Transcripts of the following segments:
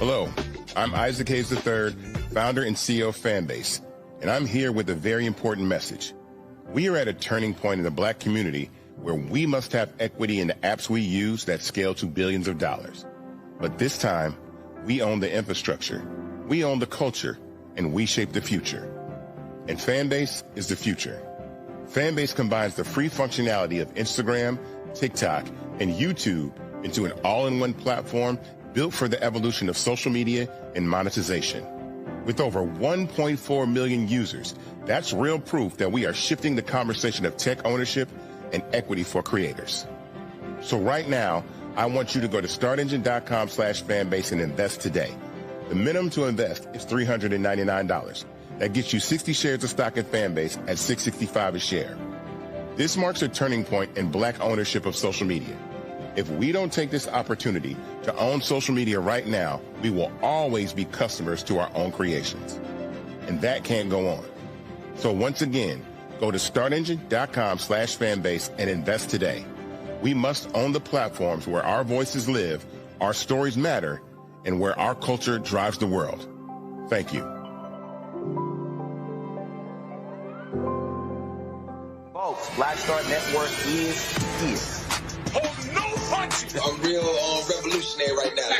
Hello, I'm Isaac Hayes III, founder and CEO of Fanbase, and I'm here with a very important message. We are at a turning point in the Black community where we must have equity in the apps we use that scale to billions of dollars. But this time, we own the infrastructure, we own the culture, and we shape the future. And Fanbase is the future. Fanbase combines the free functionality of Instagram, TikTok, and YouTube into an all-in-one platform built for the evolution of social media and monetization. With over 1.4 million users, that's real proof that we are shifting the conversation of tech ownership and equity for creators. So right now, I want you to go to startengine.com/fanbase and invest today. The minimum to invest is $399. That gets you 60 shares of stock in Fanbase at $665 a share. This marks a turning point in Black ownership of social media. If we don't take this opportunity to own social media right now, we will always be customers to our own creations. And that can't go on. So once again, go to startengine.com/fanbase and invest today. We must own the platforms where our voices live, our stories matter, and where our culture drives the world. Thank you. Folks, Black Star Network is here. Oh, no punches! A real revolutionary right now.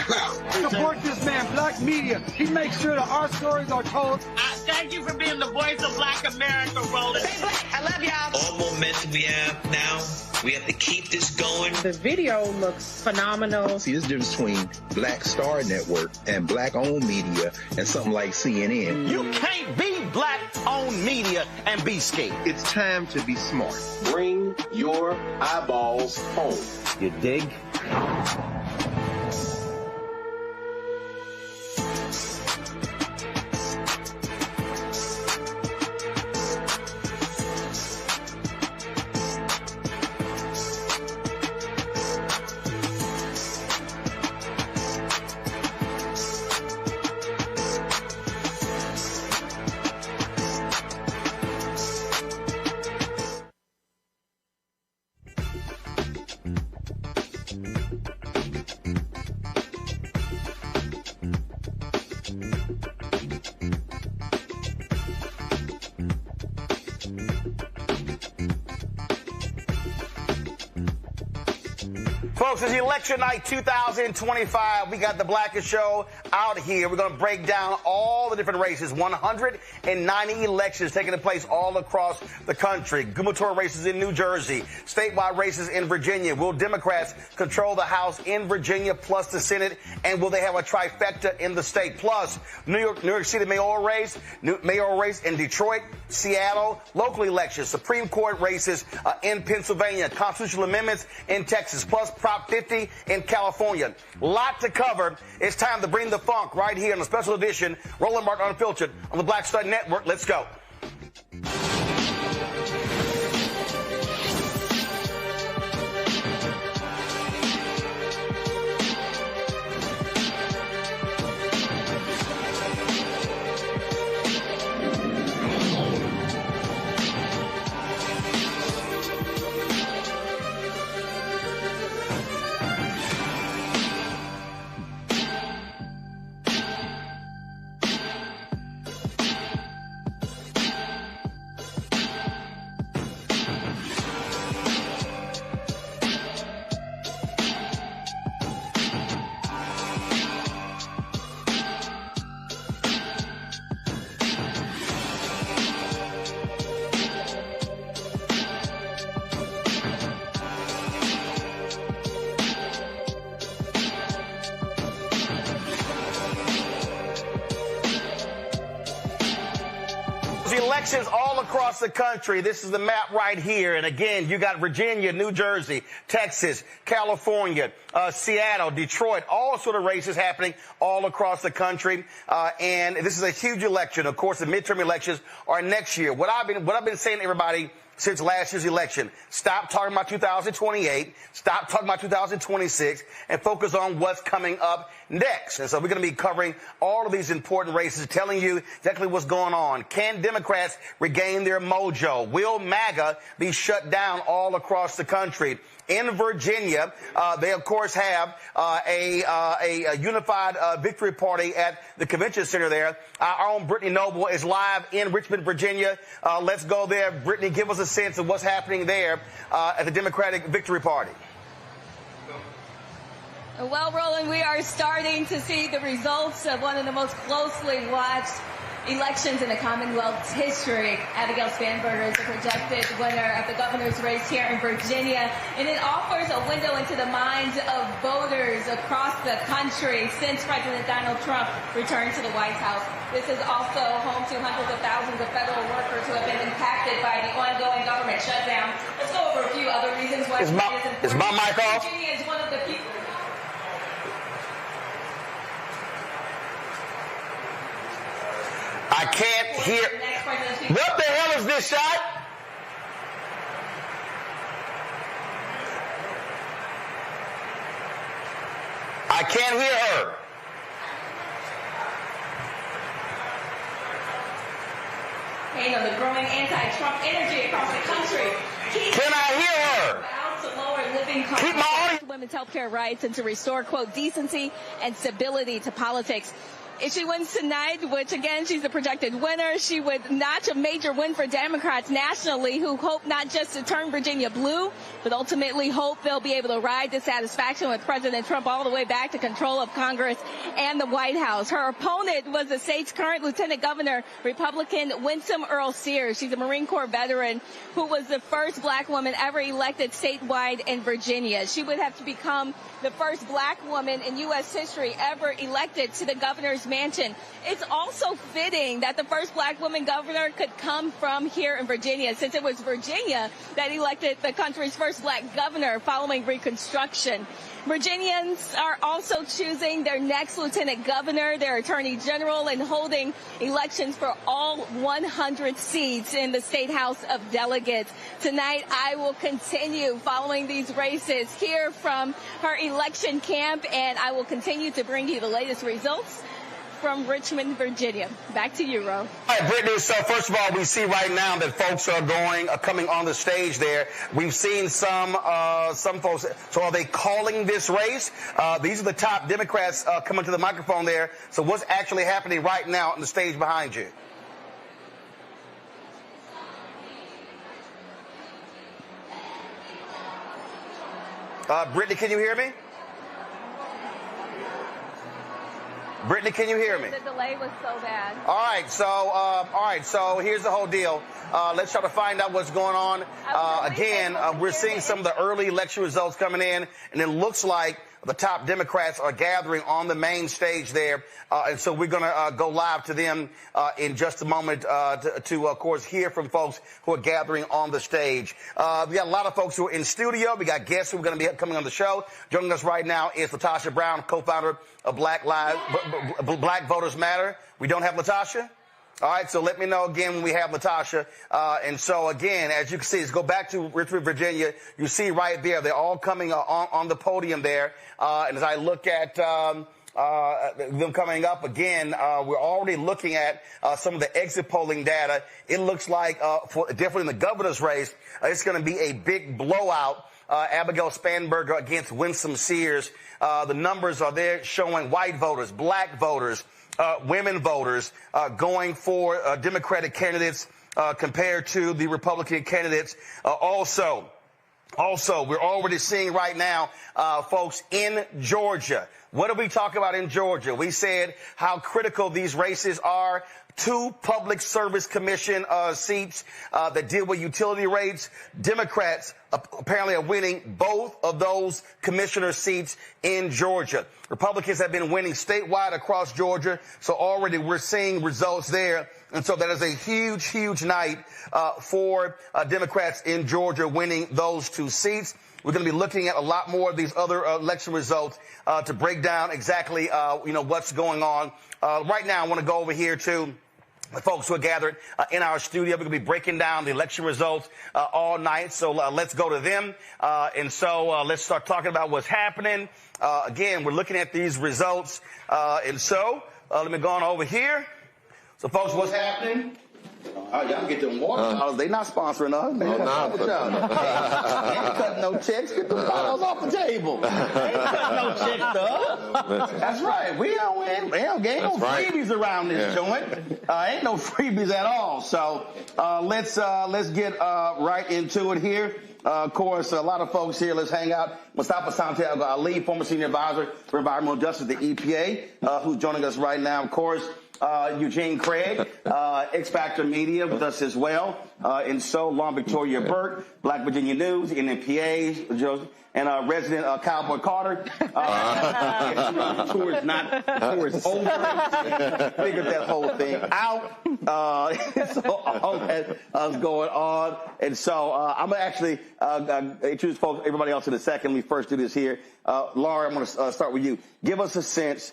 Support this man, Black Media. He makes sure that our stories are told. Thank you for being the voice of Black America, Roland. Stay Black. I love y'all. All momentum we have now. We have to keep this going. The video looks phenomenal. See, there's a difference between Black Star Network and Black-owned media and something like CNN. You can't be Black-owned media and be scared. It's time to be smart. Bring your eyeballs home. You dig? Folks, it's election night 2025. We got the Blackest Show out here. We're going to break down all the different races. 190 elections taking place all across the country. Gubernatorial races in New Jersey. Statewide races in Virginia. Will Democrats control the House in Virginia plus the Senate? And will they have a trifecta in the state? Plus, New York City mayoral race in Detroit, Seattle, local elections, Supreme Court races in Pennsylvania, constitutional amendments in Texas, plus Prop 50 in California. Lot to cover. It's time to bring the funk right here in a special edition. Roland Martin Unfiltered on the Black Star Network. Let's go. Elections all across the country. This is the map right here. And again, you got Virginia, New Jersey, Texas, California, Seattle, Detroit, all sort of races happening all across the country. And this is a huge election. Of course, the midterm elections are next year. What I've been saying to everybody since last year's election, stop talking about 2028, stop talking about 2026, and focus on what's coming up next. And so we're going to be covering all of these important races, telling you exactly what's going on. Can Democrats regain their mojo? Will MAGA be shut down all across the country? in Virginia. They, of course, have a unified victory party at the convention center there. Our own Brittany Noble is live in Richmond, Virginia. Let's go there. Brittany, give us a sense of what's happening there at the Democratic victory party. Well, Roland, we are starting to see the results of one of the most closely watched elections in the Commonwealth's history. Abigail Spanberger is the projected winner of the governor's race here in Virginia, and it offers a window into the minds of voters across the country since President Donald Trump returned to the White House. This is also home to hundreds of thousands of federal workers who have been impacted by the ongoing government shutdown. Let's go over a few other reasons why is my mic off? Virginia is one of the people. I can't hear. What the hell is this shot? I can't hear her. You know, the growing anti-Trump energy across the country. Can I hear her? To lower living costs, keep my audience. Women's health care rights, and to restore, quote, decency and stability to politics. If she wins tonight, which, again, she's a projected winner, she would notch a major win for Democrats nationally who hope not just to turn Virginia blue, but ultimately hope they'll be able to ride dissatisfaction with President Trump all the way back to control of Congress and the White House. Her opponent was the state's current Lieutenant Governor, Republican Winsome Earl Sears. She's a Marine Corps veteran who was the first black woman ever elected statewide in Virginia. She would have to become the first black woman in U.S. history ever elected to the governor's mansion. It's also fitting that the first black woman governor could come from here in Virginia, since it was Virginia that elected the country's first black governor following Reconstruction. Virginians are also choosing their next lieutenant governor, their attorney general, and holding elections for all 100 seats in the State House of Delegates. Tonight, I will continue following these races here from her election camp, and I will continue to bring you the latest results from Richmond, Virginia. Back to you, Ro. All right, Brittany, so first of all, we see right now that folks are coming on the stage there. We've seen some folks. So are they calling this race? These are the top Democrats coming to the microphone there. So what's actually happening right now on the stage behind you? Brittany, can you hear me? Brittany, can you hear me? The delay was so bad. All right, so here's the whole deal. Let's try to find out what's going on. Again, we're seeing some of the early election results coming in, and it looks like the top Democrats are gathering on the main stage there. And so we're going to go live to them in just a moment to, of course, hear from folks who are gathering on the stage. We got a lot of folks who are in studio. We got guests who are going to be coming on the show. Joining us right now is Latasha Brown, co-founder of Black Voters Matter. We don't have Latasha? All right, so let me know again when we have Latasha. And so, again, as you can see, let's go back to Richmond, Virginia. You see right there, they're all coming on the podium there. And as I look at them coming up again, we're already looking at some of the exit polling data. It looks like, definitely in the governor's race, it's going to be a big blowout. Abigail Spanberger against Winsome Sears. The numbers are there showing white voters, black voters, women voters going for Democratic candidates compared to the Republican candidates. Also, we're already seeing right now, folks, in Georgia. What did we talk about in Georgia? We said how critical these races are. 2 Public Service Commission seats that deal with utility rates. Democrats apparently are winning both of those commissioner seats in Georgia. Republicans have been winning statewide across Georgia, so already we're seeing results there. And so that is a huge, huge night for Democrats in Georgia winning those 2 seats. We're going to be looking at a lot more of these other election results to break down exactly, what's going on. Right now, I want to go over here to the folks who are gathered in our studio. We're going to be breaking down the election results all night. So let's go to them. And so let's start talking about what's happening. Again, we're looking at these results. And so let me go on over here. So, folks, what's happening? Y'all get them water bottles. They not sponsoring us. Man. Ain't cutting no checks. Get the bottles off the table. Ain't cutting no checks, though. That's right. We don't get no freebies around this joint. Ain't no freebies at all. So let's get right into it here. Of course, a lot of folks here. Let's hang out. Mustafa Santiago Ali, former senior advisor for environmental justice at the EPA, who's joining us right now. Of course, Eugene Craig, X Factor Media with us as well. And so, Long Victoria Burke, Black Virginia News, NMPA, and resident Cowboy Carter. Tour is over. Figured that whole thing out. So all that is going on. And so I'm going to actually introduce folks, everybody else in a second. Let me first do this here. Laura, I'm going to start with you. Give us a sense.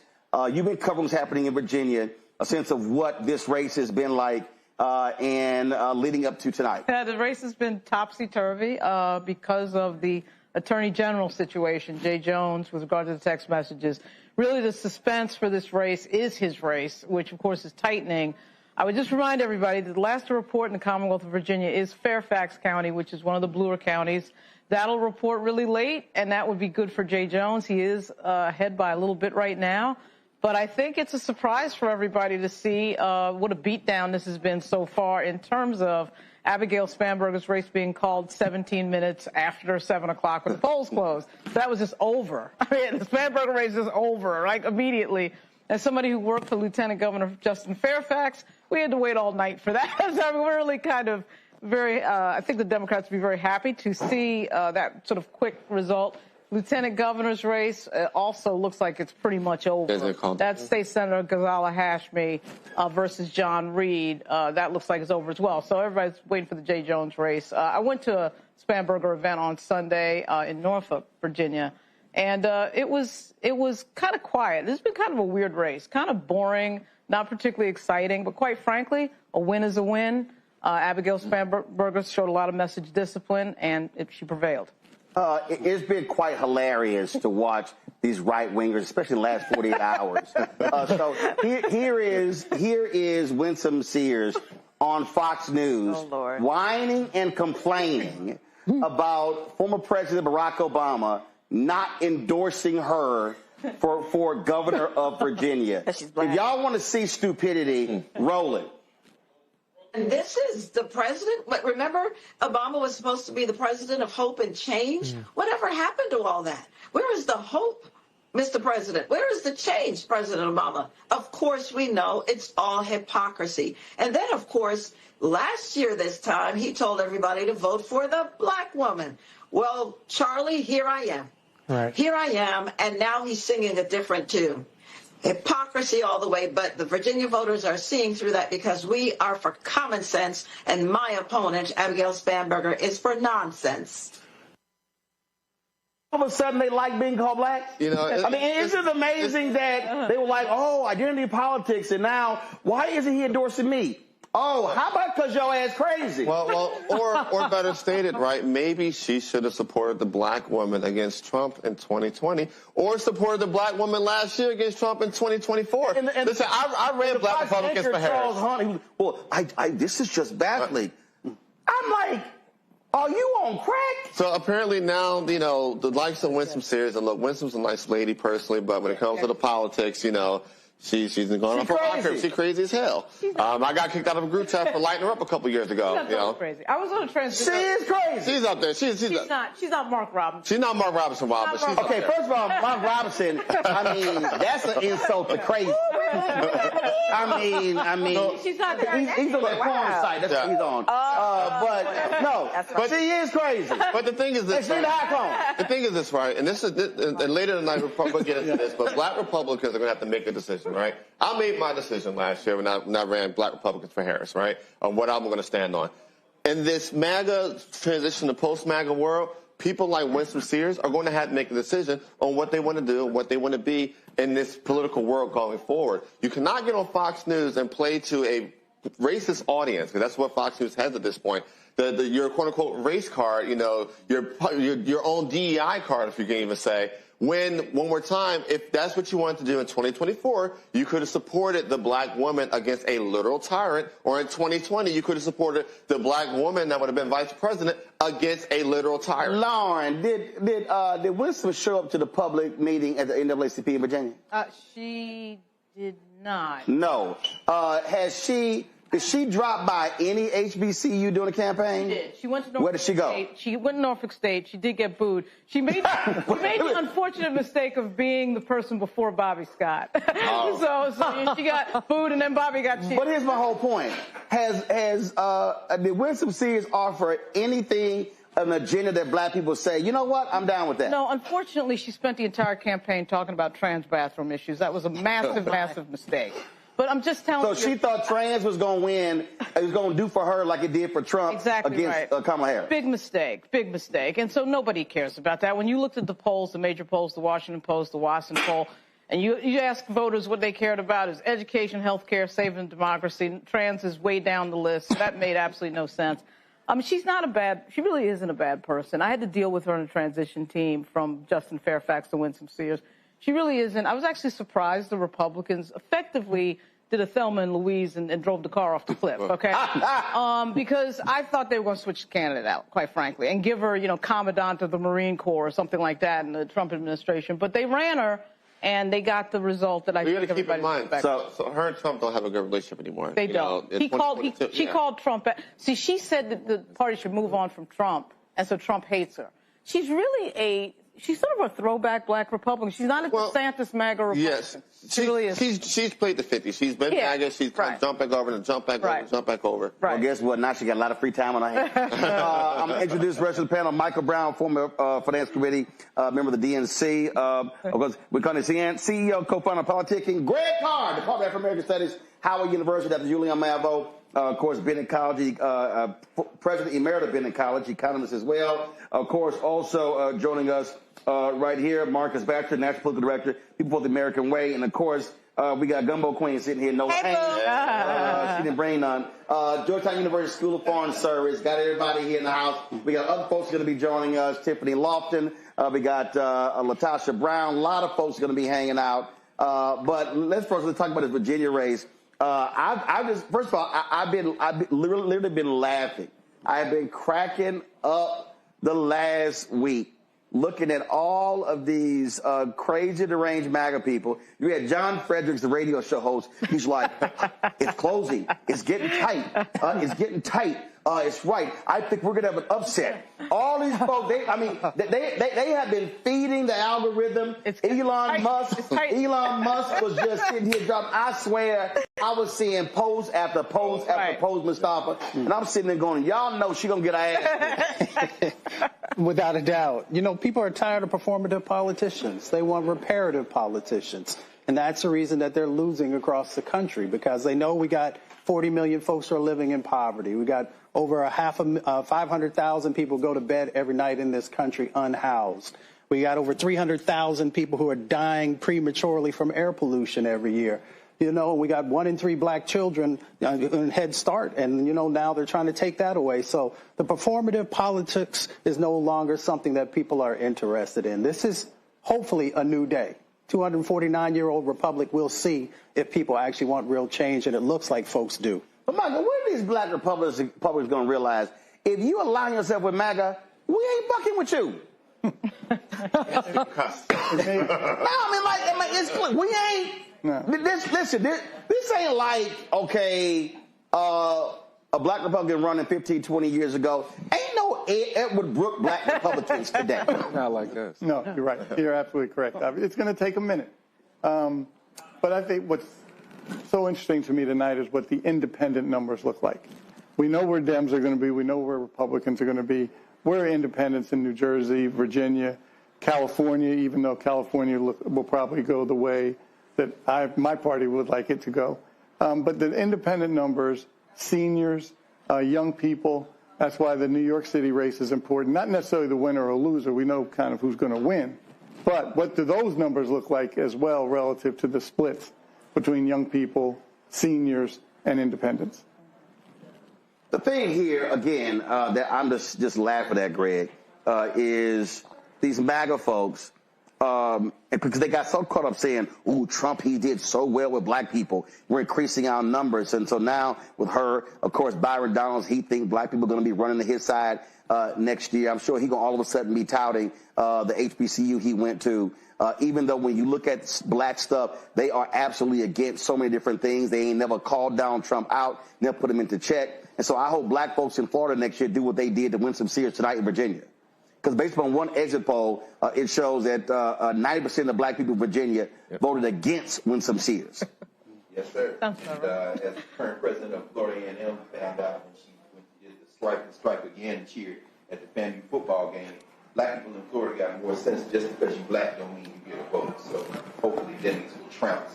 You've been covering what's happening in Virginia, a sense of what this race has been like and leading up to tonight. Yeah, the race has been topsy-turvy because of the Attorney General situation, Jay Jones, with regard to the text messages. Really, the suspense for this race is his race, which, of course, is tightening. I would just remind everybody that the last report in the Commonwealth of Virginia is Fairfax County, which is one of the bluer counties. That'll report really late, and that would be good for Jay Jones. He is ahead by a little bit right now. But I think it's a surprise for everybody to see what a beatdown this has been so far in terms of Abigail Spanberger's race being called 17 minutes after 7 o'clock when the polls closed. That was just over. I mean, the Spanberger race is over, right, immediately. As somebody who worked for Lieutenant Governor Justin Fairfax, we had to wait all night for that. So I mean, we're really kind of very, I think the Democrats would be very happy to see that sort of quick result. Lieutenant Governor's race also looks like it's pretty much over. That's State Senator Ghazala Hashmi versus John Reed. That looks like it's over as well. So everybody's waiting for the Jay Jones race. I went to a Spanberger event on Sunday in Norfolk, Virginia, and it was kind of quiet. This has been kind of a weird race, kind of boring, not particularly exciting, but quite frankly, a win is a win. Abigail Spanberger showed a lot of message discipline, and she prevailed. It's been quite hilarious to watch these right-wingers, especially in the last 48 hours. So here is Winsome Sears on Fox News whining and complaining about former President Barack Obama not endorsing her for governor of Virginia. If y'all want to see stupidity, roll it. And this is the president. But remember, Obama was supposed to be the president of hope and change. Whatever happened to all that? Where is the hope, Mr. President? Where is the change, President Obama? Of course, we know it's all hypocrisy. And then, of course, last year this time, he told everybody to vote for the black woman. Well, Charlie, here I am. Right. Here I am. And now he's singing a different tune. Hypocrisy all the way, but the Virginia voters are seeing through that because we are for common sense, and my opponent, Abigail Spanberger, is for nonsense. All of a sudden, they like being called black? You know, I mean, isn't it amazing that they were like, oh, identity politics, and now, why isn't he endorsing me? Oh, how about because your ass crazy? Well, or better stated, right? Maybe she should have supported the black woman against Trump in 2020, or supported the black woman last year against Trump in 2024. Listen, I ran Black Republicans for Harris. Hunter, well, this is just baffling. I'm like, are you on crack? So apparently now, you know, the likes of Winsome Sears, and look, Winsome's a nice lady personally, but when it comes to the politics, you know, She's going on for rocker. She's crazy as hell. I got kicked out of a group chat for lighting her up a couple years ago. She's not crazy. I was on a transgender. She is crazy. She's up there. She's not Mark Robinson. She's not Mark Robinson, Rob, but she's okay. First of all, Mark Robinson. I mean, that's an insult to crazy. I mean, she's not there. He's on the porn site. That's what he's on. But she is crazy. But the thing is this. She's right? The thing is this, right? And this is, and later tonight we'll get into this. But Black Republicans are going to have to make a decision, right? I made my decision last year when I ran Black Republicans for Harris, right? On what I'm going to stand on. In this MAGA transition to post-MAGA world, people like Winsome Sears are going to have to make a decision on what they want to do and what they want to be in this political world going forward. You cannot get on Fox News and play to a racist audience, because that's what Fox News has at this point. Your quote-unquote race card, you know, your own DEI card, if you can even say, when, one more time, if that's what you wanted to do in 2024, you could have supported the black woman against a literal tyrant, or in 2020, you could have supported the black woman that would have been vice president against a literal tyrant. Lauren, did Winston show up to the public meeting at the NAACP in Virginia? She did not. No. Did she drop by any HBCU during the campaign? She did. She went to Norfolk Where did she go? State. She went to Norfolk State. She did get booed. She made the unfortunate mistake of being the person before Bobby Scott. Oh. so she got booed, and then Bobby got cheered. But here's my whole point. Did Winston Sears offer anything, an agenda that black people say, you know what, I'm down with that? No, unfortunately, she spent the entire campaign talking about trans bathroom issues. That was a massive, massive mistake. But I'm just telling you. So she thought trans was going to win. It was going to do for her like it did for Trump against Kamala Harris. Big mistake. Big mistake. And so nobody cares about that. When you looked at the polls, the major polls, the Washington Post, the Watson poll, and you ask voters what they cared about is education, health care, saving democracy. Trans is way down the list. That made absolutely no sense. She really isn't a bad person. I had to deal with her in a transition team from Justin Fairfax to Winsome Sears. She really isn't. I was actually surprised the Republicans effectively did a Thelma and Louise and drove the car off the cliff, okay? Because I thought they were going to switch the candidate out, quite frankly, and give her, Commandant of the Marine Corps or something like that in the Trump administration. But they ran her, and they got the result that I think everybody expected. So her and Trump don't have a good relationship anymore. They don't. She called Trump. See, she said that the party should move on from Trump, and so Trump hates her. She's really she's sort of a throwback black Republican. She's not a DeSantis MAGA Republican. Yes. She really is. She's played the 50s. She's been MAGA. She's jump back over and jump back over and jump back over. Well, guess what? Now she got a lot of free time on her hands. I'm going to introduce the rest of the panel. Michael Brown, former Finance Committee member of the DNC. Of course, we're going to see CEO, co-founder of Politicking. Greg Carr, Department of American Studies, Howard University. Dr. Julian Mavo. Of course, Bennett College, President Emerita of Bennett College, economist as well. Of course, also joining us right here, Marcus Batcher, National Political Director, People for the American Way. And, of course, we got Gumbo Queen sitting here, Noah Haynes. She didn't bring none. Georgetown University School of Foreign Service. Got everybody here in the house. We got other folks going to be joining us. Tiffany Lofton. We got Latasha Brown. A lot of folks going to be hanging out. But let's talk about this Virginia race. First of all, I've literally been laughing. I've been cracking up the last week looking at all of these crazy deranged MAGA people. You had John Fredericks, the radio show host. He's like, it's closing. It's getting tight. It's getting tight. It's right. I think we're going to have an upset. All these folks, they have been feeding the algorithm. Elon Musk was just sitting here dropping. I swear, I was seeing post after post after post, Mustafa, and I'm sitting there going, y'all know she's going to get her ass. Without a doubt. People are tired of performative politicians. They want reparative politicians. And that's the reason that they're losing across the country, because they know we got 40 million folks who are living in poverty. We got over 500,000 people go to bed every night in this country unhoused. We got over 300,000 people who are dying prematurely from air pollution every year. We got 1 in 3 black children in Head Start, and, now they're trying to take that away. So the performative politics is no longer something that people are interested in. This is hopefully a new day. 249-year-old republic, we'll see if people actually want real change, and it looks like folks do. But, Michael, what are these black Republicans going to realize? If you align yourself with MAGA, we ain't fucking with you. We ain't. No. This ain't like, okay, a black Republican running 15, 20 years ago. Ain't no Edward Brooke black Republicans today. Not like us. No, you're right. You're absolutely correct. It's going to take a minute. But I think what's so interesting to me tonight is what the independent numbers look like. We know where Dems are going to be. We know where Republicans are going to be. We're independents in New Jersey, Virginia, California, even though California will probably go the way that my party would like it to go. But the independent numbers, seniors, young people, that's why the New York City race is important. Not necessarily the winner or loser. We know kind of who's going to win. But what do those numbers look like as well relative to the splits between young people, seniors, and independents? The thing here, again, that I'm just laughing at, Greg, is these MAGA folks because they got so caught up saying, ooh, Trump, he did so well with black people. We're increasing our numbers. And so now with her, of course, Byron Donalds, he thinks black people are going to be running to his side next year. I'm sure he's going to all of a sudden be touting the HBCU he went to. Even though when you look at black stuff, they are absolutely against so many different things. They ain't never called down Trump out, never put him into check. And so I hope black folks in Florida next year do what they did to win some seats tonight in Virginia. Because based on one exit poll, it shows that 90% of black people in Virginia voted against Winsome Sears. Yes, sir. And, as the current president of Florida A&M found out when she did the strike again and cheered at the FAMU football game, black people in Florida got more sense. Just because you black don't mean you get a vote. So hopefully Denny's will trounce.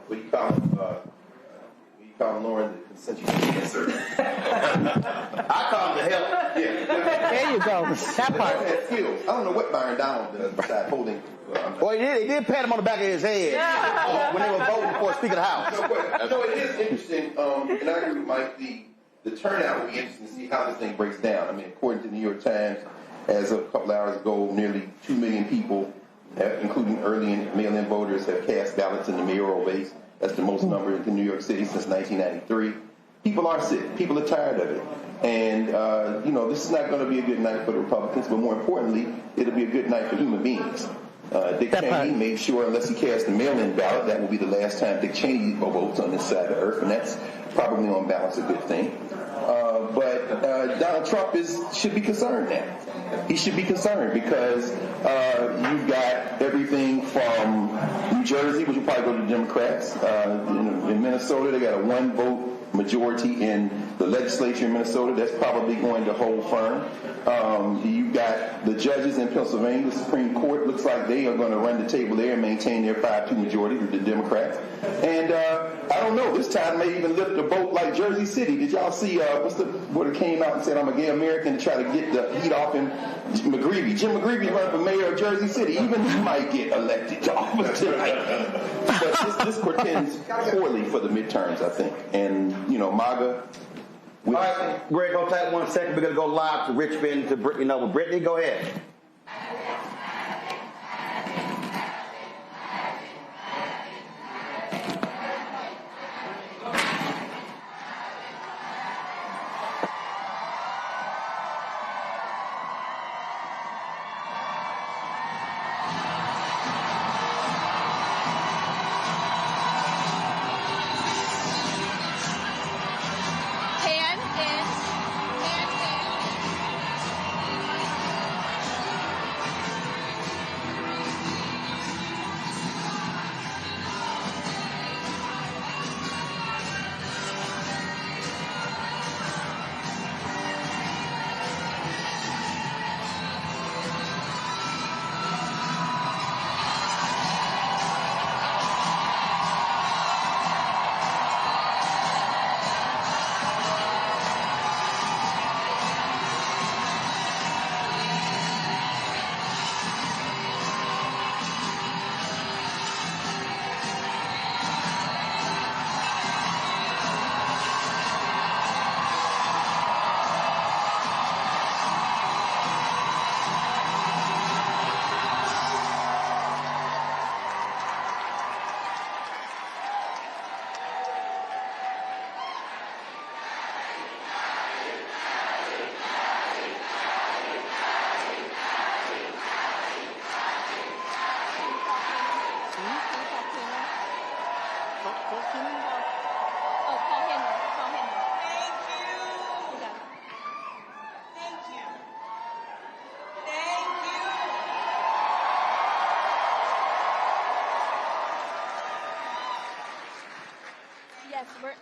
What do you call him? Lauren, the consensus answer. I call him the hell. Yeah. There you go. That part. I don't know what Byron Donald does besides holding. Well, he did pat him on the back of his head when they were voting for Speaker of the House. So it is interesting, and I agree with Mike, the turnout will be interesting to see how this thing breaks down. I mean, according to the New York Times, as of a couple hours ago, nearly 2 million people, including early and mail-in voters, have cast ballots in the mayoral race. That's the most number in New York City since 1993. People are sick. People are tired of it. And, this is not going to be a good night for the Republicans, but more importantly, it'll be a good night for human beings. Dick Cheney made sure, unless he cast a mail-in ballot, that will be the last time Dick Cheney votes on this side of the earth, and that's probably on balance a good thing. But Donald Trump should be concerned now. He should be concerned because you've got everything from New Jersey, which will probably go to the Democrats. In Minnesota, they got a 1-vote majority in the legislature in Minnesota. That's probably going to hold firm. You've got the judges in Pennsylvania, the Supreme Court. Looks like they are going to run the table there and maintain their 5-2 majority with the Democrats. And I don't know, this time may even lift a boat like Jersey City. Did y'all see what it came out and said, I'm a gay American, to try to get the heat off him? McGreevey. Jim McGreevey running for mayor of Jersey City. Even he might get elected to office tonight. But this portends poorly for the midterms, I think. And, MAGA. All right, Greg, hold tight 1 second. We're going to go live to Richmond to Brittany Noble. Brittany, go ahead.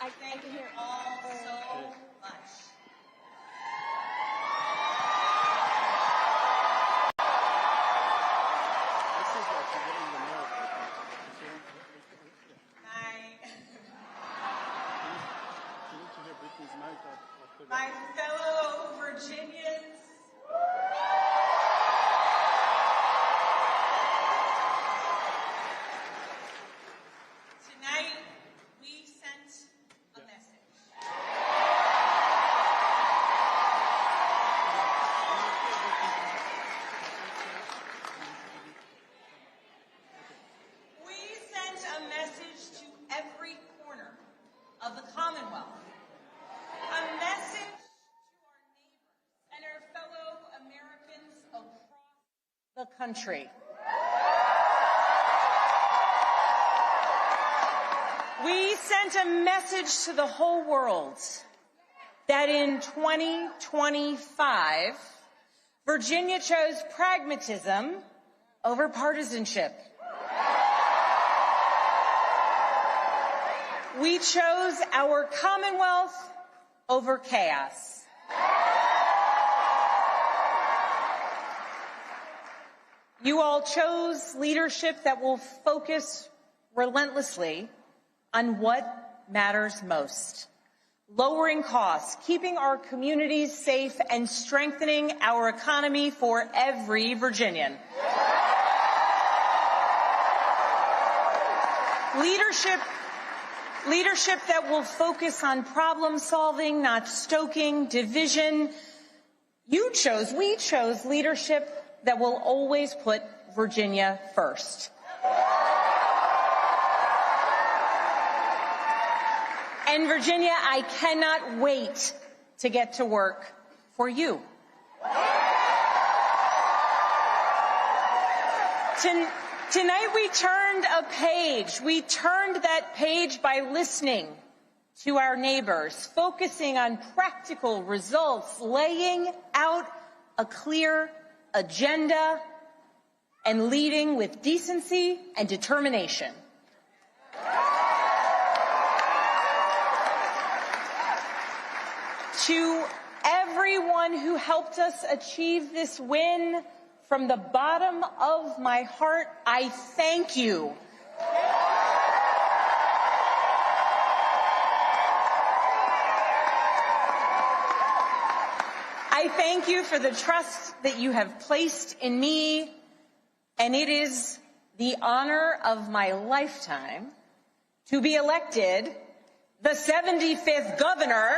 I can hear all so much. My fellow Virginians, tonight we sent a message. country. We sent a message to the whole world that in 2025, Virginia chose pragmatism over partisanship. We chose our Commonwealth over chaos. You all chose leadership that will focus relentlessly on what matters most: lowering costs, keeping our communities safe, and strengthening our economy for every Virginian. Leadership that will focus on problem solving, not stoking division. We chose leadership that will always put Virginia first. And Virginia, I cannot wait to get to work for you. Tonight we turned a page. We turned that page by listening to our neighbors, focusing on practical results, laying out a clear agenda, and leading with decency and determination. To everyone who helped us achieve this win, from the bottom of my heart, I thank you. I thank you for the trust that you have placed in me, and it is the honor of my lifetime to be elected the 75th governor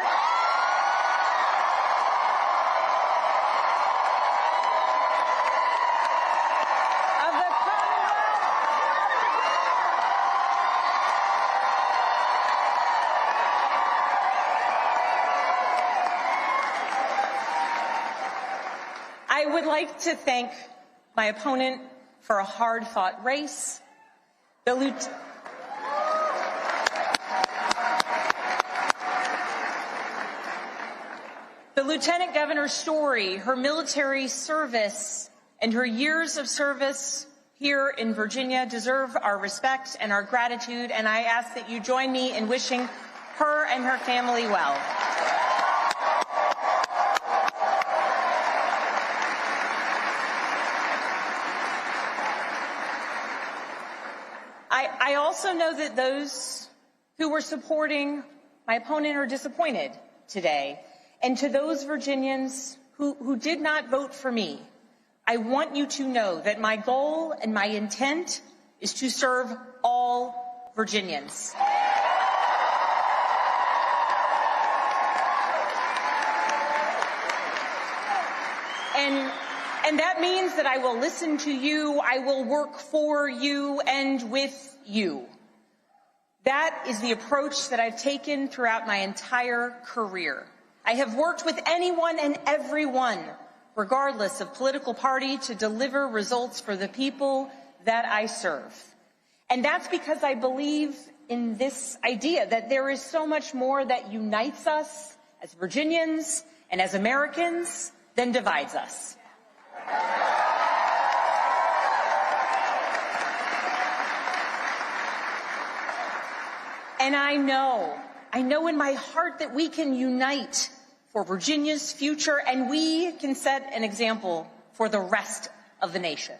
I would like to thank my opponent for a hard-fought race. The Lieutenant Governor's story, her military service, and her years of service here in Virginia deserve our respect and our gratitude, and I ask that you join me in wishing her and her family well. I also know that those who were supporting my opponent are disappointed today. And to those Virginians who did not vote for me, I want you to know that my goal and my intent is to serve all Virginians. And that means that I will listen to you, I will work for you and with you. That is the approach that I've taken throughout my entire career. I have worked with anyone and everyone, regardless of political party, to deliver results for the people that I serve. And that's because I believe in this idea that there is so much more that unites us as Virginians and as Americans than divides us. And I know in my heart that we can unite for Virginia's future, and we can set an example for the rest of the nation.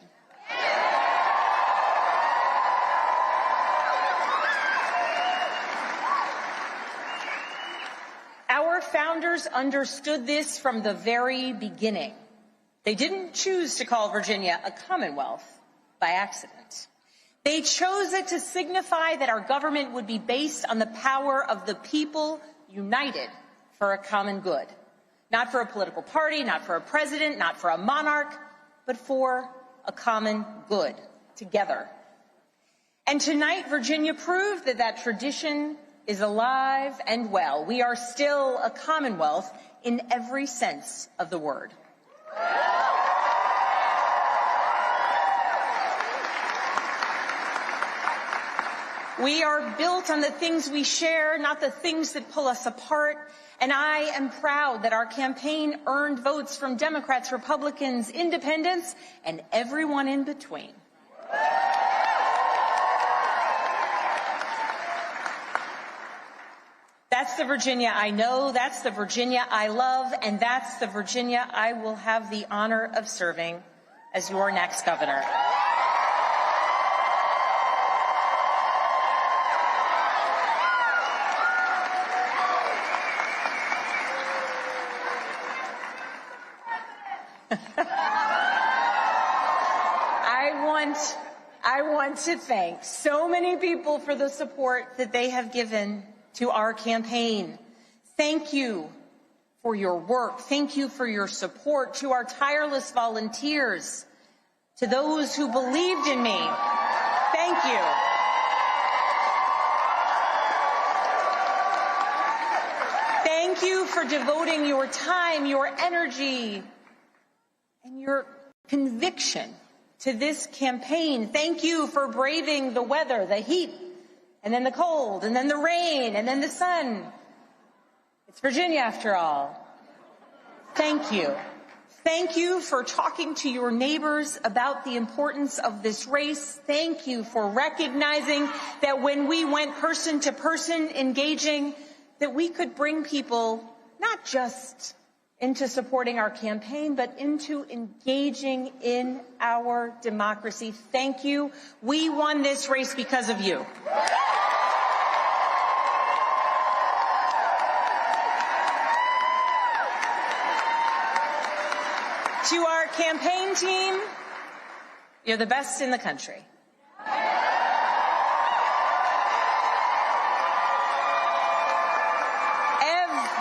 Our founders understood this from the very beginning. They didn't choose to call Virginia a Commonwealth by accident. They chose it to signify that our government would be based on the power of the people united for a common good. Not for a political party, not for a president, not for a monarch, but for a common good, together. And tonight, Virginia proved that that tradition is alive and well. We are still a Commonwealth in every sense of the word. We are built on the things we share, not the things that pull us apart. And I am proud that our campaign earned votes from Democrats, Republicans, independents, and everyone in between. That's the Virginia I know, that's the Virginia I love, and that's the Virginia I will have the honor of serving as your next governor. I want to thank so many people for the support that they have given to our campaign. Thank you for your work. Thank you for your support. To our tireless volunteers, to those who believed in me, thank you. Thank you for devoting your time, your energy, and your conviction to this campaign. Thank you for braving the weather, the heat, and then the cold, and then the rain, and then the sun. It's Virginia after all. Thank you. Thank you for talking to your neighbors about the importance of this race. Thank you for recognizing that when we went person to person engaging, that we could bring people not just into supporting our campaign, but into engaging in our democracy. Thank you. We won this race because of you. To our campaign team, you're the best in the country.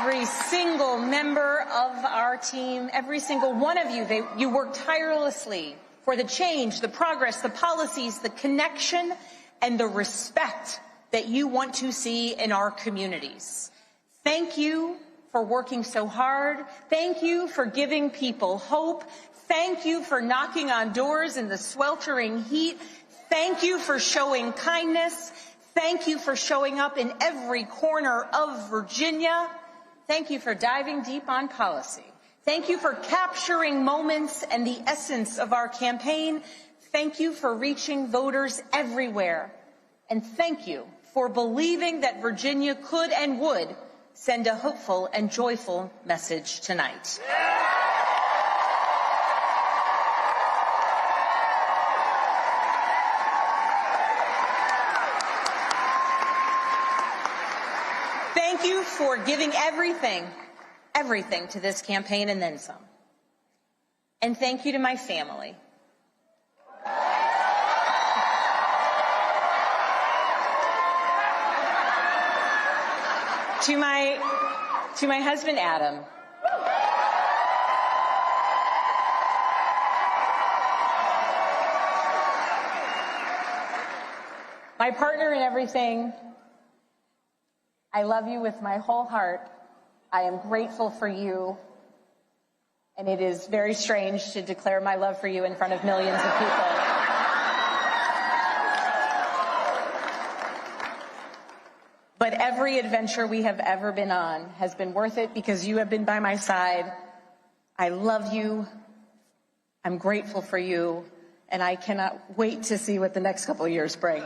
Every single member of our team, every single one of you, you work tirelessly for the change, the progress, the policies, the connection, and the respect that you want to see in our communities. Thank you for working so hard. Thank you for giving people hope. Thank you for knocking on doors in the sweltering heat. Thank you for showing kindness. Thank you for showing up in every corner of Virginia. Thank you for diving deep on policy. Thank you for capturing moments and the essence of our campaign. Thank you for reaching voters everywhere. And thank you for believing that Virginia could and would send a hopeful and joyful message tonight. Thank you for giving everything to this campaign and then some. And thank you to my family. To my husband, Adam. My partner in everything. I love you with my whole heart. I am grateful for you. And it is very strange to declare my love for you in front of millions of people. But every adventure we have ever been on has been worth it because you have been by my side. I love you. I'm grateful for you. And I cannot wait to see what the next couple of years bring.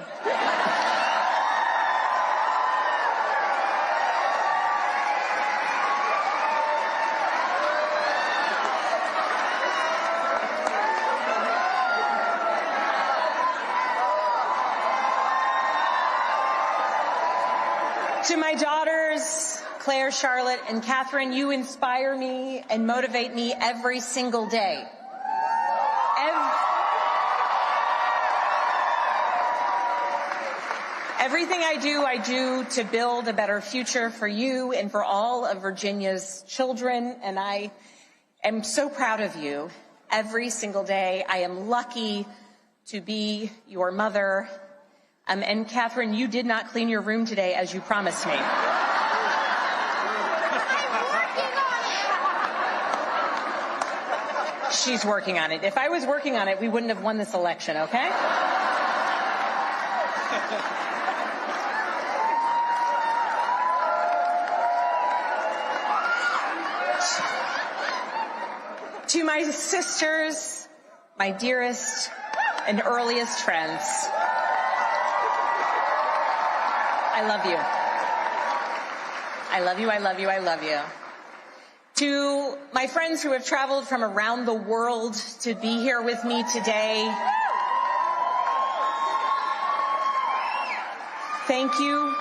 To my daughters, Claire, Charlotte, and Catherine, you inspire me and motivate me every single day. Everything I do to build a better future for you and for all of Virginia's children, and I am so proud of you every single day. I am lucky to be your mother. And Catherine, you did not clean your room today as you promised me. She's working on it. If I was working on it, we wouldn't have won this election, okay? To my sisters, my dearest and earliest friends, I love you. I love you, I love you, I love you. To my friends who have traveled from around the world to be here with me today, thank you.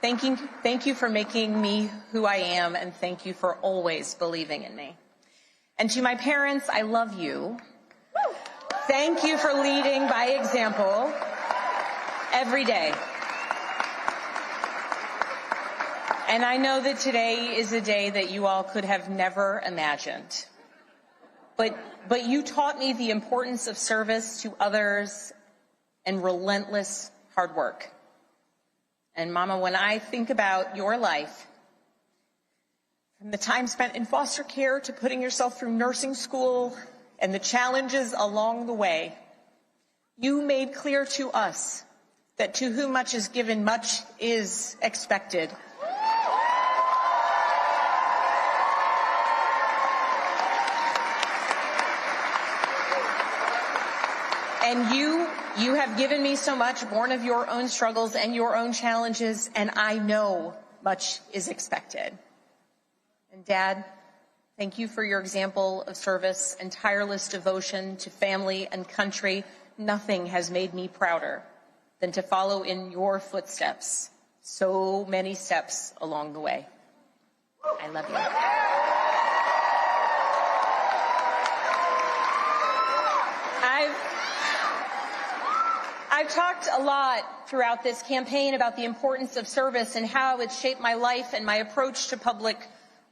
Thank you for making me who I am, and thank you for always believing in me. And to my parents, I love you. Thank you for leading by example every day. And I know that today is a day that you all could have never imagined. But you taught me the importance of service to others and relentless hard work. And Mama, when I think about your life, from the time spent in foster care to putting yourself through nursing school and the challenges along the way, you made clear to us that to whom much is given, much is expected. And you have given me so much, born of your own struggles and your own challenges, and I know much is expected. And Dad, thank you for your example of service and tireless devotion to family and country. Nothing has made me prouder than to follow in your footsteps, so many steps along the way. I love you. I've talked a lot throughout this campaign about the importance of service and how it's shaped my life and my approach to public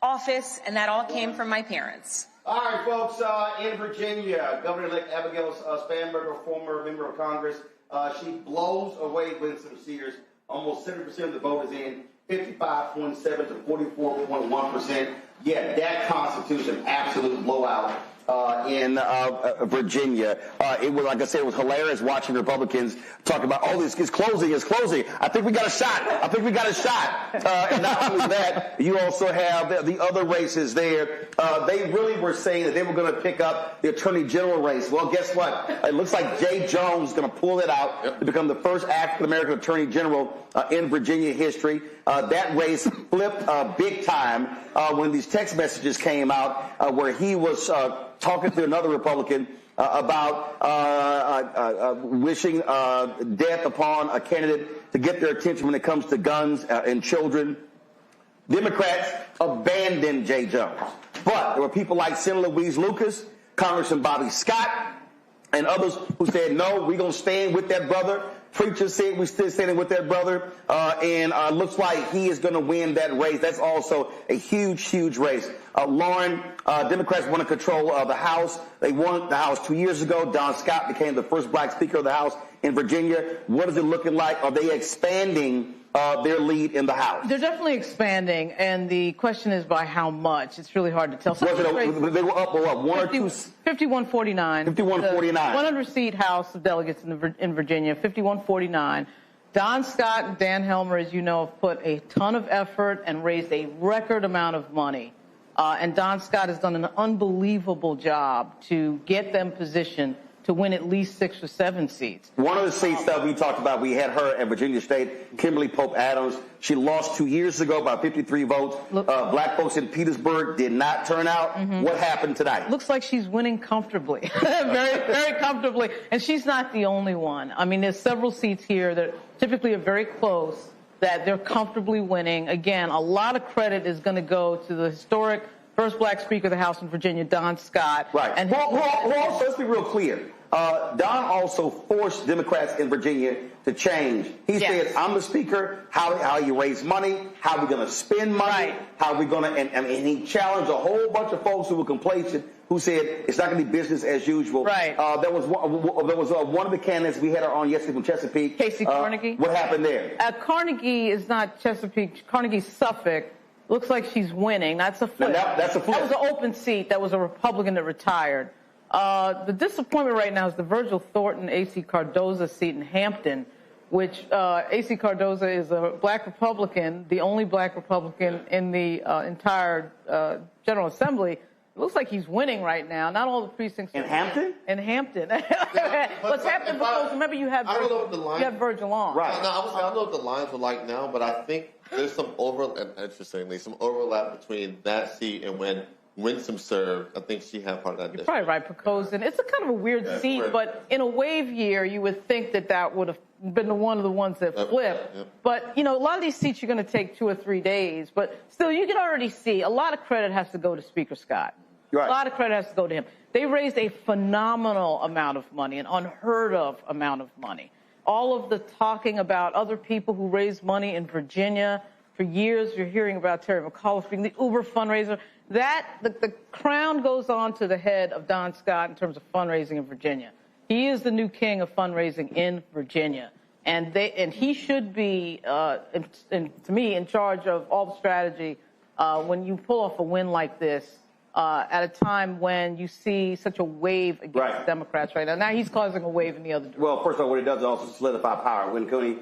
office, and that all came from my parents. All right, folks, in Virginia, Governor-elect Abigail Spanberger, former member of Congress, she blows away Winston Sears. Almost 70% of the vote is in, 55.7 to 44.1%. Yeah, that Constitution, absolute blowout. In Virginia. It was, like I said, it was hilarious watching Republicans talk about, oh, this is closing, it's closing. I think we got a shot. And not only that, you also have the other races there. They really were saying that they were going to pick up the Attorney General race. Well, guess what? It looks like Jay Jones is going to pull it out to become the first African-American Attorney General in Virginia history. That race flipped big time when these text messages came out where he was talking to another Republican about wishing death upon a candidate to get their attention when it comes to guns and children. Democrats abandoned Jay Jones. But there were people like Senator Louise Lucas, Congressman Bobby Scott, and others who said, no, we're going to stand with that brother. Preachers said we're still standing with that brother, and looks like he is going to win that race. That's also a huge, huge race. Lauren, Democrats want to control the House. They won the House 2 years ago. Don Scott became the first black Speaker of the House in Virginia. What is it looking like? Are they expanding their lead in the House? They're definitely expanding, and the question is by how much. It's really hard to tell. They were up or up? 51-49. 51-49. 100-seat House of Delegates in Virginia, 51-49. Don Scott and Dan Helmer, as you know, have put a ton of effort and raised a record amount of money. And Don Scott has done an unbelievable job to get them positioned to win at least 6 or 7 seats. One of the seats that we talked about, we had her at Virginia State, Kimberly Pope Adams. She lost 2 years ago by 53 votes. Black folks in Petersburg did not turn out. What happened tonight? Looks like she's winning comfortably, very, very comfortably. And she's not the only one. I mean, there's several seats here that typically are very close, that they're comfortably winning. Again, a lot of credit is going to go to the historic first black Speaker of the House in Virginia, Don Scott. Right. And who also, let's be real clear. Don also forced Democrats in Virginia to change. He said, I'm the Speaker. How you raise money? How are we going to spend money? How are we going to, and he challenged a whole bunch of folks who were complacent, who said it's not going to be business as usual. Right. There was one of the candidates we had her on yesterday from Chesapeake. Casey Carnegie. What happened there? Carnegie is not Chesapeake. Carnegie's Suffolk. Looks like she's winning. That's a flip. That's a flip. That was an open seat. That was a Republican that retired. The disappointment right now is the Virgil Thornton, A.C. Cardoza seat in Hampton, which A.C. Cardoza is a black Republican, the only black Republican in the entire General Assembly. It looks like he's winning right now. Not all the precincts. In Hampton? In Hampton. What's happening? Because remember, you have Virgil Long. Right. No, I don't know what the lines are like now, but I think there's some interestingly, some overlap between that seat and when Winsome served. I think she had part of that district. Probably right, Pocosin. It's a kind of a weird seat, right. But in a wave year, you would think that would have been one of the ones that flipped. Yep. But, you know, a lot of these seats you're going to take 2 or 3 days. But still, you can already see a lot of credit has to go to Speaker Scott. Right. A lot of credit has to go to him. They raised a phenomenal amount of money, an unheard of amount of money. All of the talking about other people who raised money in Virginia. For years, you're hearing about Terry McAuliffe being the Uber fundraiser. The crown goes on to the head of Don Scott in terms of fundraising in Virginia. He is the new king of fundraising in Virginia. And he should be, to me, in charge of all the strategy when you pull off a win like this at a time when you see such a wave against Democrats right now. Now he's causing a wave in the other direction. Well, first of all, what it does is also solidify power. Win Cooney,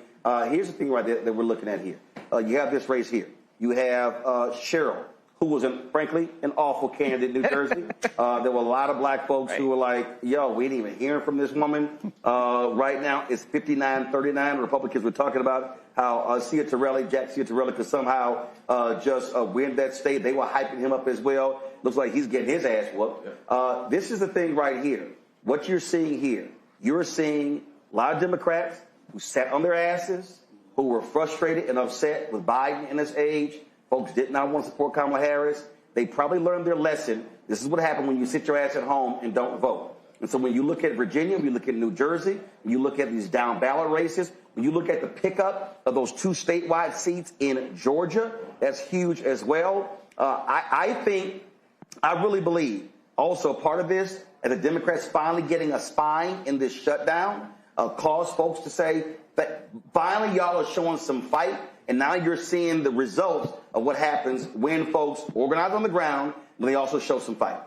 here's the thing right there that we're looking at here. You have this race here. You have Cheryl, who was, frankly, an awful candidate in New Jersey. There were a lot of black folks who were like, yo, we ain't even hearing from this woman. Right now, it's 59-39. Republicans were talking about how Jack Ciattarelli could somehow just win that state. They were hyping him up as well. Looks like he's getting his ass whooped. This is the thing right here. What you're seeing here, you're seeing a lot of Democrats who sat on their asses, who were frustrated and upset with Biden in this age. Folks did not want to support Kamala Harris. They probably learned their lesson. This is what happened when you sit your ass at home and don't vote. And so when you look at Virginia, when you look at New Jersey, when you look at these down ballot races, when you look at the pickup of those 2 statewide seats in Georgia, that's huge as well. I really believe also part of this, and the Democrats finally getting a spine in this shutdown, caused folks to say that finally y'all are showing some fight. And now you're seeing the results of what happens when folks organize on the ground, but they also show some fight.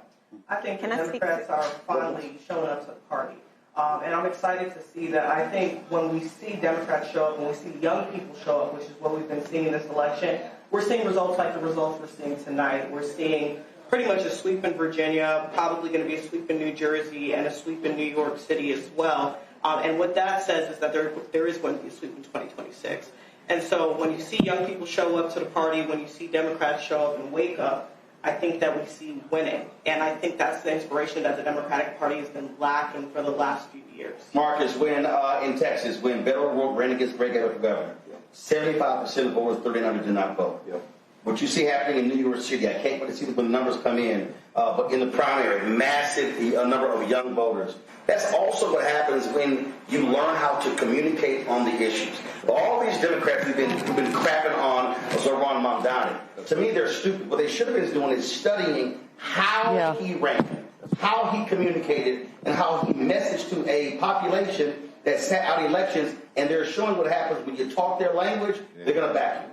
I think Democrats are finally showing up to the party. And I'm excited to see that. I think when we see Democrats show up, when we see young people show up, which is what we've been seeing in this election, we're seeing results like the results we're seeing tonight. We're seeing pretty much a sweep in Virginia, probably going to be a sweep in New Jersey, and a sweep in New York City as well. And what that says is that there is going to be a sweep in 2026. And so when you see young people show up to the party, when you see Democrats show up and wake up, I think that we see winning. And I think that's the inspiration that the Democratic Party has been lacking for the last few years. Marcus, when in Texas, when Beto O'Rourke ran against Greg Abbott for governor, 75% of voters, 39 did not vote. Yep. What you see happening in New York City, I can't wait to see when the numbers come in, but in the primary, massive number of young voters. That's also what happens when you learn how to communicate on the issues. All these Democrats who've been crapping on Zoran Mamdani, to me, they're stupid. What they should have been doing is studying how he ran, how he communicated, and how he messaged to a population that sat out elections, and they're showing what happens when you talk their language, they're going to back you.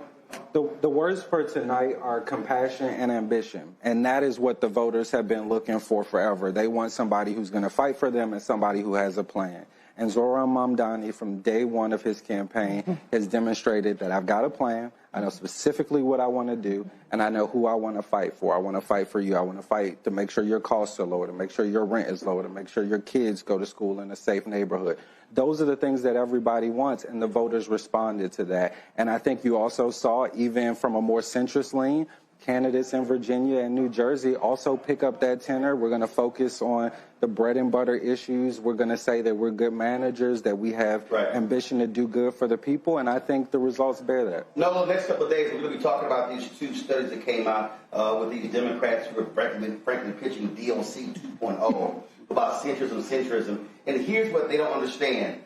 The words for tonight are compassion and ambition, and that is what the voters have been looking for forever. They want somebody who's going to fight for them and somebody who has a plan. And Zoran Mamdani, from day one of his campaign, has demonstrated that I've got a plan, I know specifically what I want to do, and I know who I want to fight for. I want to fight for you. I want to fight to make sure your costs are lower, to make sure your rent is lower, to make sure your kids go to school in a safe neighborhood. Those are the things that everybody wants, and the voters responded to that. And I think you also saw, even from a more centrist lean, candidates in Virginia and New Jersey also pick up that tenor. We're going to focus on the bread and butter issues. We're going to say that we're good managers, that we have ambition to do good for the people, and I think the results bear that. No, the next couple of days, we're going to be talking about these 2 studies that came out with these Democrats who are frankly pitching DLC 2.0 about centrism. And here's what they don't understand.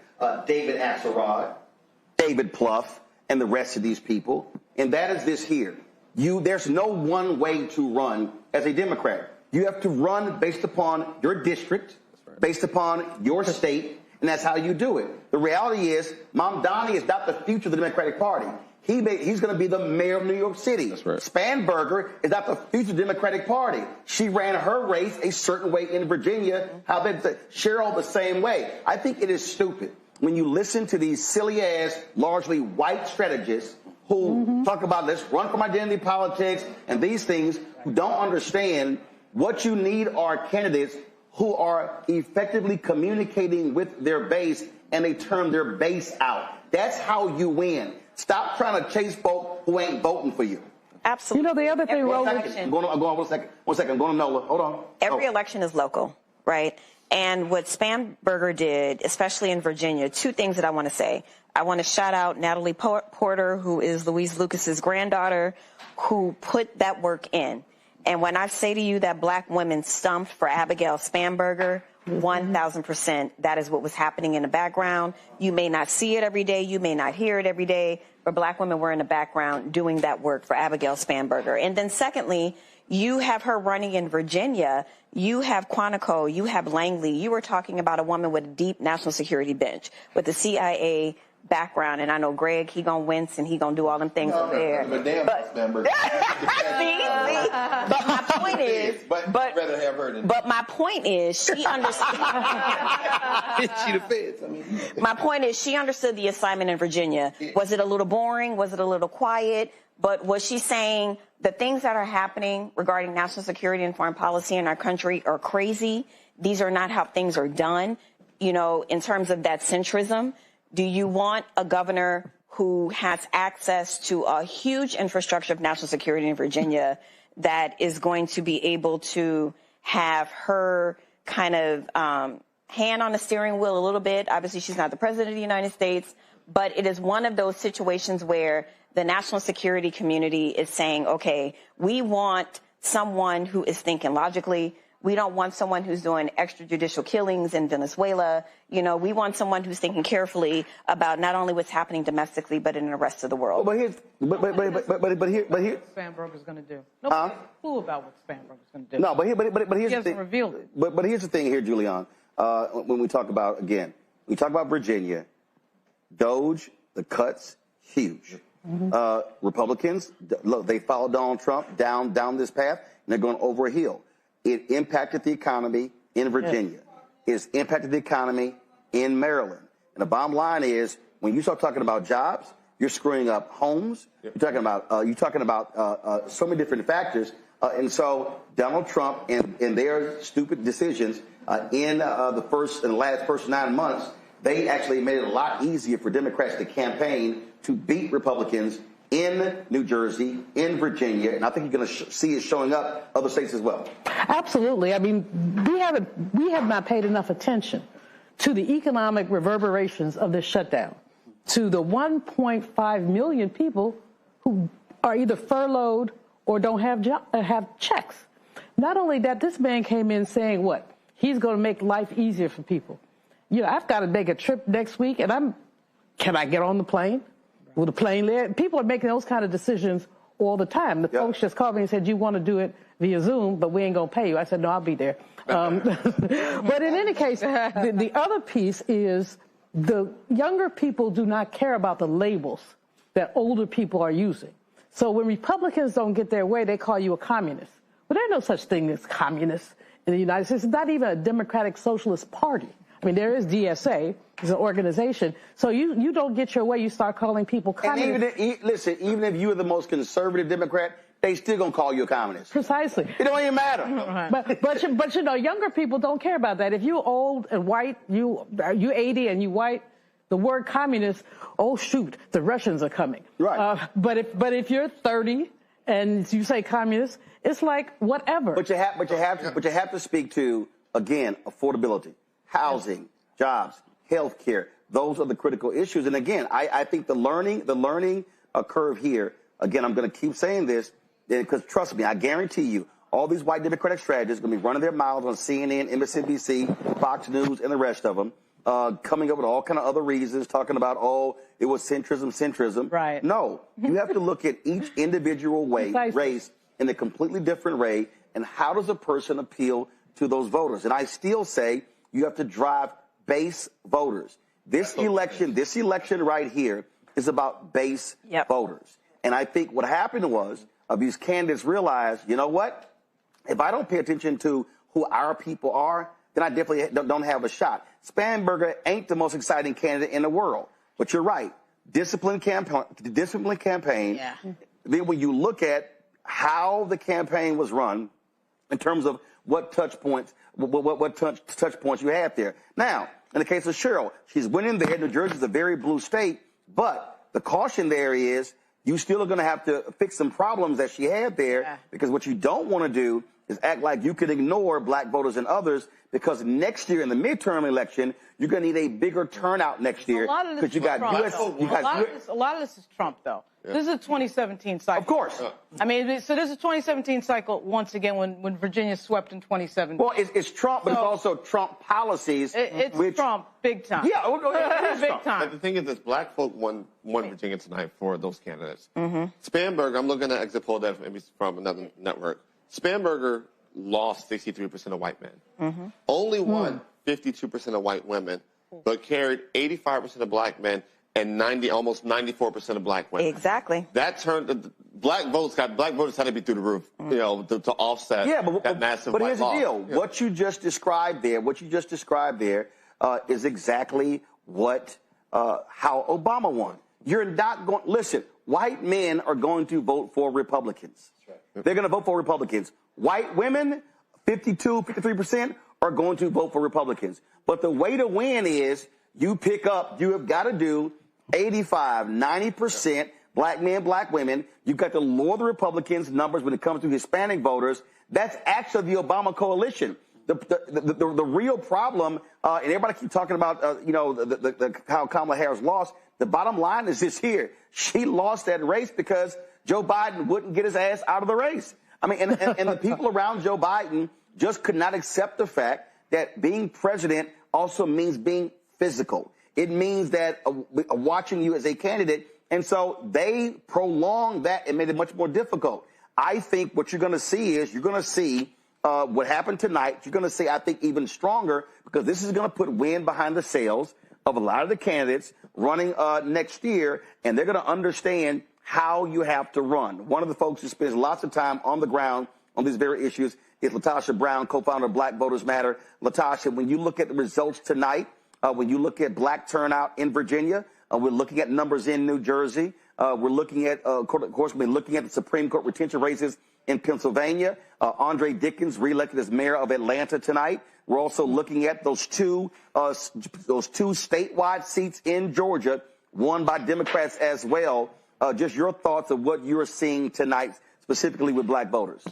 David Axelrod, David Plouffe, and the rest of these people, and that is this here. There's no one way to run as a Democrat. You have to run based upon your district, based upon your state, and that's how you do it. The reality is, Mamdani is not the future of the Democratic Party. He's going to be the mayor of New York City. That's right. Spanberger is not the future of the Democratic Party. She ran her race a certain way in Virginia. Cheryl the same way. I think it is stupid when you listen to these silly-ass, largely white strategists who talk about let's run from identity politics and these things, who don't understand what you need are candidates who are effectively communicating with their base, and they turn their base out. That's how you win. Stop trying to chase folk who ain't voting for you. Absolutely. You know, the other thing, Roland. I'm going on 1 second. 1 second. I'm going to Nola. Hold on. Every election is local, right? And what Spamberger did, especially in Virginia, two things that I want to say. I want to shout out Natalie Porter, who is Louise Lucas's granddaughter, who put that work in. And when I say to you that black women stumped for Abigail Spamberger, 1,000%, that is what was happening in the background. You may not see it every day. You may not hear it every day. But black women were in the background doing that work for Abigail Spamberger. And then secondly, you have her running in Virginia. You have Quantico. You have Langley. You were talking about a woman with a deep national security bench with the CIA background. And I know Greg, he gonna wince and he gonna do all them things over there. But my point is, rather have her than. But my point is, she understood. She the feds. I mean. My point is, she understood the assignment in Virginia. Was it a little boring? Was it a little quiet? But was she saying the things that are happening regarding national security and foreign policy in our country are crazy? These are not how things are done. You know, in terms of that centrism, do you want a governor who has access to a huge infrastructure of national security in Virginia that is going to be able to have her kind of hand on the steering wheel a little bit? Obviously, she's not the president of the United States, but it is one of those situations where the national security community is saying, okay, we want someone who is thinking logically. We don't want someone who's doing extrajudicial killings in Venezuela. You know, we want someone who's thinking carefully about not only what's happening domestically, but in the rest of the world. But here, Spamberger's going to do. Nobody's a clue about what Spamberger's going to do. No, but here's he the thing. Revealed it. But here's the thing here, Julian. When we talk about Virginia, Doge, the cuts, huge. Republicans, look, they followed Donald Trump down this path, and they're going over a hill. It impacted the economy in Virginia. It's impacted the economy in Maryland. And the bottom line is, when you start talking about jobs, you're screwing up homes. You're talking about so many different factors. And so Donald Trump and their stupid decisions in the last first 9 months, they actually made it a lot easier for Democrats to campaign to beat Republicans in New Jersey, in Virginia, and I think you're going to see it showing up other states as well. Absolutely. I mean, we have not paid enough attention to the economic reverberations of this shutdown, to the 1.5 million people who are either furloughed or don't have checks. Not only that, this man came in saying what? He's going to make life easier for people. You know, I've got to make a trip next week, and can I get on the plane? Will the plane land? People are making those kind of decisions all the time. The folks just called me and said, you want to do it via Zoom, but we ain't going to pay you. I said, no, I'll be there. But in any case, the other piece is the younger people do not care about the labels that older people are using. So when Republicans don't get their way, they call you a communist. Well, there's no such thing as communists in the United States. It's not even a Democratic Socialist Party. I mean, there is DSA, it's an organization. So you don't get your way, you start calling people communists. And even if you're the most conservative Democrat, they still gonna call you a communist. Precisely. It don't even matter. Right. But you know, younger people don't care about that. If you're old and white, you 80 and you white, the word communist, oh shoot, the Russians are coming. Right. But if you're 30 and you say communist, it's like whatever. But you have to speak to, again, affordability. Housing, jobs, health care, those are the critical issues. And again, I think the learning curve here, again, I'm going to keep saying this, because trust me, I guarantee you, all these white Democratic strategists are going to be running their mouths on CNN, MSNBC, Fox News, and the rest of them, coming up with all kind of other reasons, talking about, oh, it was centrism. Right. No, you have to look at each individual race in a completely different way, and how does a person appeal to those voters? And I still say, you have to drive base voters. This election right here is about base voters. And I think what happened was these candidates realized, you know what? If I don't pay attention to who our people are, then I definitely don't have a shot. Spanberger ain't the most exciting candidate in the world. But you're right. Disciplined campaign. Yeah. Then when you look at how the campaign was run in terms of what touch points you have there. Now, in the case of Cheryl, she's winning there. New Jersey's a very blue state, but the caution there is you still are going to have to fix some problems that she had there, because what you don't want to do is act like you can ignore black voters and others, because next year in the midterm election, you're going to need a bigger turnout next year, because you got U.S. A lot of this is Trump, though. Yeah. This is a 2017 cycle. Of course. I mean, so this is a 2017 cycle once again when Virginia swept in 2017. Well, it's Trump, but it's also Trump policies. It's Trump big time. Yeah, big time. But the thing is, this black folk won Virginia tonight for those candidates. Spanberger, I'm looking at exit poll that maybe from another network. Spanberger lost 63% of white men. Only won 52% of white women, but carried 85% of black men and almost 94% of black women. Exactly. That turned black voters had to be through the roof, you know, to offset that massive white loss. But here's the deal: what you just described there, is exactly how Obama won. You're not going. Listen, white men are going to vote for Republicans. They're going to vote for Republicans. White women, 53% are going to vote for Republicans. But the way to win is you have got to do 85, 90% black men, black women. You've got to lower the Republicans' numbers when it comes to Hispanic voters. That's actually the Obama coalition. The real problem, and everybody keeps talking about, how Kamala Harris lost. The bottom line is this here. She lost that race because Joe Biden wouldn't get his ass out of the race. I mean, and the people around Joe Biden just could not accept the fact that being president also means being physical. It means that watching you as a candidate. And so they prolonged that and made it much more difficult. I think what you're going to see is what happened tonight. You're going to see, I think, even stronger, because this is going to put wind behind the sails of a lot of the candidates running next year, and they're going to understand how you have to run. One of the folks who spends lots of time on the ground on these very issues is Latasha Brown, co-founder of Black Voters Matter. Latasha, when you look at the results tonight, when you look at black turnout in Virginia, we're looking at numbers in New Jersey. We're looking at, of course, we're looking at the Supreme Court retention races in Pennsylvania. Andre Dickens reelected as mayor of Atlanta tonight. We're also looking at those two statewide seats in Georgia, won by Democrats as well. Just your thoughts of what you're seeing tonight, specifically with black voters.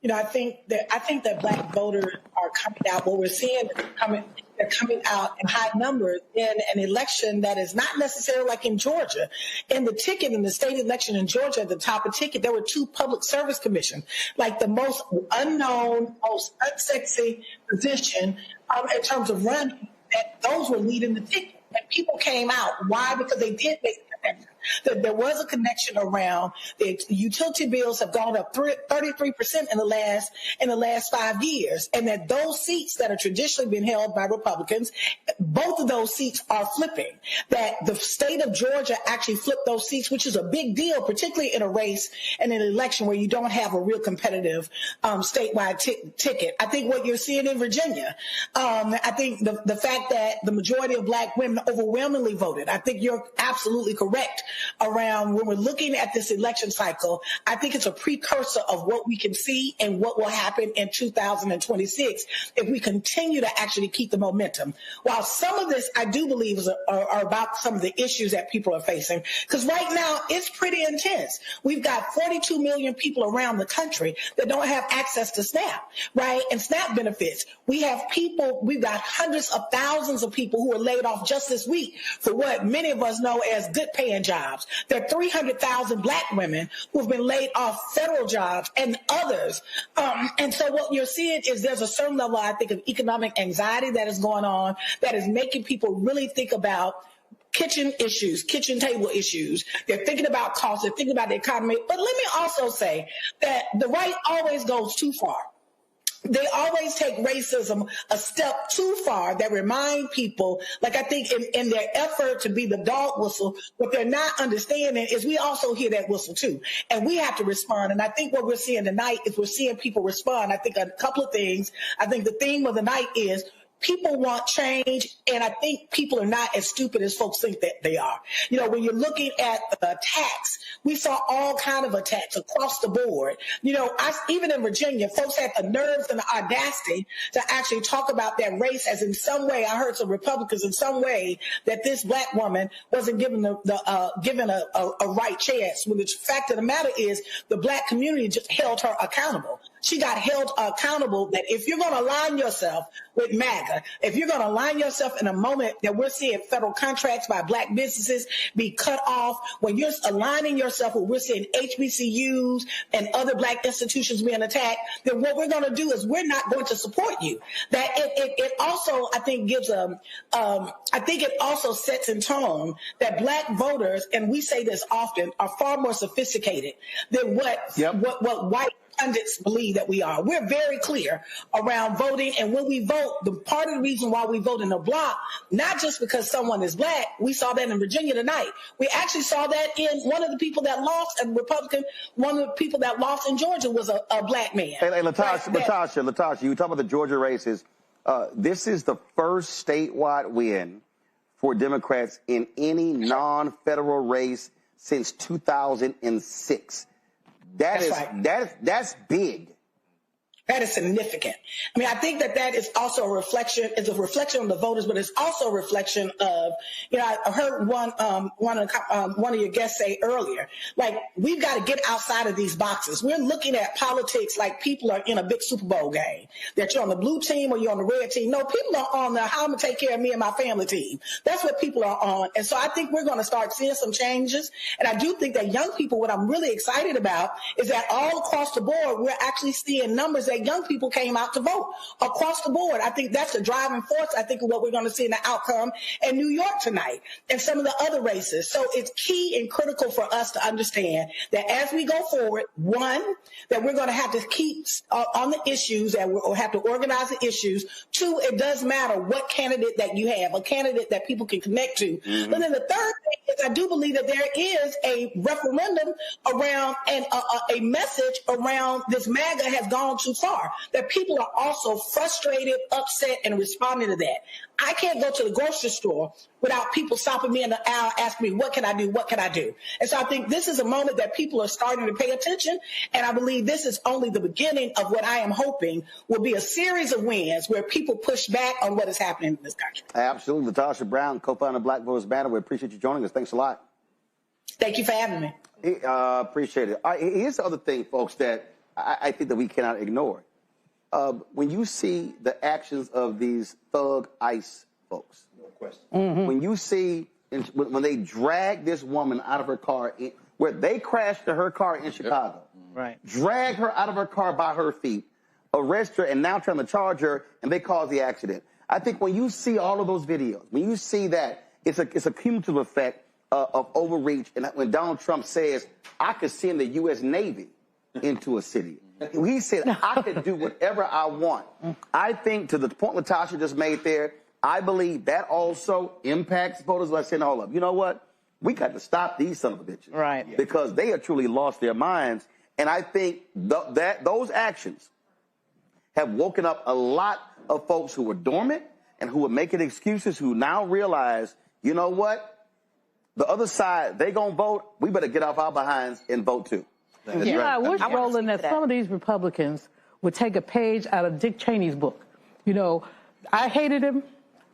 You know, I think that black voters are coming out. What we're seeing is they're coming out in high numbers in an election that is not necessarily like in Georgia. In the ticket, in the state election in Georgia, at the top of the ticket, there were 2 public service commissions, like the most unknown, most unsexy position in terms of running. Those were leading the ticket. And people came out. Why? Because they did make a connection. There was a connection around the utility bills have gone up 33% in the last 5 years, and that those seats that are traditionally been held by Republicans, both of those seats are flipping. That the state of Georgia actually flipped those seats, which is a big deal, particularly in a race and an election where you don't have a real competitive statewide ticket. I think what you're seeing in Virginia, I think the fact that the majority of black women overwhelmingly voted. I think you're absolutely correct around when we're looking at this election cycle. I think it's a precursor of what we can see and what will happen in 2026 if we continue to actually keep the momentum. While some of this, I do believe, are about some of the issues that people are facing, because right now it's pretty intense. We've got 42 million people around the country that don't have access to SNAP, right? And SNAP benefits. We've got hundreds of thousands of people who are laid off just this week for what many of us know as good paying jobs. There are 300,000 black women who have been laid off federal jobs and others. And so what you're seeing is there's a certain level, I think, of economic anxiety that is going on that is making people really think about kitchen issues, kitchen table issues. They're thinking about costs. They're thinking about the economy. But let me also say that the right always goes too far. They always take racism a step too far that remind people, like I think in their effort to be the dog whistle, what they're not understanding is we also hear that whistle too. And we have to respond. And I think what we're seeing tonight is we're seeing people respond. I think a couple of things. I think the theme of the night is people want change, and I think people are not as stupid as folks think that they are. You know, when you're looking at the attacks, we saw all kind of attacks across the board. You know, even in Virginia, folks had the nerves and the audacity to actually talk about that race as in some way, I heard some Republicans in some way that this black woman wasn't given given a right chance. When the fact of the matter is the black community just held her accountable. She got held accountable that if you're going to align yourself with MAGA, if you're going to align yourself in a moment that we're seeing federal contracts by black businesses be cut off, when you're aligning yourself with we're seeing HBCUs and other black institutions being attacked, then what we're going to do is we're not going to support you. That it also, I think, gives I think it also sets in tone that black voters, and we say this often, are far more sophisticated than what white pundits believe that we are. We're very clear around voting, and when we vote, the part of the reason why we vote in the block, not just because someone is black, we saw that in Virginia tonight. We actually saw that in one of the people that lost, a Republican, one of the people that lost in Georgia was a black man. Hey, Latasha, you talk about the Georgia races. This is the first statewide win for Democrats in any non-federal race since 2006. That's big. That is significant. I mean, I think that is also a reflection on the voters, but it's also a reflection of, you know, I heard one of your guests say earlier, like, we've got to get outside of these boxes. We're looking at politics like people are in a big Super Bowl game, that you're on the blue team or you're on the red team. No, people are on the how I'm going to take care of me and my family team. That's what people are on. And so I think we're going to start seeing some changes. And I do think that young people, what I'm really excited about is that all across the board, we're actually seeing numbers that young people came out to vote across the board. I think that's the driving force, I think, of what we're going to see in the outcome in New York tonight and some of the other races. So it's key and critical for us to understand that as we go forward, one, that we're going to have to keep on the issues, that we'll have to organize the issues. Two, it does matter what candidate that you have, a candidate that people can connect to. Mm-hmm. But then the third thing is I do believe that there is a referendum around and a message around this MAGA has gone too far, that people are also frustrated, upset, and responding to that. I can't go to the grocery store without people stopping me in the aisle asking me, what can I do? What can I do? And so I think this is a moment that people are starting to pay attention. And I believe this is only the beginning of what I am hoping will be a series of wins where people push back on what is happening in this country. Absolutely. Latasha Brown, co-founder of Black Voters Matter. We appreciate you joining us. Thanks a lot. Thank you for having me. Appreciate it. All right, here's the other thing, folks, that I think that we cannot ignore. When you see the actions of these thug ICE folks, no question. Mm-hmm. When you see when they drag this woman out of her car, where they crashed to her car in Chicago, right? Drag her out of her car by her feet, arrest her, and now trying to charge her, and they cause the accident. I think when you see all of those videos, when you see that, it's a cumulative effect of overreach. And when Donald Trump says, "I could send the U.S. Navy into a city." He said, I could do whatever I want. I think, to the point Latasha just made there, I believe that also impacts voters by saying, hold up, you know what? We got to stop these son of a bitches. Right. Because they have truly lost their minds. And I think that those actions have woken up a lot of folks who were dormant and who were making excuses, who now realize, you know what? The other side, they going to vote. We better get off our behinds and vote too. I wish, Roland, that some of these Republicans would take a page out of Dick Cheney's book. You know, I hated him.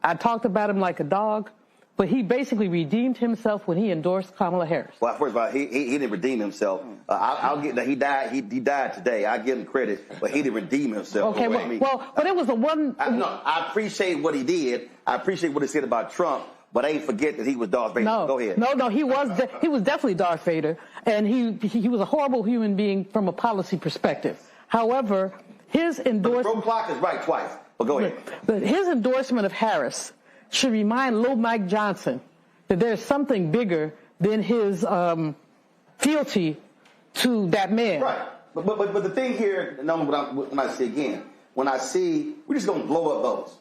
I talked about him like a dog. But he basically redeemed himself when he endorsed Kamala Harris. Well, first of all, he didn't redeem himself. I'll get that. He died today. I give him credit, but he didn't redeem himself. Okay, but it was the one. I appreciate what he did. I appreciate what he said about Trump. But I ain't forget that he was Darth Vader. No, go ahead. No, he was definitely Darth Vader, and he was a horrible human being from a policy perspective. However, his endorsement. The broke clock is right twice. But go ahead. But his endorsement of Harris should remind Lil Mike Johnson that there's something bigger than his fealty to that man. Right. But the thing here, when I see we're just gonna blow up votes.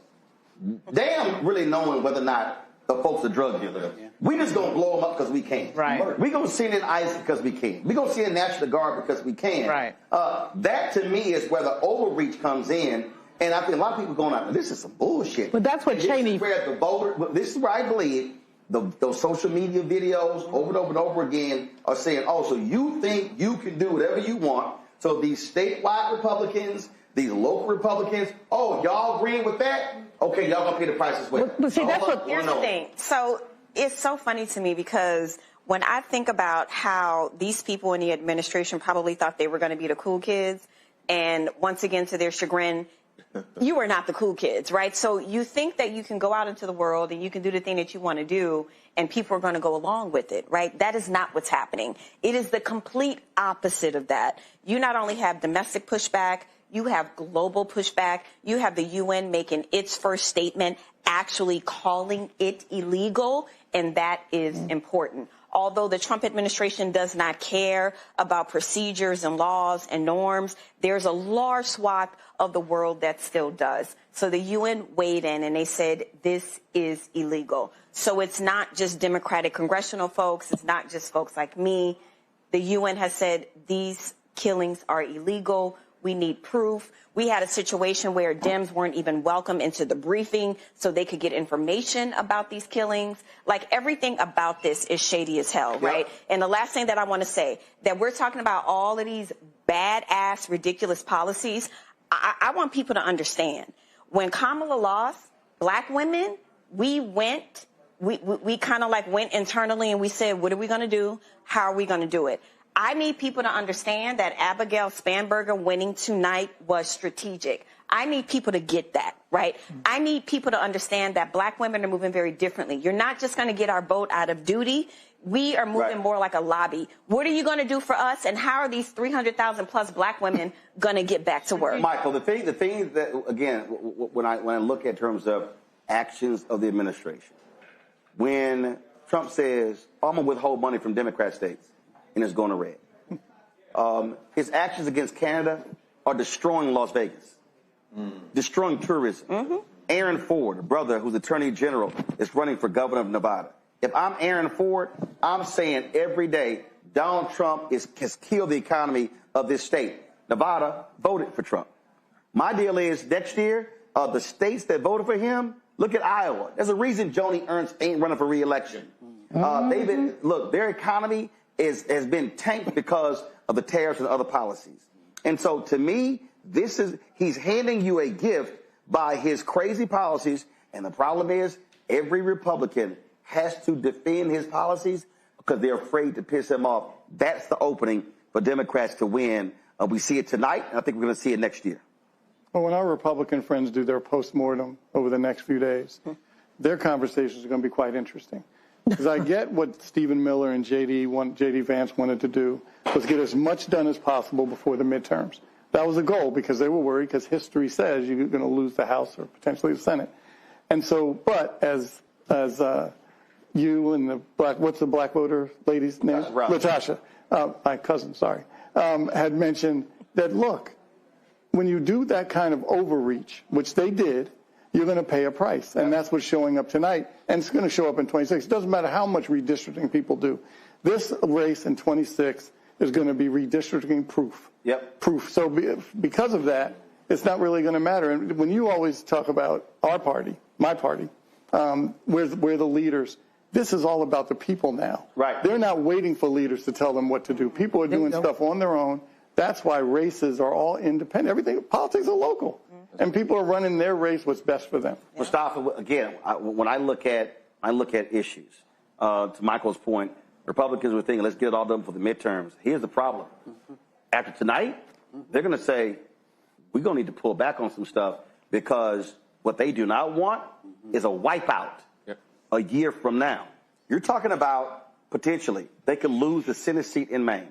Damn, really knowing whether or not the folks are drug dealers. Yeah. We just gonna blow them up because we can. Right. We gonna send in ICE because we can. We gonna send in National Guard because we can. Right. That to me is where the overreach comes in, And I think a lot of people going out, this is some bullshit. But that's what Cheney. This is where I believe those social media videos over and over and over again are saying, oh, so you think you can do whatever you want. So these statewide Republicans, these local Republicans, oh, y'all agreeing with that? Okay, y'all gonna pay the price as well. But see, that's what. Here's the thing. So it's so funny to me because when I think about how these people in the administration probably thought they were going to be the cool kids, and once again, to their chagrin, you are not the cool kids, right? So you think that you can go out into the world and you can do the thing that you want to do, and people are going to go along with it, right? That is not what's happening. It is the complete opposite of that. You not only have domestic pushback, you have global pushback. You have the UN making its first statement, actually calling it illegal, and that is important. Although the Trump administration does not care about procedures and laws and norms, there's a large swath of the world that still does. So the UN weighed in and they said this is illegal. So it's not just Democratic congressional folks. It's not just folks like me. The UN has said these killings are illegal. We need proof. We had a situation where Dems weren't even welcome into the briefing so they could get information about these killings. Like, everything about this is shady as hell, right? And the last thing that I want to say, that we're talking about all of these badass, ridiculous policies. I want people to understand. When Kamala lost, black women, we kind of like went internally and we said, what are we going to do? How are we going to do it? I need people to understand that Abigail Spanberger winning tonight was strategic. I need people to get that, right? I need people to understand that black women are moving very differently. You're not just going to get our boat out of duty. We are moving more like a lobby. What are you going to do for us? And how are these 300,000 plus black women going to get back to work? Michael, the thing that, again, when I look at terms of actions of the administration, when Trump says, I'm going to withhold money from Democrat states, and it's going to red. His actions against Canada are destroying Las Vegas, destroying tourism. Aaron Ford, a brother who's Attorney General, is running for governor of Nevada. If I'm Aaron Ford, I'm saying every day, Donald Trump has killed the economy of this state. Nevada voted for Trump. My deal is next year, the states that voted for him, look at Iowa. There's a reason Joni Ernst ain't running for re-election. Their economy has been tanked because of the tariffs and other policies. And so to me, he's handing you a gift by his crazy policies. And the problem is every Republican has to defend his policies because they're afraid to piss him off. That's the opening for Democrats to win. We see it tonight, and I think we're going to see it next year. Well, when our Republican friends do their postmortem over the next few days, their conversations are going to be quite interesting. Because I get what Stephen Miller and J.D. Vance wanted to do was get as much done as possible before the midterms. That was the goal because they were worried because history says you're going to lose the House or potentially the Senate. And so, but as you and the what's the black voter lady's name? Latasha, my cousin, sorry, had mentioned that, look, when you do that kind of overreach, which they did, you're going to pay a price. And that's what's showing up tonight. And it's going to show up in 26. It doesn't matter how much redistricting people do. This race in 26 is going to be redistricting proof. Proof. So because of that, it's not really going to matter. And when you always talk about our party, my party, we're the leaders. This is all about the people now. Right. They're not waiting for leaders to tell them what to do. People are doing stuff on their own. That's why races are all independent. Everything, politics are local. And people are running their race what's best for them. Mustafa, again, when I look at issues, to Michael's point, Republicans were thinking, let's get it all done for the midterms. Here's the problem. After tonight, they're going to say, we're going to need to pull back on some stuff because what they do not want is a wipeout a year from now. You're talking about potentially they could lose the Senate seat in Maine.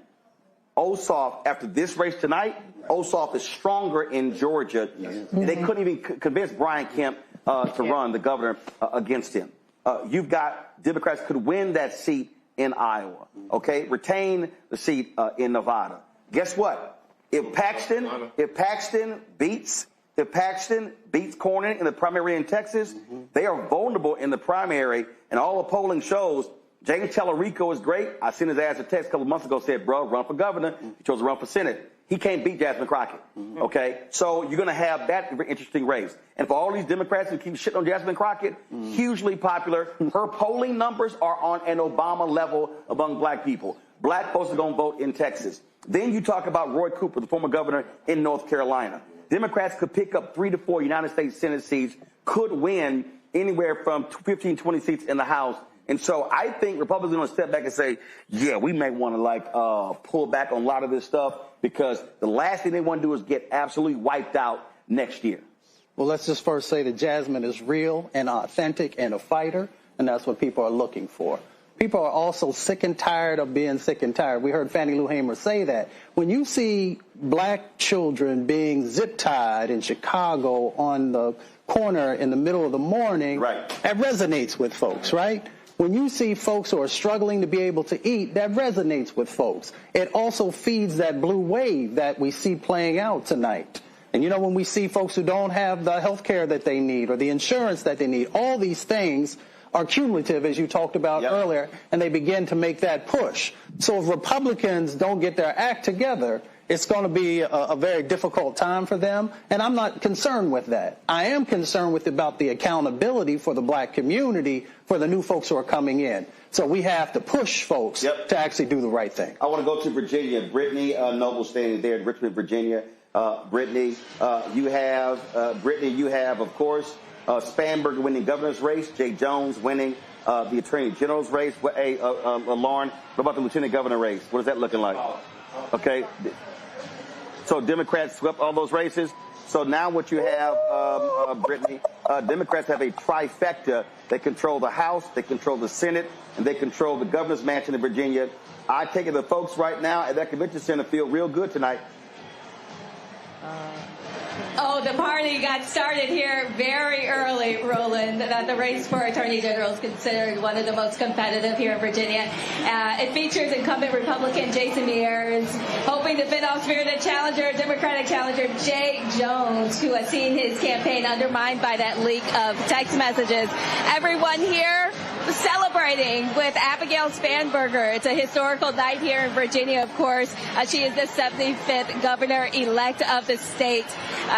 Ossoff, after this race tonight, Ossoff is stronger in Georgia. They couldn't even convince Brian Kemp to run, the governor, against him. You've got Democrats could win that seat in Iowa, okay? Retain the seat in Nevada. Guess what? If Paxton beats Cornyn in the primary in Texas, they are vulnerable in the primary, and all the polling shows James Tallarico is great. I sent his ass a text a couple of months ago, said, bro, run for governor. He chose to run for Senate. He can't beat Jasmine Crockett, okay? So you're going to have that very interesting race. And for all these Democrats who keep shitting on Jasmine Crockett, hugely popular. Her polling numbers are on an Obama level among black people. Black folks are going to vote in Texas. Then you talk about Roy Cooper, the former governor in North Carolina. Democrats could pick up 3 to 4 United States Senate seats, could win anywhere from 15, 20 seats in the House. And so I think Republicans are going to step back and say, yeah, we may want to pull back on a lot of this stuff because the last thing they want to do is get absolutely wiped out next year. Well, let's just first say that Jasmine is real and authentic and a fighter, and that's what people are looking for. People are also sick and tired of being sick and tired. We heard Fannie Lou Hamer say that. When you see black children being zip-tied in Chicago on the corner in the middle of the morning, that resonates with folks, right? When you see folks who are struggling to be able to eat, that resonates with folks. It also feeds that blue wave that we see playing out tonight. And, you know, when we see folks who don't have the health care that they need or the insurance that they need, all these things are cumulative, as you talked about earlier, and they begin to make that push. So if Republicans don't get their act together, it's going to be a very difficult time for them, and I'm not concerned with that. I am concerned about the accountability for the black community for the new folks who are coming in. So we have to push folks to actually do the right thing. I want to go to Virginia. Brittany Noble standing there in Richmond, Virginia. Brittany, you have, of course, Spanberger winning governor's race, Jay Jones winning the attorney general's race. Lauren, what about the lieutenant governor race? What is that looking like? Okay. So Democrats swept all those races. So now what you have, Brittany, Democrats have a trifecta. They control the House, they control the Senate, and they control the governor's mansion in Virginia. I take it the folks right now at that convention center feel real good tonight. Oh, the party got started here very early, Roland. The race for Attorney General is considered one of the most competitive here in Virginia. It features incumbent Republican Jason Mears hoping to fend off spirited challenger, Democratic challenger Jay Jones, who has seen his campaign undermined by that leak of text messages. Everyone here celebrating with Abigail Spanberger. It's a historical night here in Virginia, of course. She is the 75th governor-elect of the state.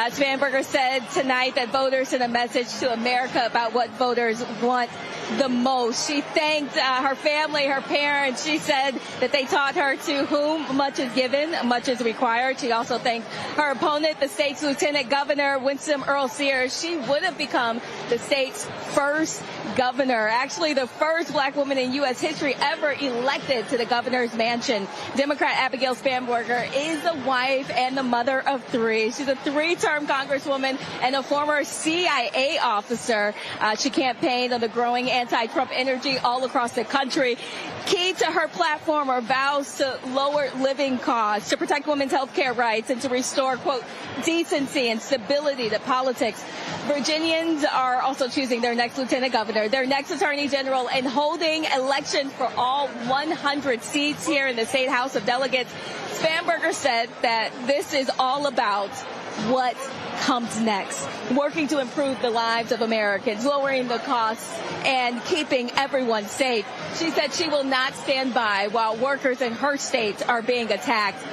Spanberger said tonight that voters sent a message to America about what voters want the most. She thanked her family, her parents. She said that they taught her to whom much is given, much is required. She also thanked her opponent, the state's Lieutenant Governor Winsome Earl Sears. She would have become the state's first governor, actually the first black woman in U.S. history ever elected to the governor's mansion. Democrat Abigail Spanberger is the wife and the mother of 3. She's a 3-term congresswoman and a former CIA officer. She campaigned on the growing anti-Trump energy all across the country. Key to her platform are vows to lower living costs, to protect women's health care rights, and to restore, quote, decency and stability to politics. Virginians are also choosing their next lieutenant governor, their next attorney general, and holding elections for all 100 seats here in the State House of Delegates. Spanberger said that this is all about what comes next, working to improve the lives of Americans, lowering the costs, and keeping everyone safe. She said she will not stand by while workers in her state are being attacked.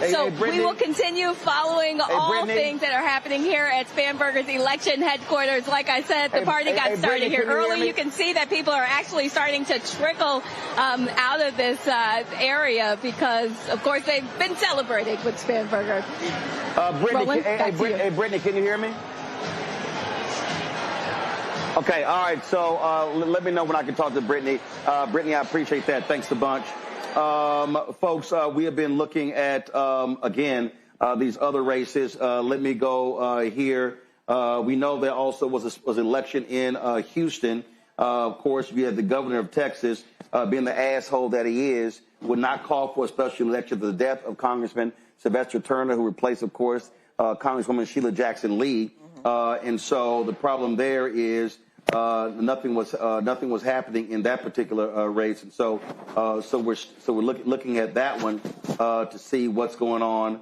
So we will continue following all things that are happening here at Spanberger's election headquarters. Like I said, the party got started here early. You can see that people are actually starting to trickle out of this area because, of course, they've been celebrating with Spanberger. Brittany, can you hear me? Okay, all right. So let me know when I can talk to Brittany. Brittany, I appreciate that. Thanks a bunch. Folks, we have been looking at, again, these other races. Let me go here. We know there also was an election in Houston. Of course, we had the governor of Texas, being the asshole that he is, would not call for a special election for the death of Congressman Sylvester Turner, who replaced, of course, Congresswoman Sheila Jackson Lee. And so the problem there is nothing was happening in that particular race, and so we're looking at that one to see what's going on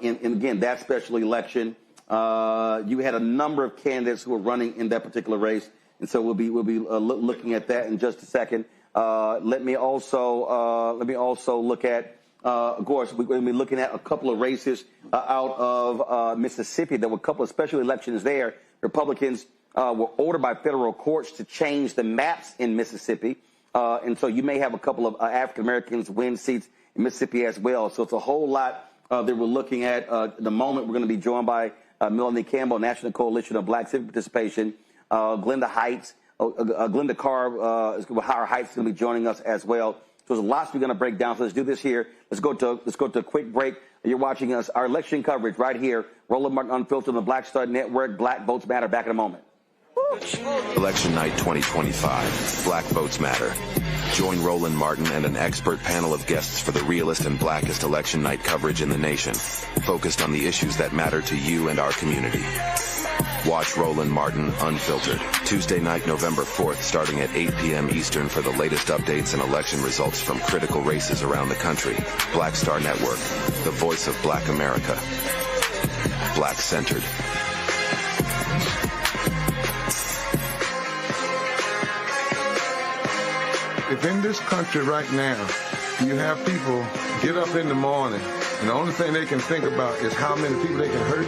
in again that special election. You had a number of candidates who were running in that particular race, and so we'll be looking at that in just a second. Let me also look at Of course, we're going to be looking at a couple of races out of Mississippi. There were a couple of special elections there. Republicans were ordered by federal courts to change the maps in Mississippi. And so you may have a couple of African Americans win seats in Mississippi as well. So it's a whole lot that we're looking at. The moment we're going to be joined by Melanie Campbell, National Coalition of Black Civic Participation, Glenda Heights, Glenda Carr, Higher Heights is going to be joining us as well. So there's lots we're going to break down. So let's do this here. Let's go to a quick break. You're watching us, our election coverage right here. Roland Martin Unfiltered on the Black Star Network. Black Votes Matter. Back in a moment. Election night 2025. Black Votes Matter. Join Roland Martin and an expert panel of guests for the realest and blackest election night coverage in the nation, focused on the issues that matter to you and our community. Watch Roland Martin Unfiltered, Tuesday night, November 4th, starting at 8 p.m. Eastern for the latest updates and election results from critical races around the country. Black Star Network, the voice of Black America. Black-centered. If in this country right now, you have people get up in the morning, and the only thing they can think about is how many people they can hurt,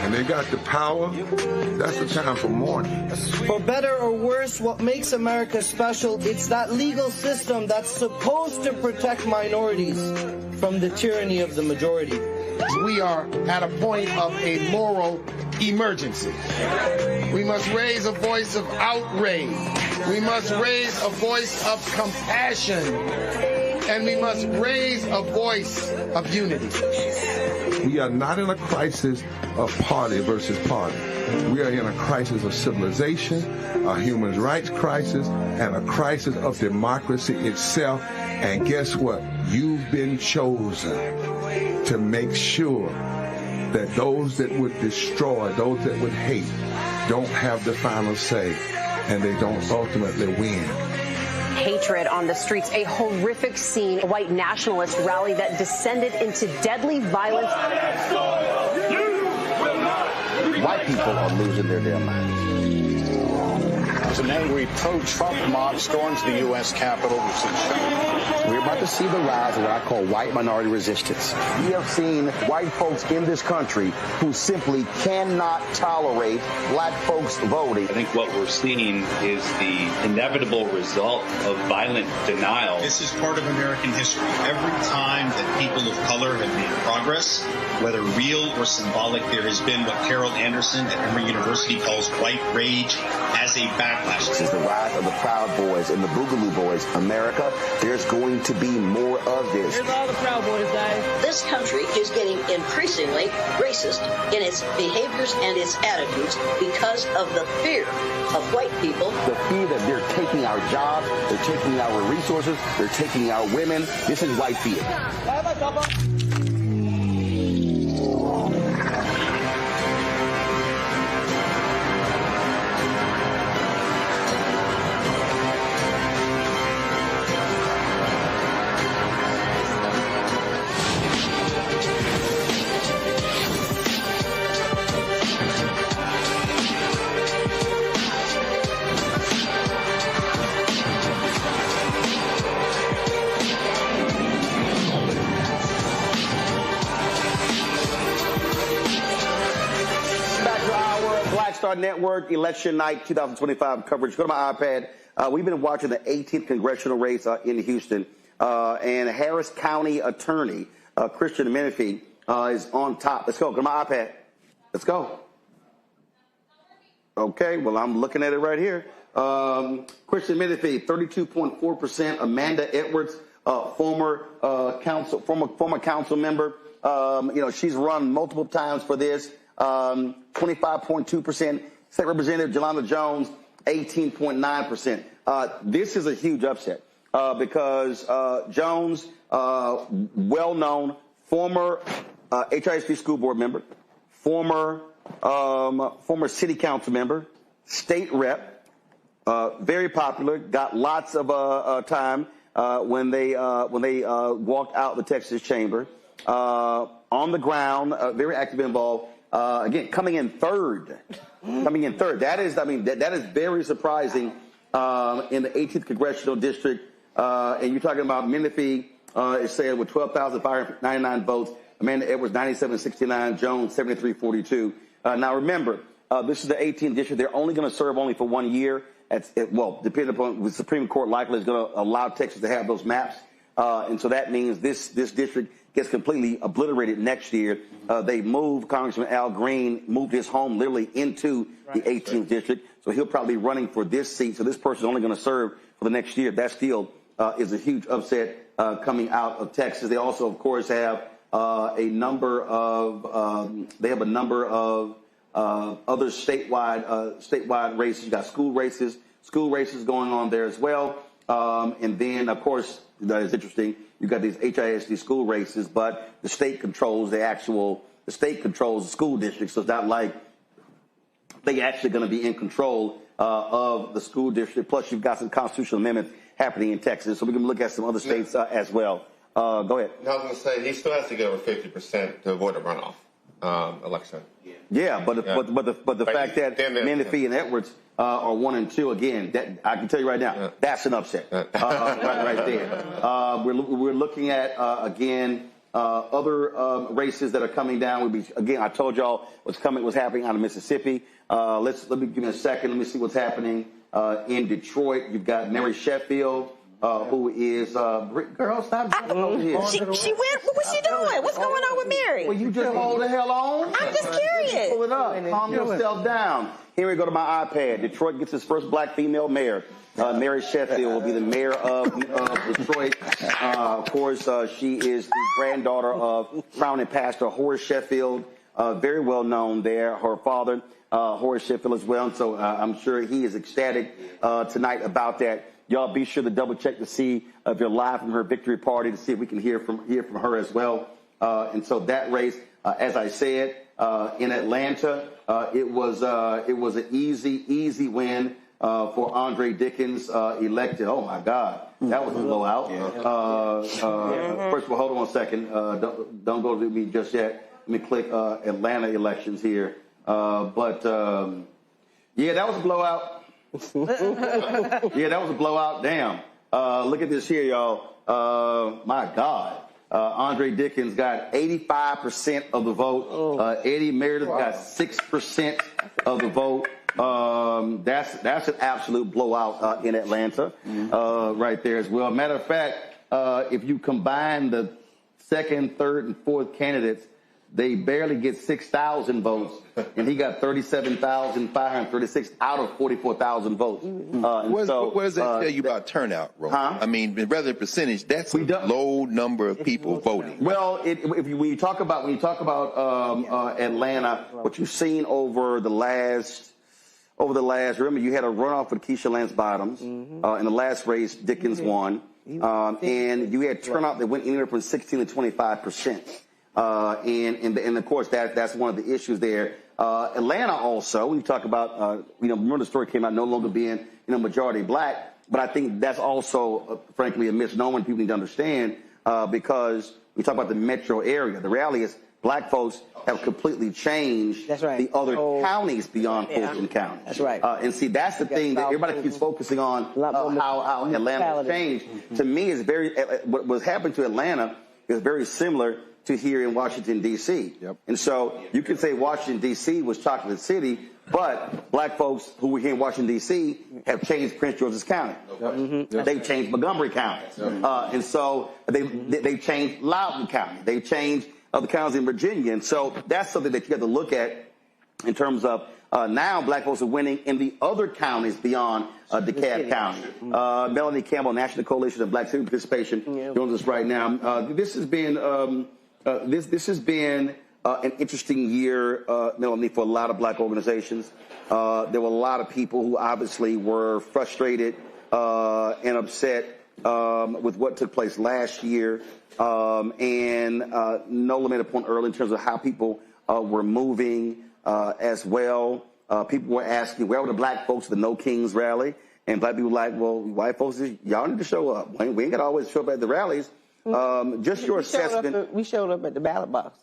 and they got the power, that's the time for mourning. For better or worse, what makes America special, it's that legal system that's supposed to protect minorities from the tyranny of the majority. We are at a point of a moral emergency. We must raise a voice of outrage. We must raise a voice of compassion. And we must raise a voice of unity. We are not in a crisis of party versus party. We are in a crisis of civilization, a human rights crisis, and a crisis of democracy itself. And guess what? You've been chosen to make sure that those that would destroy, those that would hate, don't have the final say, and they don't ultimately win. Hatred on the streets, a horrific scene, a white nationalist rally that descended into deadly violence. White people are losing their damn minds. An angry pro-Trump mob storms the U.S. Capitol. We're about to see the rise of what I call white minority resistance. We have seen white folks in this country who simply cannot tolerate black folks voting. I think what we're seeing is the inevitable result of violent denial. This is part of American history. Every time that people of color have made progress, whether real or symbolic, there has been what Carol Anderson at Emory University calls white rage as a backlash. This is the rise of the Proud Boys and the Boogaloo Boys. America, there's going to be more of this. Here's all the Proud Boys, guys. This country is getting increasingly racist in its behaviors and its attitudes because of the fear of white people. The fear that they're taking our jobs, they're taking our resources, they're taking our women. This is white fear. Network Election Night 2025 coverage. Go to my iPad. We've been watching the 18th congressional race in Houston, and Harris County Attorney Christian Menifee is on top. Let's go. Go to my iPad. Let's go. Okay. Well, I'm looking at it right here. Christian Menifee, 32.4%. Amanda Edwards, former council member. She's run multiple times for this. 25.2%. State Representative Jelana Jones, 18.9%. This is a huge upset because Jones, well-known former HISD school board member, former city council member, state rep, very popular, got lots of time when they walked out the Texas chamber, on the ground, very active, involved. Again, coming in third. That is very surprising in the 18th congressional district. And you're talking about Menifee, It said with 12,599 votes, Amanda Edwards 97-69, Jones 73-42. Now remember, this is the 18th district. They're only going to serve only for 1 year. Well, depending upon the Supreme Court likely is going to allow Texas to have those maps. And so that means this district gets completely obliterated next year. They moved, Congressman Al Green moved his home literally into the 18th district. So he'll probably be running for this seat. So this person is only going to serve for the next year. That still is a huge upset coming out of Texas. They also, of course, have a number of other statewide races. You got school races going on there as well. And then, of course, that is interesting. You got these HISD school races, but the state controls the school district. So it's not like they actually going to be in control of the school district. Plus, you've got some constitutional amendments happening in Texas. So we're going to look at some other states as well. Go ahead. I was going to say he still has to get over 50% to avoid a runoff election. Yeah, but the fact that Menifee and Edwards are 1 and 2 again, that I can tell you right now, that's an upset right there. We're looking at again other races that are coming down. Again, I told y'all what's happening out of Mississippi. Let me give me a second. Let me see what's happening in Detroit. You've got Mary Sheffield. Who is girl? Stop over here. She went. What was she doing? What's going on with Mary? Well, you just hold the hell on. I'm just curious. Pull it up. Calm yourself down. Here we go to my iPad. Detroit gets its first black female mayor. Mary Sheffield will be the mayor of Detroit. Of course, she is the granddaughter of founding pastor Horace Sheffield, very well known there. Her father, Horace Sheffield, as well. And so I'm sure he is ecstatic tonight about that. Y'all be sure to double check to see if you're live from her victory party to see if we can hear from her as well. And so that race, as I said, in Atlanta, it was an easy win for Andre Dickens, elected. Oh my God, that was a blowout. First of all, hold on one second. Don't go to me just yet. Let me click Atlanta elections here. Yeah, that was a blowout. Yeah, that was a blowout. Damn. Look at this here, y'all. My God. Andre Dickens got 85% of the vote. Eddie Meredith got 6% of the vote. That's an absolute blowout in Atlanta right there as well. Matter of fact, if you combine the second, third, and fourth candidates, they barely get 6,000 votes, and he got 37,536 out of 44,000 votes. What does that tell you about turnout, Roland? I mean, rather than percentage, that's a low number of people voting. Well, when you talk about Atlanta, what you've seen over the last, remember you had a runoff with Keisha Lance Bottoms in the last race. Dickens won, and you had turnout that went anywhere from 16 to 25%. And of course that's one of the issues there. Atlanta also, when you talk about, remember the story came out no longer being, majority black, but I think that's also, frankly, a misnomer people need to understand, because we talk about the metro area. The reality is black folks have completely changed the other counties beyond Fulton County. That's right. And see, that's the thing that everybody keeps focusing on, how Atlanta has changed. To me, it's what's happened to Atlanta is very similar to here in Washington, D.C. And so you can say Washington, D.C. was Chocolate City, but black folks who were here in Washington, D.C. have changed Prince George's County. They've changed Montgomery County. And so they changed Loudoun County. They changed other counties in Virginia. And so that's something that you have to look at in terms of now black folks are winning in the other counties beyond DeKalb County. Melanie Campbell, National Coalition of Black Civic Participation, joins us right now. This has been this has been an interesting year, Melanie, for a lot of black organizations. There were a lot of people who obviously were frustrated and upset with what took place last year, and no limit upon early in terms of how people were moving as well. People were asking, where were the black folks at the No Kings rally? And black people were like, well, white folks, y'all need to show up. We ain't got to always show up at the rallies. Just your assessment. We showed up at the ballot box.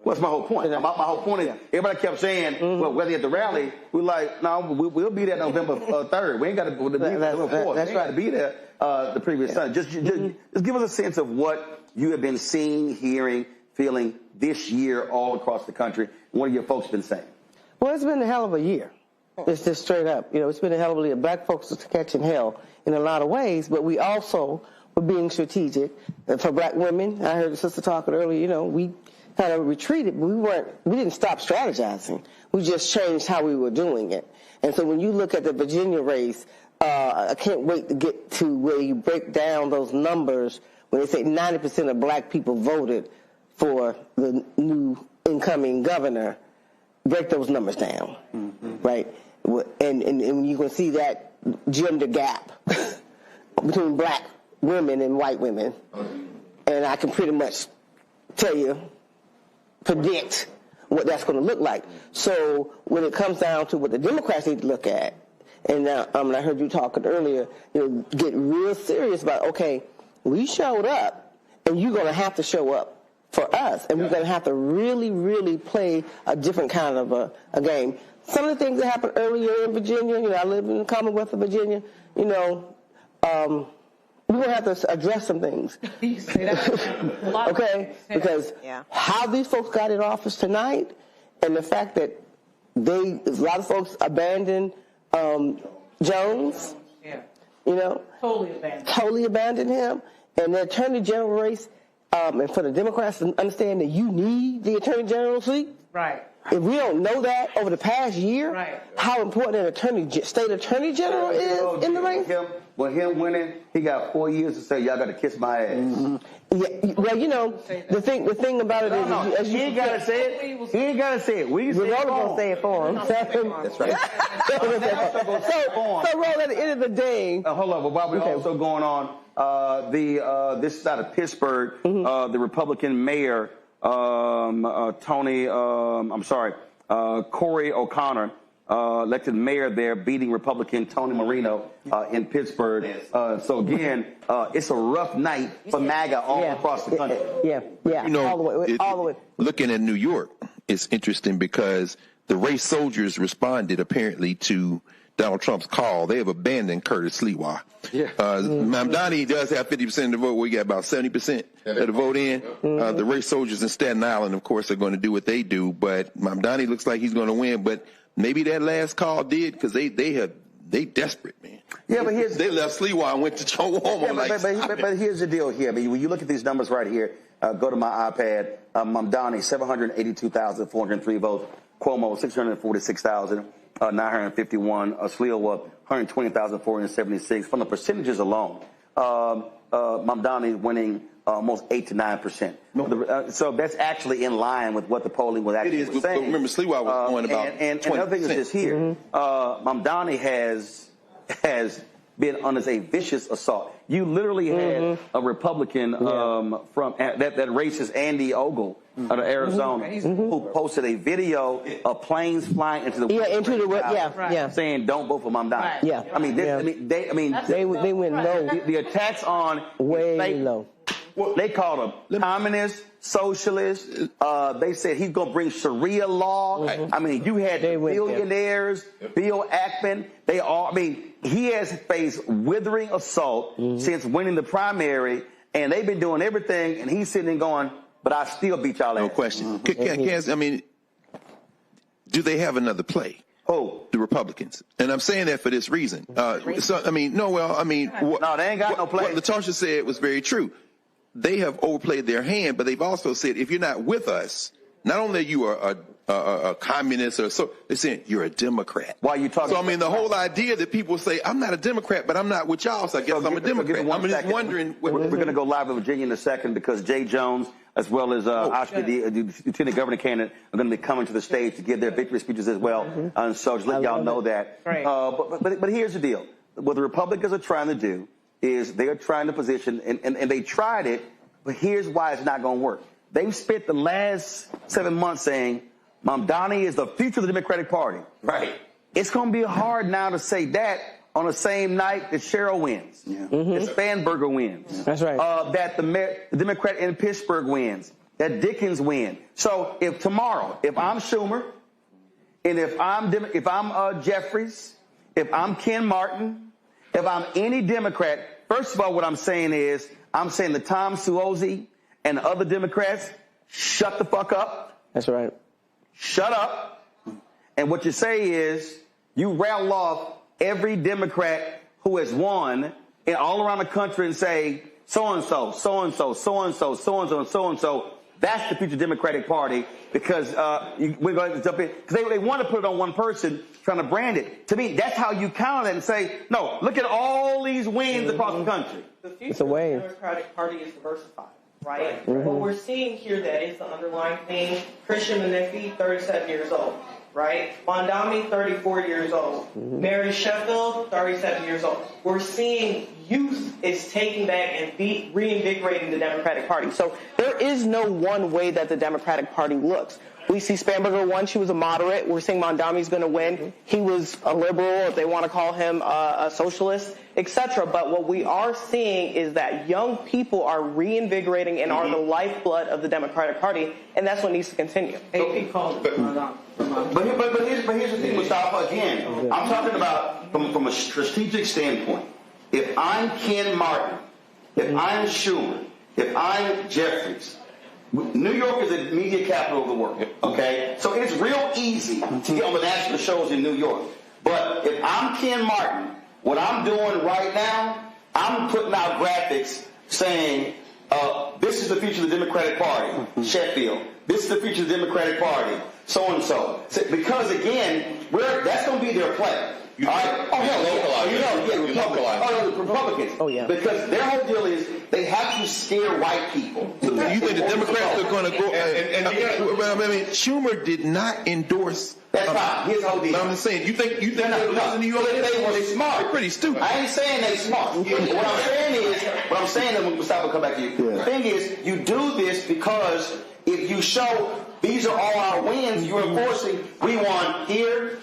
Well, that's my whole point. My whole point is everybody kept saying, well, whether at the rally, we're like, no, we'll be there November 3rd. We ain't got to be there November 4th. That's right. To be there the previous Sunday. Just give us a sense of what you have been seeing, hearing, feeling this year all across the country. What have your folks been saying? Well, it's been a hell of a year. It's just straight up. It's been a hell of a year. Black folks are catching hell in a lot of ways, but we also were being strategic. For black women, I heard the sister talking earlier, we kind of retreated, but we didn't stop strategizing. We just changed how we were doing it. And so when you look at the Virginia race, I can't wait to get to where you break down those numbers when they say 90% of black people voted for the new incoming governor. Break those numbers down, right? And you can see that gender gap between black women and white women. And I can pretty much predict what that's going to look like. So when it comes down to what the Democrats need to look at, and now I heard you talking earlier, get real serious about, okay, we showed up, and you're going to have to show up for us, and we're going to have to really, really play a different kind of a game. Some of the things that happened earlier in Virginia, I live in the Commonwealth of Virginia, we're going to have to address some things. Okay? Because how these folks got in office tonight, and the fact that a lot of folks abandoned Jones, totally abandoned him, and the Attorney General race, and for the Democrats to understand that you need the Attorney General seat. Right. If we don't know that over the past year, how important an state attorney general is in the race. Him winning, he got 4 years to say, y'all got to kiss my ass. Yeah, well, the thing about it is, he ain't got to say it. He ain't got to say it. We We're going to say it for him. That's right. So, Roland, at the end of the day. Hold on, but while we're also going on, this is out of Pittsburgh, the Republican mayor, Corey O'Connor, elected mayor there, beating Republican Tony Marino in Pittsburgh. So again, it's a rough night for MAGA all across the country. All the way. Looking at New York, it's interesting because the race soldiers responded apparently to Donald Trump's call. They have abandoned Curtis Sliwa. Mamdani does have 50% of the vote. We got about 70% of the vote in. The race soldiers in Staten Island, of course, are going to do what they do. But Mamdani looks like he's going to win. But maybe that last call did because they desperate, man. Yeah, but they left Sliwa and went to Joe Cuomo. But here's the deal here. When you look at these numbers right here, go to my iPad. Mamdani 782,403 votes. Cuomo 646,951. Sliwa 120,476. From the percentages alone, Mamdani winning almost 8 to 9%. So that's actually in line with what the polling was actually saying. Remember, Sliwa was going about and another thing is this here. Mamdani has been under a vicious assault. You literally had a Republican from that racist Andy Ogle out of Arizona who posted a video of planes flying into the saying don't vote for Mamdani. Yeah. I mean, they went low. The attacks on way low. They called him communist, socialist. They said he's going to bring Sharia law. I mean, you had billionaires, Bill Ackman. He has faced withering assault since winning the primary, and they've been doing everything, and he's sitting and going, but I still beat y'all ass. No question. Do they have another play? Oh, the Republicans. And I'm saying that for this reason. No, they ain't got no play. What LaTarsha said was very true. They have overplayed their hand, but they've also said, if you're not with us, not only are you a communist or so, they're saying you're a Democrat. Why are you talking? So, the whole idea that people say, I'm not a Democrat, but I'm not with y'all, so I guess I'm a Democrat. I'm just wondering. We're going to go live in Virginia in a second because Jay Jones, as well as Oshkosh, the Lieutenant Governor candidate, are going to be coming to the stage to give their victory speeches as well. And so just let y'all know that. Right. But here's the deal. What the Republicans are trying to do is they are trying to position, and they tried it, but here's why it's not going to work. They've spent the last 7 months saying Mamdani is the future of the Democratic Party. Right. It's going to be hard now to say that on the same night that Cheryl wins, that Spanberger wins. That's right. That the Democrat in Pittsburgh wins. that Dickens win. So if tomorrow, if I'm Schumer, and if I'm Jeffries, if I'm Ken Martin, if I'm any Democrat, first of all, what I'm saying is, I'm saying the Tom Suozzi and the other Democrats, shut the fuck up. That's right. Shut up. And what you say is, you rattle off every Democrat who has won and all around the country and say, so-and-so, so-and-so, so-and-so, so-and-so, and so-and-so. That's the future Democratic Party, because we're going to jump in. Because they want to put it on one person, trying to brand it. To me, that's how you counter that and say, no, look at all these wins across the country. The future of the Democratic Party is diversified, right? What we're seeing here that is the underlying theme, Christian Menifee, 37 years old, right? Mondami, 34 years old. Mary Sheffield, 37 years old. We're seeing youth is taking back and reinvigorating the Democratic Party. So there is no one way that the Democratic Party looks. We see Spanberger won. She was a moderate. We're seeing Mondami's going to win. He was a liberal, if they want to call him a socialist, etc. But what we are seeing is that young people are reinvigorating and are the lifeblood of the Democratic Party, and that's what needs to continue. AP called it. But here's the thing, Mustafa, again. I'm talking about from a strategic standpoint. If I'm Ken Martin, if I'm Schumer, if I'm Jeffries, New York is the media capital of the world, okay? So it's real easy to get on the national shows in New York. But if I'm Ken Martin, what I'm doing right now, I'm putting out graphics saying, this is the future of the Democratic Party, Sheffield. This is the future of the Democratic Party, so-and-so. Because, again, that's going to be their play. All right? Republicans. Oh, yeah. Because their whole deal is they have to scare white people. Do you think the Democrats are going to go? Schumer did not endorse. That's fine. His whole deal. I'm just saying. You think they're New York? They smart. They're pretty stupid. I ain't saying they smart. What I'm saying is, when Mustafa come back to you. The thing is, you do this because if you show these are all our wins, you're enforcing, we won here,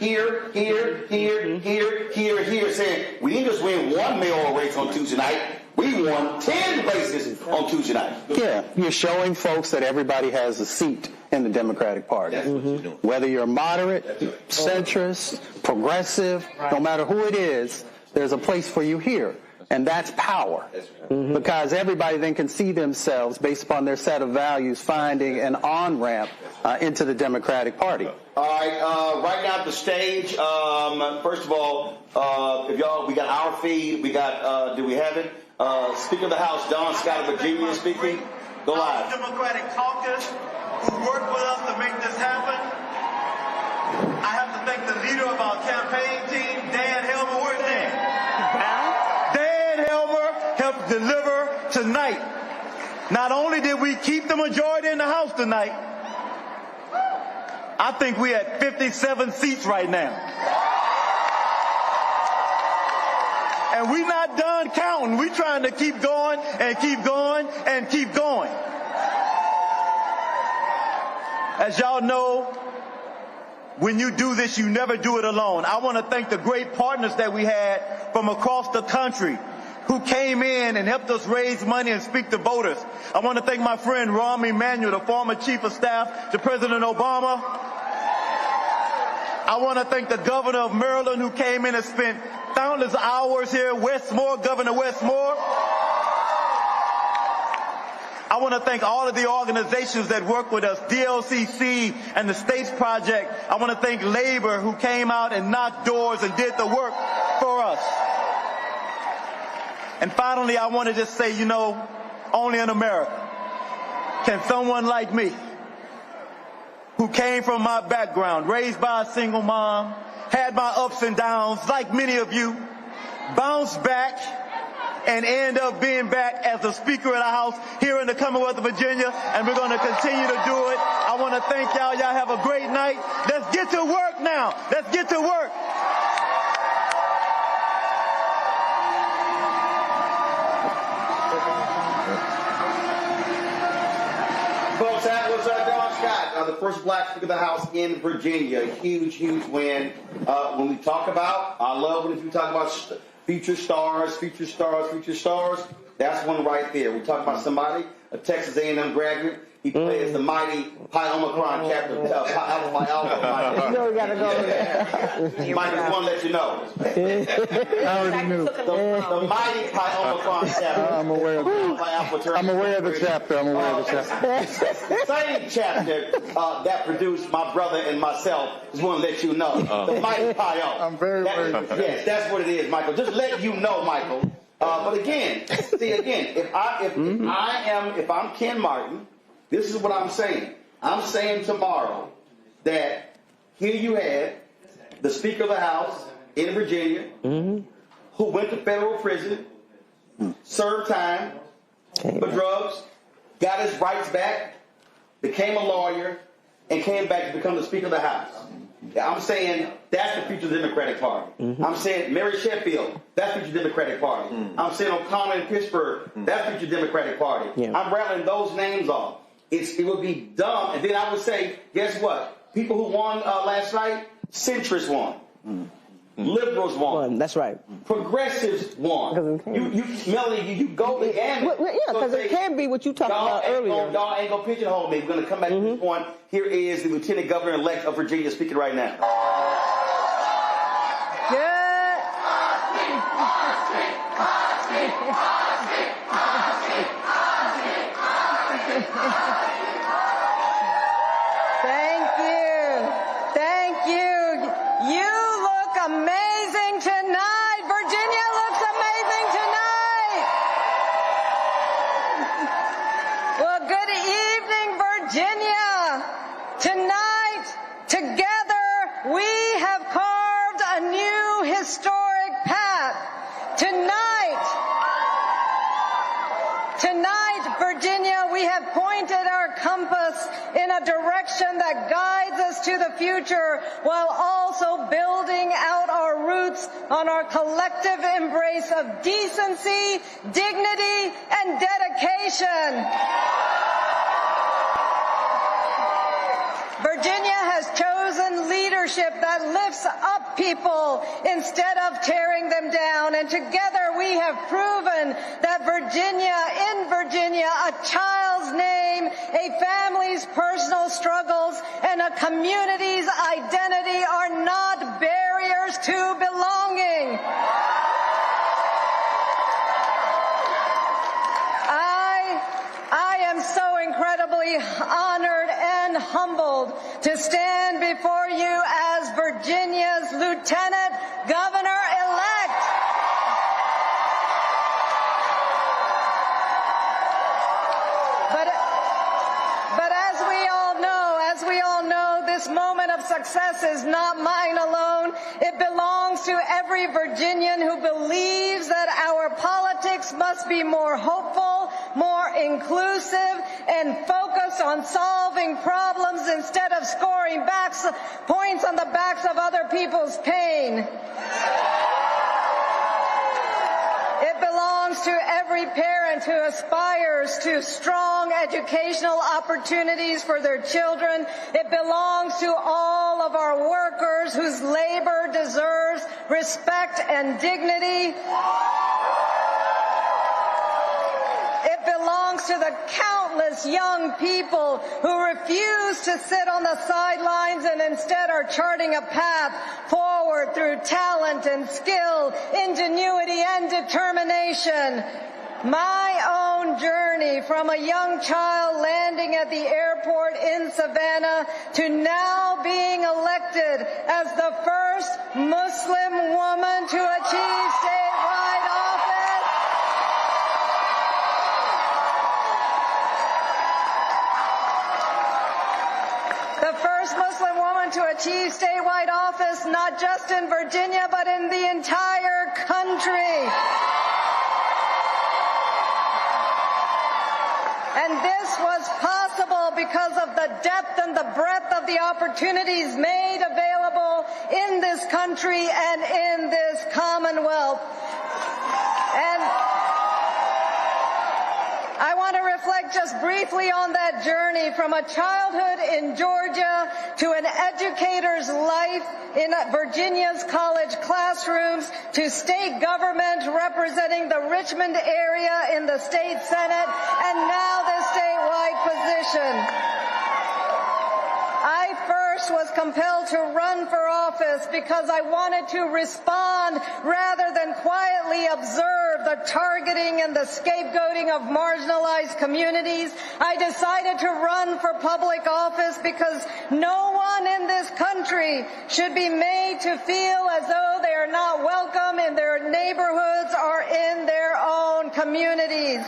saying we didn't just win one mayoral race on Tuesday night, we won 10 races on Tuesday night. Yeah, you're showing folks that everybody has a seat in the Democratic Party. That's what you're doing. Whether you're moderate, centrist, progressive, no matter who it is, there's a place for you here. And that's power. Because everybody then can see themselves, based upon their set of values, finding an on-ramp into the Democratic Party. All right, right now at the stage, first of all, we got our feed, we got, do we have it? Speaker of the House, Don Scott of Virginia speaking. Go live. Democratic caucus who worked with us to make this happen. I have to thank the leader of our campaign team, Dan Helmer. Where's Dan? Dan Helmer helped deliver tonight. Not only did we keep the majority in the House tonight, I think we had 57 seats right now. And we're not done counting. We're trying to keep going and keep going and keep going. As y'all know, when you do this, you never do it alone. I want to thank the great partners that we had from across the country who came in and helped us raise money and speak to voters. I want to thank my friend Rahm Emanuel, the former chief of staff to President Obama. I want to thank the governor of Maryland who came in and spent countless hours here, Governor Westmore. I want to thank all of the organizations that work with us, DLCC and the States Project. I want to thank Labor who came out and knocked doors and did the work for us. And finally, I want to just say, only in America can someone like me, who came from my background, raised by a single mom, had my ups and downs, like many of you, bounce back and end up being back as the Speaker of the House here in the Commonwealth of Virginia, and we're going to continue to do it. I want to thank y'all. Y'all have a great night. Let's get to work now. Let's get to work. Folks, that was Don Scott, the first black Speaker of the House in Virginia. Huge, huge win. When we talk about, I love when you talk about future stars, that's one right there. We're talking about somebody, a Texas A&M graduate. He plays the mighty Pi Omicron chapter. Pi Alpha. You know we gotta go there. Mike, just want to let you know. I already knew. The mighty Pi Omicron chapter. I'm aware of it. I'm aware of the chapter. I'm aware of the chapter. Same chapter that produced my brother and myself. Just want to let you know. The mighty Pi Alpha. I'm very aware of it. Yes, that's what it is, Michael. Just let you know, Michael. But again, if I'm Ken Martin, this is what I'm saying. I'm saying tomorrow that here you had the Speaker of the House in Virginia who went to federal prison, served time for drugs, got his rights back, became a lawyer, and came back to become the Speaker of the House. I'm saying that's the future of the Democratic Party. I'm saying Mary Sheffield, that's the future Democratic Party. I'm saying O'Connor in Pittsburgh, that's the future Democratic Party. I'm rattling those names off. It would be dumb. And then I would say, guess what? People who won last night, centrists won. Liberals won. That's right. Progressives won. Melanie, you go the gamut. Yeah, because it can be what you talked about earlier. Y'all ain't gonna pigeonhole me. We're gonna come back to this point. Here is the Lieutenant Governor-elect of Virginia speaking right now. Thank you. You look amazing tonight. Virginia looks amazing tonight. Well, good evening, Virginia. Tonight, together, we have carved a new historic path. Tonight, Virginia, we have pointed our compass in a direction that guides us to the future while also building out our roots on our collective embrace of decency, dignity, and dedication. Virginia has chosen leadership that lifts up people instead of tearing them down. And together we have proven that in Virginia, a child's name, a family's personal struggles, and a community's identity are not barriers to belonging. I am so incredibly honored and humbled to stand before you as Virginia's Lieutenant Governor-elect. But as we all know, this moment of success is not mine alone. It belongs to every Virginian who believes that our politics must be more hopeful, more inclusive, and focused on solving problems instead of scoring points on the backs of other people's pain. It belongs to every parent who aspires to strong educational opportunities for their children. It belongs to all of our workers whose labor deserves respect and dignity. It belongs to the countless young people who refuse to sit on the sidelines and instead are charting a path forward through talent and skill, ingenuity and determination. My own journey from a young child landing at the airport in Savannah to now being elected as the first Muslim woman to achieve statewide office. The first Muslim woman to achieve statewide office, not just in Virginia, but in the entire country. And this was possible because of the depth and the breadth of the opportunities made available in this country and in this Commonwealth. I want to reflect just briefly on that journey from a childhood in Georgia to an educator's life in Virginia's college classrooms to state government representing the Richmond area in the state Senate and now this statewide position. I first was compelled to run for office because I wanted to respond rather than quietly observe the targeting and the scapegoating of marginalized communities. I decided to run for public office because no one in this country should be made to feel as though they are not welcome in their neighborhoods or in their own communities.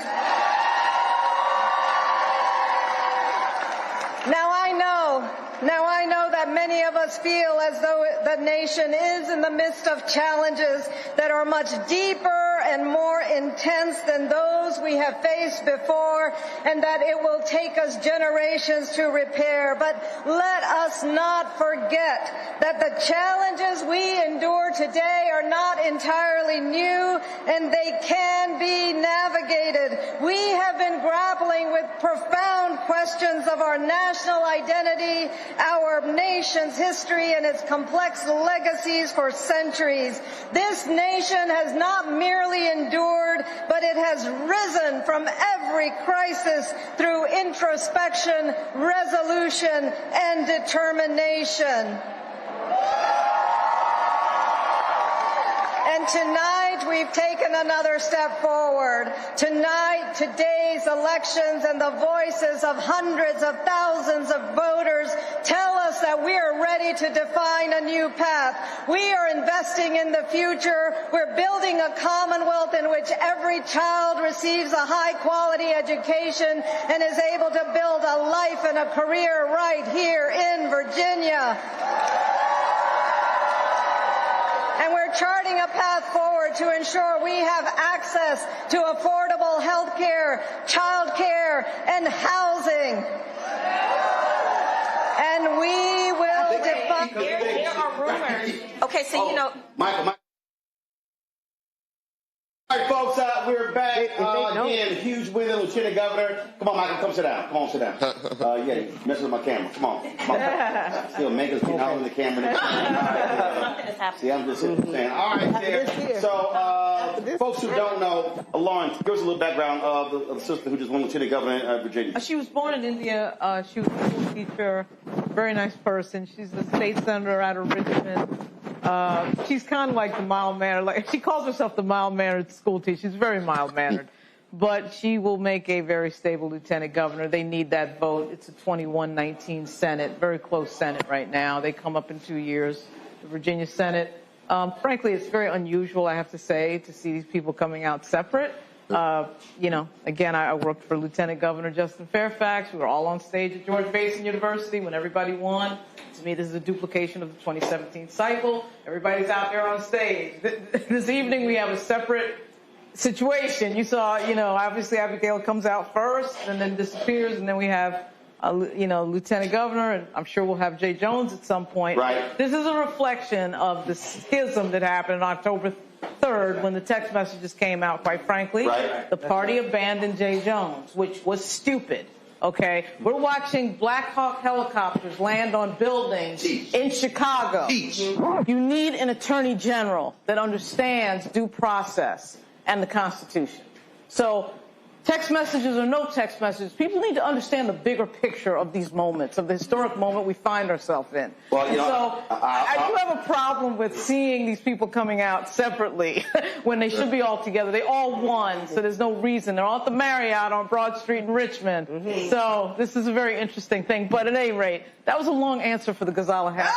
Now I know that many of us feel as though the nation is in the midst of challenges that are much deeper and more intense than those we have faced before, and that it will take us generations to repair. But let us not forget that the challenges we endure today are not entirely new, and they can be navigated. We have been grappling with profound questions of our national identity, our nation's history, and its complex legacies for centuries. This nation has not merely endured, but it has risen from every crisis through introspection, resolution, and determination. And tonight, we've taken another step forward. Tonight, today's elections and the voices of hundreds of thousands of voters tell us that we are ready to define a new path. We are investing in the future. We're building a commonwealth in which every child receives a high-quality education and is able to build a life and a career right here in Virginia. And we're charting a path forward to ensure we have access to affordable health care, child care, and housing. And we will define... There are rumors. Okay, so you know... Michael. All right, folks, we're back. Again, huge win, Lieutenant Governor. Come on, Michael, come sit down. Come on, sit down. Yeah, you're messing with my camera. Come on. Still making us get out in the camera. See, I'm just saying. All right, there. So, folks who don't know, Lauren, give us a little background of the sister who just won Lieutenant Governor of Virginia. She was born in India. She was a school teacher, very nice person. She's the state senator out of Richmond. She's kind of like the mild-mannered, like she calls herself the mild-mannered school teacher. She's very mild-mannered, but she will make a very stable lieutenant governor. They need that vote. It's a 21-19 Senate, very close Senate right now. They come up in 2 years, the Virginia Senate. Frankly, it's very unusual, I have to say, to see these people coming out separate. You know, again, I worked for Lieutenant Governor Justin Fairfax. We were all on stage at George Mason University when everybody won. To me, this is a duplication of the 2017 cycle. Everybody's out there on stage. This evening, we have a separate situation. You saw, you know, obviously Abigail comes out first and then disappears, and then we have, you know, Lieutenant Governor, and I'm sure we'll have Jay Jones at some point. Right. This is a reflection of the schism that happened on October 3rd when the text messages came out, quite frankly. Right. The party abandoned Jay Jones, which was stupid. Okay, we're watching Black Hawk helicopters land on buildings in Chicago. You need an attorney general that understands due process and the Constitution. So text messages or no text messages, people need to understand the bigger picture of these moments, of the historic moment we find ourselves in. Well, you know, so I do have a problem with seeing these people coming out separately when they should be all together. They all won, so there's no reason. They're all at the Marriott on Broad Street in Richmond. So this is a very interesting thing. But at any rate, that was a long answer for the Ghazala hat.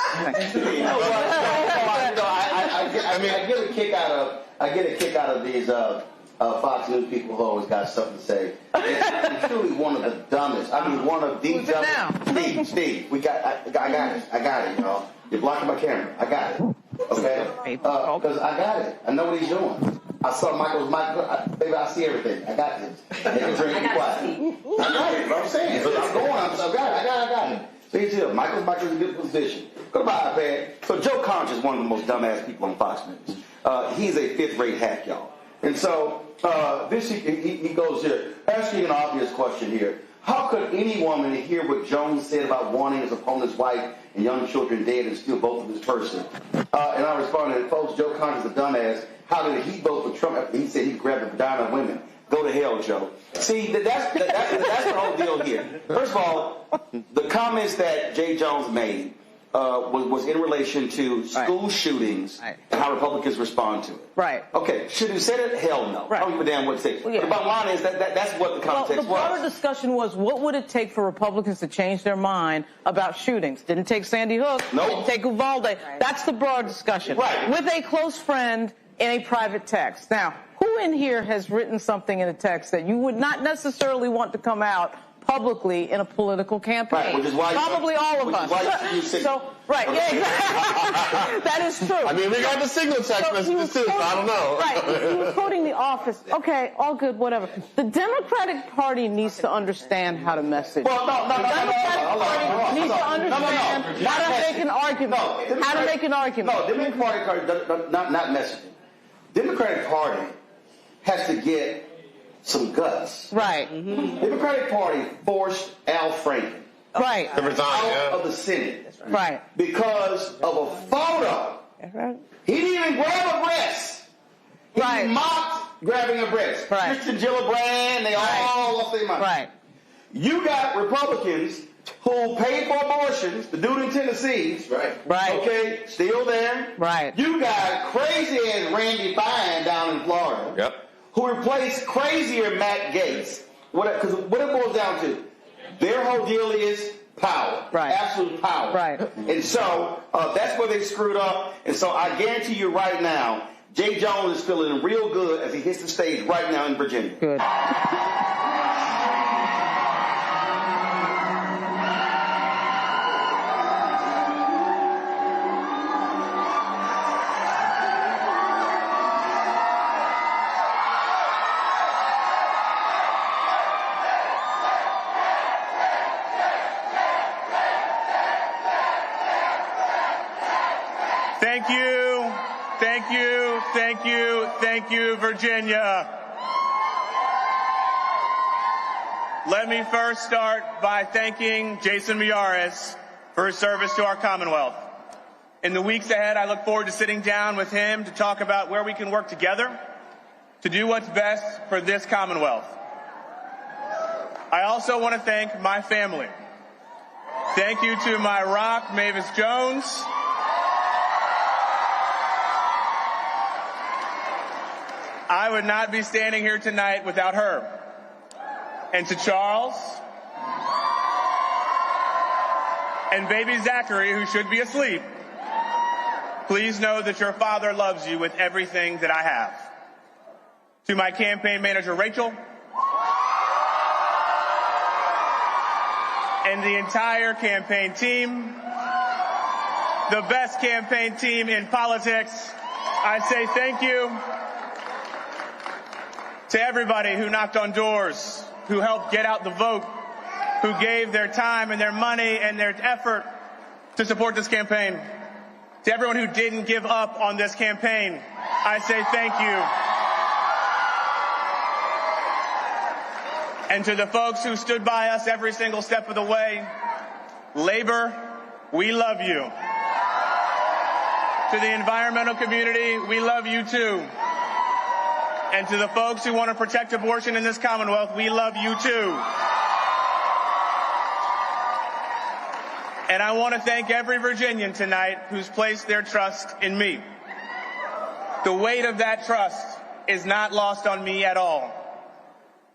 I get a kick out of these Fox News people who always got something to say. It's truly one of the dumbest. I mean, one of the dumbest. Steve, I got it. You know, you're blocking my camera. I got it. Okay, because I got it. I know what he's doing. I saw Michael's baby. I see everything. I got this. They can drink and be quiet. I got it. What I'm saying. So I'm going. I got it. So he's here. Michael's in a good position. Go to my iPad. So Joe Conch is one of the most dumbass people on Fox News. He's a fifth-rate hack, y'all. And so he goes here, asking an obvious question here. How could any woman hear what Jones said about wanting his opponent's wife and young children dead and steal both of his person? And I responded, folks, Joe Connor's a dumbass. How did he vote for Trump after he said he'd grab the vagina of women? Go to hell, Joe. See, that's the whole deal here. First of all, the comments that Jay Jones made was in relation to school shootings and how Republicans respond to it. Right. Okay, should he said it? Hell no. Right. I don't give a damn what to say. Well, yeah. But the bottom line is that's what the context was. The broader discussion was, what would it take for Republicans to change their mind about shootings? Didn't take Sandy Hook. Nope. Didn't take Uvalde. Right. That's the broad discussion. Right. With a close friend in a private text. Now, who in here has written something in a text that you would not necessarily want to come out publicly in a political campaign? Right, which is why probably all of us. Right, yeah, exactly. That is true. I mean, we got the signal text messages too, so I don't know. Right, he was quoting The Office. Okay, all good, whatever. The Democratic Party needs to understand how to message. Well, no. The Democratic Party needs to understand how to make an argument. How to make an argument. No, Democratic Party, not messaging. Democratic Party has to get some guts. Right. Mm-hmm. Democratic Party forced Al Franken right. to resign out of the Senate. Right. Because of a photo. Right. He didn't even grab a breast. He mocked grabbing a breast. Right. Christian Gillibrand, they all lost their mind. Right. You got Republicans who paid for abortions, the dude in Tennessee. Right. Okay, still there. Right. You got crazy ass Randy Fine down in Florida. Yep. Who replaced crazier Matt Gaetz. Because what it boils down to, their whole deal is power. Right. Absolute power. Right. And so that's where they screwed up. And so I guarantee you right now, Jay Jones is feeling real good as he hits the stage right now in Virginia. Good. Thank you, Virginia. Let me first start by thanking Jason Miyares for his service to our Commonwealth. In the weeks ahead, I look forward to sitting down with him to talk about where we can work together to do what's best for this Commonwealth. I also want to thank my family. Thank you to my rock, Mavis Jones. I would not be standing here tonight without her. And to Charles and baby Zachary, who should be asleep, please know that your father loves you with everything that I have. To my campaign manager, Rachel, and the entire campaign team, the best campaign team in politics, I say thank you. To everybody who knocked on doors, who helped get out the vote, who gave their time and their money and their effort to support this campaign. To everyone who didn't give up on this campaign, I say thank you. And to the folks who stood by us every single step of the way, Labor, we love you. To the environmental community, we love you too. And to the folks who want to protect abortion in this Commonwealth, we love you too. And I want to thank every Virginian tonight who's placed their trust in me. The weight of that trust is not lost on me at all,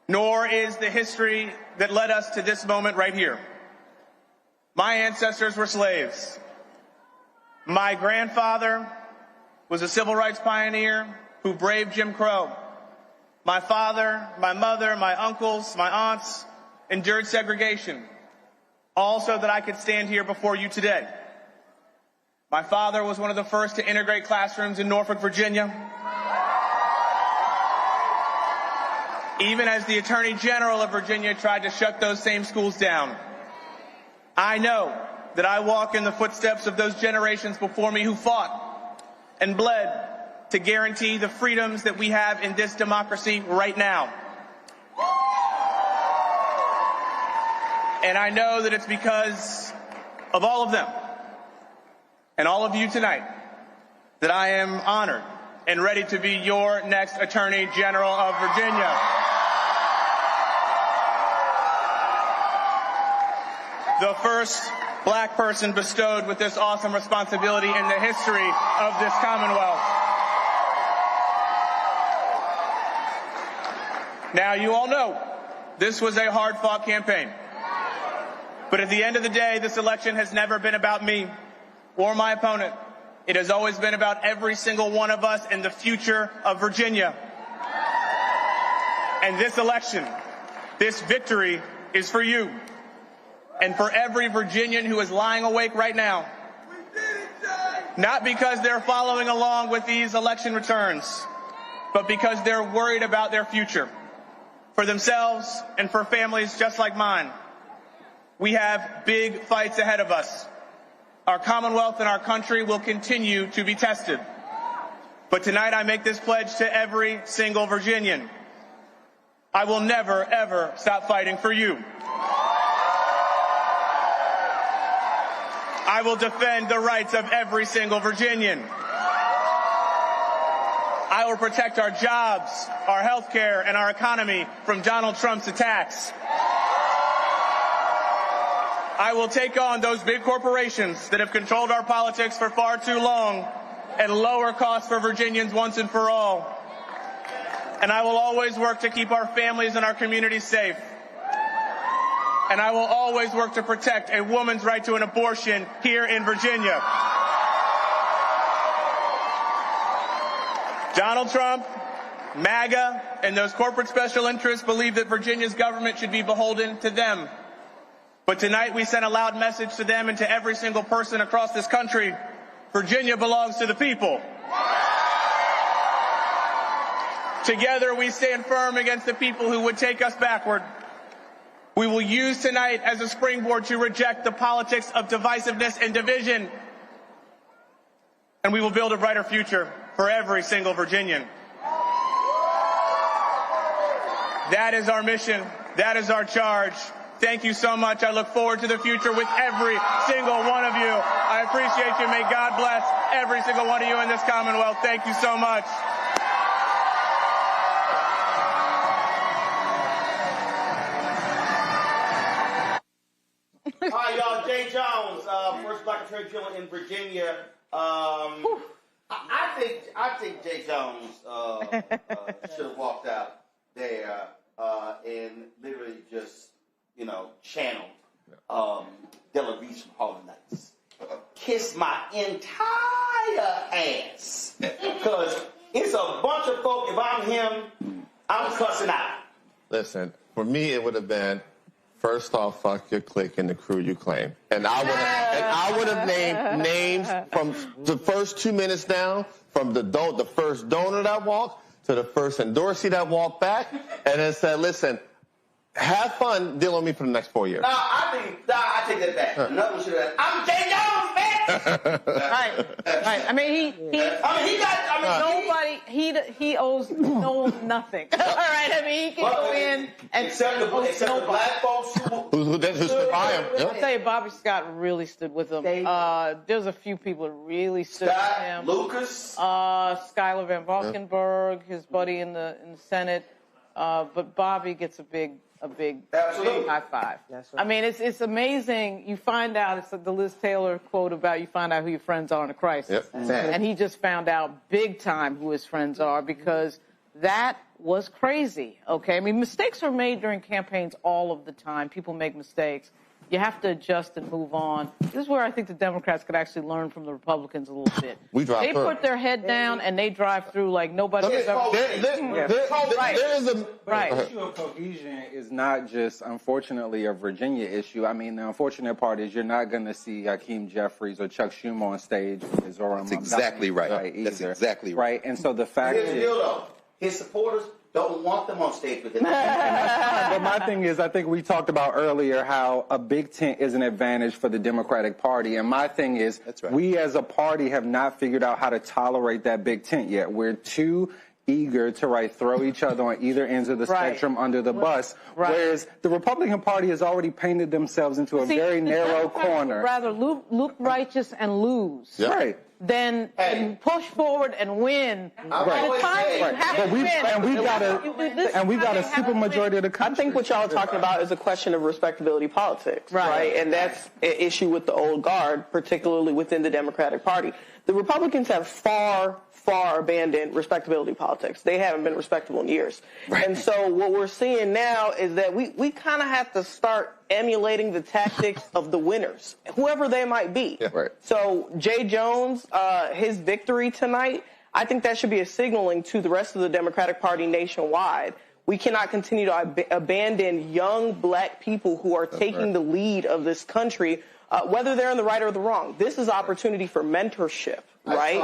nor is the history that led us to this moment right here. My ancestors were slaves. My grandfather was a civil rights pioneer who braved Jim Crow. My father, my mother, my uncles, my aunts endured segregation, all so that I could stand here before you today. My father was one of the first to integrate classrooms in Norfolk, Virginia. Even as the Attorney General of Virginia tried to shut those same schools down. I know that I walk in the footsteps of those generations before me who fought and bled to guarantee the freedoms that we have in this democracy right now. And I know that it's because of all of them and all of you tonight that I am honored and ready to be your next Attorney General of Virginia. The first black person bestowed with this awesome responsibility in the history of this Commonwealth. Now, you all know this was a hard-fought campaign. But at the end of the day, this election has never been about me or my opponent. It has always been about every single one of us and the future of Virginia. And this election, this victory, is for you. And for every Virginian who is lying awake right now. Not because they're following along with these election returns, but because they're worried about their future. For themselves and for families just like mine. We have big fights ahead of us. Our Commonwealth and our country will continue to be tested. But tonight I make this pledge to every single Virginian. I will never, ever stop fighting for you. I will defend the rights of every single Virginian. I will protect our jobs, our health care, and our economy from Donald Trump's attacks. I will take on those big corporations that have controlled our politics for far too long and lower costs for Virginians once and for all. And I will always work to keep our families and our communities safe. And I will always work to protect a woman's right to an abortion here in Virginia. Donald Trump, MAGA, and those corporate special interests believe that Virginia's government should be beholden to them. But tonight we send a loud message to them and to every single person across this country. Virginia belongs to the people. Together we stand firm against the people who would take us backward. We will use tonight as a springboard to reject the politics of divisiveness and division. And we will build a brighter future for every single Virginian. That is our mission. That is our charge. Thank you so much. I look forward to the future with every single one of you. I appreciate you. May God bless every single one of you in this Commonwealth. Thank you so much. Hi, y'all. Jay Jones, first black attorney general in Virginia. I think Jay Jones should have walked out there and literally just, channeled Della Reese from Harlem Nights. Kiss my entire ass. Because it's a bunch of folk, if I'm him, I'm cussing out. Listen, for me, it would have been, first off, fuck your clique and the crew you claim. And I would have named names from the first 2 minutes down, from the first donor that walked to the first endorsee that walked back, and then said, listen, have fun dealing with me for the next 4 years. I take that back. Another one should have. I'm Jay Jones, man. Right. I mean, he owes no one nothing. All right. I mean, he can go in and except the black folks who stood by him. I'll tell you, Bobby Scott really stood with him. There's a few people that really stood with him. Lucas, Schuyler Van Valkenburg, his buddy in the Senate. But Bobby gets a big high five. That's right. I mean, it's amazing. You find out, it's like the Liz Taylor quote about you find out who your friends are in a crisis. Yep. And he just found out big time who his friends are, because that was crazy. Okay. I mean, mistakes are made during campaigns all of the time. People make mistakes. You have to adjust and move on. This is where I think the Democrats could actually learn from the Republicans a little bit. They put their head down and they drive through like nobody has ever. The issue of cohesion is not just, unfortunately, a Virginia issue. I mean, the unfortunate part is you're not going to see Hakeem Jeffries or Chuck Schumer on stage with Zora. That's exactly right. That's exactly right. And so the fact is, his supporters don't want them on stage with them. But my thing is, I think we talked about earlier how a big tent is an advantage for the Democratic Party. And my thing is, we as a party have not figured out how to tolerate that big tent yet. We're too eager to throw each other on either ends of the spectrum under the bus, whereas the Republican Party has already painted themselves into a very narrow corner. Rather look righteous and lose. Right. Than push forward and win. But we've got a super majority of the country. I think what y'all are talking about is a question of respectability politics, right? And that's an issue with the old guard, particularly within the Democratic Party. The Republicans have far abandoned respectability politics. They haven't been respectable in years. And so what we're seeing now is that we kind of have to start emulating the tactics of the winners, whoever they might be. So Jay Jones, his victory tonight, I think that should be a signaling to the rest of the Democratic Party nationwide. We cannot continue to abandon young black people who are taking the lead of this country, whether they're in the right or the wrong. This is opportunity for mentorship, right?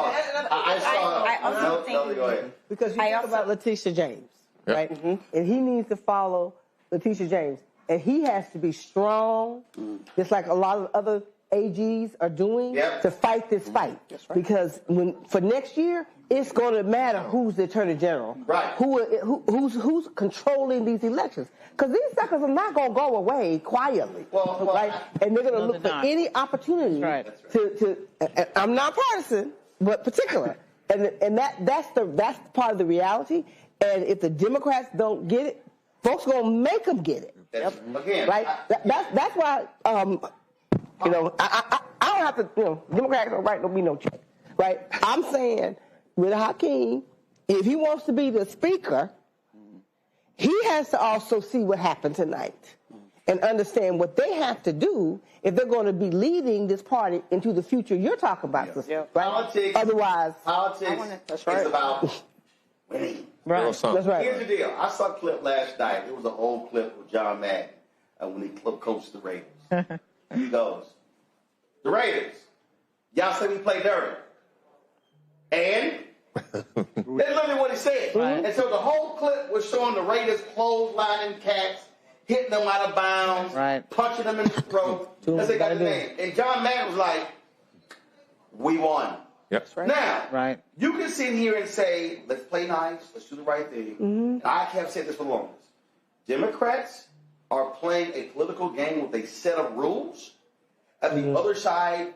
I also think because you think about Letitia James, right? And he needs to follow Letitia James. And he has to be strong, just like a lot of other AGs are doing, to fight this fight. Because for next year, it's going to matter who's the Attorney General, who's controlling these elections. Because these suckers are not going to go away quietly, right? And they're going to look for any opportunity to. I'm not partisan, but particular, and that's part of the reality. And if the Democrats don't get it, folks are going to make them get it. Again, right? That's why, I don't have to, Democrats are right, don't be no check, right? I'm saying with Hakeem, if he wants to be the speaker, he has to also see what happened tonight and understand what they have to do if they're going to be leading this party into the future you're talking about, right? Politics. Otherwise, is about winning. That's right. Here's the deal. I saw a clip last night. It was an old clip of John Madden when he coached the Raiders. He goes, the Raiders, y'all say we play dirty. And that's literally what he said. And so the whole clip was showing the Raiders clotheslining cats, hitting them out of bounds, punching them in the throat. That's they got the name. And John Madden was like, we won. Now, you can sit here and say, let's play nice, let's do the right thing. I have said this for the longest. Democrats are playing a political game with a set of rules, and the other side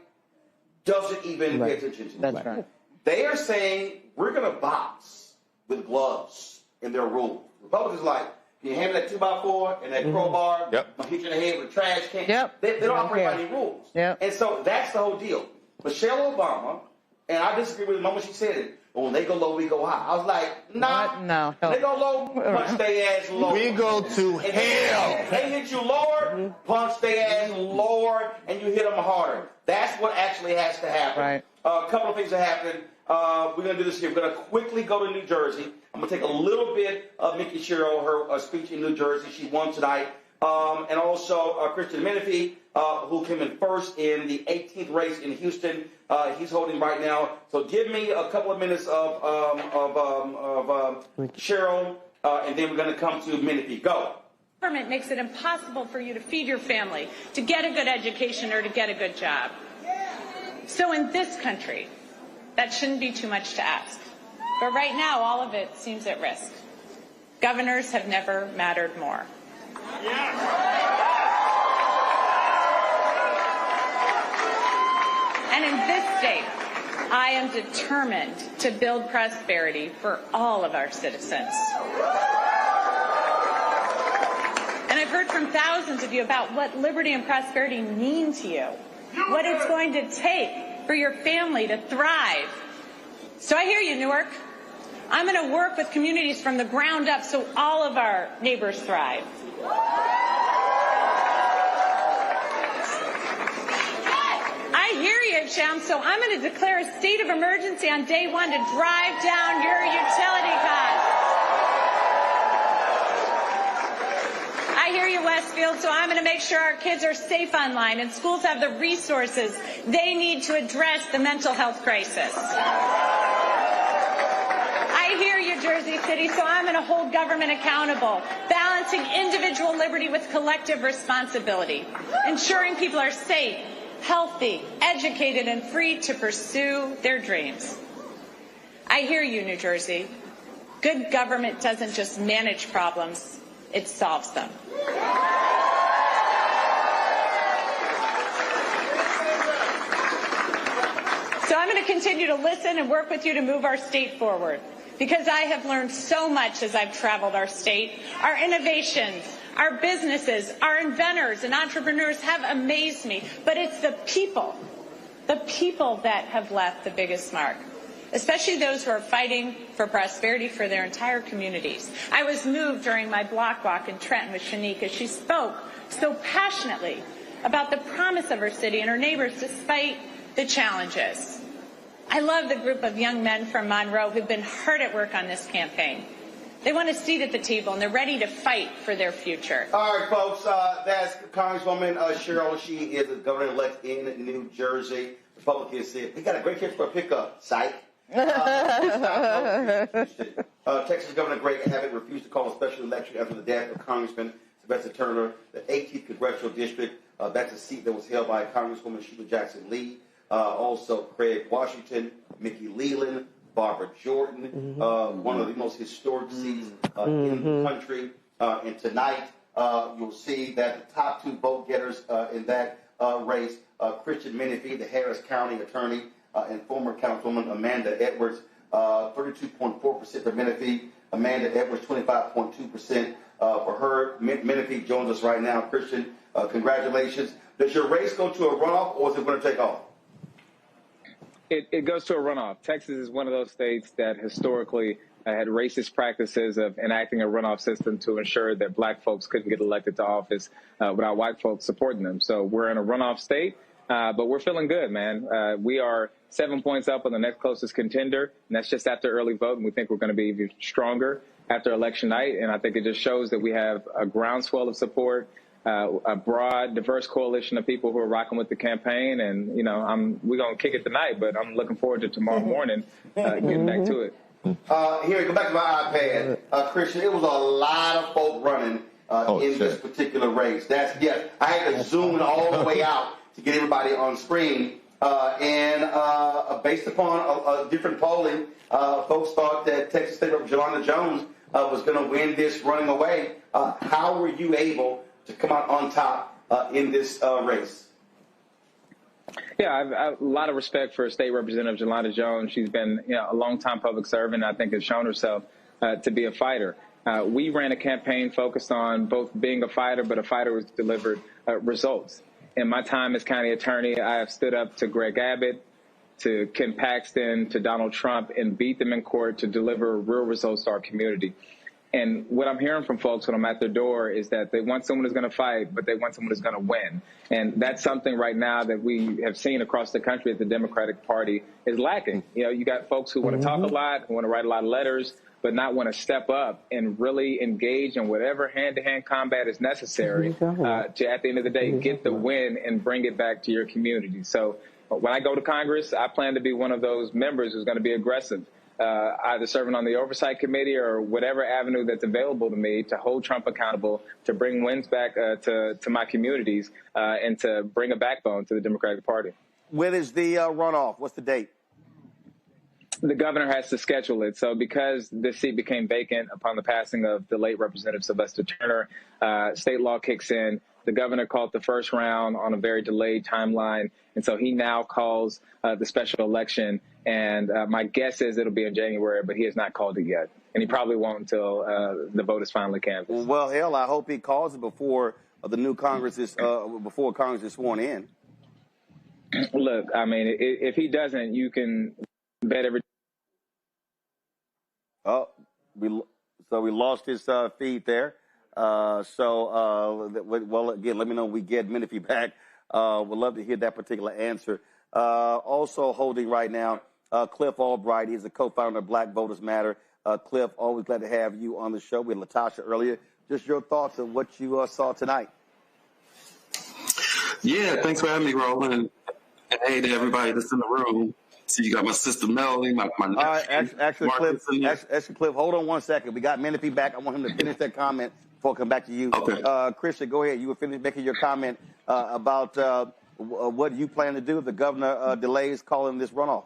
doesn't even pay attention to them. They are saying, we're going to box with gloves in their rules. Republicans are like, you hand me that 2x4 and that crowbar, I'm going to hit you in the head with a trash can. They don't operate by any rules. And so that's the whole deal. Michelle Obama, and I disagree with the moment she said it, but when they go low, we go high. I was like, nah. They go low, punch their ass lower. We go to hell. They hit you lower, punch their ass lower, and you hit them harder. That's what actually has to happen. A couple of things are happening. We're going to do this here. We're going to quickly go to New Jersey. I'm going to take a little bit of Mickey Shiro, her speech in New Jersey. She won tonight. And also Christian Menifee, who came in first in the 18th race in Houston. He's holding right now. So give me a couple of minutes of Cheryl, and then we're going to come to Menifee. Go. Government makes it impossible for you to feed your family, to get a good education, or to get a good job. So in this country, that shouldn't be too much to ask. But right now, all of it seems at risk. Governors have never mattered more. And in this state, I am determined to build prosperity for all of our citizens. And I've heard from thousands of you about what liberty and prosperity mean to you, what it's going to take for your family to thrive. So I hear you, Newark. I'm going to work with communities from the ground up so all of our neighbors thrive. I hear you, Sham, so I'm going to declare a state of emergency on day one to drive down your utility costs. I hear you, Westfield, so I'm going to make sure our kids are safe online and schools have the resources they need to address the mental health crisis. I hear you, Jersey City, so I'm going to hold government accountable, balancing individual liberty with collective responsibility, ensuring people are safe, healthy, educated, and free to pursue their dreams. I hear you, New Jersey. Good government doesn't just manage problems, it solves them. So I'm going to continue to listen and work with you to move our state forward, because I have learned so much as I've traveled our state. Our innovations, our businesses, our inventors and entrepreneurs have amazed me, but it's the people that have left the biggest mark, especially those who are fighting for prosperity for their entire communities. I was moved during my block walk in Trenton with Shanique as she spoke so passionately about the promise of her city and her neighbors despite the challenges. I love the group of young men from Monroe who've been hard at work on this campaign. They want a seat at the table, and they're ready to fight for their future. All right, folks, that's Congresswoman Cheryl. She is the governor-elect in New Jersey. Republicans said, we got a great chance for a pickup, psych. Texas Governor Greg Abbott refused to call a special election after the death of Congressman Sylvester Turner, the 18th Congressional District. That's a seat that was held by Congresswoman Sheila Jackson Lee. Also Craig Washington, Mickey Leland, Barbara Jordan, one of the most historic seats in the country. And tonight, you'll see that the top two vote getters in that race, Christian Menifee, the Harris County attorney, and former Councilwoman Amanda Edwards, 32.4% for Menifee. Amanda Edwards, 25.2% for her. Menifee joins us right now. Christian, congratulations. Does your race go to a runoff, or is it going to take off? It goes to a runoff. Texas is one of those states that historically had racist practices of enacting a runoff system to ensure that black folks couldn't get elected to office without white folks supporting them. So we're in a runoff state, but we're feeling good, man. We are 7 points up on the next closest contender, and that's just after early vote, and we think we're going to be even stronger after election night. And I think it just shows that we have a groundswell of support, a broad, diverse coalition of people who are rocking with the campaign. And, you know, we're going to kick it tonight, but I'm looking forward to tomorrow morning getting back to it. Here, go back to my iPad. Christian, it was a lot of folk running in this particular race. I had to zoom it all the way out to get everybody on screen. And based upon different polling, folks thought that Texas State Representative Jelanda Jones was going to win this running away. How were you able to come out on top in this race? Yeah, I've a lot of respect for State Representative Jelanda Jones. She's been a long-time public servant, and I think has shown herself to be a fighter. We ran a campaign focused on both being a fighter, but a fighter who's delivered results. In my time as county attorney, I have stood up to Greg Abbott, to Ken Paxton, to Donald Trump, and beat them in court to deliver real results to our community. And what I'm hearing from folks when I'm at their door is that they want someone who's going to fight, but they want someone who's going to win. And that's something right now that we have seen across the country that the Democratic Party is lacking. You got folks who want to talk a lot, who want to write a lot of letters, but not want to step up and really engage in whatever hand-to-hand combat is necessary to, at the end of the day, get the win and bring it back to your community. So when I go to Congress, I plan to be one of those members who's going to be aggressive. Either serving on the oversight committee or whatever avenue that's available to me to hold Trump accountable, to bring wins back to my communities, and to bring a backbone to the Democratic Party. When is the runoff? What's the date? The governor has to schedule it. So because this seat became vacant upon the passing of the late Representative Sylvester Turner, state law kicks in. The governor called the first round on a very delayed timeline, and so he now calls the special election. And my guess is it'll be in January, but he has not called it yet. And he probably won't until the vote is finally canvassed. Well, hell, I hope he calls it before the new Congress is before Congress is sworn in. Look, I mean, if he doesn't, you can bet every. Oh, we lost his feed there. Well, again, let me know when we get Menifee back. We'd love to hear that particular answer. Also holding right now, Cliff Albright. He's a co-founder of Black Voters Matter. Cliff, always glad to have you on the show. We had Latasha earlier. Just your thoughts on what you saw tonight. Yeah, thanks for having me, Roland. And hey to everybody that's in the room. See, you got my sister Melanie, my nephew. All right, actually, Marcus in there. Cliff, hold on 1 second. We got Menifee back. I want him to finish that comment before I come back to you. Okay. Christian, go ahead. You were finished making your comment about what you plan to do if the governor delays calling this runoff.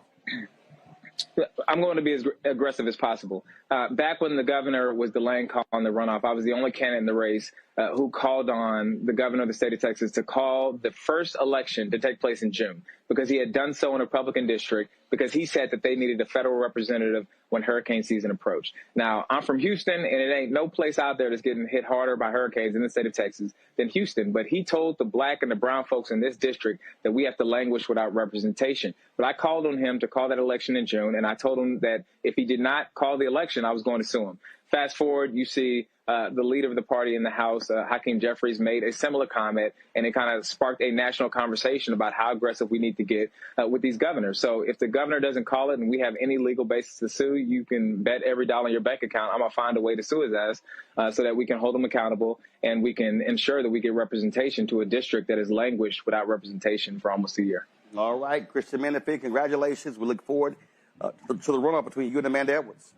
I'm going to be as aggressive as possible. Back when the governor was delaying calling the runoff, I was the only candidate in the race who called on the governor of the state of Texas to call the first election to take place in June, because he had done so in a Republican district, because he said that they needed a federal representative when hurricane season approached. Now, I'm from Houston, and it ain't no place out there that's getting hit harder by hurricanes in the state of Texas than Houston. But he told the black and the brown folks in this district that we have to languish without representation. But I called on him to call that election in June, and I told him that if he did not call the election, I was going to sue him. Fast forward, you see the leader of the party in the House, Hakeem Jeffries, made a similar comment, and it kind of sparked a national conversation about how aggressive we need to get with these governors. So if the governor doesn't call it and we have any legal basis to sue, you can bet every dollar in your bank account I'm going to find a way to sue his ass so that we can hold him accountable and we can ensure that we get representation to a district that has languished without representation for almost a year. All right, Christian Menifee, congratulations. We look forward to the runoff between you and Amanda Edwards.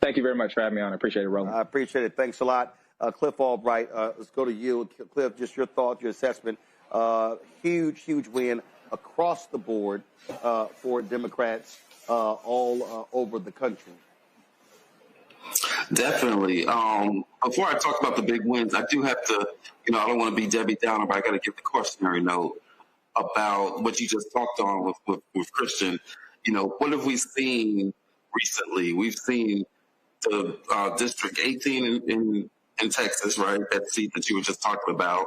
Thank you very much for having me on. I appreciate it, Roland. I appreciate it. Thanks a lot. Cliff Albright, let's go to you. Cliff, just your thoughts, your assessment. Huge win across the board for Democrats all over the country. Definitely. Before I talk about the big wins, I do have to, I don't want to be Debbie Downer, but I got to give the cautionary note about what you just talked on with Christian. What have we seen recently? We've seen the District 18 in Texas, right? That seat that you were just talking about,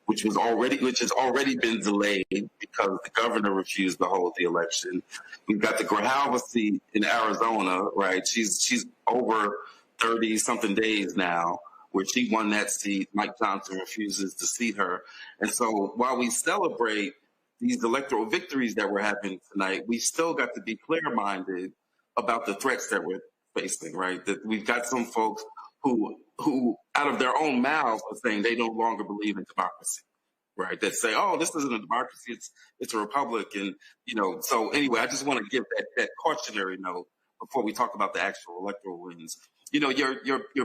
which has already been delayed because the governor refused to hold the election. We've got the Grijalva seat in Arizona, right? She's over 30-something days now, where she won that seat. Mike Johnson refuses to seat her. And so while we celebrate these electoral victories that we're having tonight, we still got to be clear-minded about the threats that we're facing, right? That we've got some folks who out of their own mouths are saying they no longer believe in democracy, right? That say, oh, this isn't a democracy, it's a republic. And, so anyway, I just want to give that cautionary note before we talk about the actual electoral wins. Your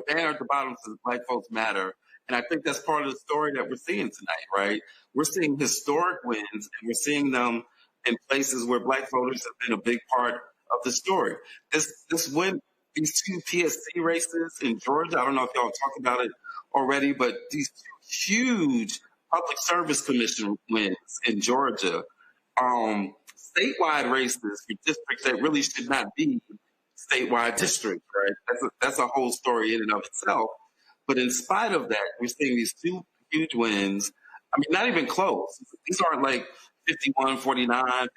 banner at the bottom says Black Folks Matter. And I think that's part of the story that we're seeing tonight, right? We're seeing historic wins, and we're seeing them in places where Black voters have been a big part of the story. This win, these two PSC races in Georgia, I don't know if y'all talked about it already, but these two huge Public Service Commission wins in Georgia, statewide races for districts that really should not be statewide districts, right? That's a whole story in and of itself. But in spite of that, we're seeing these two huge wins. I mean, not even close. These aren't like 51-49,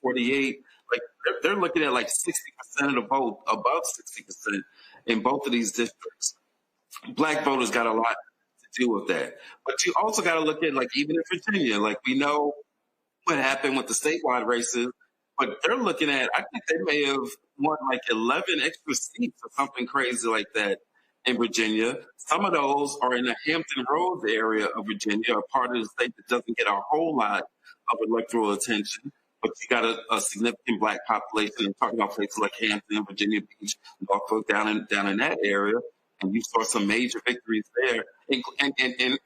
52-48. Like they're looking at like 60% of the vote, above 60% in both of these districts. Black voters got a lot to do with that. But you also got to look at, like, even in Virginia, like we know what happened with the statewide races, but they're looking at, I think they may have won like 11 extra seats or something crazy like that in Virginia. Some of those are in the Hampton Roads area of Virginia, a part of the state that doesn't get a whole lot of electoral attention. But you got a significant Black population. I'm talking about places like Hampton, Virginia Beach, Norfolk, down in that area. And you saw some major victories there. And in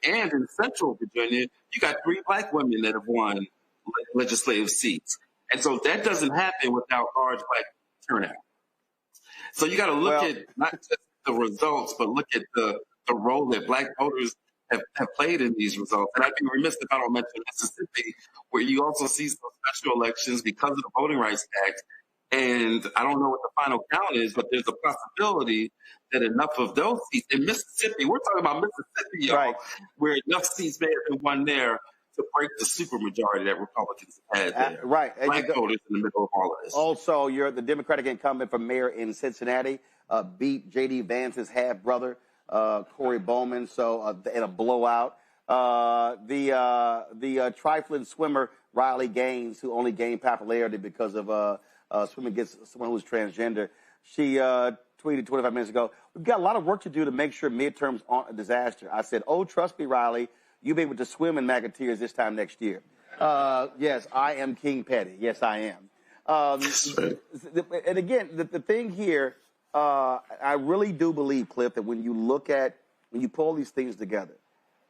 Central Virginia, you got 3 Black women that have won legislative seats. And so that doesn't happen without large Black turnout. So you got to look at not just the results, but look at the role that Black voters have played in these results. And I'd be remiss if I don't mention Mississippi, where you also see some special elections because of the Voting Rights Act. And I don't know what the final count is, but there's a possibility that enough of those seats in Mississippi, we're talking about Mississippi, y'all, right, where enough seats may have been won there to break the supermajority that Republicans have had there. Right. Black voters in the middle of all of this. Also, you're the Democratic incumbent for mayor in Cincinnati, beat J.D. Vance's half-brother, Corey Bowman, so in a blowout. The trifling swimmer, Riley Gaines, who only gained popularity because of swimming against someone who was transgender, she tweeted 25 minutes ago, "We've got a lot of work to do to make sure midterms aren't a disaster." I said, "Oh, trust me, Riley, you'll be able to swim in Magateers this time next year." Yes, I am King Petty. Yes, I am. And again, the thing here, I really do believe, Cliff, that when you pull these things together,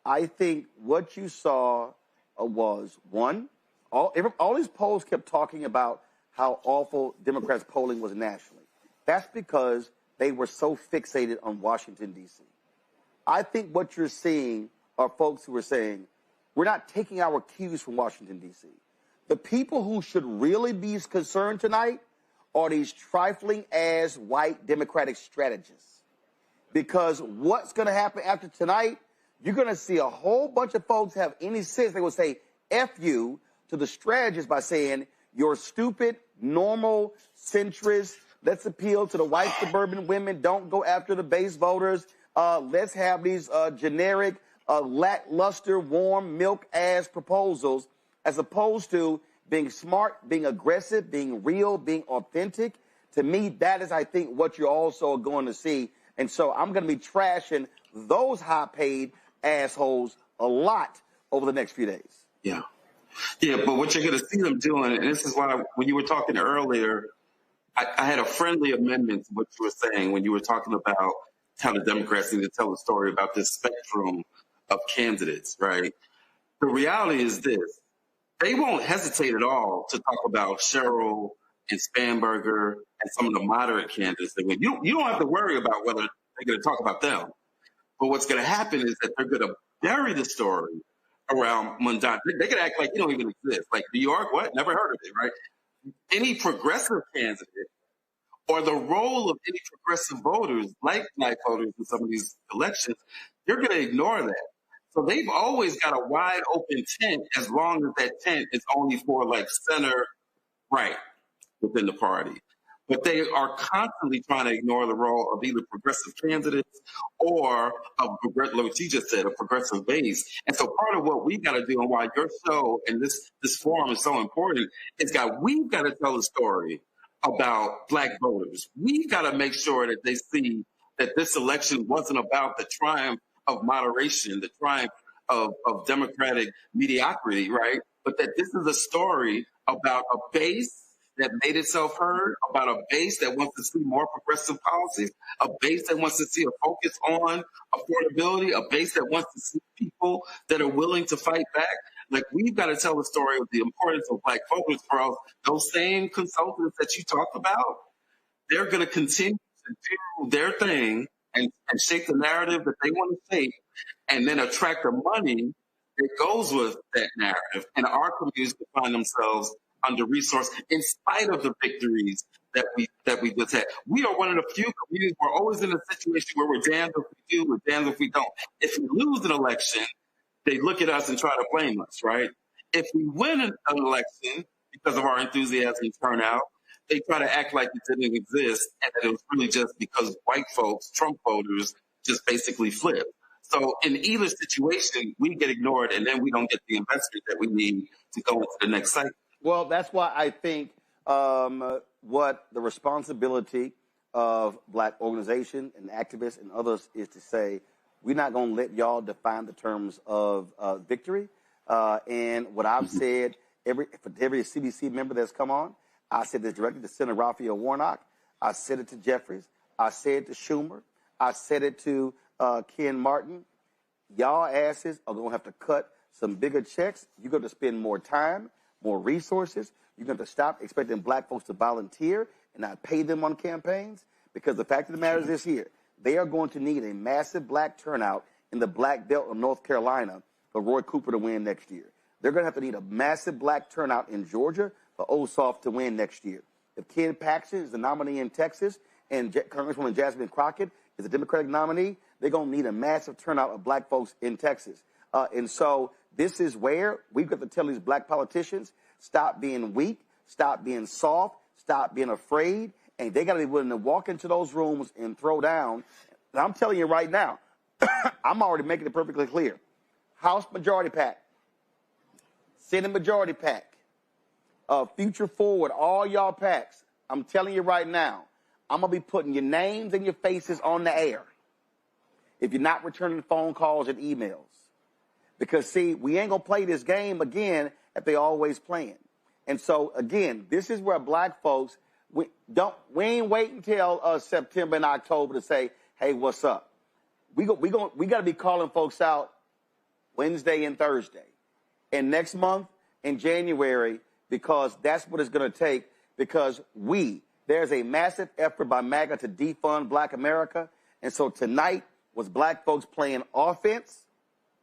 I think what you saw was, one, all these polls kept talking about how awful Democrats' polling was nationally. That's because they were so fixated on Washington, D.C. I think what you're seeing are folks who are saying, we're not taking our cues from Washington, D.C. The people who should really be concerned tonight are these trifling-ass white Democratic strategists. Because what's going to happen after tonight, you're going to see a whole bunch of folks have any sense. They will say F you to the strategists by saying, you're stupid, normal, centrist. Let's appeal to the white suburban women. Don't go after the base voters. Let's have these generic, lackluster, warm milk-ass proposals as opposed to being smart, being aggressive, being real, being authentic. To me, that is, I think, what you're also going to see. And so I'm going to be trashing those high-paid assholes a lot over the next few days. Yeah. Yeah, but what you're going to see them doing, and this is why when you were talking earlier, I had a friendly amendment to what you were saying when you were talking about how the Democrats need to tell a story about this spectrum of candidates, right? The reality is this. They won't hesitate at all to talk about Cheryl and Spanberger and some of the moderate candidates. You don't have to worry about whether they're going to talk about them. But what's going to happen is that they're going to bury the story around Mondani. They could act like you don't even exist. Like New York, what? Never heard of it, right? Any progressive candidate or the role of any progressive voters, like black voters in some of these elections, you're going to ignore that. So they've always got a wide open tent as long as that tent is only for like center right within the party. But they are constantly trying to ignore the role of either progressive candidates or like what you just said, a progressive base. And so part of what we've got to do and why your show and this forum is so important is we've got to tell a story about black voters. We've got to make sure that they see that this election wasn't about the triumph of moderation, the triumph of democratic mediocrity, right? But that this is a story about a base that made itself heard, about a base that wants to see more progressive policies, a base that wants to see a focus on affordability, a base that wants to see people that are willing to fight back. Like, we've got to tell the story of the importance of black voters, or else those same consultants that you talked about, they're going to continue to do their thing and shape the narrative that they want to shape, and then attract the money that goes with that narrative. And our communities will find themselves under-resourced in spite of the victories that we just had. We are one of the few communities we're always in a situation where we're damned if we do, we're damned if we don't. If we lose an election, they look at us and try to blame us, right? If we win an election because of our enthusiasm and turnout, they try to act like it didn't exist and that it was really just because white folks, Trump voters, just basically flipped. So in either situation, we get ignored and then we don't get the investment that we need to go into the next cycle. Well, that's why I think what the responsibility of black organizations and activists and others is to say, we're not going to let y'all define the terms of victory. And what I've said, for every CBC member that's come on, I said this directly to Senator Raphael Warnock. I said it to Jeffries. I said it to Schumer. I said it to Ken Martin. Y'all asses are going to have to cut some bigger checks. You're going to spend more time, more resources. You're going to stop expecting black folks to volunteer and not pay them on campaigns, because the fact of the matter is this here. They are going to need a massive black turnout in the black belt of North Carolina for Roy Cooper to win next year. They're going to have to need a massive black turnout in Georgia for Ossoff to win next year. If Ken Paxton is the nominee in Texas and Congresswoman Jasmine Crockett is a Democratic nominee, they're going to need a massive turnout of black folks in Texas. And so this is where we've got to tell these black politicians, stop being weak, stop being soft, stop being afraid, and they got to be willing to walk into those rooms and throw down. And I'm telling you right now, I'm already making it perfectly clear. House Majority PAC, Senate Majority PAC, Future Forward, all y'all PACs, I'm telling you right now, I'm going to be putting your names and your faces on the air if you're not returning phone calls and emails. Because, see, we ain't going to play this game again that they always playing. And so, again, this is where black folks, we ain't waiting until September and October to say, hey, what's up? We got to be calling folks out Wednesday and Thursday. And next month in January, because that's what it's going to take, because there's a massive effort by MAGA to defund black America. And so tonight was black folks playing offense,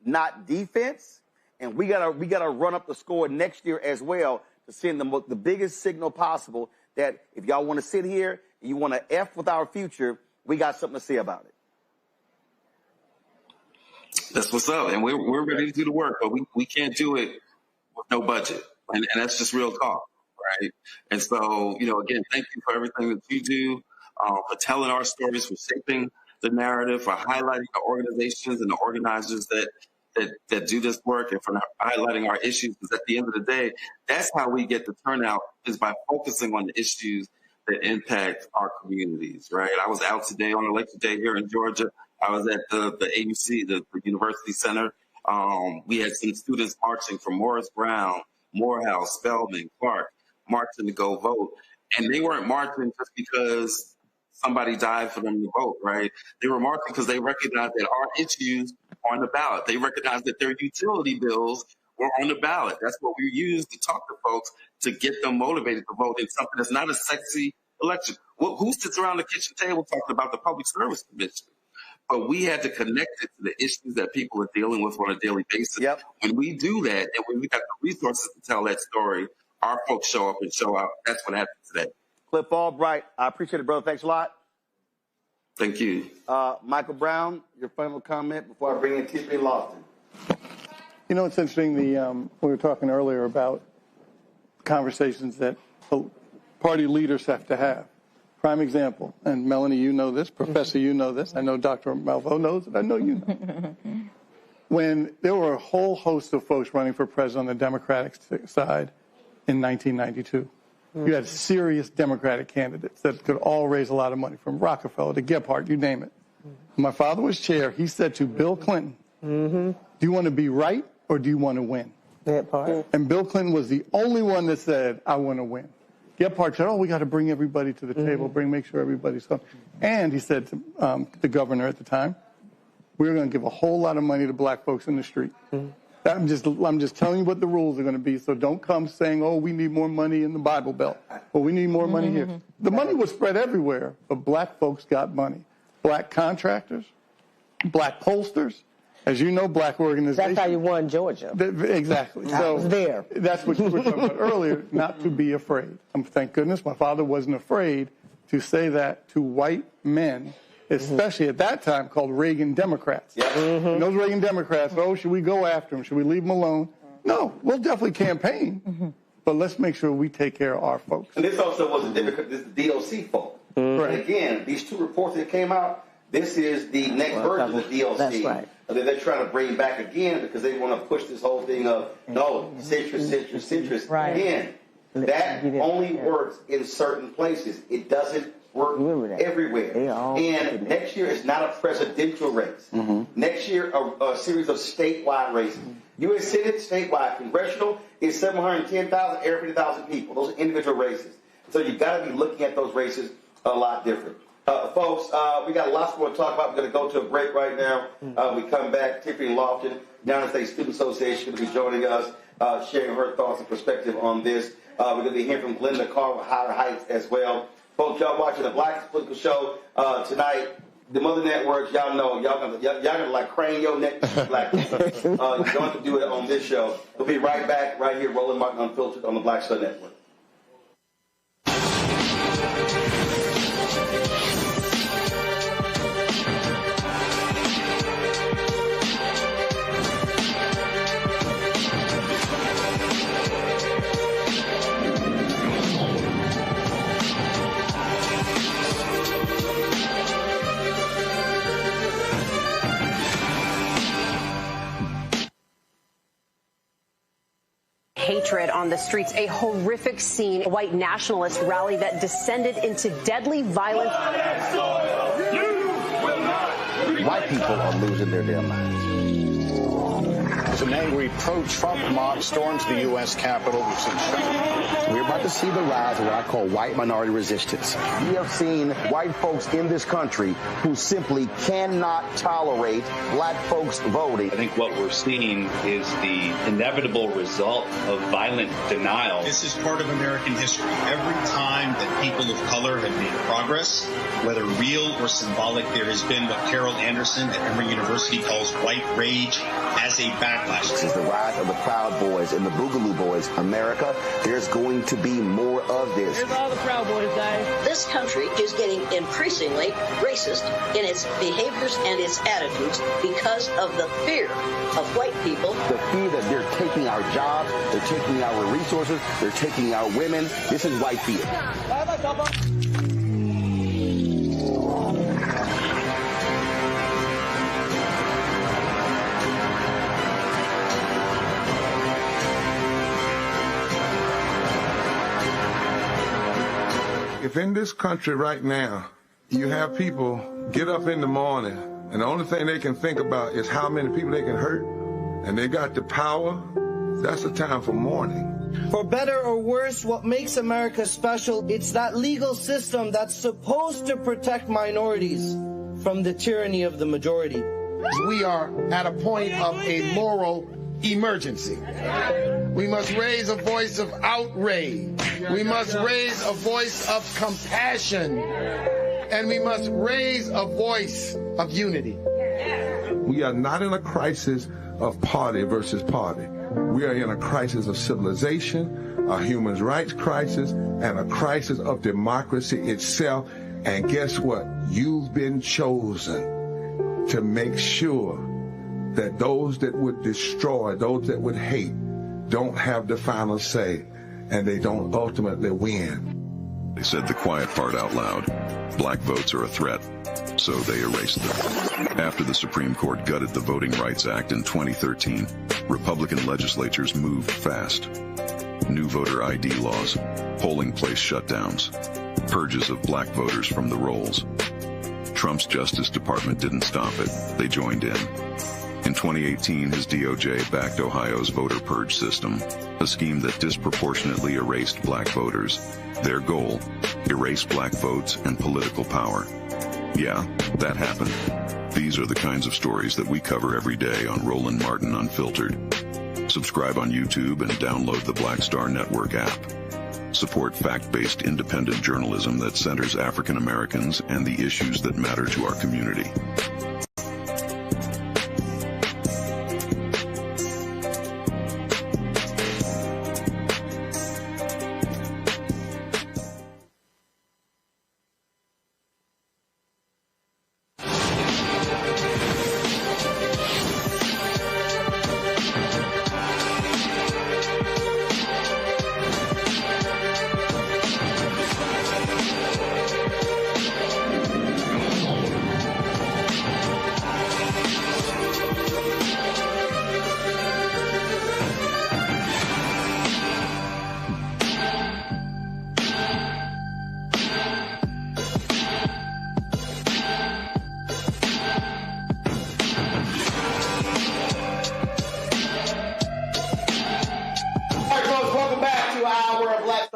not defense. And we gotta run up the score next year as well to send the biggest signal possible that if y'all want to sit here and you want to F with our future, we got something to say about it. That's what's up. And we're ready to do the work, but we can't do it with no budget. And that's just real talk, right? And so, again, thank you for everything that you do, for telling our stories, for shaping the narrative, for highlighting the organizations and the organizers that do this work, and for highlighting our issues. Because at the end of the day, that's how we get the turnout, is by focusing on the issues that impact our communities, right? I was out today on election day here in Georgia. I was at the AUC, the University Center. We had some students marching from Morris Brown, Morehouse, Spelman, Clark, marching to go vote. And they weren't marching just because somebody died for them to vote, right? They were marching because they recognized that our issues are on the ballot. They recognized that their utility bills were on the ballot. That's what we use to talk to folks, to get them motivated to vote in something that's not a sexy election. Who sits around the kitchen table talking about the Public Service Commission? But we had to connect it to the issues that people are dealing with on a daily basis. Yep. When we do that, and when we got the resources to tell that story, our folks show up and show out. That's what happened today. Cliff Albright, I appreciate it, brother. Thanks a lot. Thank you. Michael Brown, your final comment before I bring in Tiffany Lofton. It's interesting, we were talking earlier about conversations that party leaders have to have. Prime example, and Melanie, you know this, Professor, you know this, I know Dr. Malvo knows it, I know you know. When there were a whole host of folks running for president on the Democratic side in 1992, you had serious Democratic candidates that could all raise a lot of money, from Rockefeller to Gephardt, you name it. My father was chair. He said to Bill Clinton, do you want to be right or do you want to win? And Bill Clinton was the only one that said, I want to win. Gephardt said, we got to bring everybody to the table, make sure everybody's home. And he said to the governor at the time, we're going to give a whole lot of money to black folks in the street. I'm just telling you what the rules are going to be, so don't come saying, we need more money in the Bible Belt, or we need more money here. The money was spread everywhere, but black folks got money. Black contractors, black pollsters, as you know, black organizations. That's how you won Georgia. Exactly. I was there. That's what you were talking about earlier, not to be afraid. Thank goodness my father wasn't afraid to say that to white men, especially at that time called Reagan Democrats. And those Reagan Democrats, should we go after them? Should we leave them alone? No, we'll definitely campaign, but let's make sure we take care of our folks. And this also was this is the DOC fault. And again, these two reports that came out, this is the next version of the DOC. That's right. They're trying to bring back again because they want to push this whole thing of, citrus. Right. Again, that only works in certain places. It doesn't work everywhere. And next year is not a presidential race. Next year, a series of statewide races. U.S. Senate, statewide. Congressional is 710,000, every 50,000 people. Those are individual races. So you've got to be looking at those races a lot different. Folks, we got lots more to talk about. We're going to go to a break right now. We come back. Tiffany Lofton, United States Student Association, going to be joining us, sharing her thoughts and perspective on this. We're going to be hearing from Glenda Carr with Higher Heights as well. Folks, y'all watching the Black Political Show tonight. The Mother Networks, y'all know, y'all gonna like crane your neck to see black people. You don't have to do it on this show. We'll be right back, right here, Roland Martin Unfiltered on the Black Star Network. Hatred on the streets, a horrific scene, a white nationalist rally that descended into deadly violence. White people are losing their damn minds. as an angry pro-Trump mob storms the U.S. Capitol. We're about to see the rise of what I call white minority resistance. We have seen white folks in this country who simply cannot tolerate black folks voting. I think what we're seeing is the inevitable result of violent denial. This is part of American history. Every time that people of color have made progress, whether real or symbolic, there has been what Carol Anderson at Emory University calls white rage as a backlash. This is the rise of the Proud Boys and the Boogaloo Boys. America, there's going to be more of this. Here's all the Proud Boys, guys. This country is getting increasingly racist in its behaviors and its attitudes because of the fear of white people. The fear that they're taking our jobs, they're taking our resources, they're taking our women. This is white fear. If in this country right now, you have people get up in the morning and the only thing they can think about is how many people they can hurt, and they got the power, that's a time for mourning. For better or worse, what makes America special, it's that legal system that's supposed to protect minorities from the tyranny of the majority. We are at a point of a moral emergency. We must raise a voice of outrage. We must raise a voice of compassion. And we must raise a voice of unity. We are not in a crisis of party versus party. We are in a crisis of civilization, a human rights crisis, and a crisis of democracy itself. And guess what? You've been chosen to make sure that those that would destroy, those that would hate, don't have the final say, and they don't ultimately win. They said the quiet part out loud. Black votes are a threat, so they erased them. After the Supreme Court gutted the Voting Rights Act in 2013, Republican legislatures moved fast. New voter ID laws, polling place shutdowns, purges of black voters from the rolls. Trump's Justice Department didn't stop it. They joined in. In 2018, his DOJ backed Ohio's voter purge system, a scheme that disproportionately erased black voters. Their goal, erase black votes and political power. Yeah, that happened. These are the kinds of stories that we cover every day on Roland Martin Unfiltered. Subscribe on YouTube and download the Black Star Network app. Support fact-based independent journalism that centers African Americans and the issues that matter to our community.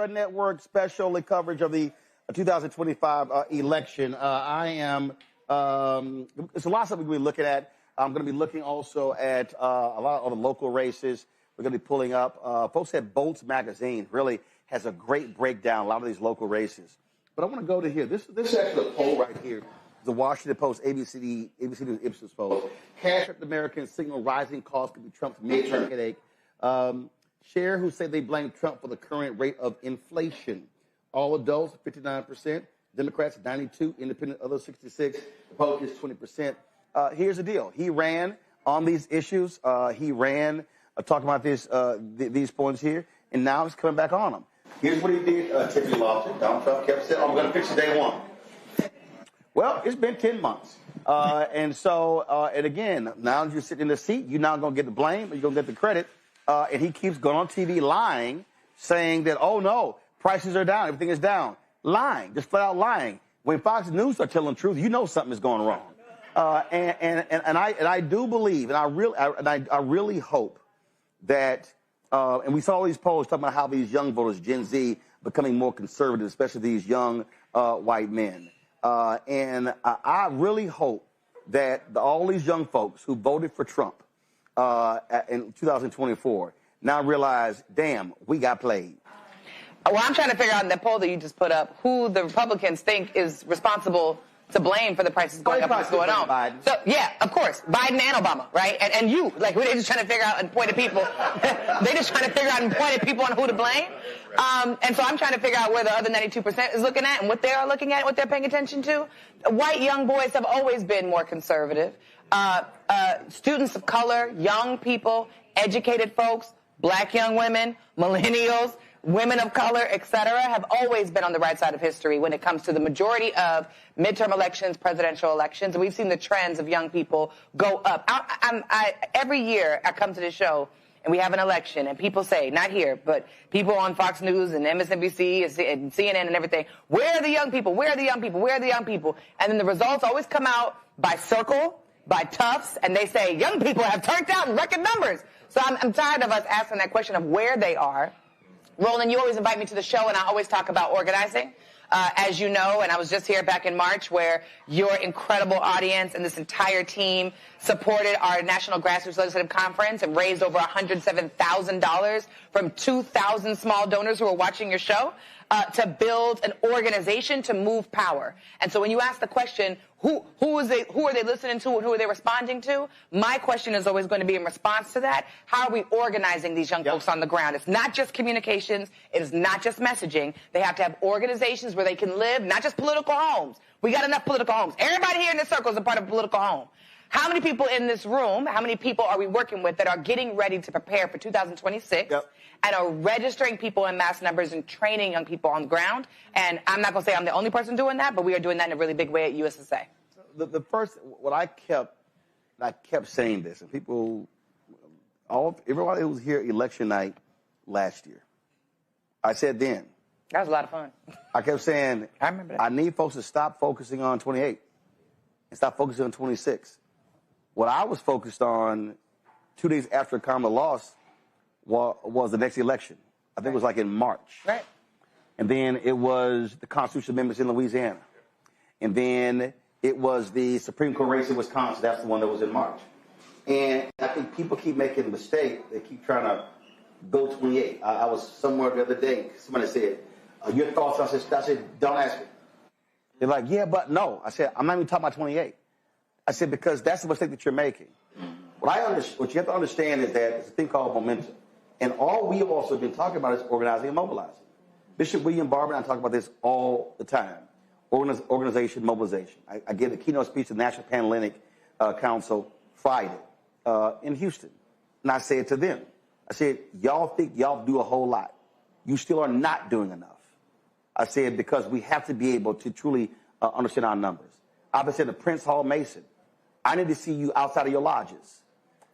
Network special coverage of the 2025 election. It's a lot of stuff we're going to be looking at. I'm going to be looking also at a lot of the local races. We're going to be pulling up. Folks at Bolts Magazine really has a great breakdown, a lot of these local races. But I want to go to here. This is actually a poll right here. The Washington Post, ABC News, Ipsos poll. Cash-strapped Americans signal rising costs could be Trump's midterm headache. Share who say they blame Trump for the current rate of inflation. All adults, 59%. Democrats, 92%. Independent, others, 66%. Republicans, 20%. Here's the deal. He ran on these issues. He ran talking about these points here, and now he's coming back on them. Here's what he did. Tiffany Lofton, Donald Trump kept saying, I'm going to fix it day one. Well, it's been 10 months. And again, now that you're sitting in the seat, you're not going to get the blame, or you're going to get the credit. And he keeps going on TV lying, saying that, oh, no, prices are down, everything is down. Lying, just flat out lying. When Fox News are telling the truth, you know something is going wrong. And I do believe, and I really hope that, and we saw all these polls talking about how these young voters, Gen Z, becoming more conservative, especially these young white men. And I really hope that all these young folks who voted for Trump in 2024 now realize, damn, we got played. Well, I'm trying to figure out in that poll that you just put up who the Republicans think is responsible to blame for the prices going up and what's going on. Biden. So, yeah, of course, Biden and Obama, right? And you, like, they're just trying to figure out and point at people. They're just trying to figure out and point at people on who to blame. And so I'm trying to figure out where the other 92% is looking at and what they are looking at, what they're paying attention to. White young boys have always been more conservative. Students of color, young people, educated folks, black young women, millennials, women of color, et cetera, have always been on the right side of history when it comes to the majority of midterm elections, presidential elections. And we've seen the trends of young people go up. Every year I come to this show and we have an election and people say, not here, but people on Fox News and MSNBC and CNN and everything, where are the young people? Where are the young people? Where are the young people? And then the results always come out by Circle, by Tufts, and they say young people have turned out in record numbers. So I'm tired of us asking that question of where they are. Roland, you always invite me to the show, and I always talk about organizing, as you know, and I was just here back in March where your incredible audience and this entire team supported our National Grassroots Legislative Conference and raised over $107,000 from 2,000 small donors who were watching your show to build an organization to move power. And so when you ask the question, who are they listening to and who are they responding to? My question is always going to be in response to that. How are we organizing these young folks on the ground? It's not just communications. It is not just messaging. They have to have organizations where they can live, not just political homes. We got enough political homes. Everybody here in this circle is a part of a political home. How many people in this room, how many people are we working with that are getting ready to prepare for 2026 and are registering people in mass numbers and training young people on the ground? And I'm not going to say I'm the only person doing that, but we are doing that in a really big way at USSA. The first, what I kept saying this, and people, everybody who was here election night last year, I said then. That was a lot of fun. I kept saying, I remember that. I need folks to stop focusing on 28 and stop focusing on 26. What I was focused on 2 days after Kamala lost was the next election. I think it was like in March. Right. And then it was the constitutional amendments in Louisiana. And then it was the Supreme Court race in Wisconsin. That's the one that was in March. And I think people keep making a mistake. They keep trying to go 28. I was somewhere the other day. Somebody said, your thoughts? I said, don't ask me. They're like, yeah, but no. I said, I'm not even talking about 28. I said, because that's the mistake that you're making. What you have to understand is that it's a thing called momentum. And all we have also been talking about is organizing and mobilizing. Bishop William Barber and I talk about this all the time. Organization, mobilization. I gave the keynote speech to the National Panhellenic Council Friday in Houston. And I said to them, I said, y'all think y'all do a whole lot. You still are not doing enough. I said, because we have to be able to truly understand our numbers. I've been saying to Prince Hall Mason, I need to see you outside of your lodges.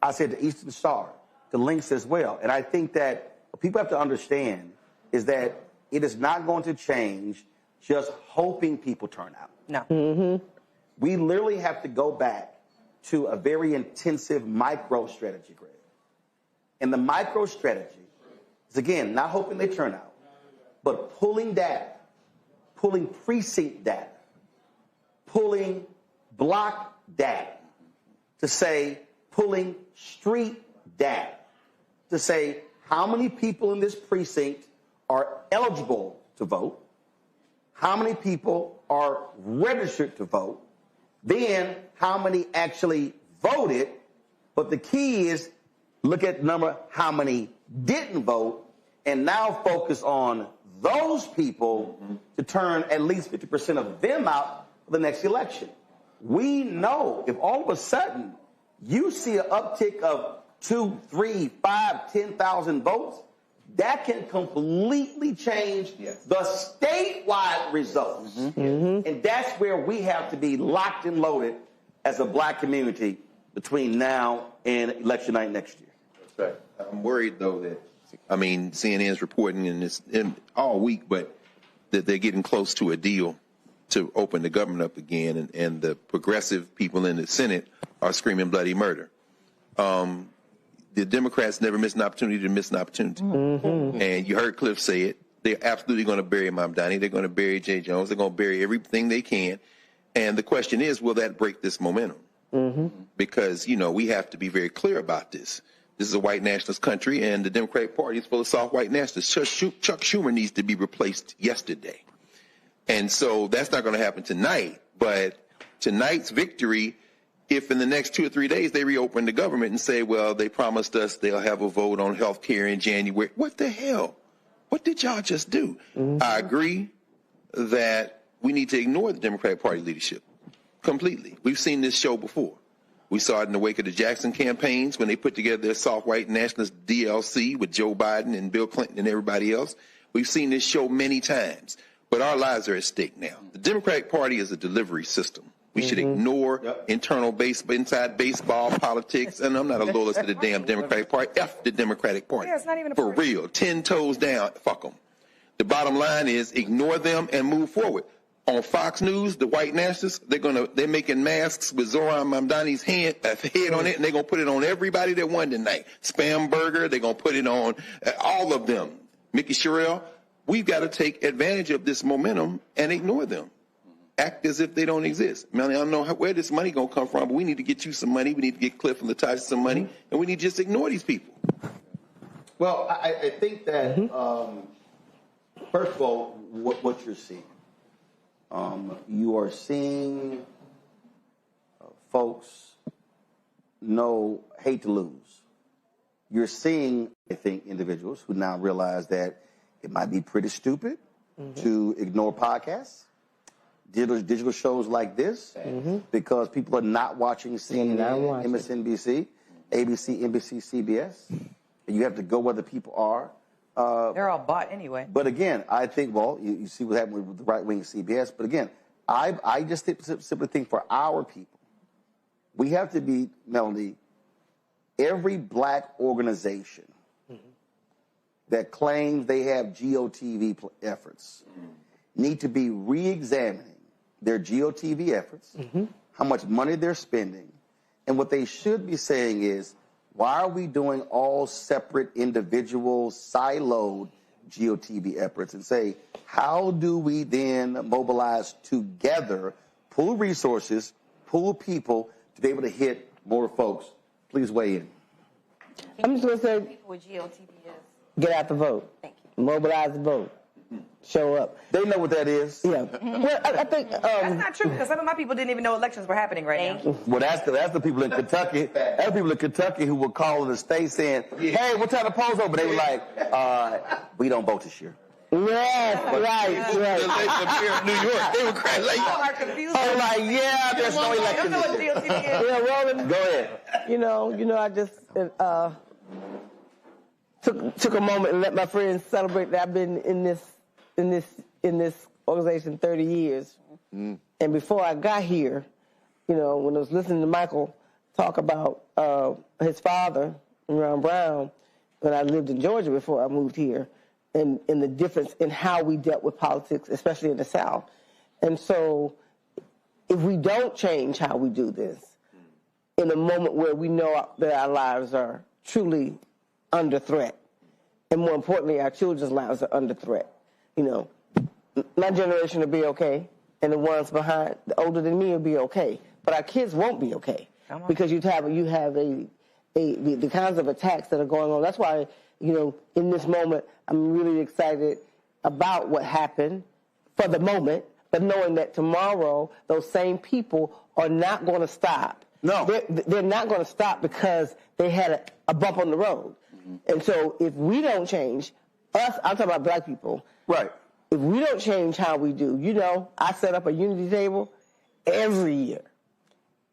I said to Eastern Star, to Links as well. And I think that what people have to understand is that it is not going to change just hoping people turn out. No. Mm-hmm. We literally have to go back to a very intensive micro strategy, Greg. And the micro strategy is, again, not hoping they turn out, but pulling data, pulling precinct data, pulling block data, to say, pulling street data, to say how many people in this precinct are eligible to vote, how many people are registered to vote, then how many actually voted. But the key is look at the number, how many didn't vote, and now focus on those people to turn at least 50% of them out for the next election. We know if all of a sudden you see an uptick of 2, 3, 5, 10,000 votes, that can completely change the statewide results. Mm-hmm. And that's where we have to be locked and loaded as a black community between now and election night next year. That's right. I'm worried, though, that, I mean, CNN's reporting in all week, but that they're getting close to a deal to open the government up again, and the progressive people in the Senate are screaming bloody murder. The Democrats never miss an opportunity to miss an opportunity. And you heard Cliff say it. They're absolutely going to bury Mamdani. They're going to bury Jay Jones. They're going to bury everything they can. And the question is, will that break this momentum? Because, you know, we have to be very clear about this. This is a white nationalist country, and the Democratic Party is full of soft white nationalists. Chuck Schumer needs to be replaced yesterday. And so that's not going to happen tonight. But tonight's victory, if in the next 2 or 3 days they reopen the government and say, well, they promised us they'll have a vote on health care in January. What the hell? What did y'all just do? I agree that we need to ignore the Democratic Party leadership completely. We've seen this show before. We saw it in the wake of the Jackson campaigns when they put together their soft white nationalist DLC with Joe Biden and Bill Clinton and everybody else. We've seen this show many times. But our lives are at stake now. The Democratic Party is a delivery system. We should ignore inside baseball politics. And I'm not a loyalist to the damn Democratic Party. F the Democratic Party. Yeah, it's not even a For party. real. 10 toes down. Fuck them. The bottom line is ignore them and move forward. On Fox News, the white nationalists, they're making masks with Zoran Mamdani's head on it, and they're going to put it on everybody that won tonight. Spamberger, they're going to put it on all of them. Mickey Sherrill. We've got to take advantage of this momentum and ignore them. Act as if they don't exist. Melanie, I don't know where this money going to come from, but we need to get you some money. We need to get Cliff and Latasha some money, and we need to just ignore these people. Well, I think that, first of all, what you're seeing, you are seeing folks hate to lose. You're seeing, I think, individuals who now realize that it might be pretty stupid to ignore podcasts, digital shows like this, because people are not watching CNN, MSNBC, ABC, NBC, CBS. And you have to go where the people are. They're all bought anyway. But again, I think, well, you see what happened with the right-wing CBS. But again, I just simply think for our people, we have to be, Melanie, every black organization that claims they have GOTV efforts need to be re-examining their GOTV efforts, how much money they're spending, and what they should be saying is, why are we doing all separate, individual, siloed GOTV efforts? And say, how do we then mobilize together, pool resources, pool people to be able to hit more folks? Please weigh in. I'm just going to say, People with GOTV is. Get out the vote. Thank you. Mobilize the vote. Show up. They know what that is. Yeah. Well, I think that's not true, because some of my people didn't even know elections were happening right now. Well, that's the people in Kentucky. That's the people in Kentucky who were calling the state saying, "Hey, what time the polls open?" They were like, "We don't vote this year." Yes, right. New York, they were crying like, "Oh, like, yeah, there's no election this year." Yeah, Roland. Go ahead. You know, I just took a moment and let my friends celebrate that I've been in this organization 30 years. And before I got here, you know, when I was listening to Michael talk about his father, Ron Brown, when I lived in Georgia before I moved here, and the difference in how we dealt with politics, especially in the South. And so if we don't change how we do this, in a moment where we know that our lives are truly under threat, and more importantly, our children's lives are under threat. You know, my generation will be okay, and the ones behind, the older than me, will be okay. But our kids won't be okay because you have the kinds of attacks that are going on. That's why, you know, in this moment, I'm really excited about what happened for the moment, but knowing that tomorrow those same people are not going to stop. No, they're not going to stop because they had a bump on the road. And so if we don't change, I'm talking about black people. Right. If we don't change how we do, you know, I set up a unity table every year.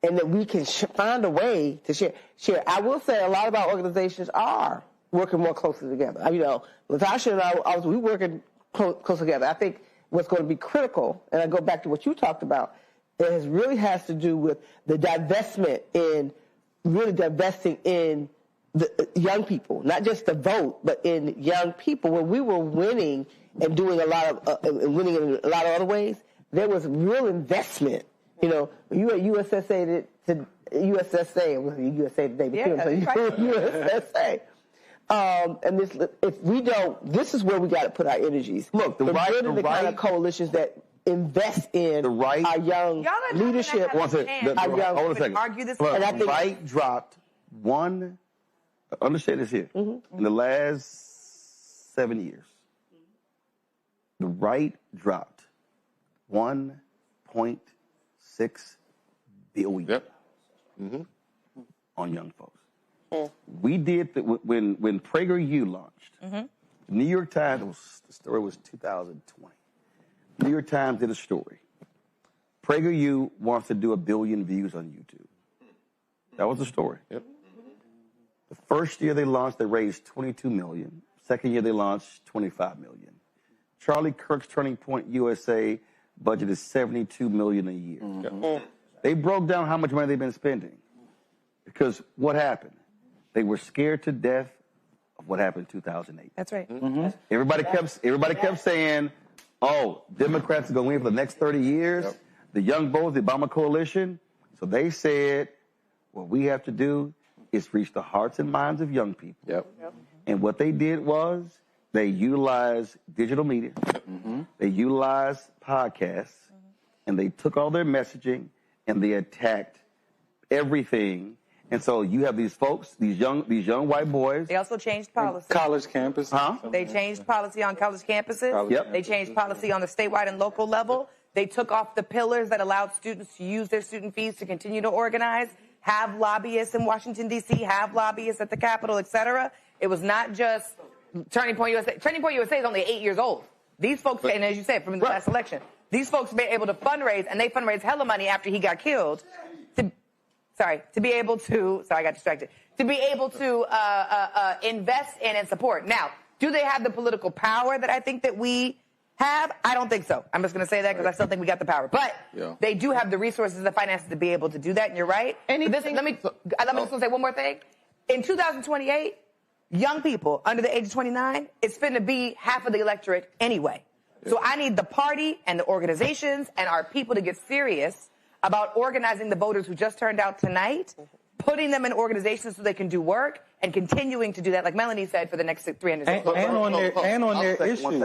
And that we can find a way to share. I will say a lot of our organizations are working more closely together. You know, Latasha and I, we working close together. I think what's going to be critical, and I go back to what you talked about, it really has to do with the divestment really divesting in the young people, not just the vote, but in young people. When we were winning and doing winning in a lot of other ways, there was real investment. You know, you at USSA USA today, but USSA. And this is where we got to put our energies. Look, the kind of coalitions that invest in our young leadership. Hold on a second. Argue this. Look, the right dropped understand this here, in the last 7 years, the right dropped $1.6 billion on young folks. We did when PragerU launched. The New York Times, the story was 2020. New York Times did a story. PragerU wants to do 1 billion views on YouTube. That was the story. The first year they launched, they raised $22 million. Second year they launched, $25 million. Charlie Kirk's Turning Point USA budget is $72 million a year. They broke down how much money they've been spending. Because what happened? They were scared to death of what happened in 2008. That's right. Everybody kept saying, oh, Democrats are going to win for the next 30 years. The young voters, the Obama coalition. So they said, what we have to do is reach the hearts and minds of young people. And what they did was they utilized digital media. They utilized podcasts. And they took all their messaging and they attacked everything. And so you have these folks, these young white boys. They also changed policy. College campus. They changed policy on college campuses. They changed policy on the statewide and local level. They took off the pillars that allowed students to use their student fees to continue to organize, have lobbyists in Washington, D.C., have lobbyists at the Capitol, et cetera. It was not just Turning Point USA. Turning Point USA is only 8 years old. These folks, and as you said, from the last election, these folks were able to fundraise, and they fundraised hella money after he got killed. To be able to, sorry, I got distracted, to be able to invest in and support. Now, do they have the political power that I think that we have? I don't think so. I'm just going to say that because I still think we got the power. But they do have the resources and the finances to be able to do that, and you're right. Let me just say one more thing. In 2028, young people under the age of 29, it's finna be half of the electorate anyway. So I need the party and the organizations and our people to get serious about organizing the voters who just turned out tonight, putting them in organizations so they can do work, and continuing to do that, like Melanie said, for the next 300 years. And on their issues.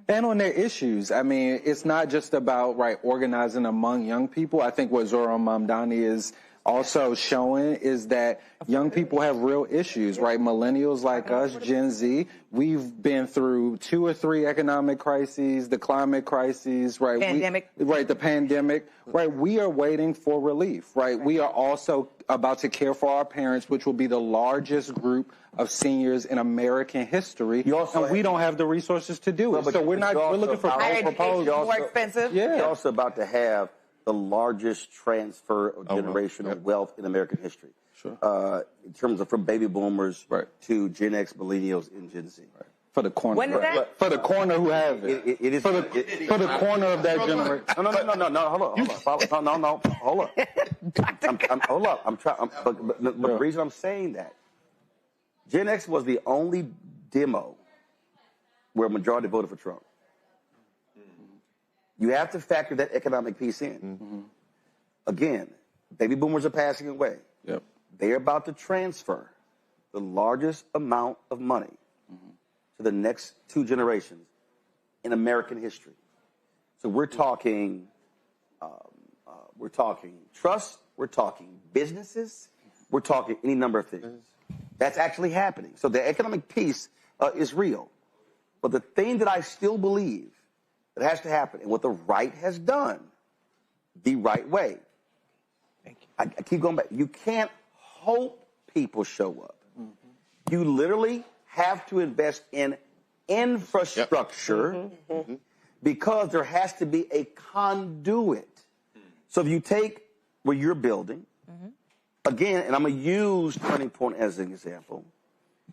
And on their issues. I mean, it's not just about, organizing among young people. I think what Zoran Mamdani is also showing is that young people have real issues, right? Millennials like us, Gen Z, we've been through 2 or 3 economic crises, the climate crises, right? Pandemic. The pandemic, right? We are waiting for relief, right? We are also about to care for our parents, which will be the largest group of seniors in American history, and we don't have the resources to do it. So we're looking for proposals. More expensive. You're also about to have the largest transfer of generational wealth in American history. In terms of from baby boomers to Gen X, millennials, and Gen Z. For the corner. When is that? For the corner who have it. It is for the corner of that generation. No, hold up. Hold up. But the reason I'm saying that, Gen X was the only demo where a majority voted for Trump. You have to factor that economic piece in. Again, baby boomers are passing away. They're about to transfer the largest amount of money to the next 2 generations in American history. So we're talking trust, we're talking businesses, we're talking any number of things. That's actually happening. So the economic piece is real. But the thing that I still believe that has to happen, and what the right has done the right way. I keep going back. You can't hope people show up. You literally have to invest in infrastructure because there has to be a conduit. So if you take where you're building, again, and I'm going to use Turning Point as an example,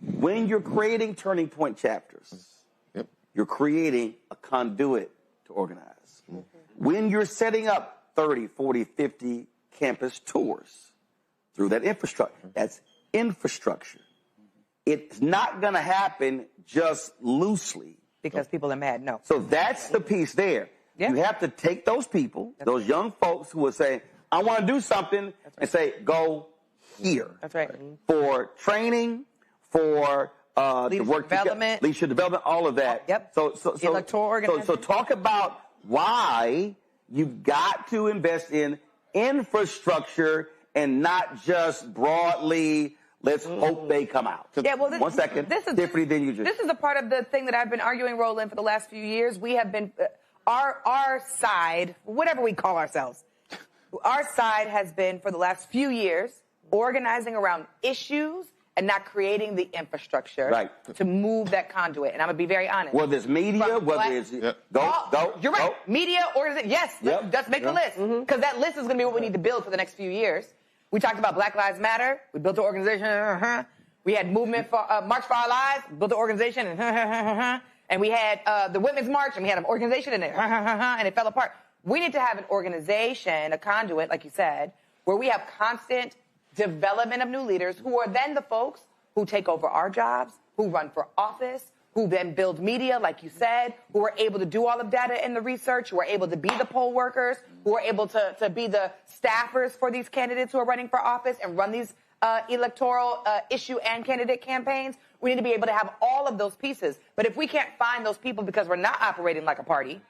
when you're creating Turning Point chapters, you're creating a conduit to organize. When you're setting up 30, 40, 50 campus tours through that infrastructure, that's infrastructure. It's not going to happen just loosely. Because people are mad, no. So that's the piece there. You have to take those people, those young folks who are saying, I want to do something, and say, go here. That's right. For training, for leadership development, all of that. Yep. So electoral organization. So talk about why you've got to invest in infrastructure and not just broadly, let's hope they come out. Yeah, well, One second. This is Tiffany, then you just. This is a part of the thing that I've been arguing, Roland, for the last few years. We have been, our side, whatever we call ourselves, our side has been, for the last few years, organizing around issues and not creating the infrastructure to move that conduit. And I'm going to be very honest. Whether it's media, whether it's... Go. You're right. Media, organization. Yes, let's make a list. Because that list is going to be what we need to build for the next few years. We talked about Black Lives Matter. We built an organization. We had movement for March for Our Lives. Built an organization. And we had the Women's March, and we had an organization, and it fell apart. We need to have an organization, a conduit, like you said, where we have constant development of new leaders who are then the folks who take over our jobs, who run for office, who then build media, like you said, who are able to do all the data and the research, who are able to be the poll workers, who are able to be the staffers for these candidates who are running for office and run these electoral issue and candidate campaigns. We need to be able to have all of those pieces. But if we can't find those people because we're not operating like a party,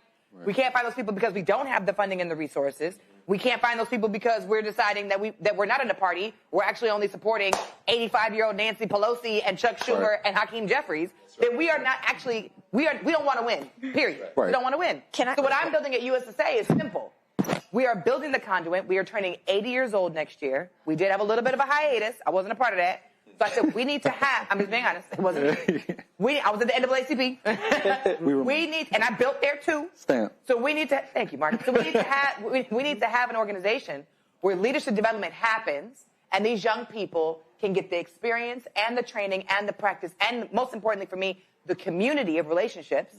we can't find those people because we don't have the funding and the resources, we can't find those people because we're deciding that we're not in the party, we're actually only supporting 85-year-old Nancy Pelosi and Chuck Schumer and Hakeem Jeffries, then we are not actually, we don't want to win, period. We don't want to win. So what I'm building at USSA is simple. We are building the conduit. We are turning 80 years old next year. We did have a little bit of a hiatus. I wasn't a part of that. So I said, we need to have, I'm just being honest, it wasn't me. I was at the NAACP. We need, and I built there too. So we need to, thank you, Mark. So we need to have an organization where leadership development happens and these young people can get the experience and the training and the practice and, most importantly for me, the community of relationships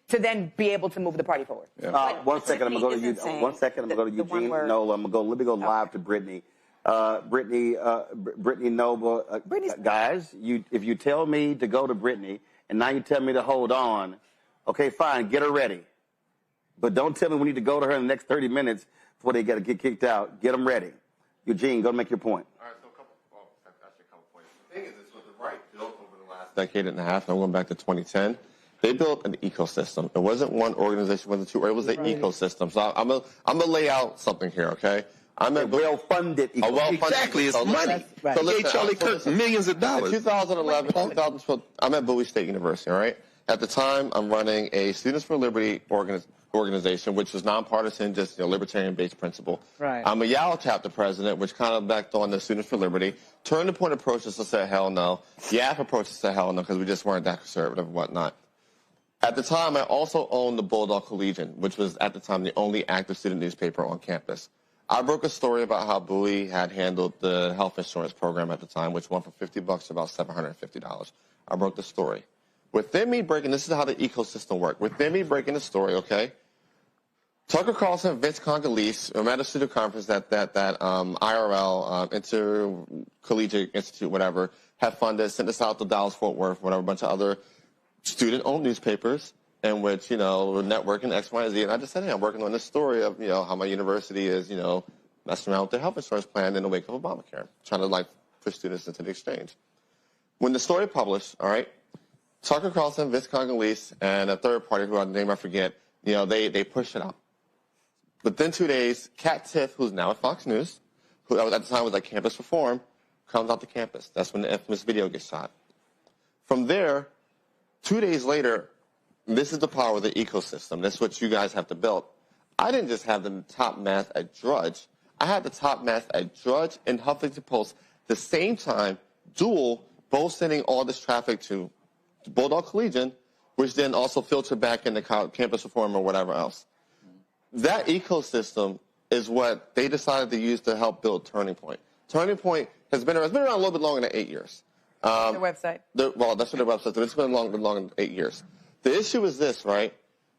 to then be able to move the party forward. 1 second, I'm going to go to you. 1 second, I'm going to go to Eugene. No, let me go live to Brittany. Brittany Noble, guys, if you tell me to go to Brittany and now you tell me to hold on, okay, fine, get her ready. But don't tell me we need to go to her in the next 30 minutes before they got to get kicked out. Get them ready. Eugene, go make your point. All right, so a couple points. The thing is, this was the right built over the last decade and a half. I'm going back to 2010. They built an ecosystem. It wasn't one organization, it wasn't two, it was an ecosystem. So I'm gonna lay out something here, okay? I'm a well-funded ecosystem. Exactly, it's money. So listen, Charlie Kirk millions of dollars. In 2011, 2012, I'm at Bowie State University, all right? At the time, I'm running a Students for Liberty organization, which was nonpartisan, just libertarian-based principle. Right. I'm a YAL chapter president, which kind of backed on the Students for Liberty. Turn the Point approach us to say hell no. YAF approach us to hell no because we just weren't that conservative and whatnot. At the time, I also owned the Bulldog Collegian, which was at the time the only active student newspaper on campus. I broke a story about how Bowie had handled the health insurance program at the time, which went from $50 to about $750. I broke the story. Within me breaking, this is how the ecosystem worked. Within me breaking the story, okay, Tucker Carlson, Vince Congolese, I'm at a student conference that IRL, Intercollegiate Institute, whatever, had funded, sent us out to Dallas-Fort Worth, whatever, a bunch of other student-owned newspapers in which, we're networking X, Y, and Z. And I just said, hey, I'm working on this story of, how my university is, messing around with their health insurance plan in the wake of Obamacare, trying to, push students into the exchange. When the story published, all right, Tucker Carlson, Vince Congolese, and a third party, whose name I forget, they pushed it out. Within 2 days, Kat Tiff, who's now at Fox News, who at the time was at Campus Reform, comes out to campus. That's when the infamous video gets shot. From there, 2 days later, this is the power of the ecosystem. That's what you guys have to build. I didn't just have the top math at Drudge. I had the top math at Drudge and Huffington Post the same time, both sending all this traffic to Bulldog Collegian, which then also filtered back into Campus Reform or whatever else. That ecosystem is what they decided to use to help build Turning Point. Turning Point has been around a little bit longer than 8 years. Their website. Well, that's what their website is. It's been longer than 8 years. The issue is this, right?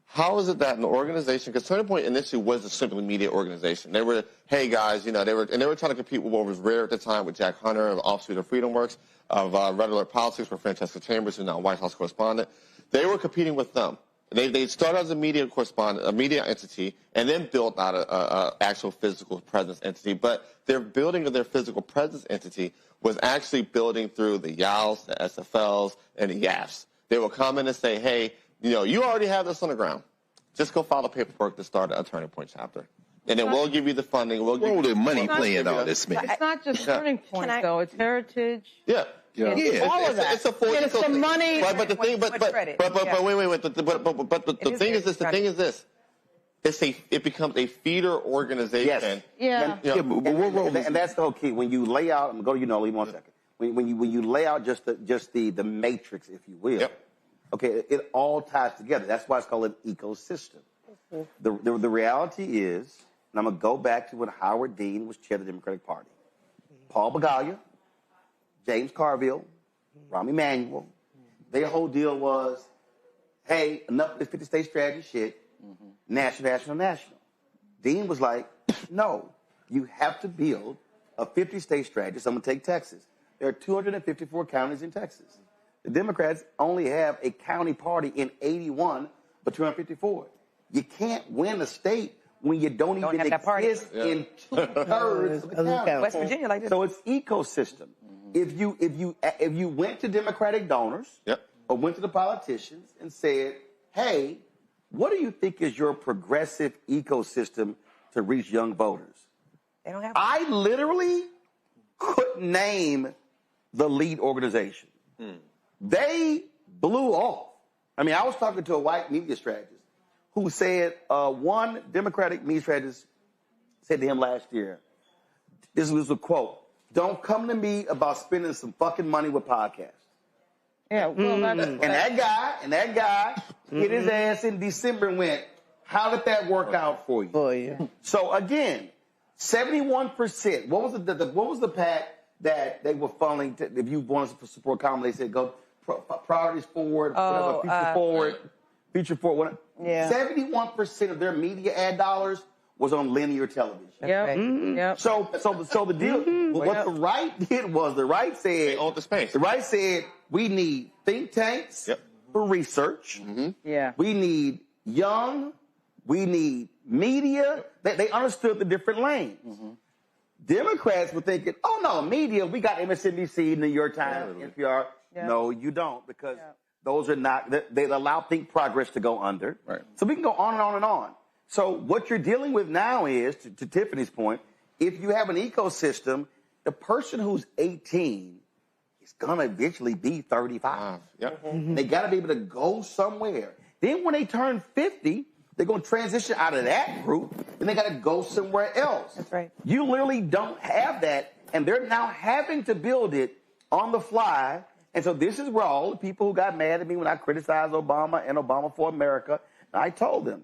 How is it that an organization, because Turning Point initially was a simply media organization. They were, hey guys, they were trying to compete with what was rare at the time with Jack Hunter of Offsuit of Freedom Works, of Red Alert Politics with Francesca Chambers, who's now White House correspondent. They were competing with them. They started as a media correspondent, a media entity, and then built out a actual physical presence entity. But their building of their physical presence entity was actually building through the YALs, the SFLs, and the YAFs. They would come in and say, hey, you already have this on the ground. Just go file the paperwork to start a Turning Point chapter. And then we'll give you the funding. We'll give you the money playing all this, man. It's not just Turning Point, though. It's heritage. Yeah. All of that. It's a full and it's the money. But the thing, but wait. But the thing is this. The thing is this. It becomes a feeder organization. Yes. Yeah. And that's the whole key. When you lay out, leave me 1 second. When you lay out just the matrix, if you will. Yep. Okay, it all ties together. That's why it's called an ecosystem. The reality is, and I'm going to go back to when Howard Dean was chair of the Democratic Party. Paul Begalia, James Carville, Rahm Emanuel, their whole deal was, hey, enough of this 50-state strategy shit, national. Dean was like, no, you have to build a 50-state strategy. So I'm going to take Texas. There are 254 counties in Texas. The Democrats only have a county party in 81, but 254. You can't win a state when you don't even exist in 2/3 of the county. West Virginia like this. So it's ecosystem. If you went to Democratic donors or went to the politicians and said, hey, what do you think is your progressive ecosystem to reach young voters? They don't have. I literally couldn't name the lead organization. They blew off. I mean, I was talking to a white media strategist who said one Democratic media strategist said to him last year, this was a quote, don't come to me about spending some fucking money with podcasts. Yeah, well, and that guy hit his ass in December and went, how did that work out for you? So again, 71%. What was the PAC that they were funneling to, if you wanted to support comedy, they said go priorities forward, future forward. 71% of their media ad dollars was on linear television. So the deal, what the right did was the right said, they owned the space. The right said we need think tanks for research. We need young. We need media. They understood the different lanes. Democrats were thinking, oh no, media, we got MSNBC, New York Times, NPR. No, you don't, because those are not, they allow Think Progress to go under. So we can go on and on and on. So what you're dealing with now is, to Tiffany's point, if you have an ecosystem, the person who's 18 is going to eventually be 35. They got to be able to go somewhere. Then when they turn 50, they're going to transition out of that group, and they got to go somewhere else. That's right. You literally don't have that, and they're now having to build it on the fly. And so this is where all the people who got mad at me when I criticized Obama and Obama for America, I told them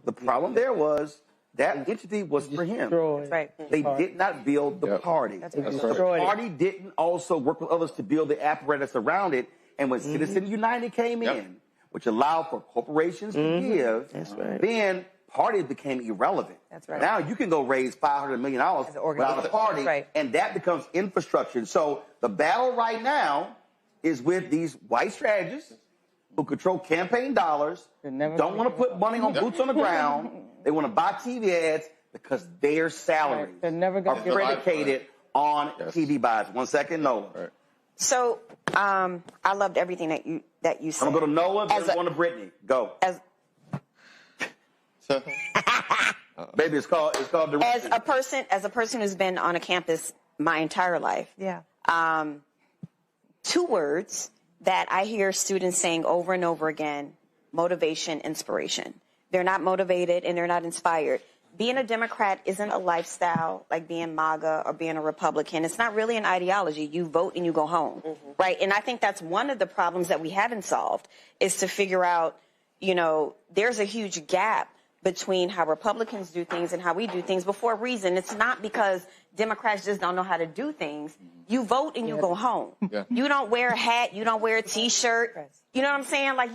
the problem there was that entity was for him. That's right. They did not build the party. The party didn't also work with others to build the apparatus around it. And when Citizens United came in, which allowed for corporations to give, then parties became irrelevant. That's right. Now you can go raise $500 million without a party, and that becomes infrastructure. So the battle right now is with these white strategists who control campaign dollars, don't want to put money on boots on the ground. They want to buy TV ads because their salaries are predicated on TV buys. 1 second, Nola. So I loved everything that you said. I'm going to go to Nola, then I'm going to Brittany. Go. Baby, it's called direction. As a person who's been on a campus my entire life. Two words that I hear students saying over and over again: motivation, inspiration. They're not motivated and they're not inspired. Being a Democrat isn't a lifestyle like being MAGA or being a Republican. It's not really an ideology. You vote and you go home, right? And I think that's one of the problems that we haven't solved, is to figure out, there's a huge gap between how Republicans do things and how we do things, but for a reason. It's not because Democrats just don't know how to do things. You vote and you go home. You don't wear a hat. You don't wear a T-shirt. You know what I'm saying? Like,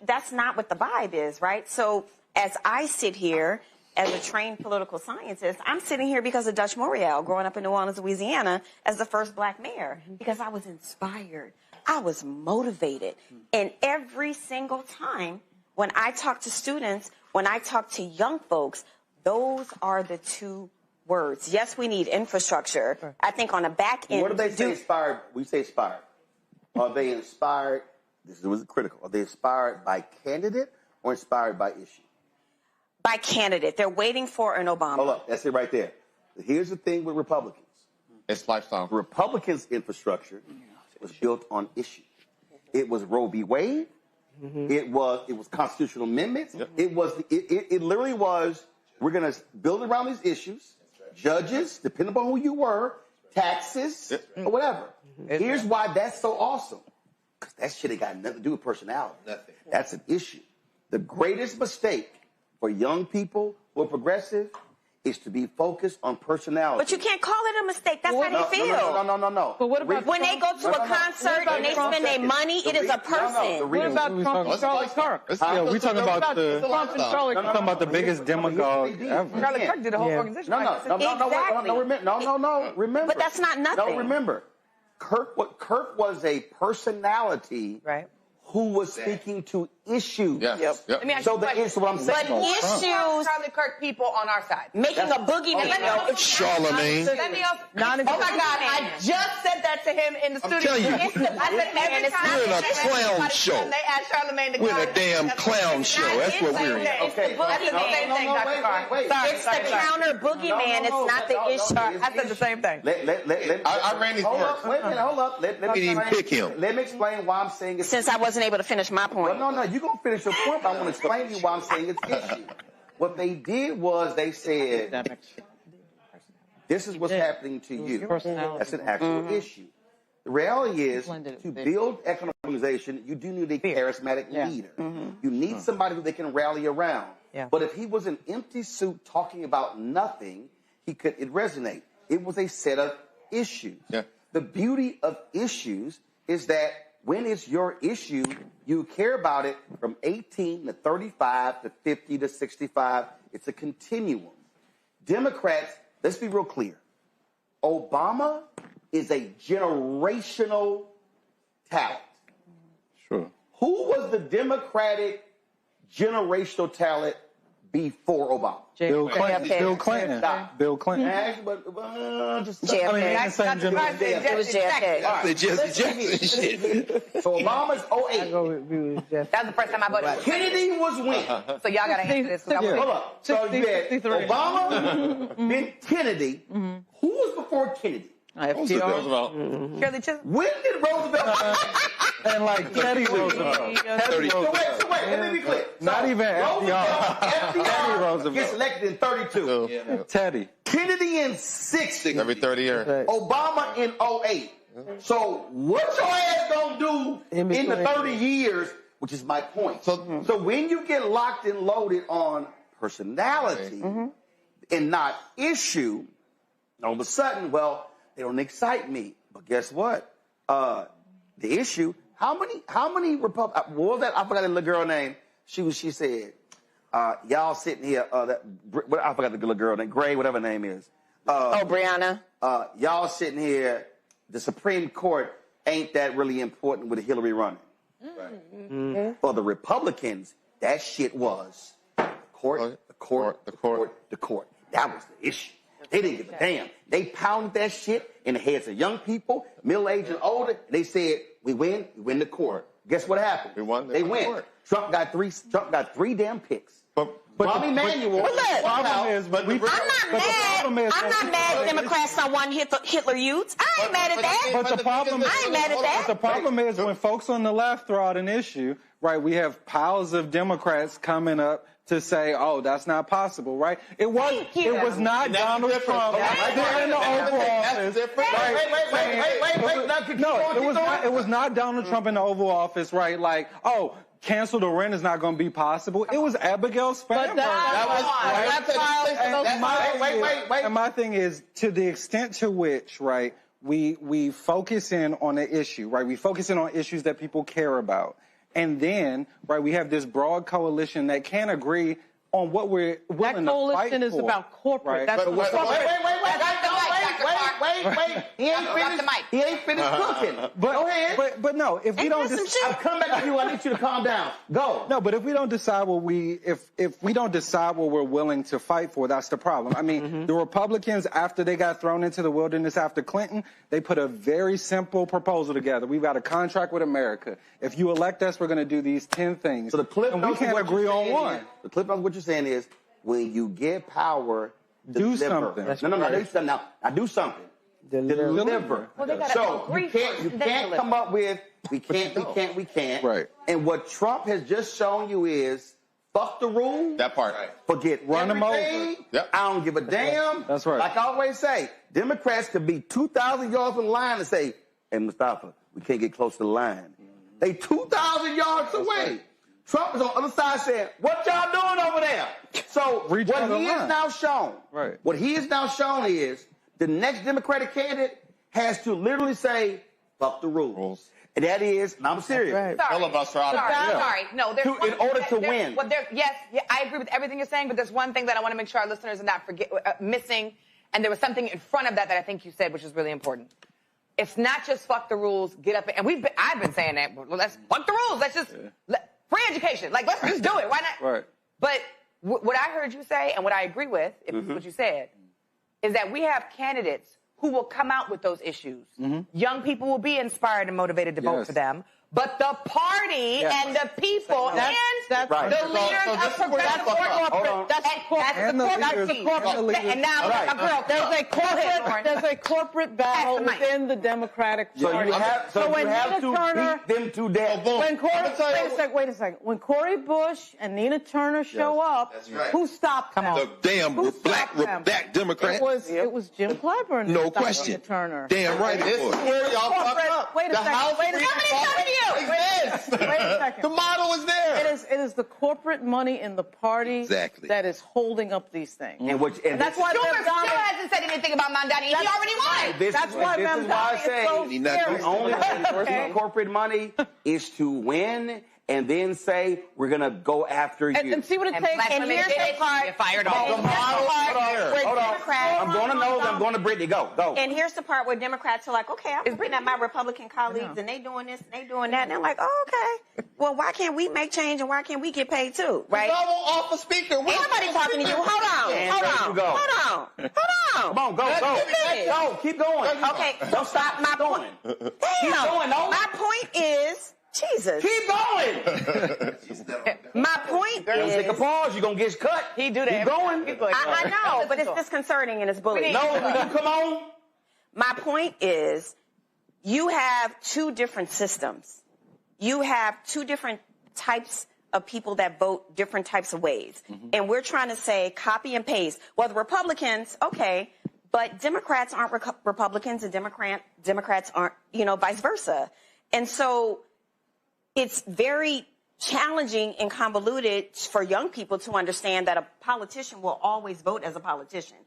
that's not what the vibe is, right? So as I sit here as a trained political scientist, I'm sitting here because of Dutch Morial, growing up in New Orleans, Louisiana, as the first black mayor, because I was inspired. I was motivated. And every single time When I talk to students, when I talk to young folks, those are the two words. Yes, we need infrastructure. I think on the back end. What do they say inspired? We say inspired. Are they inspired? This was critical. Are they inspired by candidate or inspired by issue? By candidate. They're waiting for an Obama. Hold up. That's it right there. Here's the thing with Republicans. It's lifestyle. Republicans' infrastructure was built on issue. It was Roe v. Wade. It was constitutional amendments. It literally was, we're going to build around these issues, judges, depending upon who you were, taxes, or whatever. Here's why that's so awesome. Because that shit ain't got nothing to do with personality. Nothing. That's an issue. The greatest mistake for young people who are progressive is to be focused on personality. But you can't call it a mistake. That's how they feel. No. But what about when they go to a concert and they spend their money, it is a person. What about Trump and Charlie Kirk? Yeah, we're talking about the biggest demagogue ever. Charlie Kirk did a whole organization. No. Remember. But that's not nothing. No, remember. Kirk was a personality who was speaking to issues. Let me ask you a question. What I'm saying. But issues. Charlie Kirk people on our side. Making a boogeyman. Charlemagne. Oh my God, I just said that to him in the studio. telling you. I said every time We're in a they clown ask show. They asked Charlemagne to We're go. in a damn clown show. That's what we're in. Okay. It's the counter boogeyman. It's not the issue. I said the same thing. I ran these words. Wait a minute, hold up. Let me even pick him. Let me explain why I'm saying it's. Since I wasn't able to finish my point. No, you're going to finish your point, but I want to explain to you why I'm saying it's issue. What they did was they said, this is what's happening to you. That's an actual issue. The reality is, to build economic organization, you do need a charismatic leader. You need somebody who they can rally around. But if he was an empty suit talking about nothing, it resonate. It was a set of issues. The beauty of issues is that when it's your issue, you care about it from 18 to 35 to 50 to 65. It's a continuum. Democrats, let's be real clear. Obama is a generational talent. Sure. Who was the Democratic generational talent before Obama? Bill Clinton. Bill Clinton. Bill Clinton. It was JFK. So Obama's 08. That's the first time I voted. Kennedy was when? So y'all got to answer this. Hold up. So you had Obama, then Kennedy. Who was before Kennedy? Roosevelt. Shirley Chisholm. When did Roosevelt? And like Teddy Roosevelt. So wait, let me be clear. Not even FDR. Teddy Roosevelt Gets elected in 32. Teddy. Kennedy in 60. Every 30 years. Obama in 08. So what your ass gonna do in the 30 years, which is my point. So when you get locked and loaded on personality and not issue, all of a sudden, well, they don't excite me. But guess what? The issue. How many Republicans? What was that? I forgot the little girl name. She said, y'all sitting here. I forgot the little girl name. Gray, whatever her name is. Brianna. Y'all sitting here. The Supreme Court ain't that really important with Hillary running. For the Republicans, that shit was the court. That was the issue. They didn't give a damn. They pounded that shit in the heads of young people, middle-aged and older. And they said, we win the court. Guess what happened? We won. They win. Trump got three damn picks. Rahm Emanuel. I'm not mad Democrats don't want Hitler Youths. I ain't mad at that. But the problem is when folks on the left throw out an issue, right, we have piles of Democrats coming up to say, oh, that's not possible, right? It was not Donald Trump in the Oval Office. It was not Donald Trump in the Oval Office, right? Like, oh, cancel the rent is not going to be possible. It was Abigail Spanberg. And my thing is, to the extent to which, right, we focus in on the issue, right? We focus in on issues that people care about. And then, right, we have this broad coalition that can't agree on what we're willing to fight for. That coalition is about corporate. Right. That's wait. He ain't finished cooking. Go ahead. But no, if we don't I'll come back to you. I need you to calm down. Go. No, but if we don't decide what if we don't decide what we're willing to fight for, that's the problem. I mean, the Republicans, after they got thrown into the wilderness after Clinton, they put a very simple proposal together. We've got a contract with America. If you elect us, we're going to do these 10 things. So the clip and we can't agree on one. The clip of what you're saying is, when you get power, do deliver. something. No, do something. Now do something. Deliver. Well, they gotta So agree you can't come up with we can't. Right. And what Trump has just shown you is fuck the rule. That part. Forget Run them over. Yep. I don't give a damn. That's right. Like I always say, Democrats could be 2,000 yards from the line and say, "Hey, Mustafa, we can't get close to the line." They 2,000 yards away. Trump is on the other side saying, "What y'all doing over there?" So what he has now shown, what he has now shown is the next Democratic candidate has to literally say, "Fuck the rules." And that is, and I'm serious. Sorry. No, in order to win. Yes, I agree with everything you're saying, but there's one thing that I want to make sure our listeners are not missing, and there was something in front of that I think you said, which is really important. It's not just fuck the rules, get up, and I've been saying that. Well, let's fuck the rules. Let's just free education. Like, let's just do it. Why not? Right. But what I heard you say, and what I agree with, if it's what you said, is that we have candidates who will come out with those issues. Young people will be inspired and motivated to vote for them. But the party and the people and the leaders of progressive corporate, that's the corporate. And now, there's a corporate battle within the Democratic Party. So you have to beat them to death. Wait a second. When Cory Bush and Nina Turner show up, who stopped them? The damn black Democrat. It was Jim Clyburn. No question. Turner. Damn right it was. Where y'all fucked up. Wait a second. Wait a second. The model was there. It is the corporate money in the party that is holding up these things. And that's why Schumer still hasn't said anything about Mamdani. He already won. That's why Mamdani is so scary. The only way to corporate money is to win and then say, we're going to go after you. And see what it takes. And here's the part. Hold on. I'm going to Brittany. Go. And here's the part where Democrats are like, okay, I'm looking at my Republican colleagues and they doing this and they doing that. And they're like, oh, okay. Well, why can't we make change and why can't we get paid too? Right? I won't offer speaker. Ain't nobody talking to you. Hold on. Come on, go. Keep going. Okay, don't stop my point. Damn. My point is, Jesus. Keep going. My point is... Take a pause. You're going to get cut. He do that. Keep going. I know, but it's disconcerting and it's bullying. No, come on. My point is, you have two different systems. You have two different types of people that vote different types of ways. And we're trying to say copy and paste. Well, the Republicans, okay, but Democrats aren't Republicans and Democrats aren't, vice versa. And so it's very challenging and convoluted for young people to understand that a politician will always vote as a politician.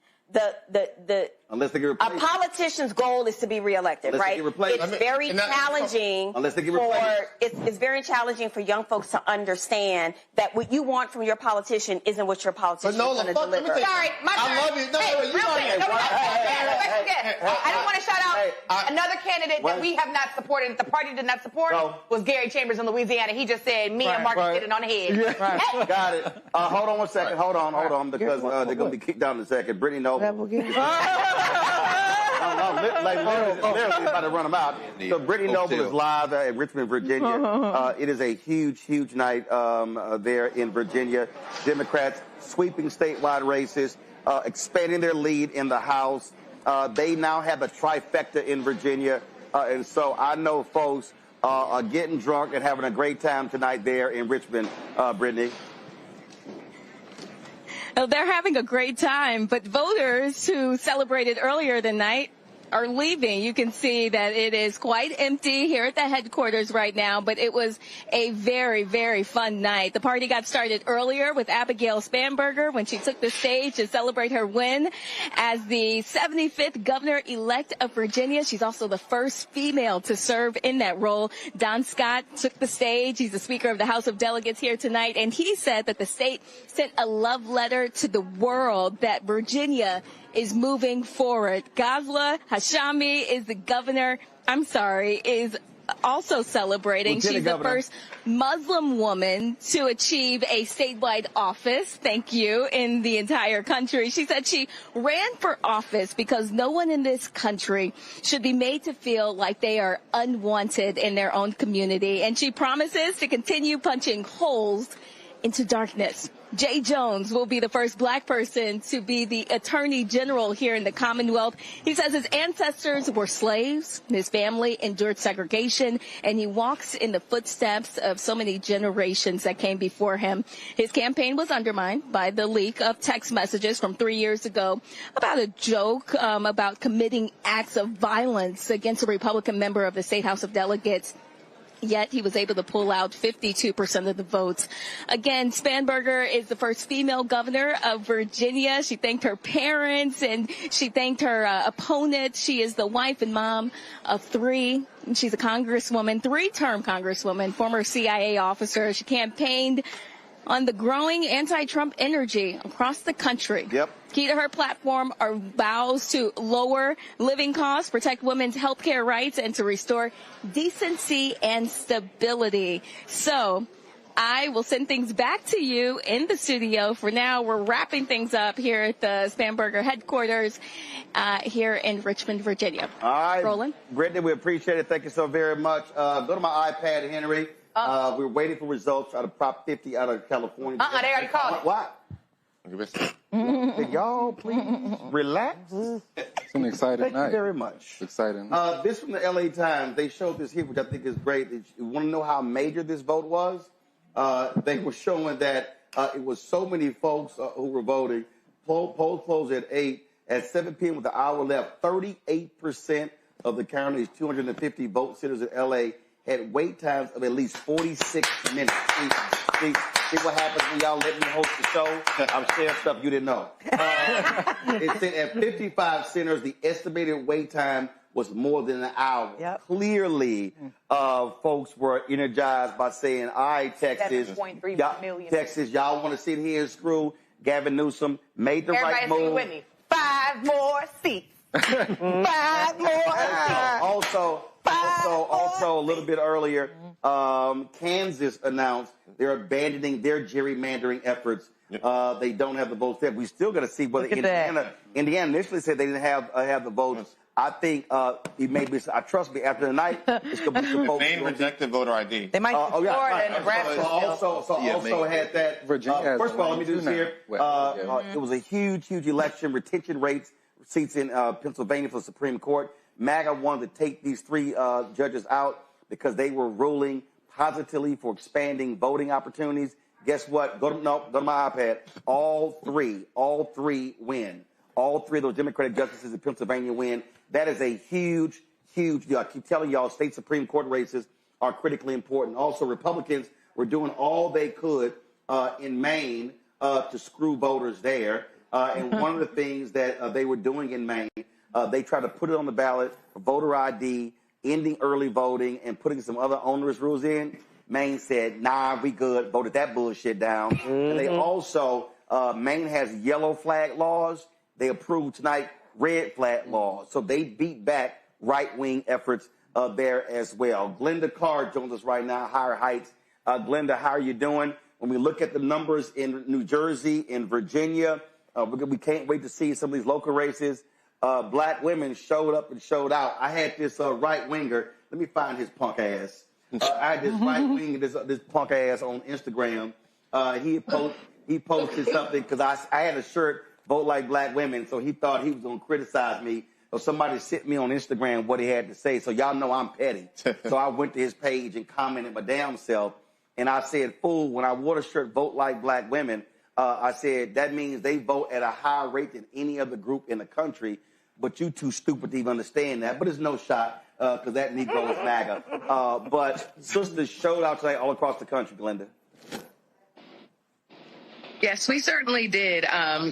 Unless they get replaced. A politician's goal is to be reelected, right? It's very challenging. Unless they get replaced. It's very challenging for young folks to understand that what you want from your politician isn't what your politician is going to deliver. Sorry, I love you. I don't want to shout out another candidate that we have not supported, that the party did not support, was Gary Chambers in Louisiana. He just said, me and Marcus hit it on the head. Got it. Hold on one second. Hold on, because they're going to be kicked down in a second. Brittany Noble. Literally about to run them out. So Brittany Noble is live in Richmond, Virginia. It is a huge night there in Virginia. Democrats sweeping statewide races, expanding their lead in the House. They now have a trifecta in Virginia. And so I know folks are getting drunk and having a great time tonight there in Richmond, Brittany. Well, they're having a great time, but voters who celebrated earlier tonight are leaving. You can see that it is quite empty here at the headquarters right now, but it was a very, very fun night. The party got started earlier with Abigail Spanberger when she took the stage to celebrate her win as the 75th governor-elect of Virginia. She's also the first female to serve in that role. Don Scott took the stage. He's the Speaker of the House of Delegates here tonight, and he said that the state sent a love letter to the world that Virginia is moving forward. Ghazla Hashami is the governor, is also celebrating. She's the first Muslim woman to achieve a statewide office, thank you, in the entire country. She said she ran for office because no one in this country should be made to feel like they are unwanted in their own community. And she promises to continue punching holes into darkness. Jay Jones will be the first black person to be the attorney general here in the Commonwealth. He says his ancestors were slaves, his family endured segregation, and he walks in the footsteps of so many generations that came before him. His campaign was undermined by the leak of text messages from 3 years ago about a joke about committing acts of violence against a Republican member of the State House of Delegates. Yet he was able to pull out 52% of the votes. Again, Spanberger is the first female governor of Virginia. She thanked her parents and she thanked her opponent. She is the wife and mom of 3. She's a congresswoman, 3-term congresswoman, former CIA officer. She campaigned on the growing anti-Trump energy across the country. Yep. Key to her platform are vows to lower living costs, protect women's health care rights, and to restore decency and stability. So I will send things back to you in the studio. For now, we're wrapping things up here at the Spanberger headquarters here in Richmond, Virginia. All right. Roland? Brittany, we appreciate it. Thank you so very much. Go to my iPad, Henry. We're waiting for results out of Prop 50 out of California. They already called it. What? Y'all, please relax. It's an exciting night. Thank you very much. Exciting. This from the LA Times. They showed this here, which I think is great. You want to know how major this vote was? They were showing that it was so many folks who were voting. Polls closed at 8. At 7 p.m. with the hour left, 38% of the county's 250 vote centers in LA had wait times of at least 46 minutes. See what happens when y'all let me host the show? I'm sharing stuff you didn't know. It said at 55 centers, the estimated wait time was more than an hour. Yep. Clearly, folks were energized by saying, all right, Texas, 7.3 million. Texas, y'all want to sit here and screw Gavin Newsom, made the right move. Everybody with me. 5 more seats. 5 more seats. Also, a little bit earlier, Kansas announced they're abandoning their gerrymandering efforts. They don't have the votes there. We still got to see whether Indiana initially said they didn't have the votes. I think he may be. Trust me. After the night, it's going to be supposed Maine rejected voter ID. They might. Florida and Nebraska. Also had that. Virginia. First of all, let me do this here. It was a huge election. Retention rates, seats in Pennsylvania for the Supreme Court. MAGA wanted to take these 3 judges out because they were ruling positively for expanding voting opportunities. Guess what? Go to my iPad. All three win. All 3 of those Democratic justices in Pennsylvania win. That is a huge deal. I keep telling y'all, state Supreme Court races are critically important. Also, Republicans were doing all they could in Maine to screw voters there. And one of the things that they were doing in Maine, they tried to put it on the ballot for voter ID, ending early voting, and putting some other onerous rules in. Maine said, nah, we good, voted that bullshit down. And they also, Maine has yellow flag laws. They approved tonight red flag laws. So they beat back right-wing efforts there as well. Glenda Carr joins us right now, Higher Heights. Glenda, how are you doing? When we look at the numbers in New Jersey, in Virginia, we can't wait to see some of these local races. Black women showed up and showed out. I had this right-winger. Let me find his punk ass. I had this right-winger, this punk ass on Instagram. He posted something because I had a shirt, Vote Like Black Women, so he thought he was going to criticize me. So somebody sent me on Instagram what he had to say. So y'all know I'm petty. So I went to his page and commented my damn self. And I said, fool, when I wore the shirt, Vote Like Black Women, I said, that means they vote at a higher rate than any other group in the country. But you too stupid to even understand that. But it's no shot because that Negro is MAGA. But sisters showed out today all across the country, Glenda. Yes, we certainly did.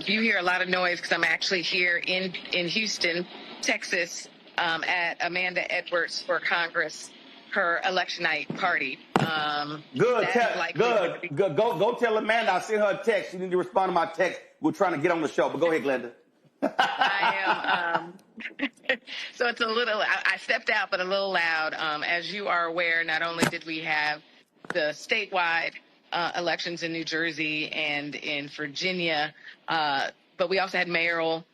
You hear a lot of noise because I'm actually here in Houston, Texas, at Amanda Edwards for Congress, her election night party. Good. Go tell Amanda I sent her a text. She need to respond to my text. We're trying to get on the show. But go ahead, Glenda. I am. So it's a little, I stepped out, but a little loud. As you are aware, not only did we have the statewide elections in New Jersey and in Virginia, but we also had mayoral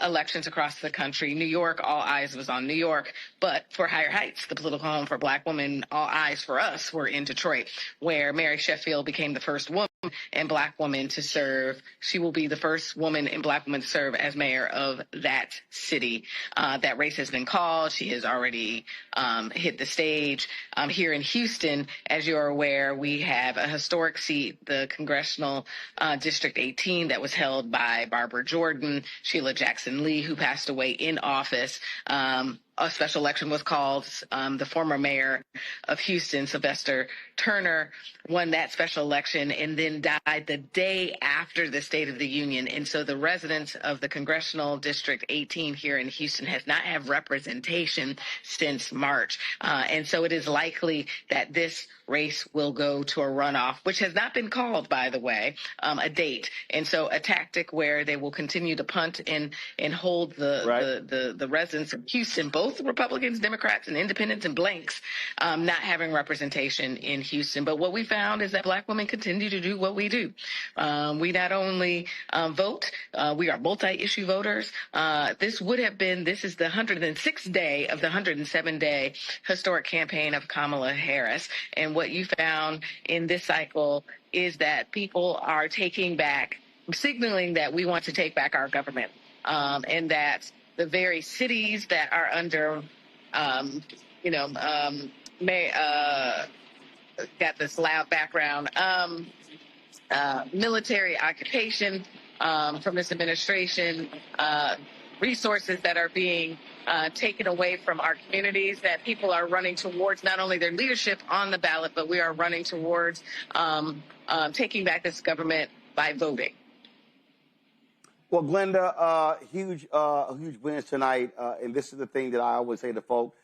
elections across the country. New York, all eyes was on New York, but for Higher Heights, the political home for Black women, all eyes for us were in Detroit, where Mary Sheffield became the first woman and Black woman to serve. She will be the first woman and Black woman to serve as mayor of that city. That race has been called. She has already hit the stage. Here in Houston, as you're aware, we have a historic seat, the Congressional District 18, that was held by Barbara Jordan, Sheila Jackson Lee, who passed away in office. A special election was called. The former mayor of Houston, Sylvester Turner, won that special election and then died the day after the State of the Union. And so the residents of the Congressional District 18 here in Houston has not had representation since March. And so it is likely that this race will go to a runoff, which has not been called, by the way, a date. And so a tactic where they will continue to punt and hold the residents of Houston, both Republicans, Democrats, and independents and blanks, not having representation in Houston. But what we found is that Black women continue to do what we do. We not only vote, we are multi-issue voters. This is the 106th day of the 107-day historic campaign of Kamala Harris. And what you found in this cycle is that people are signaling that we want to take back our government, and that the very cities that are under, got this loud background, military occupation from this administration, resources that are being taken away from our communities, that people are running towards not only their leadership on the ballot, but we are running towards taking back this government by voting. Well, Glenda, huge wins tonight, and this is the thing that I always say to folks: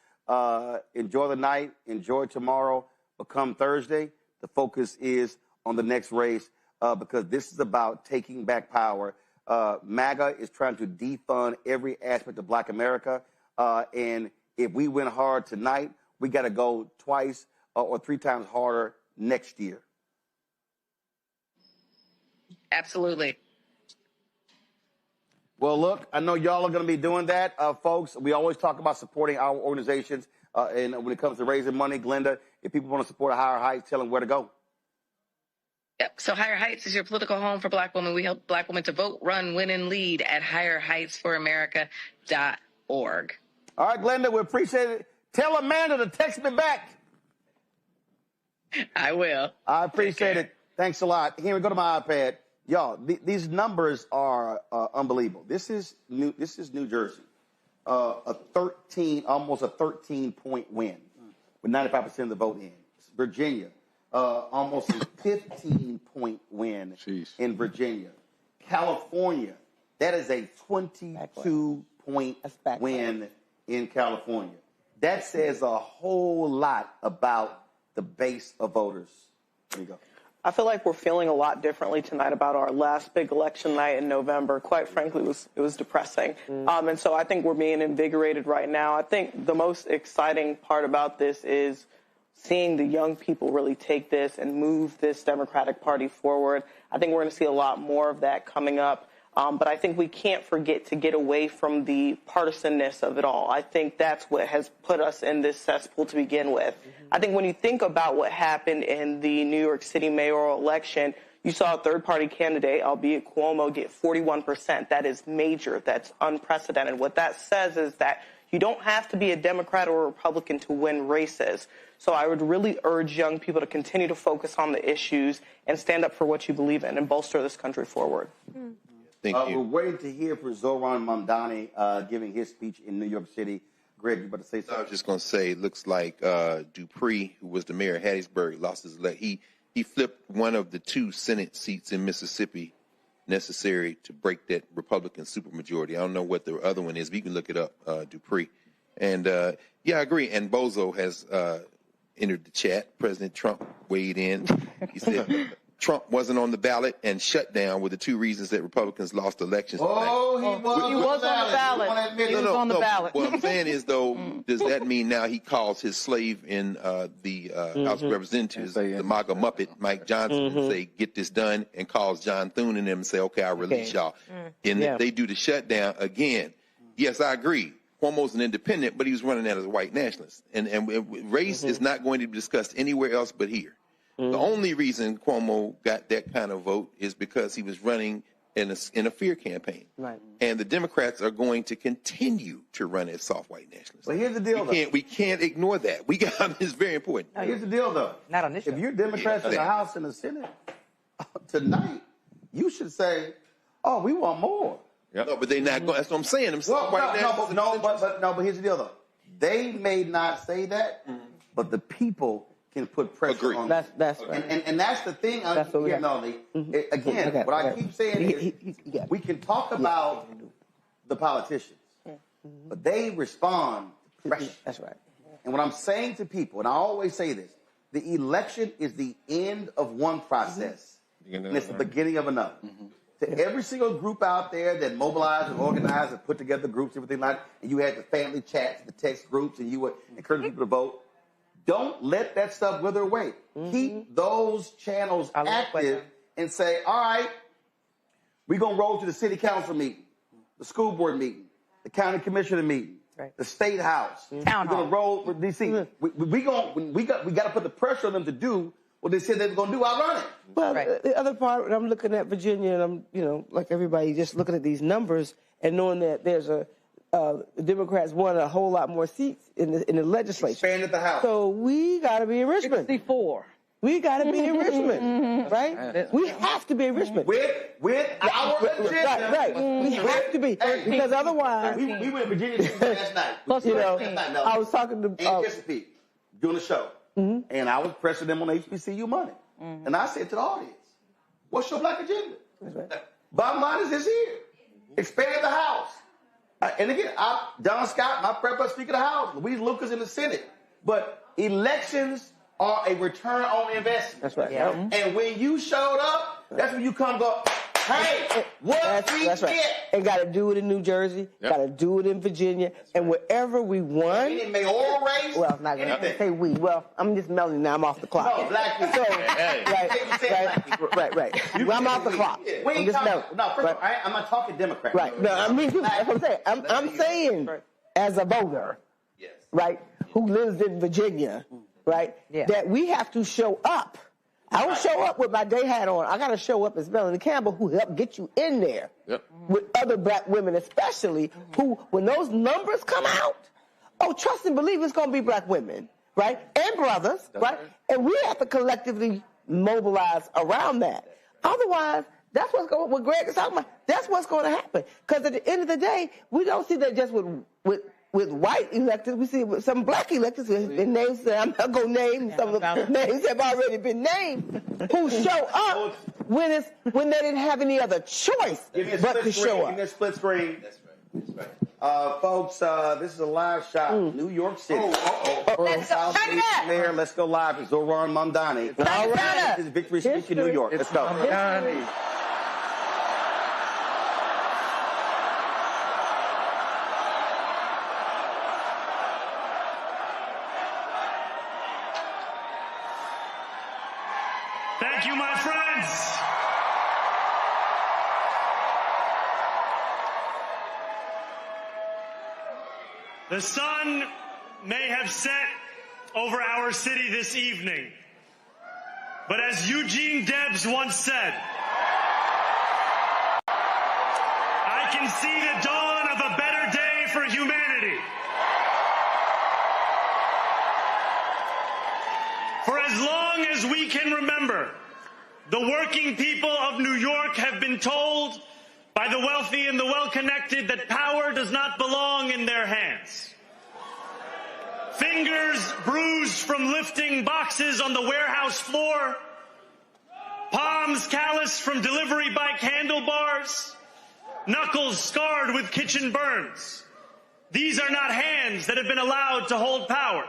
enjoy the night, enjoy tomorrow, but come Thursday, the focus is on the next race, because this is about taking back power. MAGA is trying to defund every aspect of Black America, and if we win hard tonight, we got to go twice or three times harder next year. Absolutely. Well, look, I know y'all are going to be doing that, folks. We always talk about supporting our organizations, and when it comes to raising money, Glenda, if people want to support Higher Heights, tell them where to go. Yep. So Higher Heights is your political home for Black women. We help Black women to vote, run, win, and lead at higherheightsforamerica.org. All right, Glenda, we appreciate it. Tell Amanda to text me back. I will. I appreciate it. Thanks a lot. Here we go to my iPad. Y'all, these numbers are unbelievable. This is New Jersey, almost a 13-point win with 95% of the vote in. Virginia, almost a 15-point win in Virginia. California, that is a 22-point win in California. That says a whole lot about the base of voters. There you go. I feel like we're feeling a lot differently tonight about our last big election night in November. Quite frankly, it was depressing. And so I think we're being invigorated right now. I think the most exciting part about this is seeing the young people really take this and move this Democratic Party forward. I think we're going to see a lot more of that coming up. But I think we can't forget to get away from the partisanness of it all. I think that's what has put us in this cesspool to begin with. I think when you think about what happened in the New York City mayoral election, you saw a third-party candidate, albeit Cuomo, get 41%. That is major. That's unprecedented. What that says is that you don't have to be a Democrat or a Republican to win races. So I would really urge young people to continue to focus on the issues and stand up for what you believe in and bolster this country forward. Thank you. We're waiting to hear from Zohran Mamdani giving his speech in New York City. Greg, you about to say something? I was just going to say, it looks like Dupree, who was the mayor of Hattiesburg, lost his leg. He flipped one of the 2 Senate seats in Mississippi necessary to break that Republican supermajority. I don't know what the other one is, but you can look it up, Dupree. And, yeah, I agree. And Bozo has entered the chat. President Trump weighed in. He said, Trump wasn't on the ballot and shutdown were the two reasons that Republicans lost elections. Oh, he was on the ballot. He was on the ballot. What I'm saying is, though, does that mean now he calls his slave in the House of Representatives, the MAGA Muppet, Mike Johnson, and say, get this done, and calls John Thune and them and say, okay, I'll release y'all. And if they do the shutdown again, yes, I agree. Cuomo's an independent, but he was running that as a white nationalist. And race is not going to be discussed anywhere else but here. The only reason Cuomo got that kind of vote is because he was running in a fear campaign. Right. And the Democrats are going to continue to run as soft white nationalists. But here's the deal, We can't ignore that. It's very important. Now, here's the deal, though. Not on this show. If you're Democrats in the House and the Senate tonight, you should say, oh, we want more. Yep. No, but they're not going. That's what I'm saying. But here's the deal, though. They may not say that, but the people can put pressure on them. That's right. And that's the thing. Again, what I keep saying is we can talk about the politicians, but they respond to pressure. That's right. And what I'm saying to people, and I always say this, the election is the end of one process, and it's the beginning of another. To every single group out there that mobilized and organized and put together groups, everything like that, and you had the family chats, the text groups, and you would encourage people to vote, don't let that stuff wither away. Keep those channels active and say, all right, we're going to roll to the city council meeting, the school board meeting, the county commissioner meeting, the state house. We're going to roll for D.C. We got to put the pressure on them to do what they said they were going to do. I'll run it. Well, the other part, when I'm looking at Virginia, and I'm, like everybody, just looking at these numbers and knowing that there's the Democrats won a whole lot more seats in the legislature. Expanded the House. So we got to be in Richmond. 64. We got to be in Richmond, right? We have to be in Richmond. With our agenda. Right. We have to be. Because otherwise... We went to Virginia last night. I was talking to... And Chesapeake, doing a show. And I was pressing them on HBCU money. And I said to the audience, what's your black agenda? Bottom line is this here. Expand the House. And again, Don Scott, my prep Speaker of the House, Louise Lucas in the Senate. But elections are a return on investment. That's right. Yeah. And when you showed up, that's when you come go, hey, that's right. And got to do it in New Jersey, got to do it in Virginia, and wherever we won. In mayoral race? Well, I'm not going to say we. Well, I'm just melting now. I'm off the clock. No, black people. Right. Well, I'm off the clock. I'm just melting. No, first of all, I'm not talking Democrat. Right. No, I mean, that's what I'm saying. I'm saying as a voter, right, who lives in Virginia, right, that we have to show up. I don't show up with my day hat on. I got to show up as Melanie Campbell, who helped get you in there with other black women, especially who, when those numbers come out, trust and believe it's going to be black women, right, and brothers, right? And we have to collectively mobilize around that. Otherwise, that's what Greg is talking about. That's what's going to happen. Because at the end of the day, we don't see that just with white electors, we see with some black electors, and names that I'm not going to name, some of the names have already been named, who show up when they didn't have any other choice but to show up. Give me a split screen. That's right. Folks, this is a live shot in New York City. Let's go live with Zoran Mamdani. All right. This is Victory Speech in New York. Let's go. Thank you, my friends. The sun may have set over our city this evening, but as Eugene Debs once said, I can see the dawn of a better day for humanity. For as long as we can remember, the working people of New York have been told by the wealthy and the well-connected that power does not belong in their hands. Fingers bruised from lifting boxes on the warehouse floor, palms calloused from delivery bike handlebars, knuckles scarred with kitchen burns. These are not hands that have been allowed to hold power.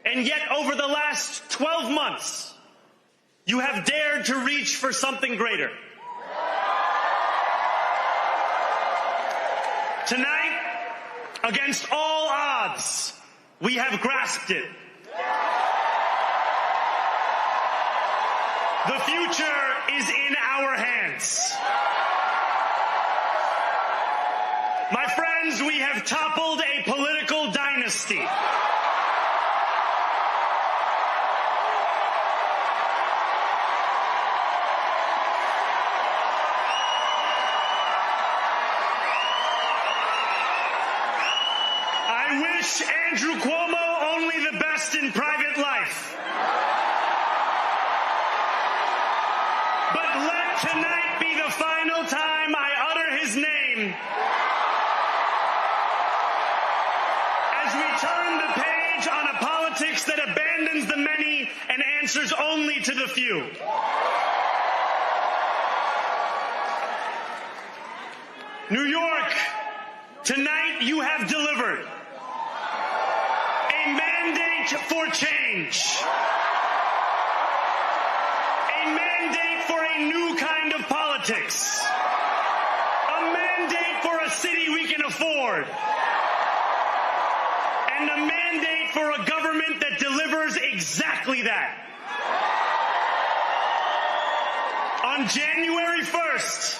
And yet, over the last 12 months, you have dared to reach for something greater. Tonight, against all odds, we have grasped it. The future is in our hands. My friends, we have toppled a political dynasty. I wish Andrew Cuomo only the best in private life. But let tonight be the final time I utter his name as we turn the page on a politics that abandons the many and answers only to the few. New York, tonight you have delivered a mandate for change. A mandate for a new kind of politics. A mandate for a city we can afford. And a mandate for a government that delivers exactly that. On January 1st,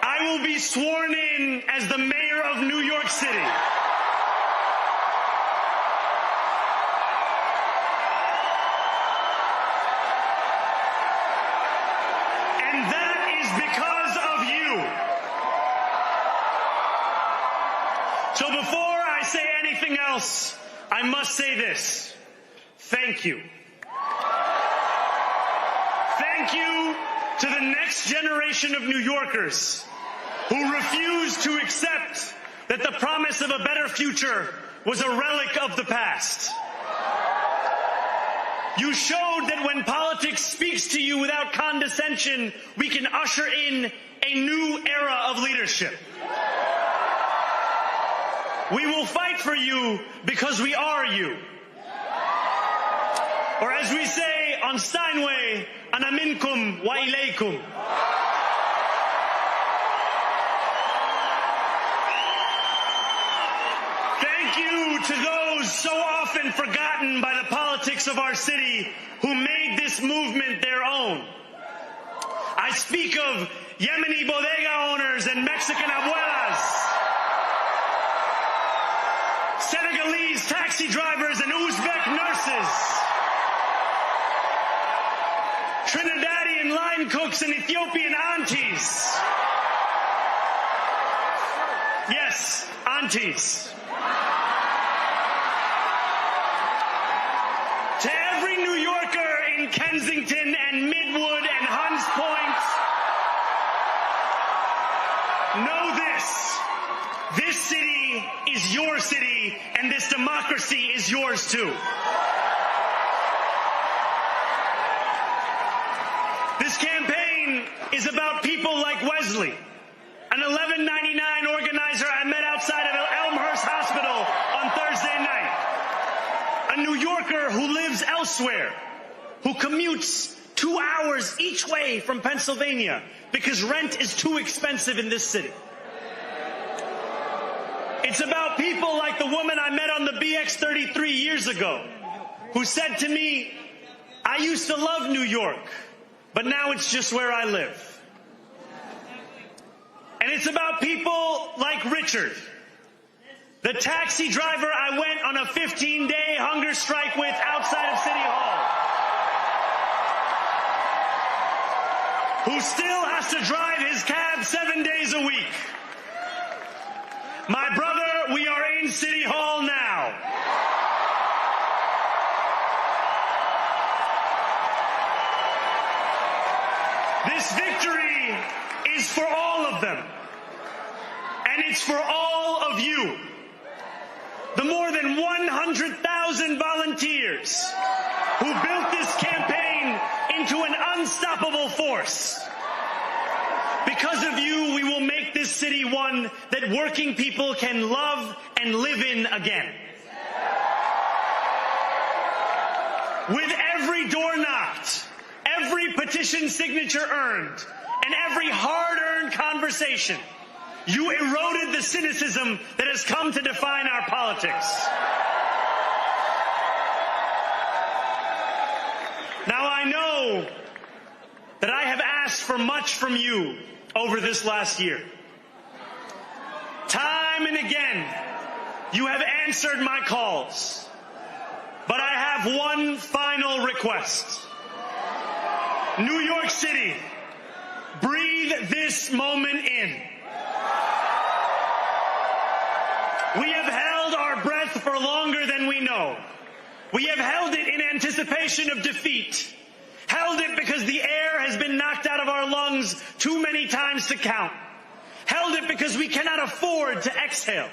I will be sworn in as the mayor of New York City. And that is because of you. So before I say anything else, I must say this. Thank you. Thank you to the next generation of New Yorkers who refused to accept that the promise of a better future was a relic of the past. You showed that when politics speaks to you without condescension, we can usher in a new era of leadership. We will fight for you because we are you. Or as we say on Steinway, ana minkum wa ilaykum. Thank you to those so often forgotten by the politics of our city who made this movement their own. I speak of Yemeni bodega owners and Mexican abuelas, Senegalese taxi drivers and Uzbek nurses, Trinidadian line cooks and Ethiopian aunties. Yes, aunties. To every New Yorker in Kensington and Midwood and Hunts Point, know this. This city is your city, and this democracy is yours too. This campaign is about people like Wesley, an 1199 organizer I met outside of Elmhurst Hospital on Thursday night. A New Yorker who lives elsewhere, who commutes 2 hours each way from Pennsylvania because rent is too expensive in this city. It's about people like the woman I met on the BX 33 years ago, who said to me, I used to love New York, but now it's just where I live. And it's about people like Richard, the taxi driver I went on a 15-day hunger strike with outside of City Hall, who still has to drive his cab 7 days a week. My brother, we are in City Hall now. This victory is for all of them. And it's for all of you. The more than 100,000 volunteers who built this campaign into an unstoppable force. Because of you, we will make this city one that working people can love and live in again. With every door knocked, every petition signature earned and every hard-earned conversation, you eroded the cynicism that has come to define our politics. Now, I know that I have asked for much from you over this last year. Time and again, you have answered my calls. But I have one final request. New York City, breathe this moment in. We have held our breath for longer than we know. We have held it in anticipation of defeat. Held it because the air has been knocked out of our lungs too many times to count. Held it because we cannot afford to exhale.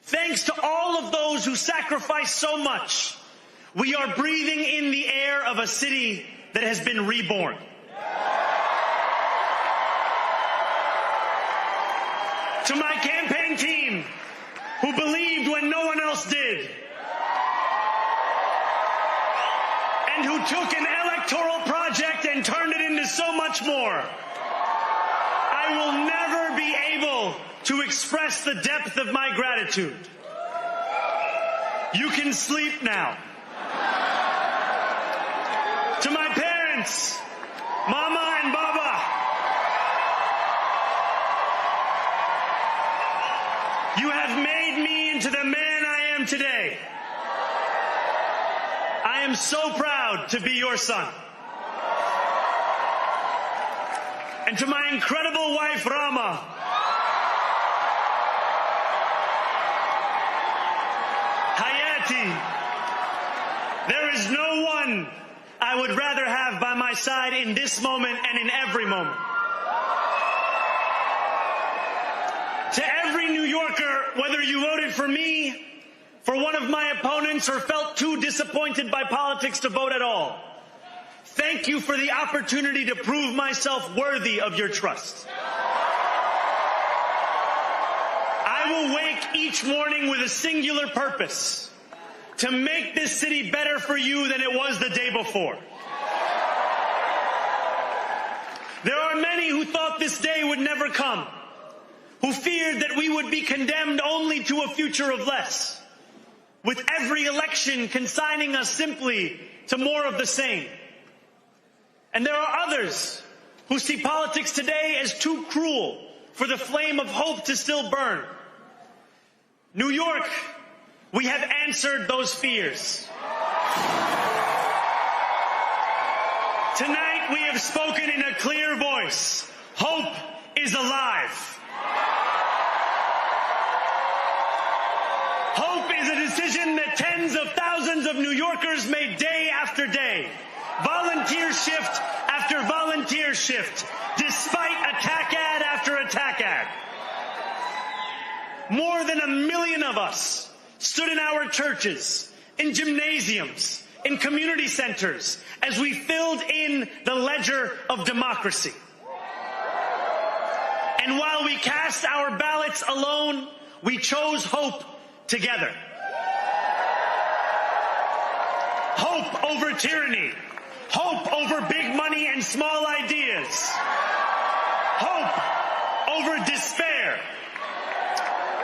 Thanks to all of those who sacrificed so much, we are breathing in the air of a city that has been reborn. To my campaign team, who believed when no one else did, and who took an electoral project and turned it into so much more, I will never be able to express the depth of my gratitude. You can sleep now. To my parents, Mama and Baba, you have made me into the man I am today. I am so proud to be your son. And to my incredible wife, Rama, Hayati, there is no one I would rather have by my side in this moment and in every moment. To every New Yorker, whether you voted for me, for one of my opponents, or felt too disappointed by politics to vote at all, thank you for the opportunity to prove myself worthy of your trust. I will wake each morning with a singular purpose: to make this city better for you than it was the day before. There are many who thought this day would never come, who feared that we would be condemned only to a future of less, with every election consigning us simply to more of the same. And there are others who see politics today as too cruel for the flame of hope to still burn. New York, we have answered those fears. Tonight we have spoken in a clear voice. Hope is alive. Hope is a decision that tens of thousands of New Yorkers made day after day, volunteer shift after volunteer shift, despite attack ad after attack ad. More than 1 million of us stood in our churches, in gymnasiums, in community centers, as we filled in the ledger of democracy. And while we cast our ballots alone, we chose hope together. Hope over tyranny. Hope over big money and small ideas. Hope over despair.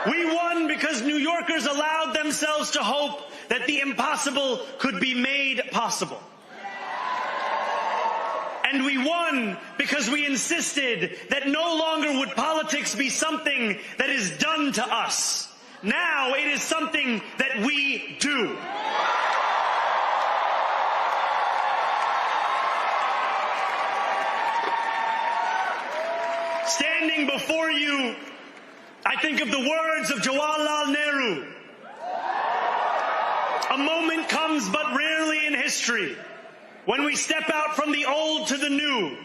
We won because New Yorkers allowed themselves to hope that the impossible could be made possible. And we won because we insisted that no longer would politics be something that is done to us. Now it is something that we do. Standing before you, I think of the words of Jawaharlal Nehru. A moment comes but rarely in history when we step out from the old to the new,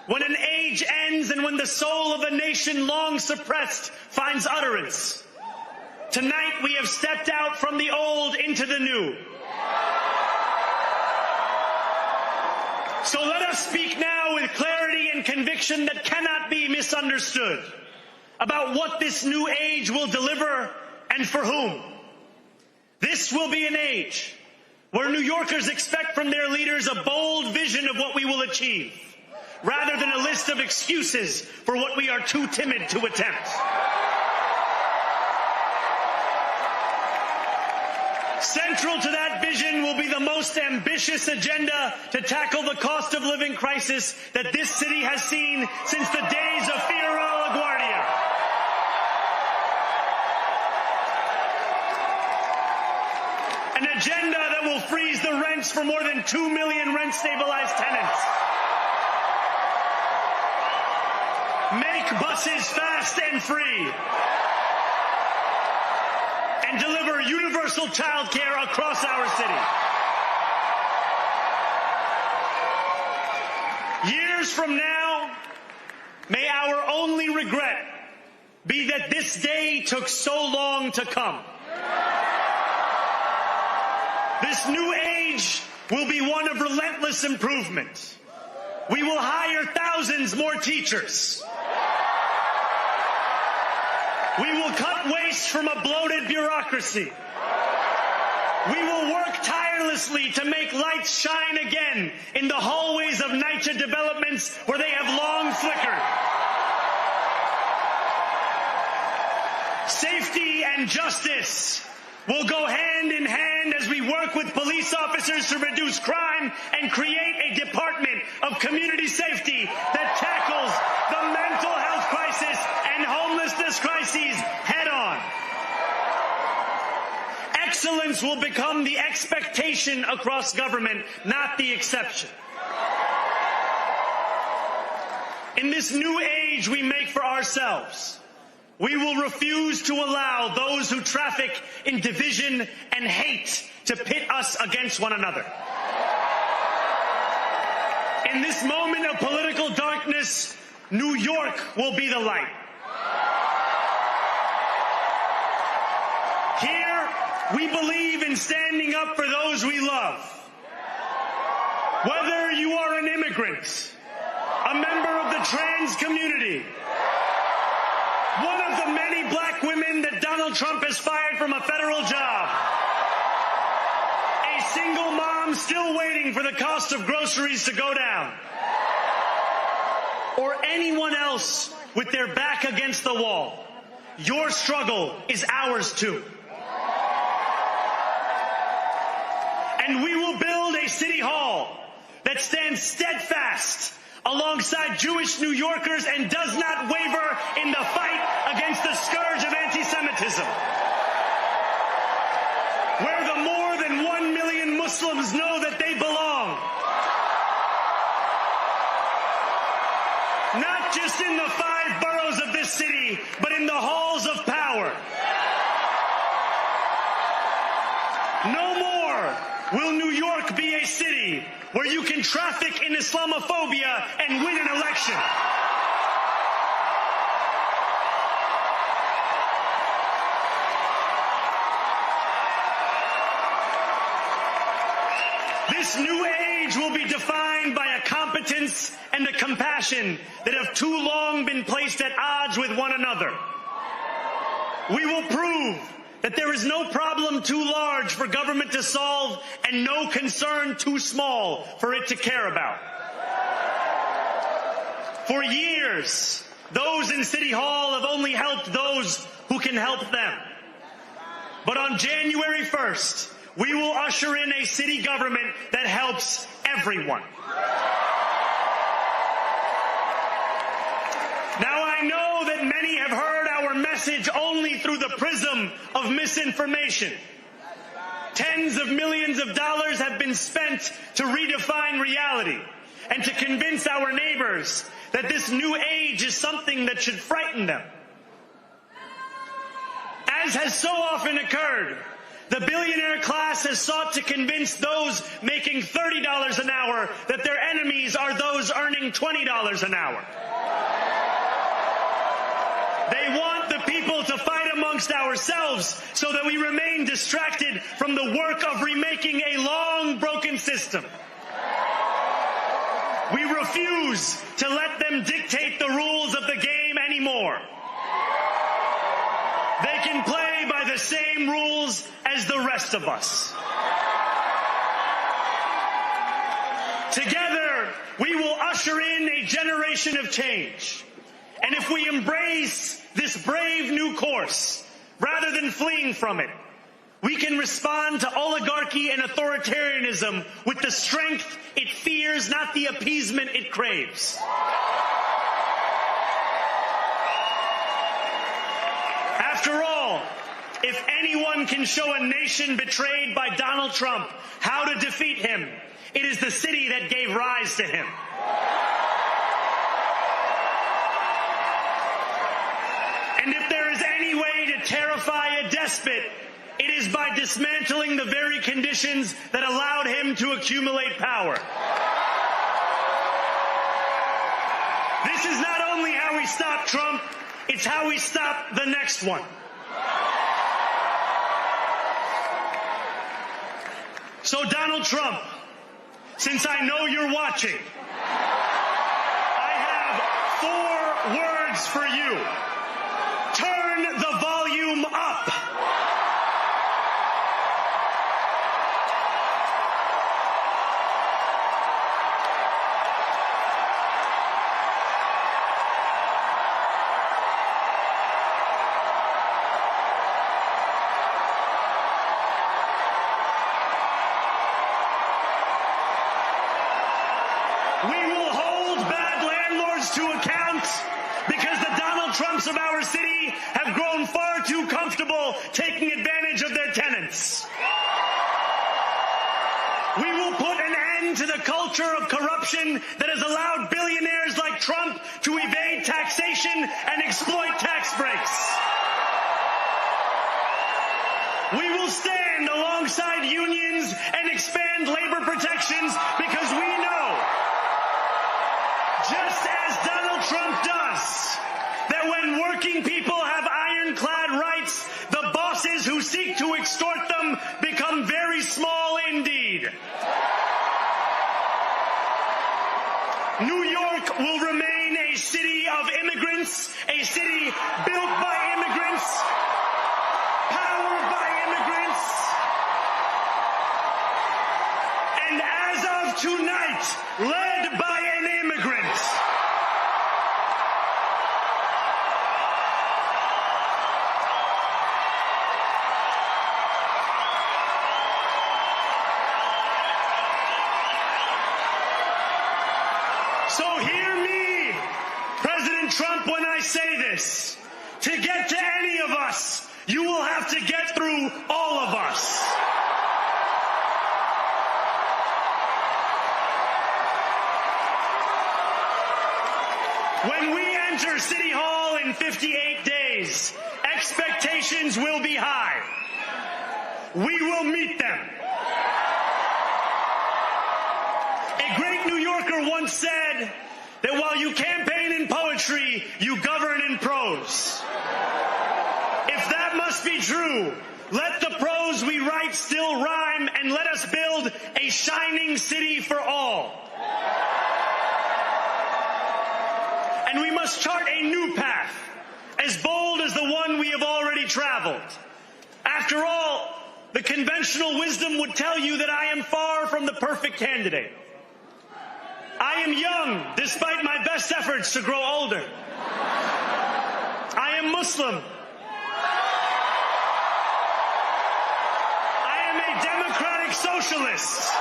when an age ends and when the soul of a nation long suppressed finds utterance. Tonight we have stepped out from the old into the new. So let us speak now with clarity and conviction that cannot be misunderstood about what this new age will deliver and for whom. This will be an age where New Yorkers expect from their leaders a bold vision of what we will achieve, rather than a list of excuses for what we are too timid to attempt. Central to that vision will be the most ambitious agenda to tackle the cost of living crisis that this city has seen since the days of Fiorillo LaGuardia. An agenda that will freeze the rents for more than 2 million rent-stabilized tenants. Make buses fast and free. And deliver universal child care across our city. Years from now, may our only regret be that this day took so long to come. This new age will be one of relentless improvement. We will hire thousands more teachers. We will cut waste from a bloated bureaucracy. We will work tirelessly to make lights shine again in the hallways of NYCHA developments where they have long flickered. Safety and justice will go hand in hand as we work with police officers to reduce crime and create a department of community safety that tackles the mental health crisis and homelessness crises head on. Excellence will become the expectation across government, not the exception. In this new age we make for ourselves, we will refuse to allow those who traffic in division and hate to pit us against one another. In this moment of political darkness, New York will be the light. Here, we believe in standing up for those we love. Whether you are an immigrant, a member of the trans community, one of the many black women that Donald Trump has fired from a federal job, a single mom still waiting for the cost of groceries to go down, or anyone else with their back against the wall, your struggle is ours too. And we will build a city hall that stands steadfast alongside Jewish New Yorkers and does not waver in the fight against the scourge of anti-Semitism. Where the more than 1 million Muslims know that they belong. Not just in the 5 boroughs of this city, but in the halls of power. No more will New York be a city where you can traffic in Islamophobia and win an election. This new age will be defined by a competence and a compassion that have too long been placed at odds with one another. We will prove that there is no problem too large for government to solve and no concern too small for it to care about. For years, those in City Hall have only helped those who can help them. But on January 1st, we will usher in a city government that helps everyone. Now I know that many have heard our message only through the prism of misinformation. Tens of millions of dollars have been spent to redefine reality and to convince our neighbors that this new age is something that should frighten them. As has so often occurred, the billionaire class has sought to convince those making $30 an hour that their enemies are those earning $20 an hour. They want the people to fight amongst ourselves so that we remain distracted from the work of remaking a long broken system. We refuse to let them dictate the rules of the game anymore. They can play by the same rules as the rest of us. Together, we will usher in a generation of change. And if we embrace this brave new course, rather than fleeing from it, we can respond to oligarchy and authoritarianism with the strength it fears, not the appeasement it craves. After all, if anyone can show a nation betrayed by Donald Trump how to defeat him, it is the city that gave rise to him. And if there is any way to terrify a despot, it is by dismantling the very conditions that allowed him to accumulate power. This is not only how we stop Trump, it's how we stop the next one. So Donald Trump, since I know you're watching, I have 4 words for you. Turn the volume up. We will hold bad landlords to account because the Donald Trumps of our city have grown far too comfortable taking advantage of their tenants. We will put an end to the culture of corruption that has allowed billionaires like Trump to evade taxation and exploit tax breaks. We will stand alongside unions and expand labor protections because we know, just as Donald Trump does, that when working people have ironclad rights, the bosses who seek to extort them become very small indeed. New York will remain a city of immigrants, a city built by immigrants, powered by immigrants, and as of tonight, led by an immigrant. So hear me, President Trump, when I say this. To get to any of us, you will have to get through all of us. When we enter City Hall in 58 days, expectations will be high. We will meet them. A great New Yorker once said that while you campaign in poetry, you govern in prose. If that must be true, let the prose we write still rhyme, and let us build a shining city for all. And we must chart a new path, as bold as the one we have already traveled. After all, the conventional wisdom would tell you that I am far from the perfect candidate. I am young, despite my best efforts to grow older. I am Muslim. I am a democratic socialist.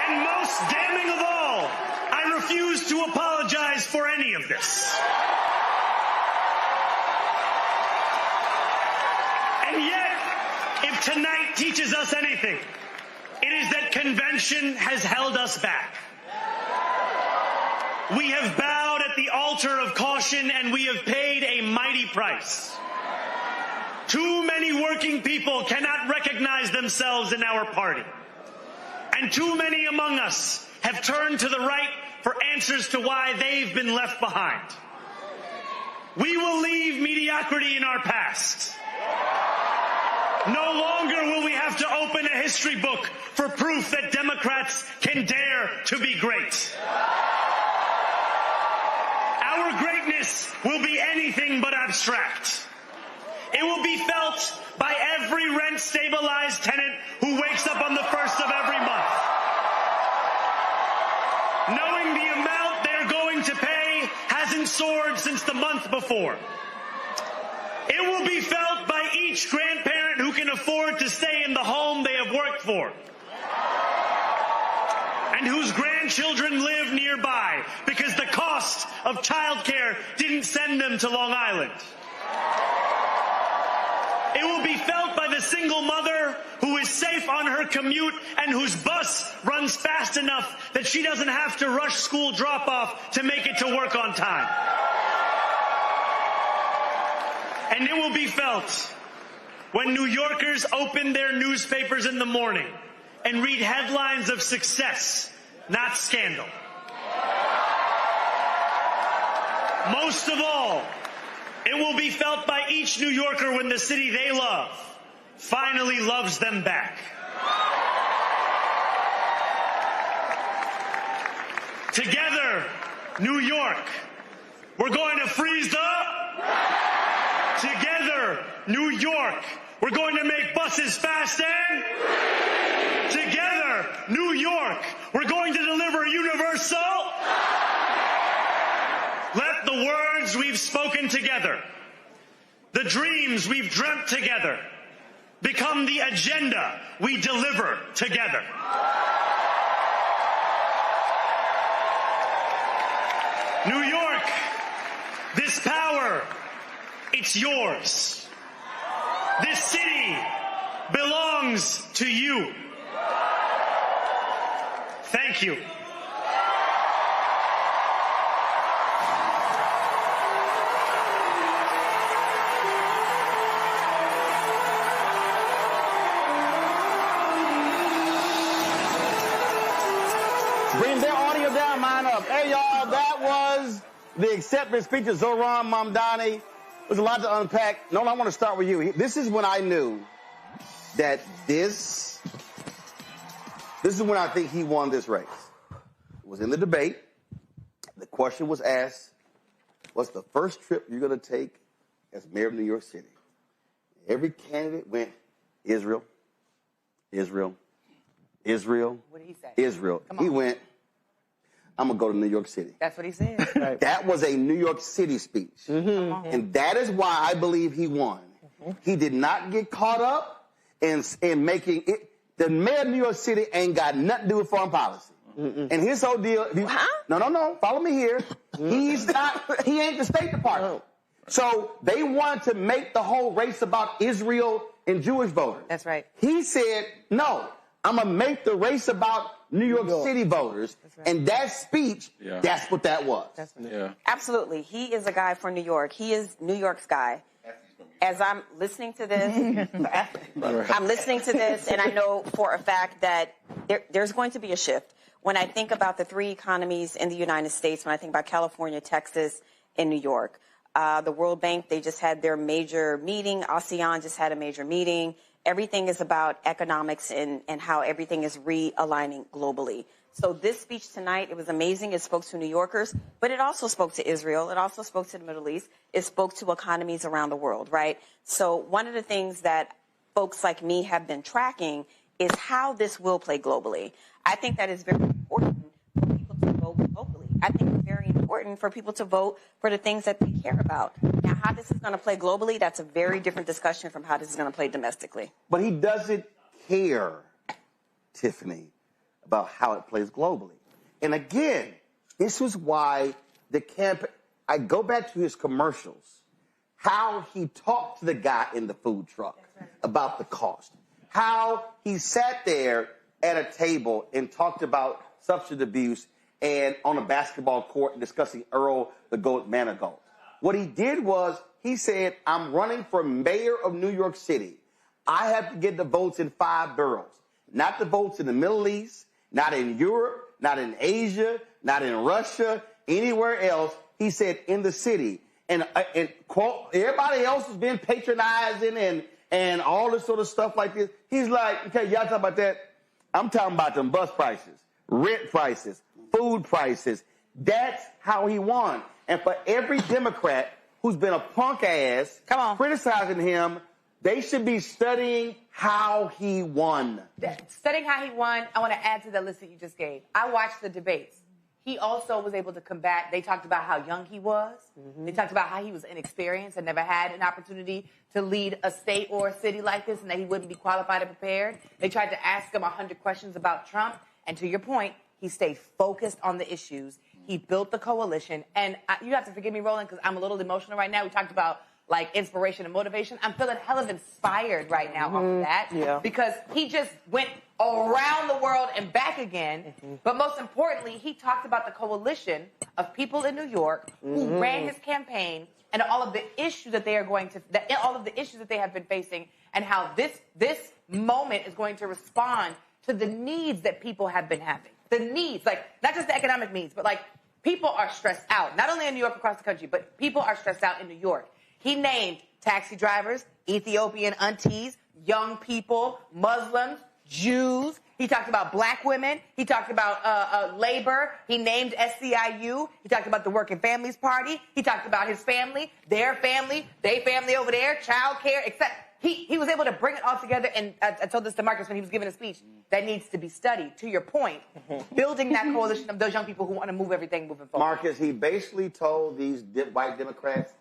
And most damning of all, I refuse to apologize for any of this. And yet, if tonight teaches us anything, it is that convention has held us back. We have bowed at the altar of caution, and we have paid a mighty price. Too many working people cannot recognize themselves in our party. And too many among us have turned to the right for answers to why they've been left behind. We will leave mediocrity in our past. No longer will we have to open a history book for proof that Democrats can dare to be great. Our greatness will be anything but abstract. It will be felt by every rent-stabilized tenant who wakes up on the 1st of every month, knowing the amount they're going to pay hasn't soared since the month before. It will be felt by each grandparent who can afford to stay in the home they have worked for, and whose grandchildren live nearby because the cost of childcare didn't send them to Long Island. It will be felt by the single mother who is safe on her commute and whose bus runs fast enough that she doesn't have to rush school drop-off to make it to work on time. And it will be felt when New Yorkers open their newspapers in the morning and read headlines of success, not scandal. Most of all, it will be felt by each New Yorker when the city they love finally loves them back. Together, New York, we're going to freeze the... Together, New York, we're going to make buses fast and... Together, New York, we're going to deliver universal... Let the words we've spoken together, the dreams we've dreamt together, become the agenda we deliver together. New York, this power, it's yours. This city belongs to you. Thank you. Bring their audio down, mine up. Hey, y'all, that was the acceptance speech of Zohran Mamdani. There's a lot to unpack. Nolan, I want to start with you. This is when I knew that this is when I think he won this race. It was in the debate. The question was asked, what's the first trip you're going to take as mayor of New York City? Every candidate went, Israel, Israel, Israel, What did he say? Israel. He went, I'm going to go to New York City. That's what he said. Right. That was a New York City speech. Mm-hmm. And that is why I believe he won. He did not get caught up in making it. The mayor of New York City ain't got nothing to do with foreign policy. And his whole deal, no, follow me here. He ain't the State Department. So they wanted to make the whole race about Israel and Jewish voters. That's right. He said, no, I'm going to make the race about New York City voters. Right. And that speech, that's what that was. Absolutely. He is a guy for New York. He is New York's guy. As I'm listening to this, and I know for a fact that there's going to be a shift. When I think about the three economies in the United States, when I think about California, Texas, and New York, the World Bank, they just had their major meeting. ASEAN just had a major meeting. Everything is about economics and how everything is realigning globally. So this speech tonight, it was amazing. It spoke to New Yorkers, but it also spoke to Israel. It also spoke to the Middle East. It spoke to economies around the world, right? So one of the things that folks like me have been tracking is how this will play globally. I think that is very important for people to vote locally. I think it's very important for people to vote for the things that they care about. Now, how this is going to play globally, that's a very different discussion from how this is going to play domestically. But he doesn't care, Tiffany, about how it plays globally. And again, this was why the campaign, I go back to his commercials, how he talked to the guy in the food truck about the cost, how he sat there at a table and talked about substance abuse and on a basketball court discussing Earl the Goat Manigault. What he did was he said, I'm running for mayor of New York City. I have to get the votes in 5 boroughs, not the votes in the Middle East, not in Europe, not in Asia, not in Russia, anywhere else. He said in the city. And quote, everybody else has been patronizing and all this sort of stuff like this. He's like, okay, y'all talking about that? I'm talking about them bus prices, rent prices, food prices. That's how he won. And for every Democrat who's been a punk ass, criticizing him. They should be studying how he won. Studying how he won, I want to add to the list that you just gave. I watched the debates. He also was able to combat, they talked about how young he was. They talked about how he was inexperienced and never had an opportunity to lead a state or a city like this and that he wouldn't be qualified and prepared. They tried to ask him 100 questions about Trump. And to your point, he stayed focused on the issues. He built the coalition. And you have to forgive me, Roland, because I'm a little emotional right now. We talked about like inspiration and motivation. I'm feeling hell of inspired right now off of that because he just went around the world and back again. But most importantly, he talked about the coalition of people in New York who ran his campaign and all of the issues that they are going to, all of the issues that they have been facing, and how this moment is going to respond to the needs that people have been having. The needs, like not just the economic needs, but like people are stressed out, not only in New York, across the country, but people are stressed out in New York. He named taxi drivers, Ethiopian aunties, young people, Muslims, Jews. He talked about black women. He talked about labor. He named SCIU. He talked about the Working Families Party. He talked about his family, their family, they family over there, child care, etc. He was able to bring it all together, and I told this to Marcus when he was giving a speech, that needs to be studied. To your point, building that coalition of those young people who want to move everything moving forward. Marcus, he basically told these white Democrats,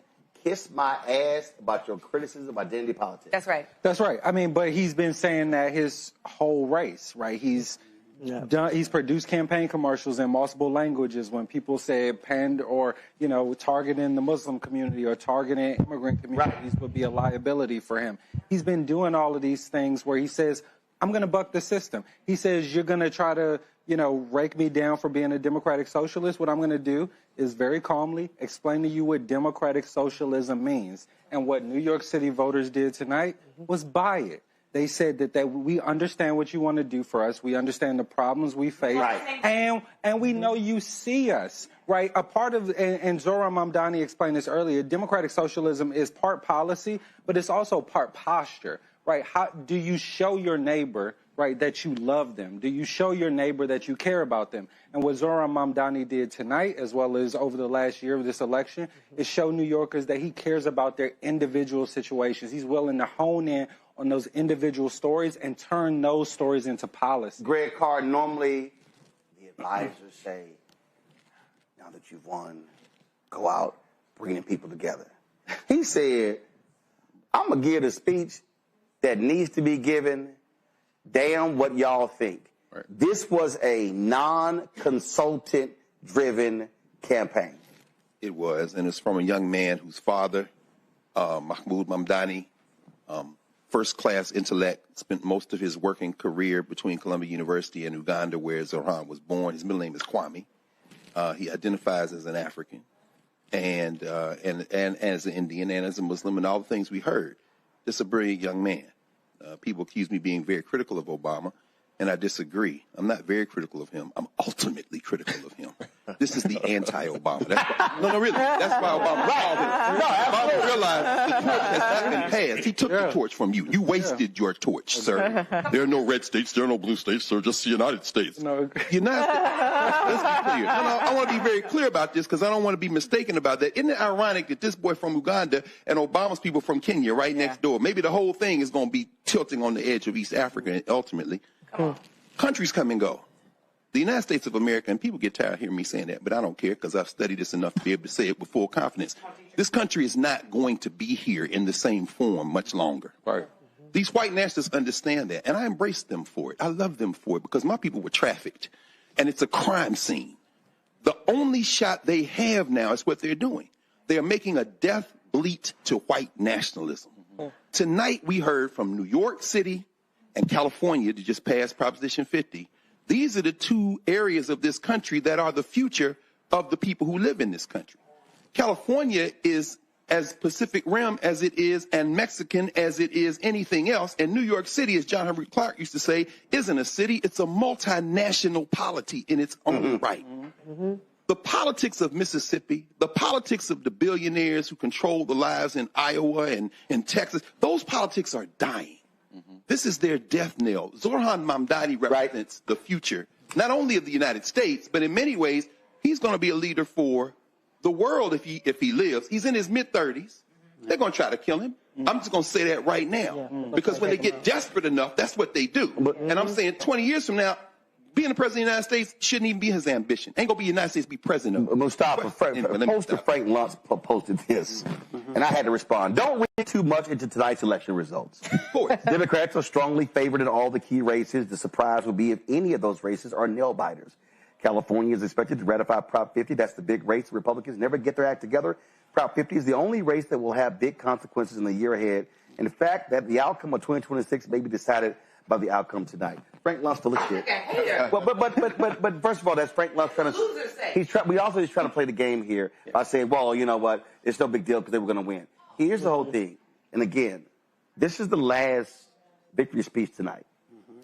kiss my ass about your criticism of identity politics. That's right. That's right. I mean, but he's been saying that his whole race, right? He's produced campaign commercials in multiple languages when people say or, targeting the Muslim community or targeting immigrant communities would be a liability for him. He's been doing all of these things where he says, I'm going to buck the system. He says, you're going to try to, rake me down for being a democratic socialist. What I'm going to do is very calmly explain to you what democratic socialism means. And what New York City voters did tonight was buy it. They said that we understand what you want to do for us. We understand the problems we face. Right. And we know you see us, right? A part of, and Zohran Mamdani explained this earlier, democratic socialism is part policy, but it's also part posture, right? How do you show your neighbor, right, that you love them? Do you show your neighbor that you care about them? And what Zohran Mamdani did tonight, as well as over the last year of this election, is show New Yorkers that he cares about their individual situations. He's willing to hone in on those individual stories and turn those stories into policy. Greg Carr, normally the advisors say, now that you've won, go out, bringing people together. He said, I'm going to give the speech that needs to be given. Damn what y'all think. Right. This was a non-consultant-driven campaign. It was, and it's from a young man whose father, Mahmoud Mamdani, first-class intellect, spent most of his working career between Columbia University and Uganda, where Zohran was born. His middle name is Kwame. He identifies as an African and as an Indian and as a Muslim and all the things we heard. Just a brilliant young man. People accuse me of being very critical of Obama, and I disagree. I'm not very critical of him. I'm ultimately critical of him. This is the anti-Obama. No, really. That's why Obama called him. Obama realized the torch has not been passed. He took the torch from you. You wasted your torch, sir. There are no red states. There are no blue states. They're just the United States. United States. Let's be clear. I want to be very clear about this because I don't want to be mistaken about that. Isn't it ironic that this boy from Uganda and Obama's people from Kenya right next door, maybe the whole thing is going to be tilting on the edge of East Africa and ultimately. Countries come and go. The United States of America, and people get tired of hearing me saying that, but I don't care because I've studied this enough to be able to say it with full confidence. This country is not going to be here in the same form much longer. Right. These white nationalists understand that, and I embrace them for it. I love them for it because my people were trafficked, and it's a crime scene. The only shot they have now is what they're doing. They are making a death bleat to white nationalism. Tonight we heard from New York City and California that just passed Proposition 50. These are the two areas of this country that are the future of the people who live in this country. California is as Pacific Rim as it is and Mexican as it is anything else. And New York City, as John Henry Clark used to say, isn't a city. It's a multinational polity in its own right. The politics of Mississippi, the politics of the billionaires who control the lives in Iowa and in Texas, those politics are dying. This is their death knell. Zohran Mamdani represents the future, not only of the United States, but in many ways, he's going to be a leader for the world, if he lives, he's in his mid-30s. They're going to try to kill him. I'm just going to say that right now. Because when they get desperate enough, that's what they do. And I'm saying 20 years from now, being the president of the United States shouldn't even be his ambition. Ain't going to be the United States be president of Mustafa, Frank Luntz posted this, and I had to respond. Don't read too much into tonight's election results. Democrats are strongly favored in all the key races. The surprise will be if any of those races are nail-biters. California is expected to ratify Prop 50. That's the big race. Republicans never get their act together. Prop 50 is the only race that will have big consequences in the year ahead. And the fact that the outcome of 2026 may be decided by the outcome tonight. Frank Luntz full of shit. But first of all, that's Frank Luntz trying to. We also just trying to play the game here by saying, well, you know what? It's no big deal because they were going to win. Here's the whole thing. And again, this is the last victory speech tonight.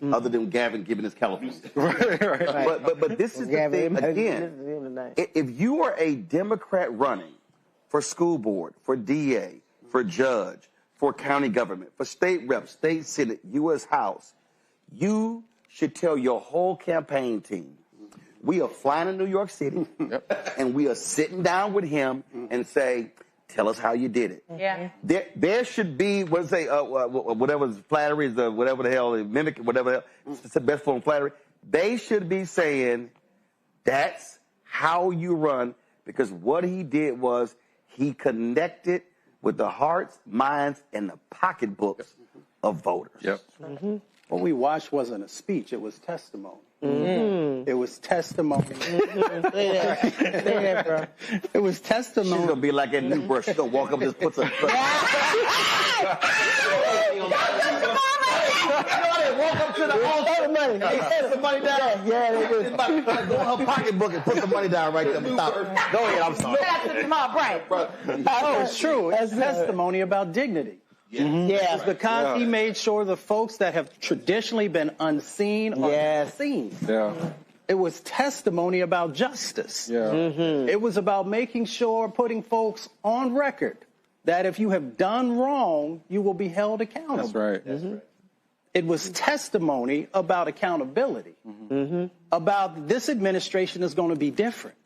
Other than Gavin giving his California. But this is the thing, again, if you are a Democrat running for school board, for DA, for judge, for county government, for state rep, state senate, U.S. House, you should tell your whole campaign team, we are flying to New York City, and we are sitting down with him and say, tell us how you did it. Yeah. There should be, whatever flattery is, whatever the hell, mimic, whatever the hell, it's the best form of flattery. They should be saying, that's how you run, because what he did was he connected with the hearts, minds, and the pocketbooks of voters. What we watched wasn't a speech, it was testimony. It was testimony. It was testimony. She's going to be like that new brush. She's going to walk up and just put some... Walk up to the altar, money. They put some money down. Yeah, they do. Go in her pocketbook and put some money down right there. Go ahead, I'm sorry. Oh, it's true. It's testimony about dignity. Yes, because he made sure the folks that have traditionally been unseen are seen. It was testimony about justice. It was about making sure, putting folks on record that if you have done wrong, you will be held accountable. That's right. It was testimony about accountability, about this administration is going to be different.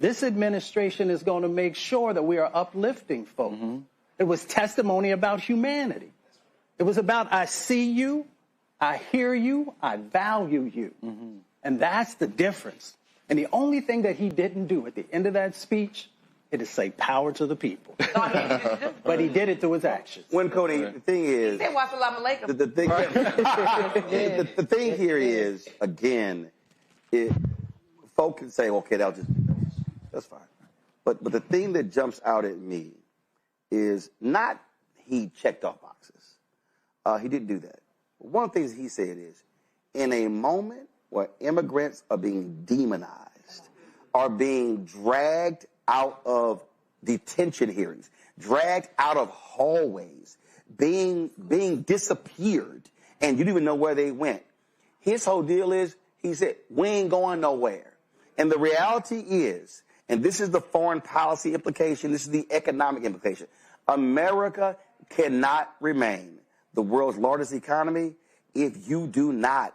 This administration is going to make sure that we are uplifting folks. It was testimony about humanity. It was about, I see you, I hear you, I value you. And that's the difference. And the only thing that he didn't do at the end of that speech, it is say power to the people. But he did it through his actions. When Cody, the thing is, the thing here is, again, folk can say, okay, that's fine. But the thing that jumps out at me is not he checked off boxes. He didn't do that. One of the things he said is, in a moment where immigrants are being demonized, are being dragged out of detention hearings, dragged out of hallways, being disappeared, and you don't even know where they went. His whole deal is, he said, we ain't going nowhere. And the reality is, and this is the foreign policy implication, this is the economic implication, America cannot remain the world's largest economy if you do not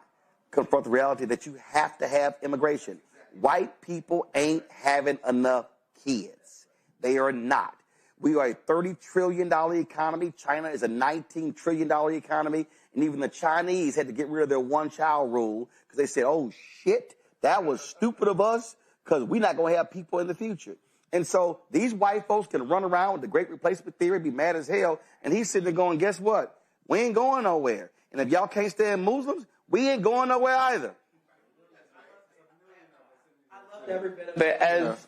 confront the reality that you have to have immigration. White people ain't having enough kids. They are not. We are a $30 trillion economy. China is a $19 trillion economy. And even the Chinese had to get rid of their one-child rule because they said, oh, shit, that was stupid of us because we're not going to have people in the future. And so these white folks can run around with the great replacement theory, be mad as hell, and he's sitting there going, guess what? We ain't going nowhere. And if y'all can't stand Muslims, we ain't going nowhere either. But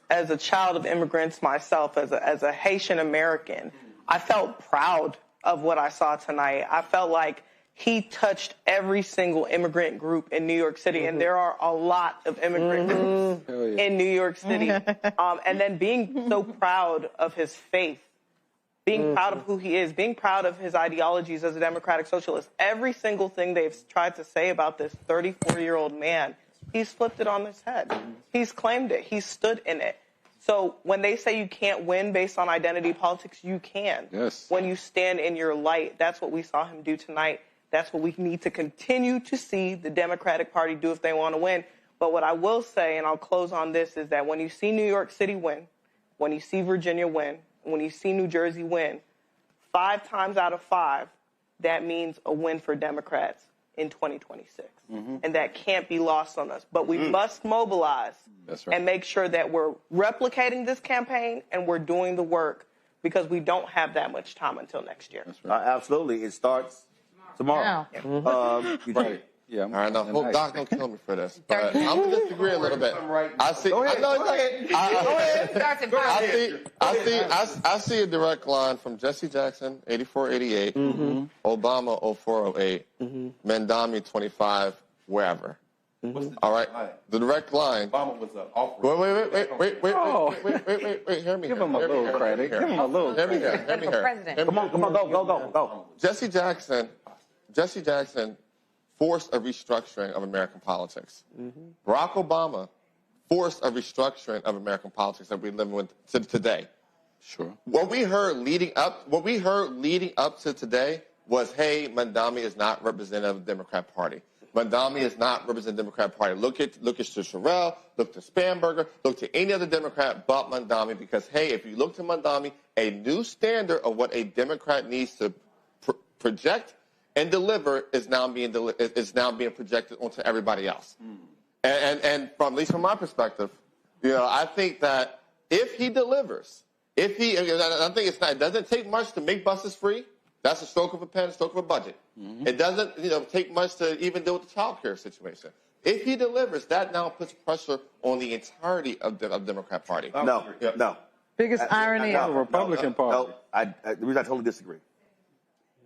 as a child of immigrants myself, as a Haitian American, I felt proud of what I saw tonight. I felt like he touched every single immigrant group in New York City, and there are a lot of immigrant groups in New York City. And then being so proud of his faith, being proud of who he is, being proud of his ideologies as a democratic socialist. Every single thing they've tried to say about this 34-year-old man, he's flipped it on his head. He's claimed it. He's stood in it. So when they say you can't win based on identity politics, you can. Yes. When you stand in your light, that's what we saw him do tonight. That's what we need to continue to see the Democratic Party do if they want to win. But what I will say, and I'll close on this, is that when you see New York City win, when you see Virginia win, when you see New Jersey win, 5 times out of 5, that means a win for Democrats in 2026. And that can't be lost on us. But we must mobilize and make sure that we're replicating this campaign and we're doing the work, because we don't have that much time until next year. Absolutely. It starts tomorrow. Right. Yeah. All right, now, Doc, don't kill me for this. But I'm going to disagree a little bit. I see. Go ahead. I see a direct line from Jesse Jackson, 84-88, Obama, 04-08, Mandami, 25, wherever. All right, the direct line. Obama was off. Wait. Hear me. Give him a little credit. Give him a little credit. Hear me here. Come on, go. Jesse Jackson forced a restructuring of American politics. Barack Obama forced a restructuring of American politics that we live with today. Sure. What we heard leading up to today was, hey, Mandami is not representative of the Democrat Party. Mandami is not representative of the Democrat Party. Look at Sherrell, look to Spanberger, look to any other Democrat but Mandami, because, hey, if you look to Mandami, a new standard of what a Democrat needs to project and deliver is now being projected onto everybody else. And from, at least from my perspective, I think that if he delivers, I think it doesn't take much to make buses free. That's a stroke of a pen, a stroke of a budget. It doesn't take much to even deal with the child care situation. If he delivers, that now puts pressure on the entirety of the Democrat Party. No. Biggest irony of the Republican Party. The reason I totally disagree.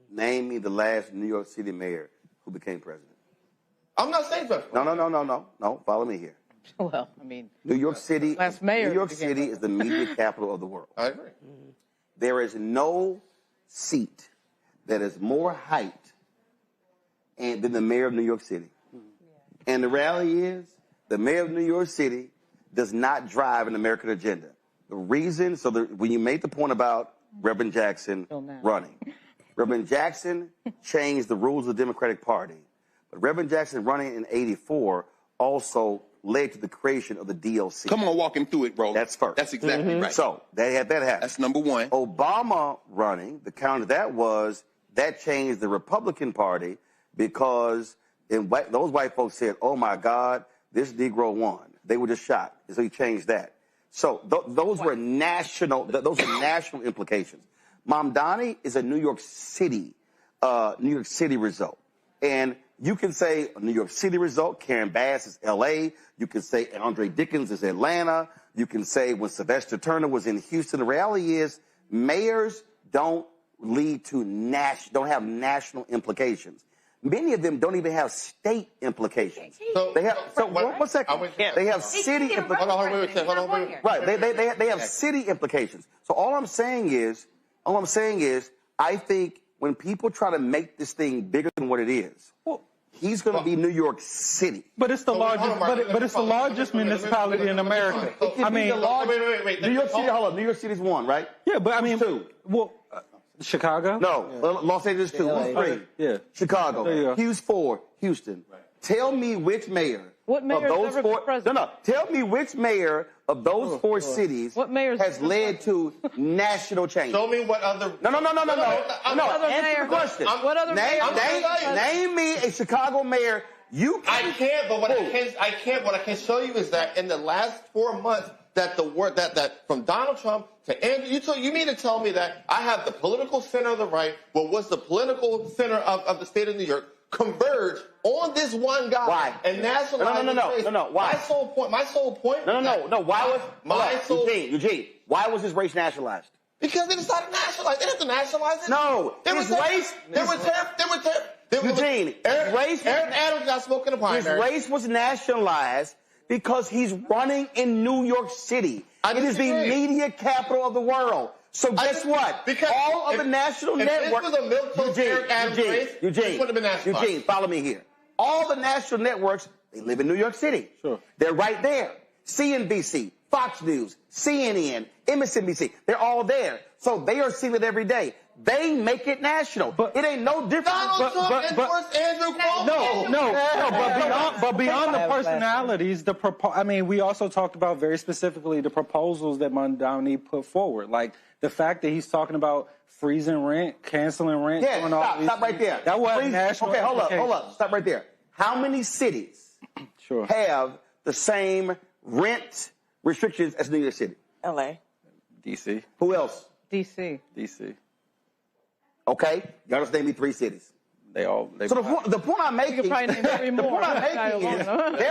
Name me the last New York City mayor who became president. I'm not saying that. No. Follow me here. Well, I mean, New York City. Last mayor New York City is the media capital of the world. I agree. There is no seat that is more hyped than the mayor of New York City. And the reality is, the mayor of New York City does not drive an American agenda. The reason, when you made the point about Reverend Jackson running, Reverend Jackson changed the rules of the Democratic Party. But Reverend Jackson running in '84 also led to the creation of the DLC. Come on, walk him through it, bro. That's first. That's exactly right. So that happened. That's number one. Obama running, the counter that was, that changed the Republican Party, because those white folks said, oh my God, this Negro won. They were just shocked. So he changed that. So those were national implications. Mamdani is a New York City result. And you can say a New York City result, Karen Bass is L.A., you can say Andre Dickens is Atlanta, you can say when Sylvester Turner was in Houston. The reality is mayors don't have national implications. Many of them don't even have state implications. They have one second. They have city implications. Right. They have city implications. So all I'm saying is, I think when people try to make this thing bigger than what it is, he's going to be New York City. But it's the largest. But it's the largest municipality in America. I mean, wait. New York City. Hold on. New York City's one, right? Yeah, but I mean, two. Well, Chicago. No, Los Angeles 2. Who's 3? Yeah. Chicago. Hughes 4. Houston. Right. Tell me which mayor. What mayor of those ever been 4? president? No. Tell me which mayor of those 4 cities has led to national change. Show me what other. No. Answer the question. What other name me a Chicago mayor. I can't. But what I can show you is that in the last 4 months, that from Donald Trump to Andrew, you mean to tell me that I have the political center of the right, what was the political center of the state of New York, converge on this one guy? Why? And nationalize No. Why? My sole point. No. Why was my sole Eugene? Why was his race nationalized? Because they decided to nationalize. They didn't have to nationalize it. No, his race. Eugene, Eric Adams got smoking in the primary. His race was nationalized because he's running in New York City. It is the media capital of the world. So guess what? Because all of the national networks. This was a milquetoast Eric Adams race. This would have been nationalized. Eugene, follow me here. All the national networks, they live in New York City. Sure. They're right there. CNBC, Fox News, CNN, MSNBC, they're all there. So they are seeing it every day. they make it national. It ain't no different. Donald Trump endorsed Andrew Cuomo. But beyond the personalities, we also talked about very specifically the proposals that Mondani put forward, like the fact that he's talking about freezing rent, canceling rent. Yeah, stop right there. That was national. Okay, hold up, stop right there. How many cities have the same rent restrictions as New York City? L.A. D.C. Who else? D.C. D.C. Okay, y'all just name me 3 cities. So the point I'm making, is there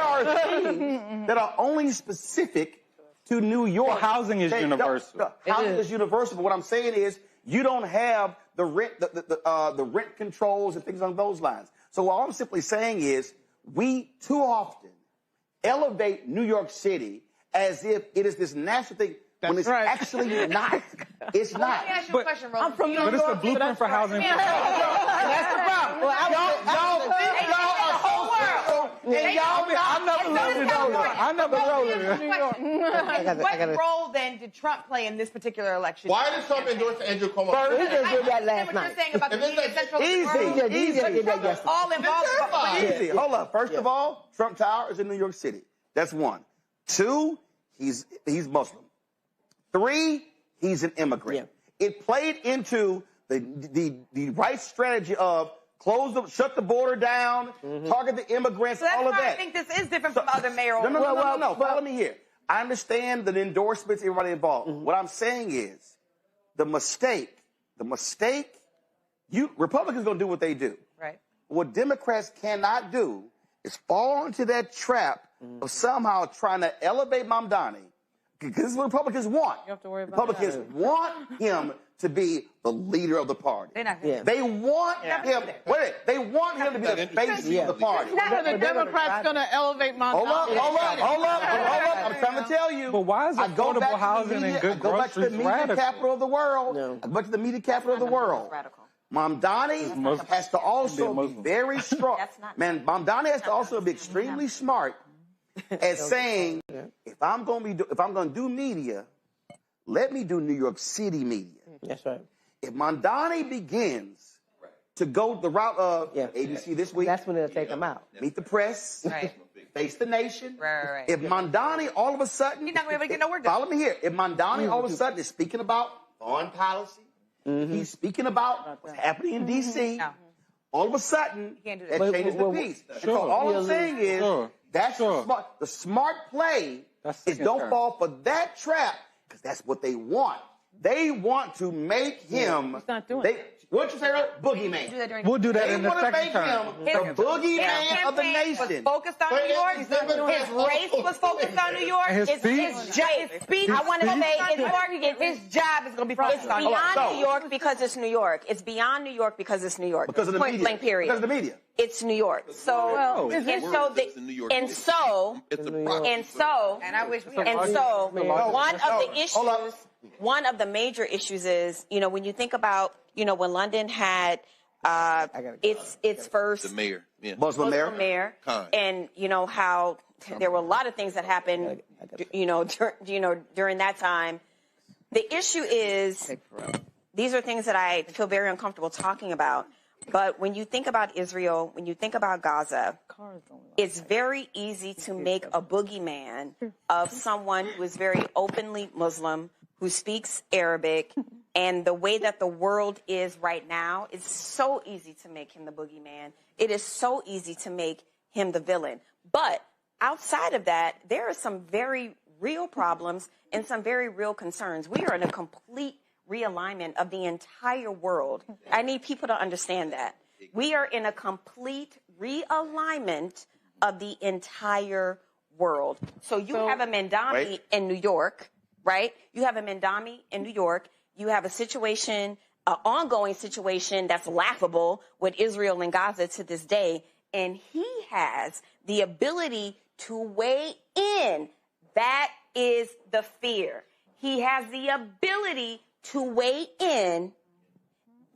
are things that are only specific to New York. Well, housing is universal. Housing is universal, but what I'm saying is you don't have the rent, the rent controls and things along those lines. So all I'm simply saying is we too often elevate New York City as if it is this national thing. When it's actually not. It's not. Let me ask you a question, Roland. I'm from New York. But it's the blueprint for housing. That's the problem. I never rode in New York. What role then did Trump play in this particular election? Why did Trump endorse Andrew Cuomo? He just did that last night. You're saying about the media central Easy. all involved. Easy. Hold up. First of all, Trump Tower is in New York City. That's 1. 2, he's Muslim. 3, he's an immigrant. It played into the right strategy of shut the border down, target the immigrants, so that's all of why that. I think this is different from other mayoral. No. Follow me here. I understand the endorsements, everybody involved. What I'm saying is the mistake, Republicans going to do what they do. Right. What Democrats cannot do is fall into that trap of somehow trying to elevate Mamdani. Because this is what Republicans want. You have to worry about Republicans want him to be the leader of the party. They're not gonna They want him. They want him to be the face of the party. Are the Democrats going to elevate Montana? Hold up. I'm trying to tell you. But why is affordable housing and good groceries radical? I go back to the media capital of the world. I go back to the media capital of the world. Mamdani has to also be very strong. Mamdani has to also be extremely smart as saying, if I'm going to do media, let me do New York City media. That's right. If Mamdani begins to go the route of ABC this week, that's when they'll take him out. Meet the press, face the nation. Right. If Mamdani all of a sudden, he's not going to be able to get no work done. Follow me here. If Mamdani all of a sudden is speaking about foreign policy, he's speaking about what's happening in D.C., all of a sudden, that changes the piece. So all I'm saying is, that's the smart play is don't fall for that trap, because that's what they want. They want to make him. He's not doing it. What'd you say? Boogeyman. We'll do that in the second term. The boogeyman of the nation. Focused on New York. His race was focused on New York. His speech. I want to say his job is going to be focused on New York. It's beyond New York because it's New York. It's beyond New York because it's New York. Because of the Point media. blank period. Because of the media. It's New York. So one of the major issues is, when you think about, when London had its first Muslim mayor, and how there were a lot of things that happened, during that time. The issue is, these are things that I feel very uncomfortable talking about. But when you think about Israel, when you think about Gaza, it's very easy to make a boogeyman of someone who is very openly Muslim, who speaks Arabic, and the way that the world is right now, it's so easy to make him the boogeyman. It is so easy to make him the villain. But outside of that, there are some very real problems and some very real concerns. We are in a complete realignment of the entire world. I need people to understand that. We are in a complete realignment of the entire world. So you have a Mamdani in New York, right? You have a Mamdani in New York. You have a situation, an ongoing situation that's laughable with Israel and Gaza to this day. And he has the ability to weigh in. That is the fear. He has the ability to weigh in.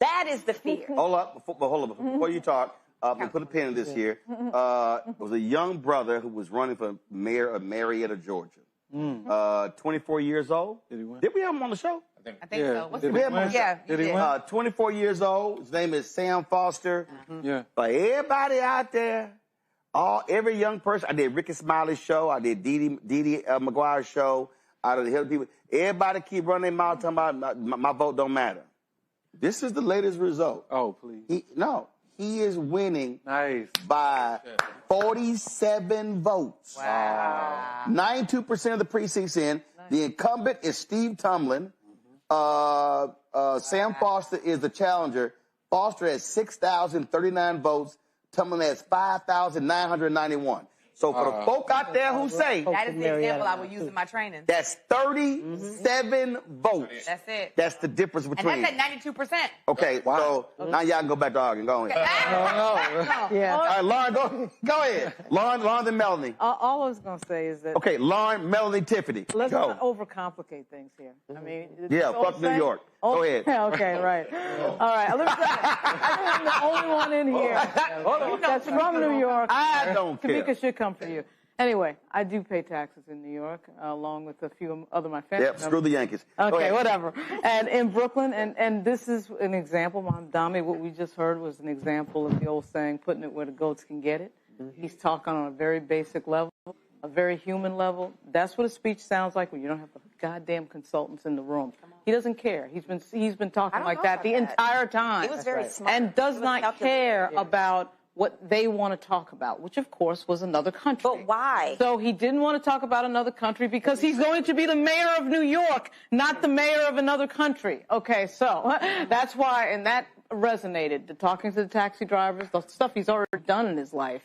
That is the fear. Hold up. Before you talk, we put a pin in this here. It was a young brother who was running for mayor of Marietta, Georgia. 24 years old. Did we have him on the show? I think so. What's Did the he win? Yeah, Did he win? 24 years old. His name is Sam Foster. Yeah. But everybody out there, every young person, I did Ricky Smiley's show, I did Dee McGuire's show, out of the Hill people. Everybody keep running their mouth talking about my vote don't matter. This is the latest result. Oh, please. He is winning nice by 47 votes. Wow. 92% of the precincts in. The incumbent is Steve Tumlin. Sam Foster is the challenger. Foster has 6,039 votes. Tumlin has 5,991. So for the folk out there who say that is the example I would use in my training. that's 37 votes. That's it. That's the difference between. And that's at 92%. Okay, so now y'all can go back to arguing. Go ahead. Yeah. All right, Lauren, go ahead. Lauren, then Melanie. All I was going to say is that. Okay, Lauren, Melanie, Tiffany. Let's go. not overcomplicate things here. I mean. Yeah, fuck New York. Go ahead. Okay, right. All right. I think I'm the only one in here that's from New York. I don't care. Tamika should come for you. Anyway, I do pay taxes in New York, along with a few other of my family members. Screw the Yankees. Okay, whatever. And in Brooklyn, and this is an example, Dami, what we just heard was an example of the old saying, putting it where the goats can get it. He's talking on a very basic level, a very human level. That's what a speech sounds like when you don't have the goddamn consultants in the room. He doesn't care. He's been talking like that the entire time. He was very smart. And does not care about what they want to talk about, which of course was another country. But why? So he didn't want to talk about another country because he's going to be the mayor of New York, not the mayor of another country. Okay, so that's why, and that resonated. The talking to the taxi drivers, the stuff he's already done in his life.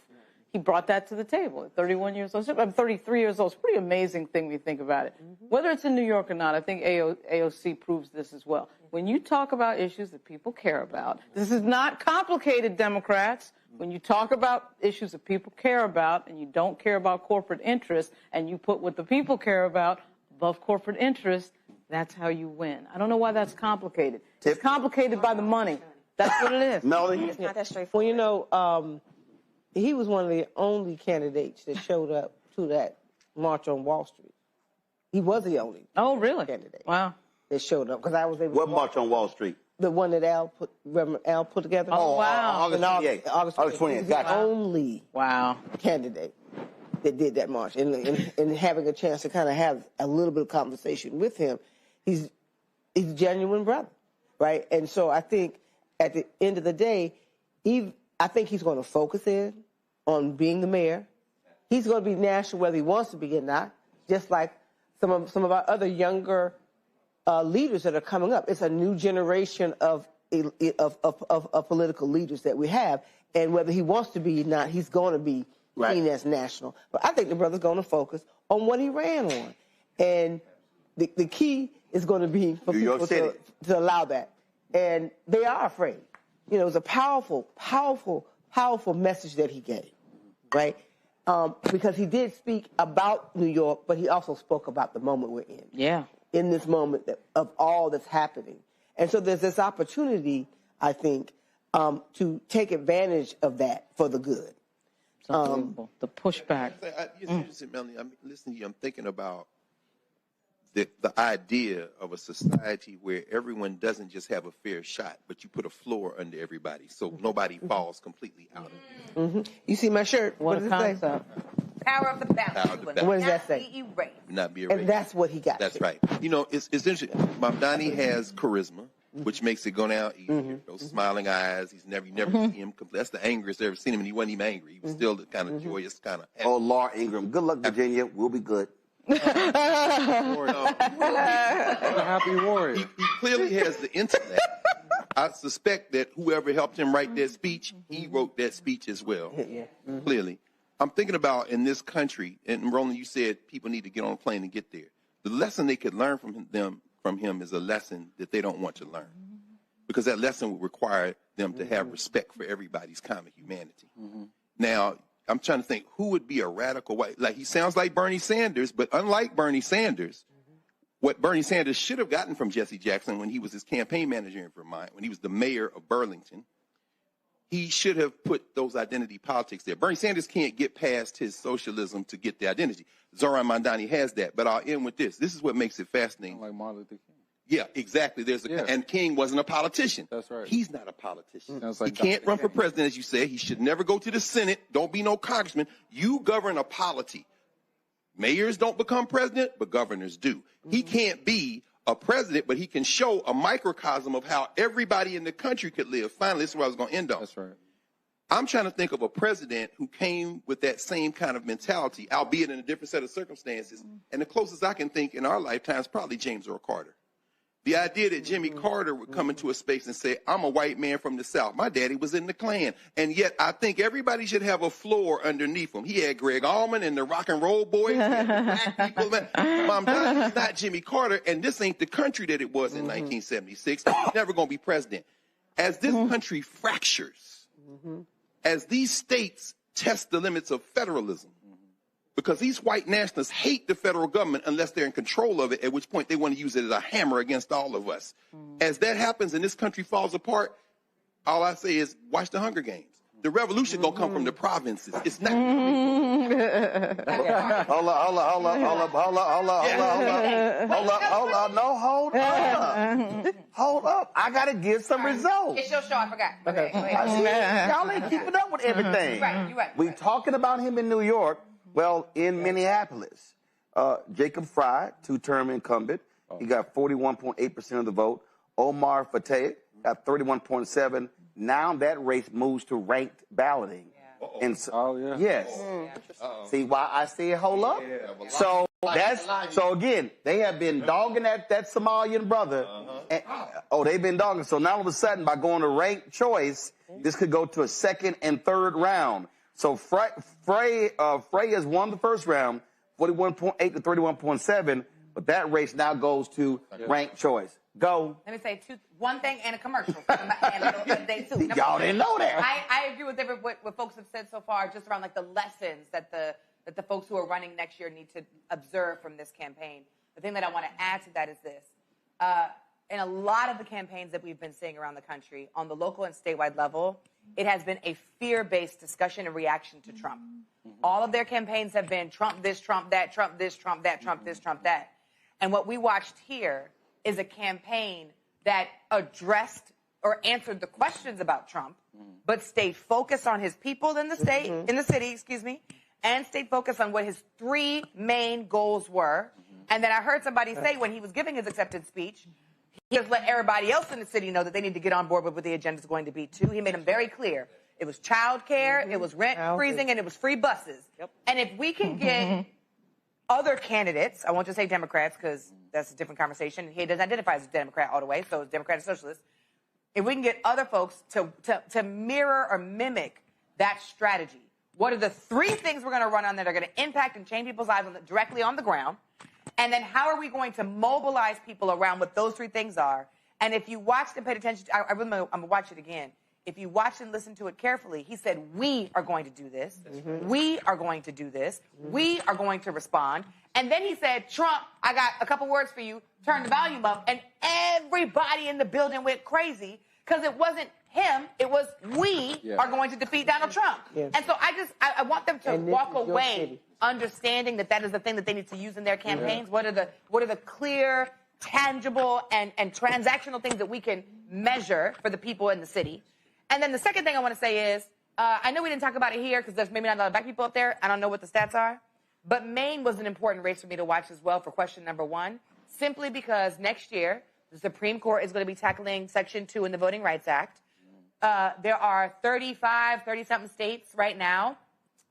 He brought that to the table at 31 years old. I'm 33 years old. It's a pretty amazing thing when you think about it. Whether it's in New York or not, I think AOC proves this as well. When you talk about issues that people care about, this is not complicated, Democrats. When you talk about issues that people care about and you don't care about corporate interests and you put what the people care about above corporate interests, that's how you win. I don't know why that's complicated. It's complicated by the money. That's what it is. Melanie? It's not that straightforward. Well, you know, he was one of the only candidates that showed up to that march on Wall Street. He was the only. Oh, really? Candidate. Wow. That showed up because I was able. What march on Wall Street? The one that Reverend Al put together. Oh, wow. August 28th. August 28th. He's the only candidate that did that march. And having a chance to kind of have a little bit of conversation with him, he's a genuine brother, right? And so I think at the end of the day, I think he's going to focus in on being the mayor. He's going to be national whether he wants to be or not, just like some of our other younger leaders that are coming up. It's a new generation of political leaders that we have, and whether he wants to be or not, he's going to be seen as national. But I think the brother's going to focus on what he ran on, and the key is going to be for people to allow that, and they are afraid. You know, it was a powerful, powerful, powerful message that he gave, right? Because he did speak about New York, but he also spoke about the moment we're in. Yeah. In this moment of all that's happening. And so there's this opportunity, I think, to take advantage of that for the good. The pushback. Melanie, I'm listening to you. I'm thinking about the idea of a society where everyone doesn't just have a fair shot, but you put a floor under everybody so nobody falls completely out of it. You see my shirt? What does it say? Power of the balance. What does that say? Not be erased. And that's what he got. That's right. You know, it's interesting. Mamdani has charisma, which makes it go down easier. Those smiling eyes. You never see him. That's the angriest I've ever seen him, and he wasn't even angry. He was still the kind of joyous kind of. Oh, Laura Ingraham. Good luck, Virginia. We'll be good. Happy warrior. He clearly has the intellect. I suspect that whoever helped him write that speech, he wrote that speech as well. Clearly. I'm thinking about in this country, and Roland, you said people need to get on a plane and get there. The lesson they could learn from him is a lesson that they don't want to learn. Because that lesson would require them to have respect for everybody's common humanity. Now, I'm trying to think, who would be a radical white? Like, he sounds like Bernie Sanders, but unlike Bernie Sanders, what Bernie Sanders should have gotten from Jesse Jackson when he was his campaign manager in Vermont, when he was the mayor of Burlington, he should have put those identity politics there. Bernie Sanders can't get past his socialism to get the identity. Zoran Mamdani has that, but I'll end with this. This is what makes it fascinating. Like Martin Luther King. Yeah, exactly. And King wasn't a politician. That's right. He's not a politician. That's He like can't run for president, as you said. He should never go to the Senate. Don't be no congressman. You govern a polity. Mayors don't become president, but governors do. He can't be a president, but he can show a microcosm of how everybody in the country could live. Finally, this is where I was going to end on. That's right. I'm trying to think of a president who came with that same kind of mentality, albeit in a different set of circumstances. And the closest I can think in our lifetime is probably James Earl Carter. The idea that Jimmy Carter would come into a space and say, I'm a white man from the South. My daddy was in the Klan. And yet I think everybody should have a floor underneath him. He had Greg Allman and the Rock and Roll Boys. He had the black people. Mom, he's not Jimmy Carter, and this ain't the country that it was in 1976. He's never going to be president. As this country fractures, as these states test the limits of federalism, because these white nationalists hate the federal government unless they're in control of it, at which point they want to use it as a hammer against all of us. As that happens and this country falls apart, all I say is watch the Hunger Games. The revolution gonna come from the provinces. It's not. Hold up. I gotta give some results. It's your show. I forgot. Okay. Y'all ain't keeping up with everything. You're right. We talking about him in New York. Well, in Minneapolis, Jacob Fry, two-term incumbent, he got 41.8% of the vote. Omar Fateh got 31.7%. Now that race moves to ranked balloting. And so, yes. See why I say hold up? So again, they have been dogging that Somalian brother. And, they've been dogging. So now all of a sudden, by going to ranked choice, this could go to a second and third round. So Frey has won the first round, 41.8 to 31.7, but that race now goes to ranked choice. Go. Let me say one thing and a commercial. Y'all didn't know that. I agree with what folks have said so far, just around like the lessons that the folks who are running next year need to observe from this campaign. The thing that I want to add to that is this. In a lot of the campaigns that we've been seeing around the country, on the local and statewide level, it has been a fear-based discussion and reaction to Trump. All of their campaigns have been Trump this, Trump that, Trump this, Trump that, Trump this, Trump that. And what we watched here is a campaign that addressed or answered the questions about Trump, but stayed focused on his people in the state, in the city, and stayed focused on what his three main goals were. And then I heard somebody say when he was giving his acceptance speech, he just let everybody else in the city know that they need to get on board with what the agenda is going to be too. He made them very clear. It was child care, it was rent freezing, and it was free buses. And if we can get other candidates, I won't just say Democrats because that's a different conversation. He doesn't identify as a Democrat all the way, so it's Democrat and Socialist. If we can get other folks to mirror or mimic that strategy, what are the three things we're going to run on that are going to impact and change people's lives directly on the ground? And then how are we going to mobilize people around what those three things are? And if you watched and paid attention, I'm going to watch it again. If you watch and listen to it carefully, he said, we are going to do this. We are going to do this. We are going to respond. And then he said, Trump, I got a couple words for you. Turn the volume up. And everybody in the building went crazy because it wasn't him. It was we are going to defeat Donald Trump. And so I want them to walk away understanding that is the thing that they need to use in their campaigns. What are the clear, tangible, and transactional things that we can measure for the people in the city? And then the second thing I want to say is, I know we didn't talk about it here because there's maybe not a lot of black people up there. I don't know what the stats are. But Maine was an important race for me to watch as well for question number one, simply because next year, the Supreme Court is going to be tackling Section 2 in the Voting Rights Act. There are 30-something states right now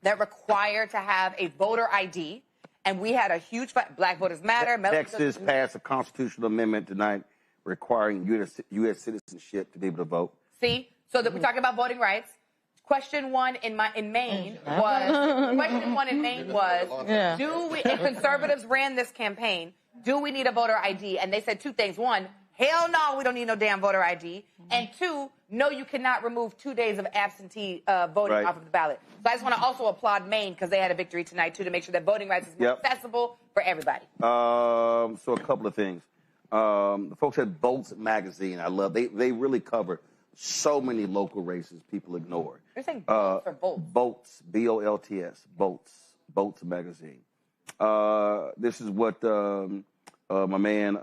that require to have a voter ID. And we had a huge fight. Black Voters Matter. Texas passed a constitutional amendment tonight requiring U.S. citizenship to be able to vote. See? So that we're talking about voting rights. Question one in Maine was, do we, and conservatives ran this campaign, do we need a voter ID? And they said two things. One, hell no, we don't need no damn voter ID. And two, no, you cannot remove 2 days of absentee voting off of the ballot. So I just want to also applaud Maine because they had a victory tonight, too, to make sure that voting rights is more accessible for everybody. So a couple of things. The folks at Bolts magazine, I love, they really cover so many local races people ignore. You're saying Bolts or Bolts? Bolts, B-O-L-T-S, Bolts magazine. This is what my man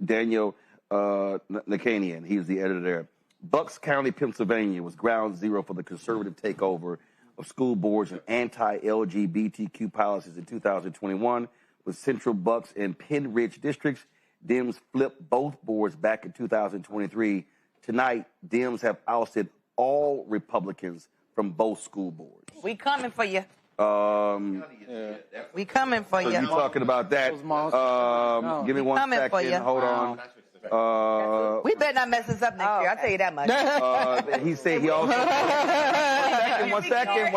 Daniel Nakanian. He's the editor there. Bucks County, Pennsylvania was ground zero for the conservative takeover of school boards and anti-LGBTQ policies in 2021 with Central Bucks and Penn Ridge districts. Dems flipped both boards back in 2023. Tonight, Dems have ousted all Republicans from both school boards. We coming for you. We coming for So you. you talking about that? Give me one Coming for second. you. Hold on. We better not mess this up next year. I'll tell you that much. He said he also. One second.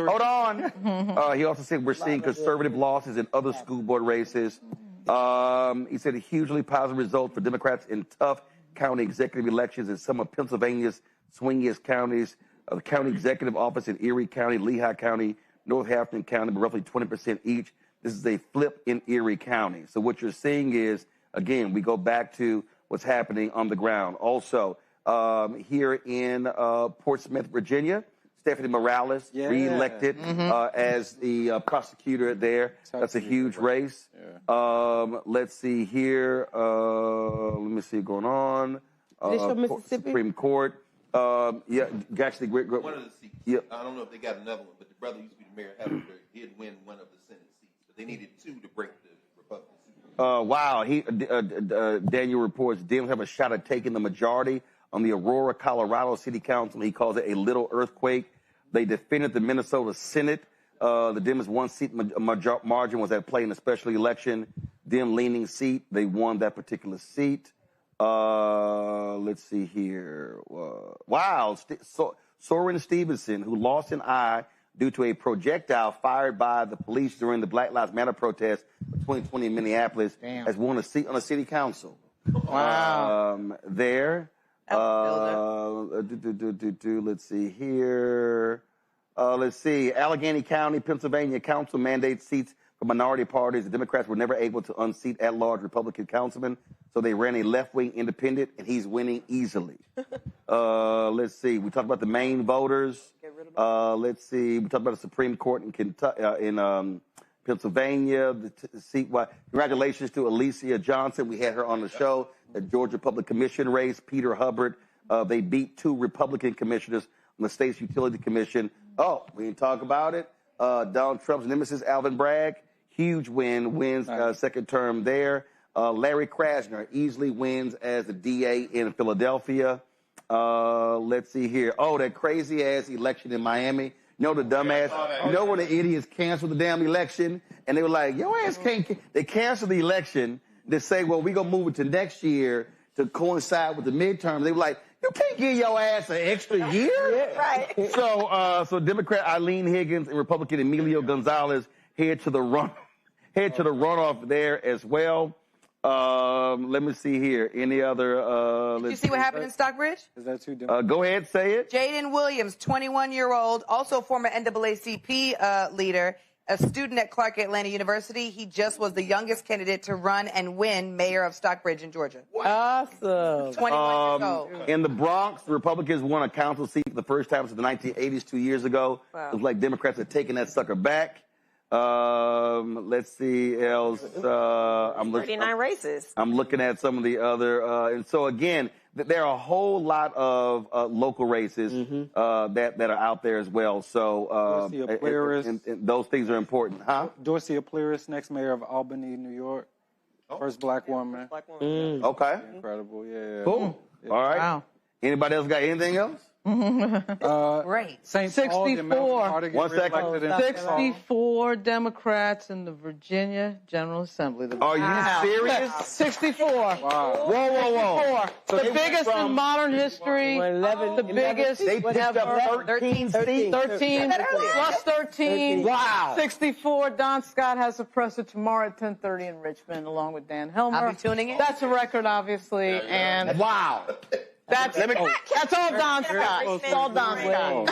Hold on. He also said we're seeing conservative losses in other school board races. He said a hugely positive result for Democrats in tough county executive elections in some of Pennsylvania's swingiest counties. The county executive office in Erie County, Lehigh County, Northampton County, roughly 20% each. This is a flip in Erie County. So what you're seeing is, again, we go back to what's happening on the ground. Also, here in Portsmouth, Virginia, Stephanie Morales reelected as the prosecutor there. That's a huge race. Let's see here. Let me see what's going on. Supreme Court. Actually, one of the seats. I don't know if they got another one, but the brother used to be the mayor of Harrisburg. Did win one of the Senate seats, but they needed 2 to break the Republican. Wow. Daniel reports Dems have a shot at taking the majority on the Aurora, Colorado City Council. He calls it a little earthquake. They defended the Minnesota Senate. The Dems' 1-seat margin was at play in a special election. Dem leaning seat. They won that particular seat. Let's see here. Wow. Soren Stevenson, who lost an eye due to a projectile fired by the police during the Black Lives Matter protest of 2020 in Minneapolis, has won a seat on the city council. Wow. Let's see here. Let's see. Allegheny County, Pennsylvania council mandates seats for minority parties. The Democrats were never able to unseat at-large Republican councilmen, so they ran a left-wing independent, and he's winning easily. Let's see. We talked about the Maine voters. Let's see. We talked about the Supreme Court in Pennsylvania. The seat. Congratulations to Alicia Johnson. We had her on the show. The Georgia Public Commission race. Peter Hubbard. They beat 2 Republican commissioners on the state's utility commission. Oh, we didn't talk about it. Donald Trump's nemesis, Alvin Bragg. Huge wins second term there. Larry Krasner easily wins as the DA in Philadelphia. Let's see here. Oh, that crazy ass election in Miami. You know the dumbass. You know when the idiots canceled the damn election and they were like, "Your ass can't." They canceled the election. They say, "Well, we gonna move it to next year to coincide with the midterm." They were like, "You can't give your ass an extra year." Right. So Democrat Eileen Higgins and Republican Emilio Gonzalez head to the runoff there as well. Let me see here. Any other? Did you see what happened in Stockbridge? Is that too go ahead, say it. Jaden Williams, 21-year-old, also former NAACP leader, a student at Clark Atlanta University. He just was the youngest candidate to run and win mayor of Stockbridge in Georgia. Awesome. 21 years old. In the Bronx, the Republicans won a council seat for the first time since the 1980s, 2 years ago. Wow. It was like Democrats had taken that sucker back. Let's see else. 39 races. I'm looking at some of the other, and so again, there are a whole lot of local races that are out there as well. So and those things are important, huh? Dorcia Pliris, next mayor of Albany, New York, first black woman. Okay, incredible, yeah. Cool. Yeah. All right. Wow. Anybody else got anything else? Great. 64 Democrats in the Virginia General Assembly. Are you serious? 64. Wow. Whoa. So the biggest in modern history. The biggest. They picked up 13 seats. 13 plus 13. Wow. 64. Don Scott has a presser tomorrow at 10:30 in Richmond, along with Dan Helmer. I'll be tuning in. That's a record, obviously. And wow. That's all Don Scott. It's all Don Scott.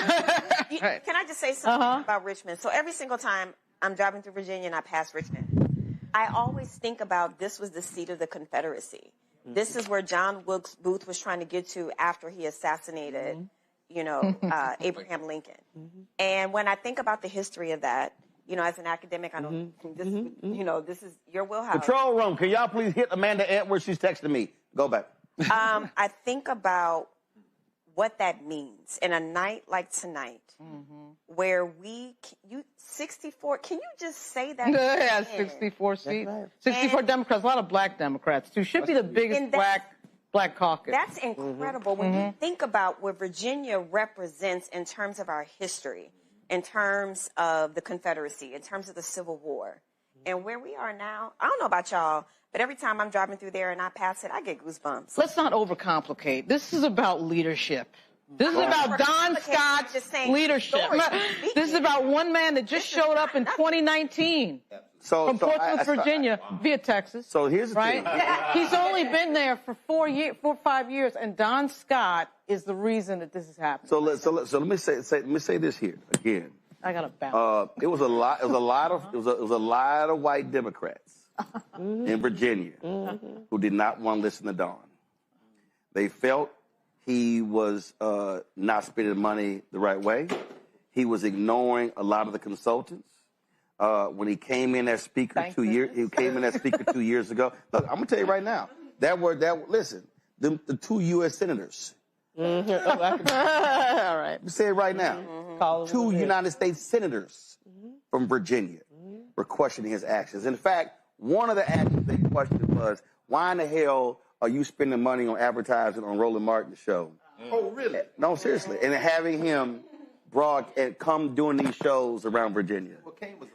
Can I just say something about Richmond? So every single time I'm driving through Virginia and I pass Richmond, I always think about this was the seat of the Confederacy. This is where John Wilkes Booth was trying to get to after he assassinated, Abraham Lincoln. And when I think about the history of that, you know, as an academic, I know this, you know, this is your wheelhouse. Control room, can y'all please hit Amanda Edwards? She's texting me. Go back. I think about what that means in a night like tonight, where 64, can you just say that? Yeah, 64 seats. Right. 64 Democrats, a lot of black Democrats, too. Should be the biggest black caucus. That's incredible when you think about what Virginia represents in terms of our history, in terms of the Confederacy, in terms of the Civil War, and where we are now. I don't know about y'all, but every time I'm driving through there and I pass it, I get goosebumps. Let's not overcomplicate. This is about leadership. This is about Don Scott's leadership. This is about one man that just showed up in 2019 from Portsmouth, Virginia, via Texas. So here's the thing. He's only been there for 4 or 5 years, and Don Scott is the reason that this is happening. So let me say this here again. I got to balance. It was a lot of white Democrats in Virginia who did not want to listen to Don. They felt he was not spending money the right way. He was ignoring a lot of the consultants. When he came in as speaker 2 years ago. Look, I'm gonna tell you right now. Listen, the 2 U.S. senators. All right. Let me say it right now. 2 United States senators from Virginia were questioning his actions. In fact, one of the actions they questioned was, why in the hell are you spending money on advertising on Roland Martin's show? Oh, really? No, seriously. And having him come doing these shows around Virginia.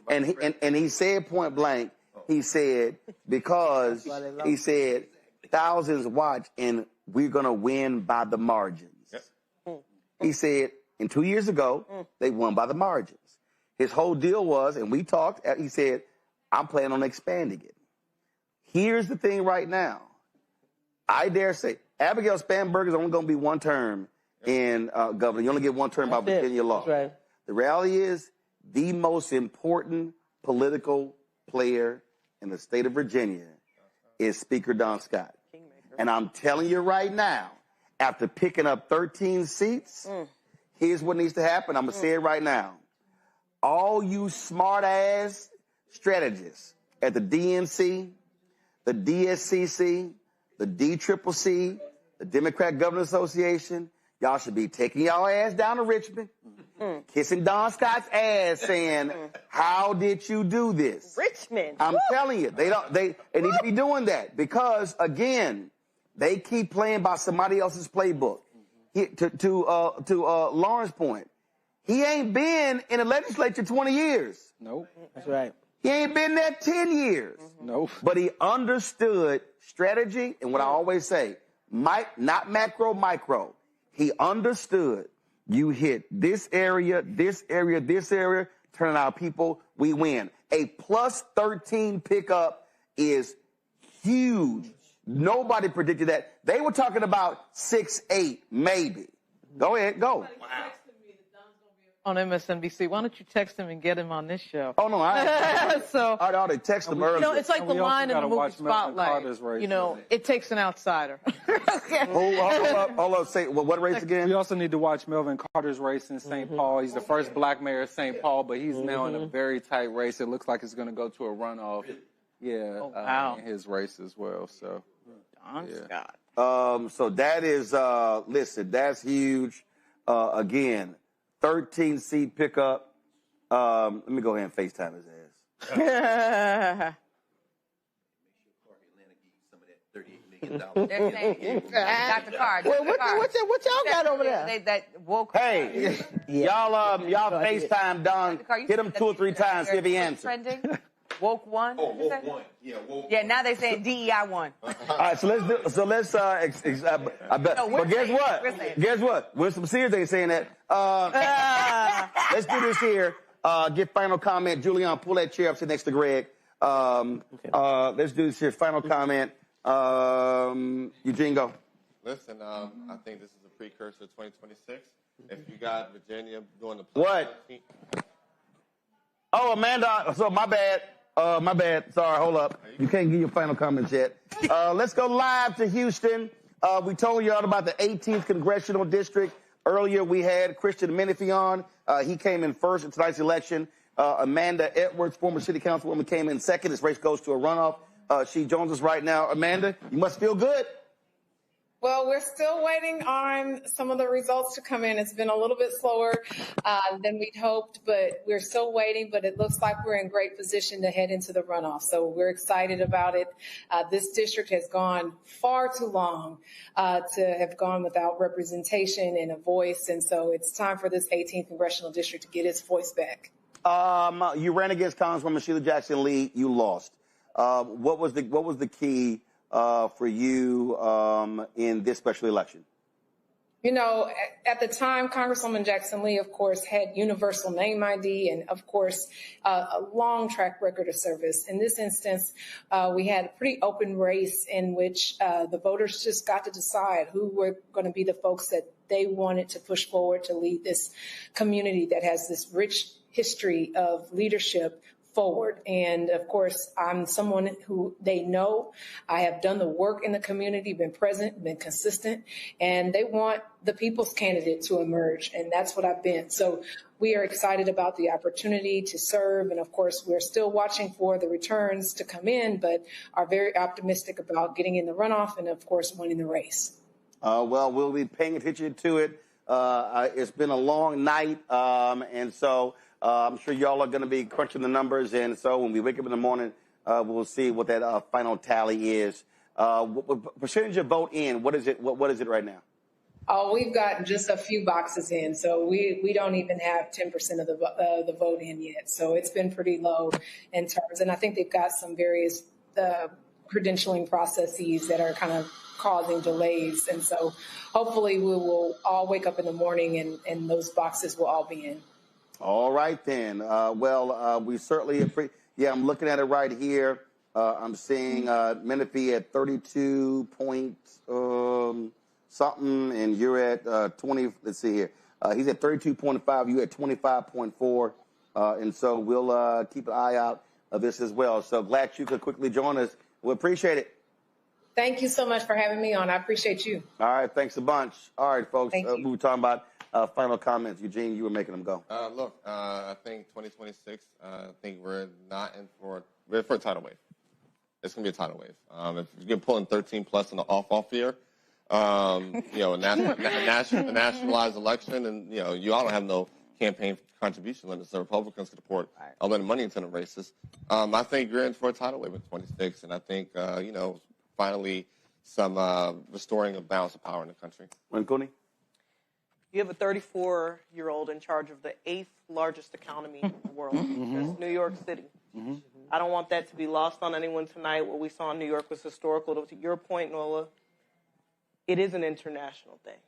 And he said point blank, he said, because he said thousands watch and we're going to win by the margins. He said, and 2 years ago, they won by the margins. His whole deal was, and we talked, he said, I'm planning on expanding it. Here's the thing right now. I dare say, Abigail Spanberg is only going to be one term in governor. You only get one term by Virginia law. Right. The reality is, the most important political player in the state of Virginia is Speaker Don Scott. And I'm telling you right now, after picking up 13 seats, here's what needs to happen. I'm going to say it right now. All you smart-ass strategists at the DNC, the DSCC, the DCCC, the Democrat Governors Association, y'all should be taking y'all ass down to Richmond, kissing Don Scott's ass, saying, how did you do this? Richmond. I'm telling you, they need to be doing that because, again, they keep playing by somebody else's playbook. To Lauren's point, he ain't been in the legislature 20 years. Nope. That's right. He ain't been there 10 years. Nope. But he understood strategy and what I always say, not macro, micro. He understood you hit this area, this area, this area, turning out people, we win. A plus 13 pickup is huge. Nobody predicted that. They were talking about 6-8, maybe. Go ahead, go. On MSNBC. Why don't you text him and get him on this show? Oh, no, I already texted him earlier. You know, it's like the line in the movie Spotlight. You know, it takes an outsider. Hold up. Say, what race again? We also need to watch Melvin Carter's race in St. Paul. He's the first black mayor of St. Paul, but he's now in a very tight race. It looks like it's going to go to a runoff. Yeah, in his race as well. So, Don Scott. So that is, listen, that's huge. Again, 13-seat pickup. Let me go ahead and FaceTime his ass. They're saying, Dr. Carr. What y'all got over there? That woke. Hey, y'all FaceTime Don. Hit him 2 or 3 times, see if he answers. Trending. Woke one. Oh, woke one. Yeah, woke. Yeah, now they're saying DEI one. All right, but guess what? Guess what? Winston Sears ain't saying that. Let's do this here. Get final comment. Julian, pull that chair up, sit next to Greg. Let's do this here. Final comment. Eugene, go. Listen, I think this is a precursor to 2026. If you got Virginia doing the what? Oh, Amanda. So my bad. Sorry, hold up. You can't give your final comments yet. Let's go live to Houston. We told you all about the 18th Congressional District. Earlier, we had Christian Menifee on. He came in first in tonight's election. Amanda Edwards, former city councilwoman, came in second. This race goes to a runoff. She joins us right now. Amanda, you must feel good. Well, we're still waiting on some of the results to come in. It's been a little bit slower than we'd hoped, but we're still waiting. But it looks like we're in great position to head into the runoff. So we're excited about it. This district has gone far too long to have gone without representation and a voice. And so it's time for this 18th congressional district to get its voice back. You ran against Congresswoman Sheila Jackson Lee. You lost. What was the key for you in this special election? You know, at the time, Congresswoman Jackson Lee, of course, had universal name ID and, of course, a long track record of service. In this instance, we had a pretty open race in which the voters just got to decide who were going to be the folks that they wanted to push forward to lead this community that has this rich history of leadership forward. And of course, I'm someone who they know. I have done the work in the community, been present, been consistent, and they want the people's candidate to emerge. And that's what I've been. So we are excited about the opportunity to serve. And of course, we're still watching for the returns to come in, but are very optimistic about getting in the runoff and of course, winning the race. Well, we'll be paying attention to it. It's been a long night. And so I'm sure y'all are going to be crunching the numbers, and so when we wake up in the morning, we'll see what that final tally is. What percentage of vote in? What is it? What is it right now? Oh, we've got just a few boxes in, so we don't even have 10% of the vote in yet. So it's been pretty low in terms, and I think they've got some various credentialing processes that are kind of causing delays, and so hopefully we will all wake up in the morning and those boxes will all be in. All right, then. We certainly appreciate. Yeah, I'm looking at it right here. I'm seeing Menifee at 32 point something, and you're at 20. Let's see here. He's at 32.5. You at 25.4. And so we'll keep an eye out of this as well. So glad you could quickly join us. We appreciate it. Thank you so much for having me on. I appreciate you. All right, thanks a bunch. All right, folks. Thank you. We were talking about final comments. Eugene, you were making them go. Look, I think 2026, I think we're for a tidal wave. It's going to be a tidal wave. If you're pulling 13 plus in the off year, a nationalized election, and, you all don't have no campaign contribution limits. The Republicans could pour a lot of money into the races. I think you're in for a tidal wave in 26, and I think, finally some restoring of balance of power in the country. Rinconi? You have a 34-year-old in charge of the 8th largest economy in the world. That's New York City. I don't want that to be lost on anyone tonight. What we saw in New York was historical. To your point, Nola, it is an international thing.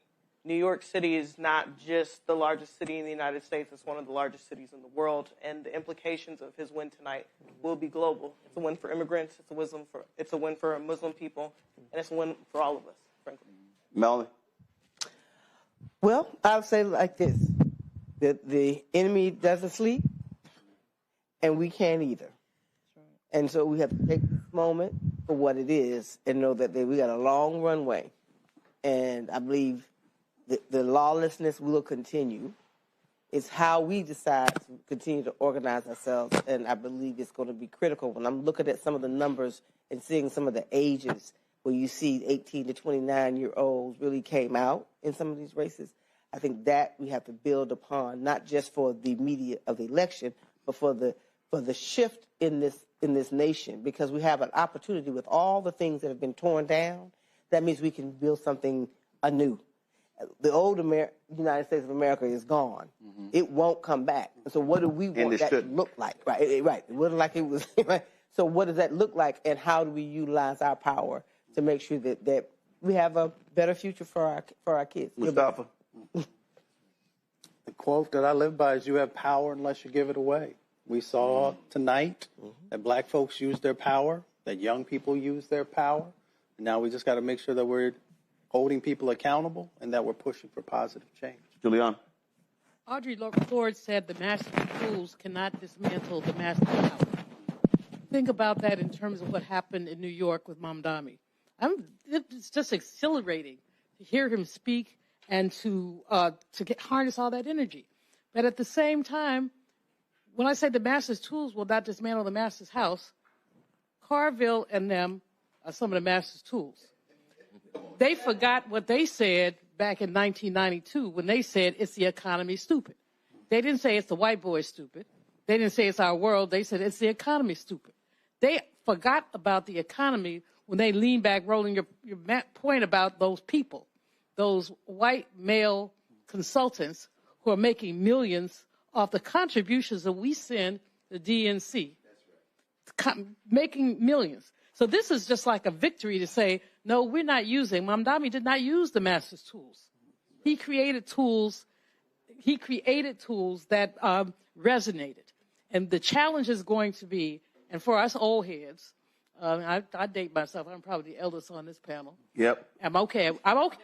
New York City is not just the largest city in the United States. It's one of the largest cities in the world. And the implications of his win tonight will be global. It's a win for immigrants. It's a win for Muslim people. And it's a win for all of us, frankly. Melanie? Well, I'll say it like this. The enemy doesn't sleep, and we can't either. And so we have to take this moment for what it is and know that we got a long runway. And I believe the lawlessness will continue. It's how we decide to continue to organize ourselves, and I believe it's going to be critical. When I'm looking at some of the numbers and seeing some of the ages where you see 18 to 29-year-olds really came out in some of these races, I think that we have to build upon, not just for the immediate of the election, but for the shift in this nation, because we have an opportunity with all the things that have been torn down. That means we can build something anew. The old United States of America is gone. It won't come back. So what do we want that to look like? Right. It wasn't like it was. Right? So what does that look like, and how do we utilize our power to make sure that we have a better future for our kids? Mustafa? The quote that I live by is, you have power unless you give it away. We saw tonight that black folks use their power, that young people use their power. And now we just got to make sure that we're holding people accountable and that we're pushing for positive change. Julian? Audre Lorde said the master tools cannot dismantle the master power. Think about that in terms of what happened in New York with Mamdani. It's just exhilarating to hear him speak and to harness all that energy. But at the same time, when I say the master's tools will not dismantle the master's house, Carville and them are some of the master's tools. They forgot what they said back in 1992 when they said it's the economy stupid. They didn't say it's the white boy stupid. They didn't say it's our world. They said it's the economy stupid. They forgot about the economy when they leaned back, Roland, your point about those people, those white male consultants who are making millions off the contributions that we send the DNC. That's right. Making millions. So this is just like a victory to say, no, we're not using. Mamdani did not use the master's tools. He created tools. He created tools that resonated. And the challenge is going to be, and for us old heads, I date myself. I'm probably the eldest on this panel. Yep. I'm okay. I'm okay.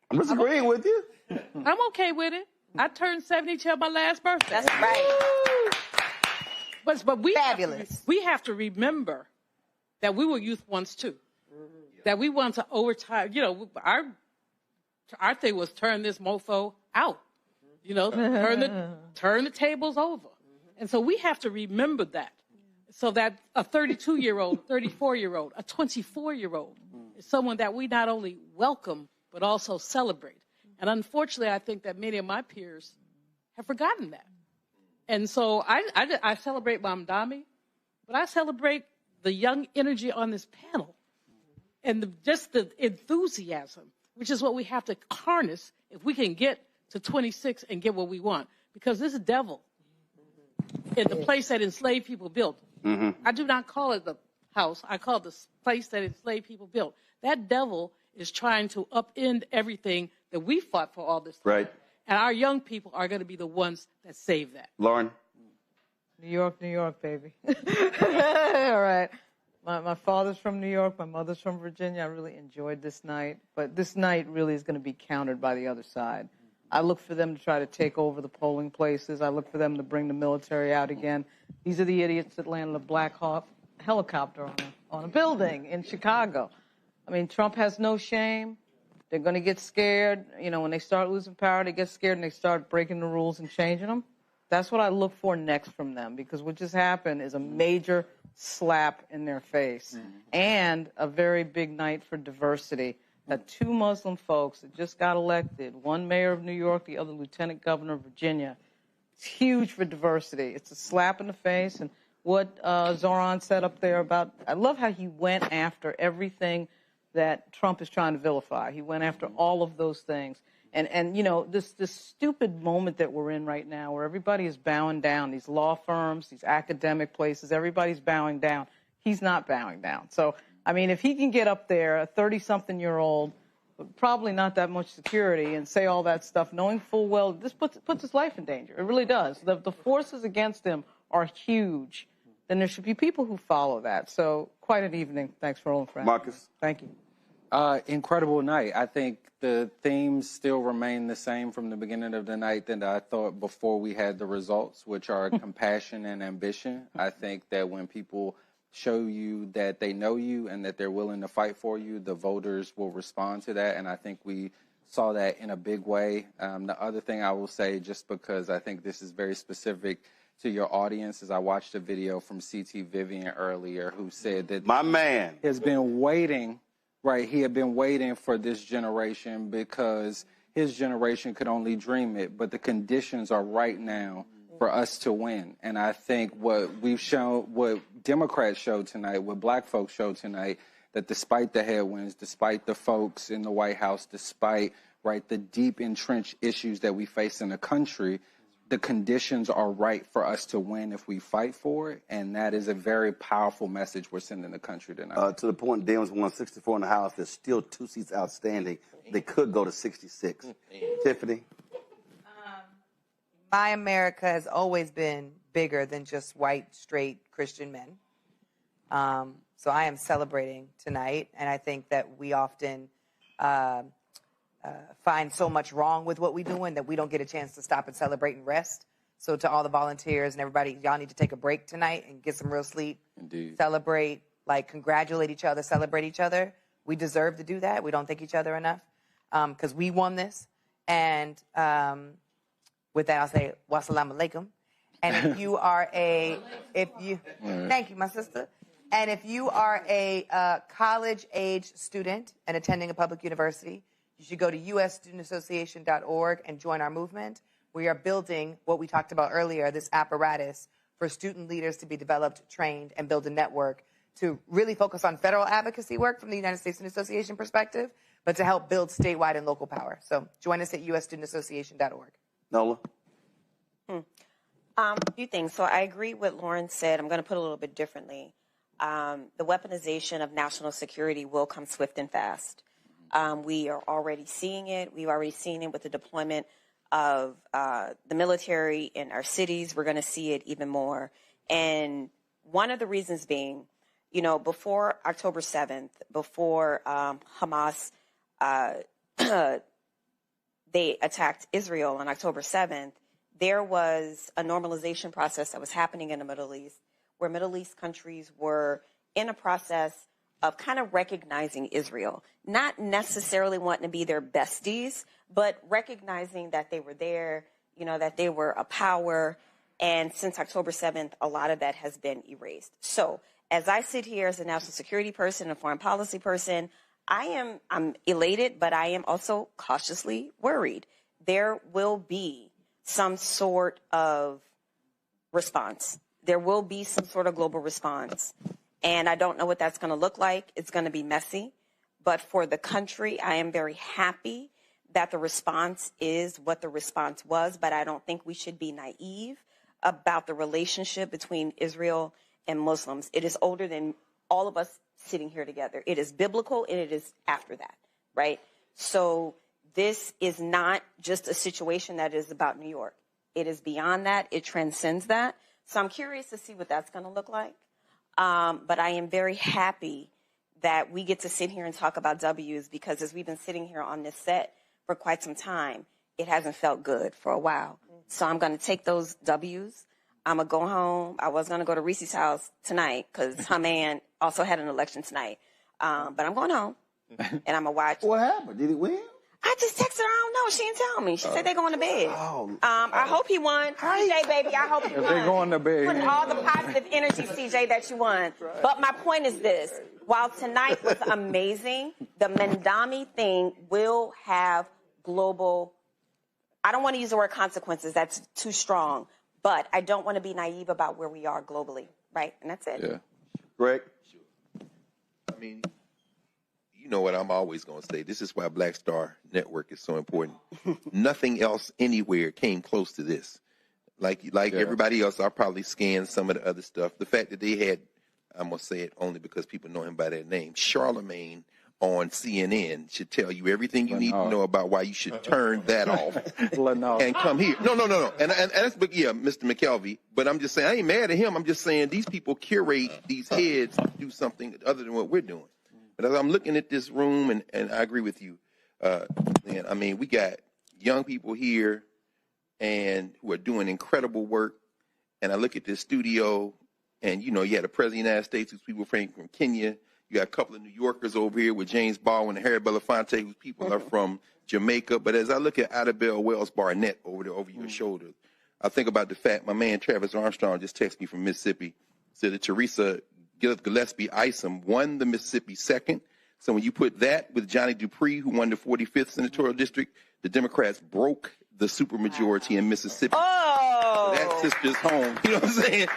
I'm disagreeing with you. I'm okay with it. I turned 72 on my last birthday. That's right. But we have to remember that we were youth once too. That we want to overtime. You know, our thing was turn this mofo out. You know, turn the tables over. And so we have to remember that. So that a 32-year-old, 34-year-old, a 24-year-old is someone that we not only welcome but also celebrate. And unfortunately, I think that many of my peers have forgotten that. And so I celebrate Mamdani, but I celebrate the young energy on this panel and just the enthusiasm, which is what we have to harness if we can get to 26 and get what we want. Because this devil in the place that enslaved people built, I do not call it the house. I call it the place that enslaved people built. That devil is trying to upend everything that we fought for all this time. Right. And our young people are going to be the ones that save that. Lauren? New York, baby. All right. My father's from New York. My mother's from Virginia. I really enjoyed this night. But this night really is going to be countered by the other side. I look for them to try to take over the polling places. I look for them to bring the military out again. These are the idiots that landed a Black Hawk helicopter on a building in Chicago. I mean, Trump has no shame. They're going to get scared. You know, when they start losing power, they get scared and they start breaking the rules and changing them. That's what I look for next from them, because what just happened is a major slap in their face and a very big night for diversity. That two Muslim folks that just got elected, one mayor of New York, the other lieutenant governor of Virginia. It's huge for diversity. It's a slap in the face. And what Zoran said up there about, I love how he went after everything that Trump is trying to vilify. He went after all of those things. And you know, this stupid moment that we're in right now where everybody is bowing down, these law firms, these academic places, everybody's bowing down. He's not bowing down. So, I mean, if he can get up there, a 30-something-year-old, probably not that much security, and say all that stuff, knowing full well this puts his life in danger. It really does. The forces against him are huge. Then there should be people who follow that. So, quite an evening. Thanks for all, friends. Marcus? Thank you. Incredible night. I think the themes still remain the same from the beginning of the night that I thought before we had the results, which are compassion and ambition. I think that when people show you that they know you and that they're willing to fight for you, the voters will respond to that. And I think we saw that in a big way. The other thing I will say, just because I think this is very specific to your audience, is I watched a video from C.T. Vivian earlier who said that my man has been waiting. Right, he had been waiting for this generation because his generation could only dream it, but the conditions are right now for us to win. And I think what we've shown, what Democrats showed tonight, what black folks showed tonight, that despite the headwinds, despite the folks in the White House, despite, right, the deep entrenched issues that we face in the country, the conditions are right for us to win if we fight for it, and that is a very powerful message we're sending the country tonight. To the point, Dems won 64 in the House. There's still 2 seats outstanding. They could go to 66. Tiffany? My America has always been bigger than just white, straight Christian men. So I am celebrating tonight, and I think that we often find so much wrong with what we're doing that we don't get a chance to stop and celebrate and rest. So to all the volunteers and everybody, y'all need to take a break tonight and get some real sleep. Indeed. Celebrate, like congratulate each other, celebrate each other. We deserve to do that. We don't thank each other enough because we won this. And with that, I'll say, wassalamu alaikum. And if you are thank you, my sister. And if you are a college-age student and attending a public university, you should go to usstudentassociation.org and join our movement. We are building what we talked about earlier, this apparatus for student leaders to be developed, trained, and build a network to really focus on federal advocacy work from the United States Student Association perspective, but to help build statewide and local power. So join us at usstudentassociation.org. Nola? A few things. So I agree with Lauren said. I'm going to put it a little bit differently. The weaponization of national security will come swift and fast. We are already seeing it. We've already seen it with the deployment of the military in our cities. We're going to see it even more. And one of the reasons being, you know, before October 7th, before Hamas, they attacked Israel on October 7th, there was a normalization process that was happening in the Middle East, where Middle East countries were in a process of kind of recognizing Israel, not necessarily wanting to be their besties, but recognizing that they were there, you know, that they were a power. And since October 7th, a lot of that has been erased. So as I sit here as a national security person, a foreign policy person, I'm elated, but I am also cautiously worried. There will be some sort of response. There will be some sort of global response. And I don't know what that's going to look like. It's going to be messy. But for the country, I am very happy that the response is what the response was. But I don't think we should be naive about the relationship between Israel and Muslims. It is older than all of us sitting here together. It is biblical, and it is after that, right? So this is not just a situation that is about New York. It is beyond that. It transcends that. So I'm curious to see what that's going to look like. But I am very happy that we get to sit here and talk about W's, because as we've been sitting here on this set for quite some time, it hasn't felt good for a while. So I'm going to take those W's. I'm going to go home. I was going to go to Reese's house tonight because her man also had an election tonight. But I'm going home, and I'm going to watch. What happened? Did he win? I just texted her. I don't know. She didn't tell me. She said they're going to bed. I hope he won. CJ, baby, I hope he won. They're going to bed. Put all the positive energy, CJ, that you won. But my point is this. While tonight was amazing, the Mandami thing will have global, I don't want to use the word consequences. That's too strong. But I don't want to be naive about where we are globally, right? And that's it. Yeah. Greg? I mean, you know what I'm always going to say. This is why Black Star Network is so important. Nothing else anywhere came close to this. Like everybody else, I probably scanned some of the other stuff. The fact that they had, I'm going to say it only because people know him by that name, Charlemagne on CNN should tell you everything you need to know about why you should turn that off and come here. No. And that's, yeah, Mr. McKelvey. But I'm just saying, I ain't mad at him. I'm just saying these people curate these heads to do something other than what we're doing. But as I'm looking at this room, and I agree with you, man, I mean, we got young people here and who are doing incredible work. And I look at this studio, and, you know, you had the President of the United States, who's people from Kenya. You got a couple of New Yorkers over here with James Baldwin and Harry Belafonte, whose people are from Jamaica. But as I look at Idabel Wells Barnett over there, over your shoulder, I think about the fact my man Travis Armstrong just texted me from Mississippi, said that Teresa Gillespie Isom won the Mississippi 2nd. So when you put that with Johnny Dupree, who won the 45th senatorial district, the Democrats broke the supermajority in Mississippi. Oh! So that sister's home. You know what I'm saying?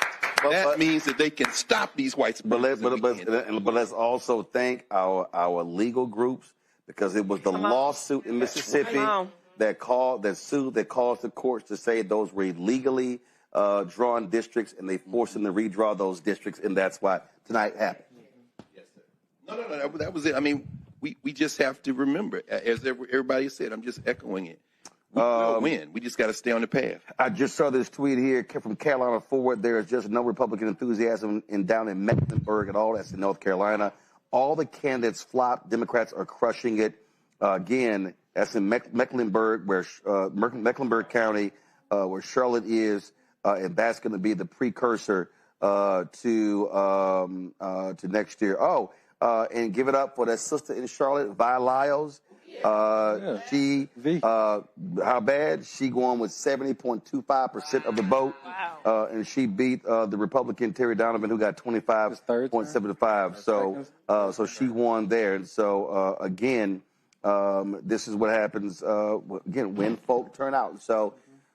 That means that they can stop these white supremacists. But let's also thank our legal groups, because it was the lawsuit in Mississippi that caused the courts to say those were illegally drawn districts, and they forced them to redraw those districts, and that's why tonight happened. Yes, sir. No, that was it. I mean, we just have to remember, as everybody said, I'm just echoing it. We'll win. We just got to stay on the path. I just saw this tweet here from Carolina Forward. There is just no Republican enthusiasm down in Mecklenburg at all. That's in North Carolina. All the candidates flop. Democrats are crushing it. Again, that's in Mecklenburg, Mecklenburg County, where Charlotte is, and that's going to be the precursor to next year. And give it up for that sister in Charlotte, Vi Lyles. How bad? She won with 70.25% of the vote. Wow. And she beat the Republican Terry Donovan, who got 25.75. So she won there. And so, again, this is what happens, again, when folk turn out. So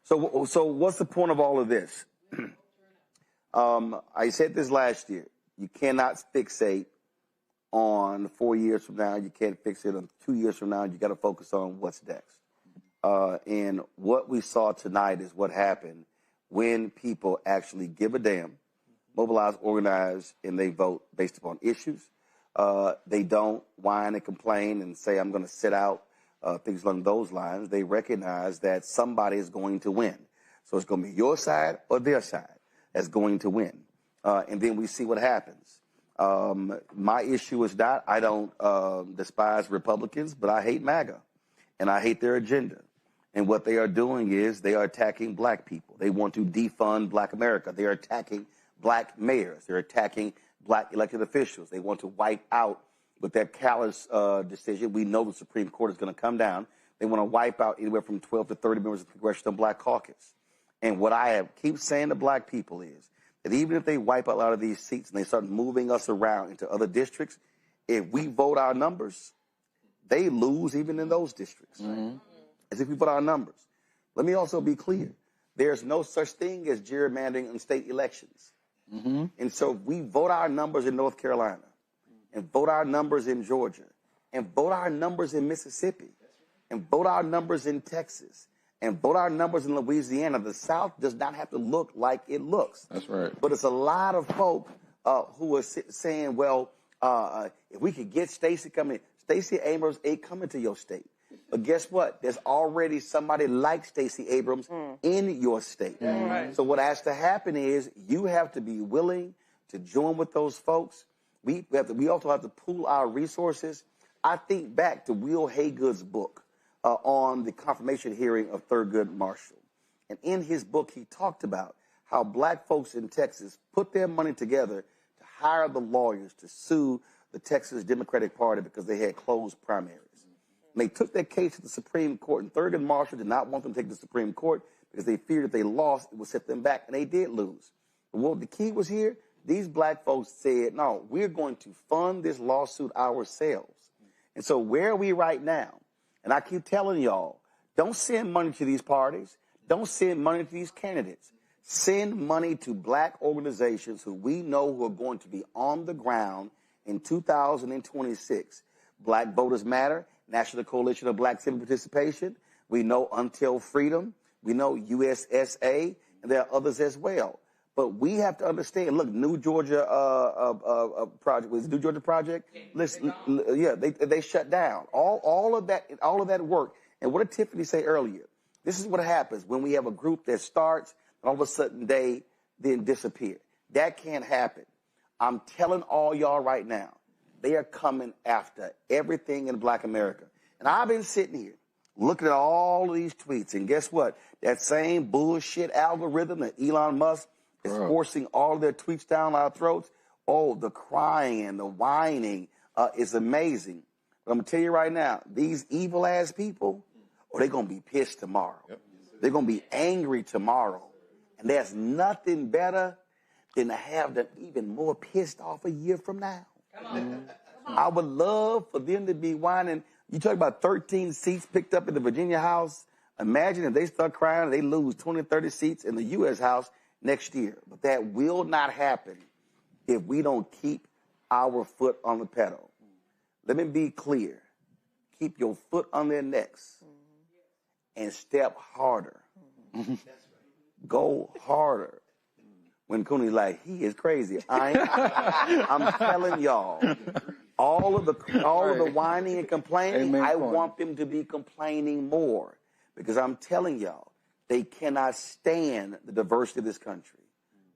what's the point of all of this? I said this last year. You cannot fixate on 4 years from now. You can't fixate on 2 years from now. You got to focus on what's next. And what we saw tonight is what happened when people actually give a damn, mobilize, organize, and they vote based upon issues. They don't whine and complain and say, I'm going to sit out, things along those lines. They recognize that somebody is going to win. So it's going to be your side or their side that's going to win. And then we see what happens. My issue is not, I don't despise Republicans, but I hate MAGA, and I hate their agenda. And what they are doing is they are attacking black people. They want to defund black America. They are attacking black mayors. They're attacking black elected officials. They want to wipe out, with that callous decision, we know the Supreme Court is going to come down. They want to wipe out anywhere from 12 to 30 members of the Congressional Black Caucus. And what I keep saying to black people is that even if they wipe out a lot of these seats and they start moving us around into other districts, if we vote our numbers, they lose even in those districts. Mm-hmm. As if we vote our numbers. Let me also be clear. There's no such thing as gerrymandering in state elections. Mm-hmm. And so we vote our numbers in North Carolina and vote our numbers in Georgia and vote our numbers in Mississippi and vote our numbers in Texas and vote our numbers in Louisiana. The South does not have to look like it looks. That's right. But it's a lot of folk who are saying, well, if we could get Stacey coming, Stacey Abrams ain't coming to your state. But guess what? There's already somebody like Stacey Abrams in your state. Right. So what has to happen is you have to be willing to join with those folks. We also have to pool our resources. I think back to Will Haygood's book on the confirmation hearing of Thurgood Marshall. And in his book, he talked about how black folks in Texas put their money together to hire the lawyers to sue the Texas Democratic Party because they had closed primaries. And they took their case to the Supreme Court, and Thurgood Marshall did not want them to take it to the Supreme Court because they feared if they lost, it would set them back, and they did lose. But what the key was here, these black folks said, no, we're going to fund this lawsuit ourselves. And so where are we right now? And I keep telling y'all, don't send money to these parties. Don't send money to these candidates. Send money to black organizations who we know who are going to be on the ground in 2026. Black Voters Matter, National Coalition of Black Civic Participation. We know Until Freedom. We know USSA, and there are others as well. But we have to understand, look, New Georgia Project, was it New Georgia Project? Listen, yeah, they shut down. All of that work. And what did Tiffany say earlier? This is what happens when we have a group that starts, and all of a sudden they then disappear. That can't happen. I'm telling all y'all right now, they are coming after everything in black America. And I've been sitting here looking at all of these tweets, and guess what? That same bullshit algorithm that Elon Musk is forcing all of their tweets down our throats. Oh, the crying and the whining is amazing. But I'm going to tell you right now, these evil-ass people, they're going to be pissed tomorrow. Yep. They're going to be angry tomorrow. And there's nothing better than to have them even more pissed off a year from now. Come on. I would love for them to be whining. You talk about 13 seats picked up in the Virginia House. Imagine if they start crying and they lose 20, 30 seats in the U.S. House next year. But that will not happen if we don't keep our foot on the pedal. Let me be clear. Keep your foot on their necks and step harder. Go harder. When Cooney's like, he is crazy. I'm telling y'all, all of the whining and complaining, I want them to be complaining more. Because I'm telling y'all, they cannot stand the diversity of this country.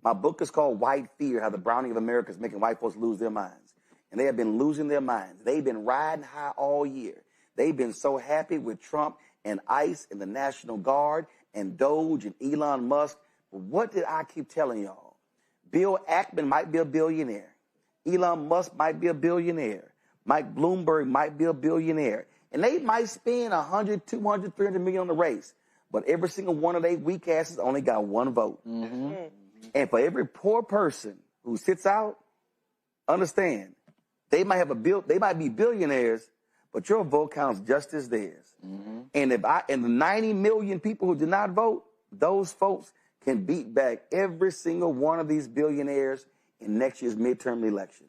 My book is called White Fear, How the Browning of America is Making White Folks Lose Their Minds. And they have been losing their minds. They've been riding high all year. They've been so happy with Trump and ICE and the National Guard and Doge and Elon Musk. But what did I keep telling y'all? Bill Ackman might be a billionaire. Elon Musk might be a billionaire. Mike Bloomberg might be a billionaire. And they might spend 100, 200, 300 million on the race. But every single one of they weak asses only got one vote. And for every poor person who sits out, understand, they might be billionaires, but your vote counts just as theirs. And the 90 million people who did not vote, those folks can beat back every single one of these billionaires in next year's midterm election.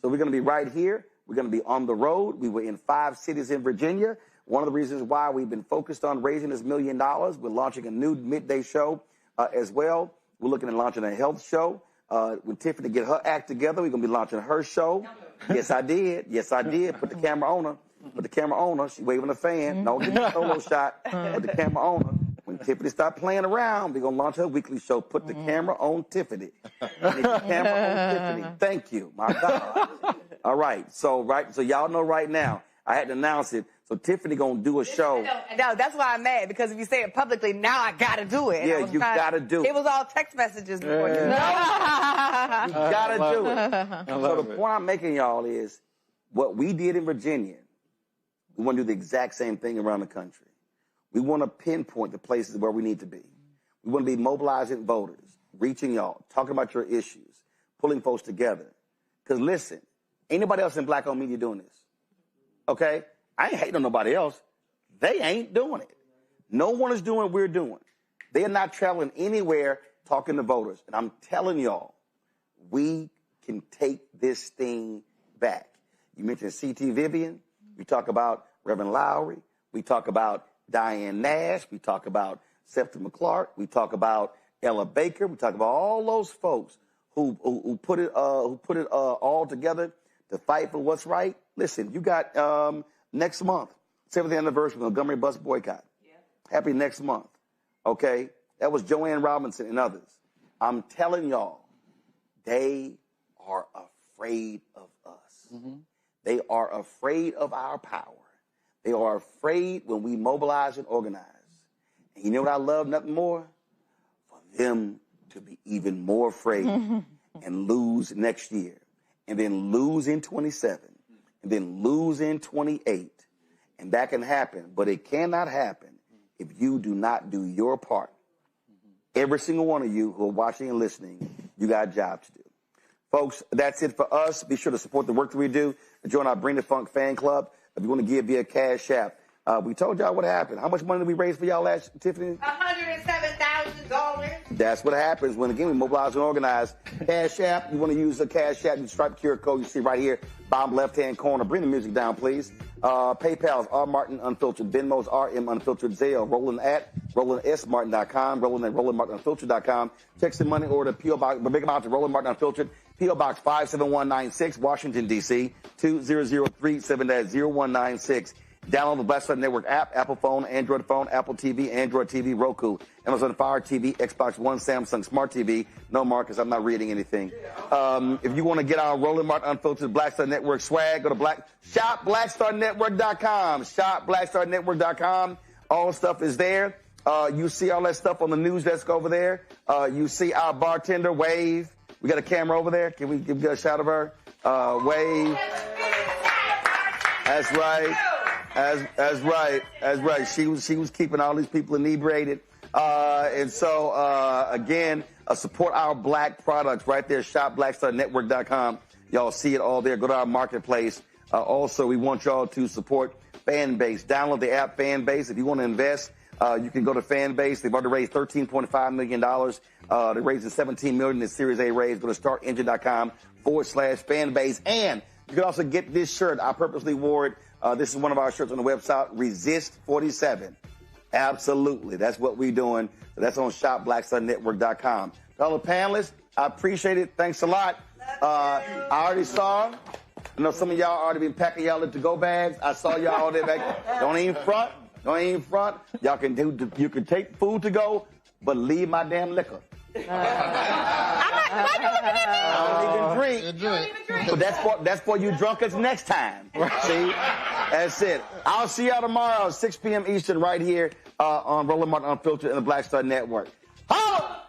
So we're going to be right here. We're going to be on the road. We were in 5 cities in Virginia. One of the reasons why we've been focused on raising this $1 million, we're launching a new midday show as well. We're looking at launching a health show. When Tiffany get her act together, we're going to be launching her show. Yes, I did. Yes, I did. Put the camera on her. Put the camera on her. She's waving a fan. No, give me a solo shot. Put the camera on her. When Tiffany start playing around, we're going to launch her weekly show. Put the camera on Tiffany. Put the camera on Tiffany. Thank you. My God. All right. So y'all know right now, I had to announce it. So Tiffany going to do a show. No, that's why I'm mad, because if you say it publicly, now I got to do it. Yeah, you got to do it. It was all text messages before. You got to do it. So the point I'm making, y'all, is what we did in Virginia, we want to do the exact same thing around the country. We want to pinpoint the places where we need to be. We want to be mobilizing voters, reaching y'all, talking about your issues, pulling folks together. Because listen, ain't nobody else in black-owned media doing this. Okay? I ain't hating on nobody else. They ain't doing it. No one is doing what we're doing. They are not traveling anywhere talking to voters. And I'm telling y'all, we can take this thing back. You mentioned C.T. Vivian. We talk about Reverend Lowry. We talk about Diane Nash. We talk about Septima Clark. We talk about Ella Baker. We talk about all those folks who put it all together to fight for what's right. Listen, you got next month, 7th anniversary of the Montgomery bus boycott. Yeah. Happy next month. Okay? That was Joanne Robinson and others. I'm telling y'all, they are afraid of us. They are afraid of our power. They are afraid when we mobilize and organize. And you know what I love nothing more? For them to be even more afraid and lose next year. And then lose in 27. And then lose in 28. And that can happen. But it cannot happen if you do not do your part. Every single one of you who are watching and listening, you got a job to do. Folks, that's it for us. Be sure to support the work that we do. Join our Bring the Funk fan club. If you want to give via Cash App. We told y'all what happened. How much money did we raise for y'all last, Tiffany? $107,000. That's what happens when, again, we mobilize and organize. Cash App, you want to use the Cash App, you stripe QR code you see right here, bottom left-hand corner. Bring the music down, please. PayPal's R. Martin Unfiltered. Venmo's RM Unfiltered. Zelle. Roland at RolandSMartin.com. Roland at RolandMartinUnfiltered.com. Check some money order. P.O. Box, big amount to Roland Martin Unfiltered. P.O. Box 57196, Washington, D.C. 20037-0196. Download the Black Star Network app, Apple phone, Android phone, Apple TV, Android TV, Roku, Amazon Fire TV, Xbox One, Samsung Smart TV. No, Marcus, I'm not reading anything. If you want to get our Roland Martin Unfiltered Black Star Network swag, go to shopblackstarnetwork.com. Shopblackstarnetwork.com. All the stuff is there. You see all that stuff on the news desk over there. You see our bartender, Wave. We got a camera over there. Can we give a shout of her? Wave. That's right. That's right. She was keeping all these people inebriated. And so, again, support our black products right there. ShopBlackStarNetwork.com. Y'all see it all there. Go to our marketplace. Also, we want y'all to support Fanbase. Download the app Fanbase. If you want to invest, you can go to Fanbase. They've already raised $13.5 million. They're raising $17 million in the Series A raise. Go to startengine.com/Fanbase. And you can also get this shirt. I purposely wore it. This is one of our shirts on the website, Resist 47. Absolutely. That's what we're doing. So that's on shopblackstarnetwork.com. To all the panelists, I appreciate it. Thanks a lot. I already saw. I know some of y'all already been packing y'all in to-go bags. I saw y'all all there back. Don't even front. Y'all can you can take food to go, but leave my damn liquor. I don't even drink. But that's for you drunkards next time. See? That's it. I'll see y'all tomorrow, 6 p.m. Eastern, right here on Roland Martin Unfiltered and the Black Star Network. Holla!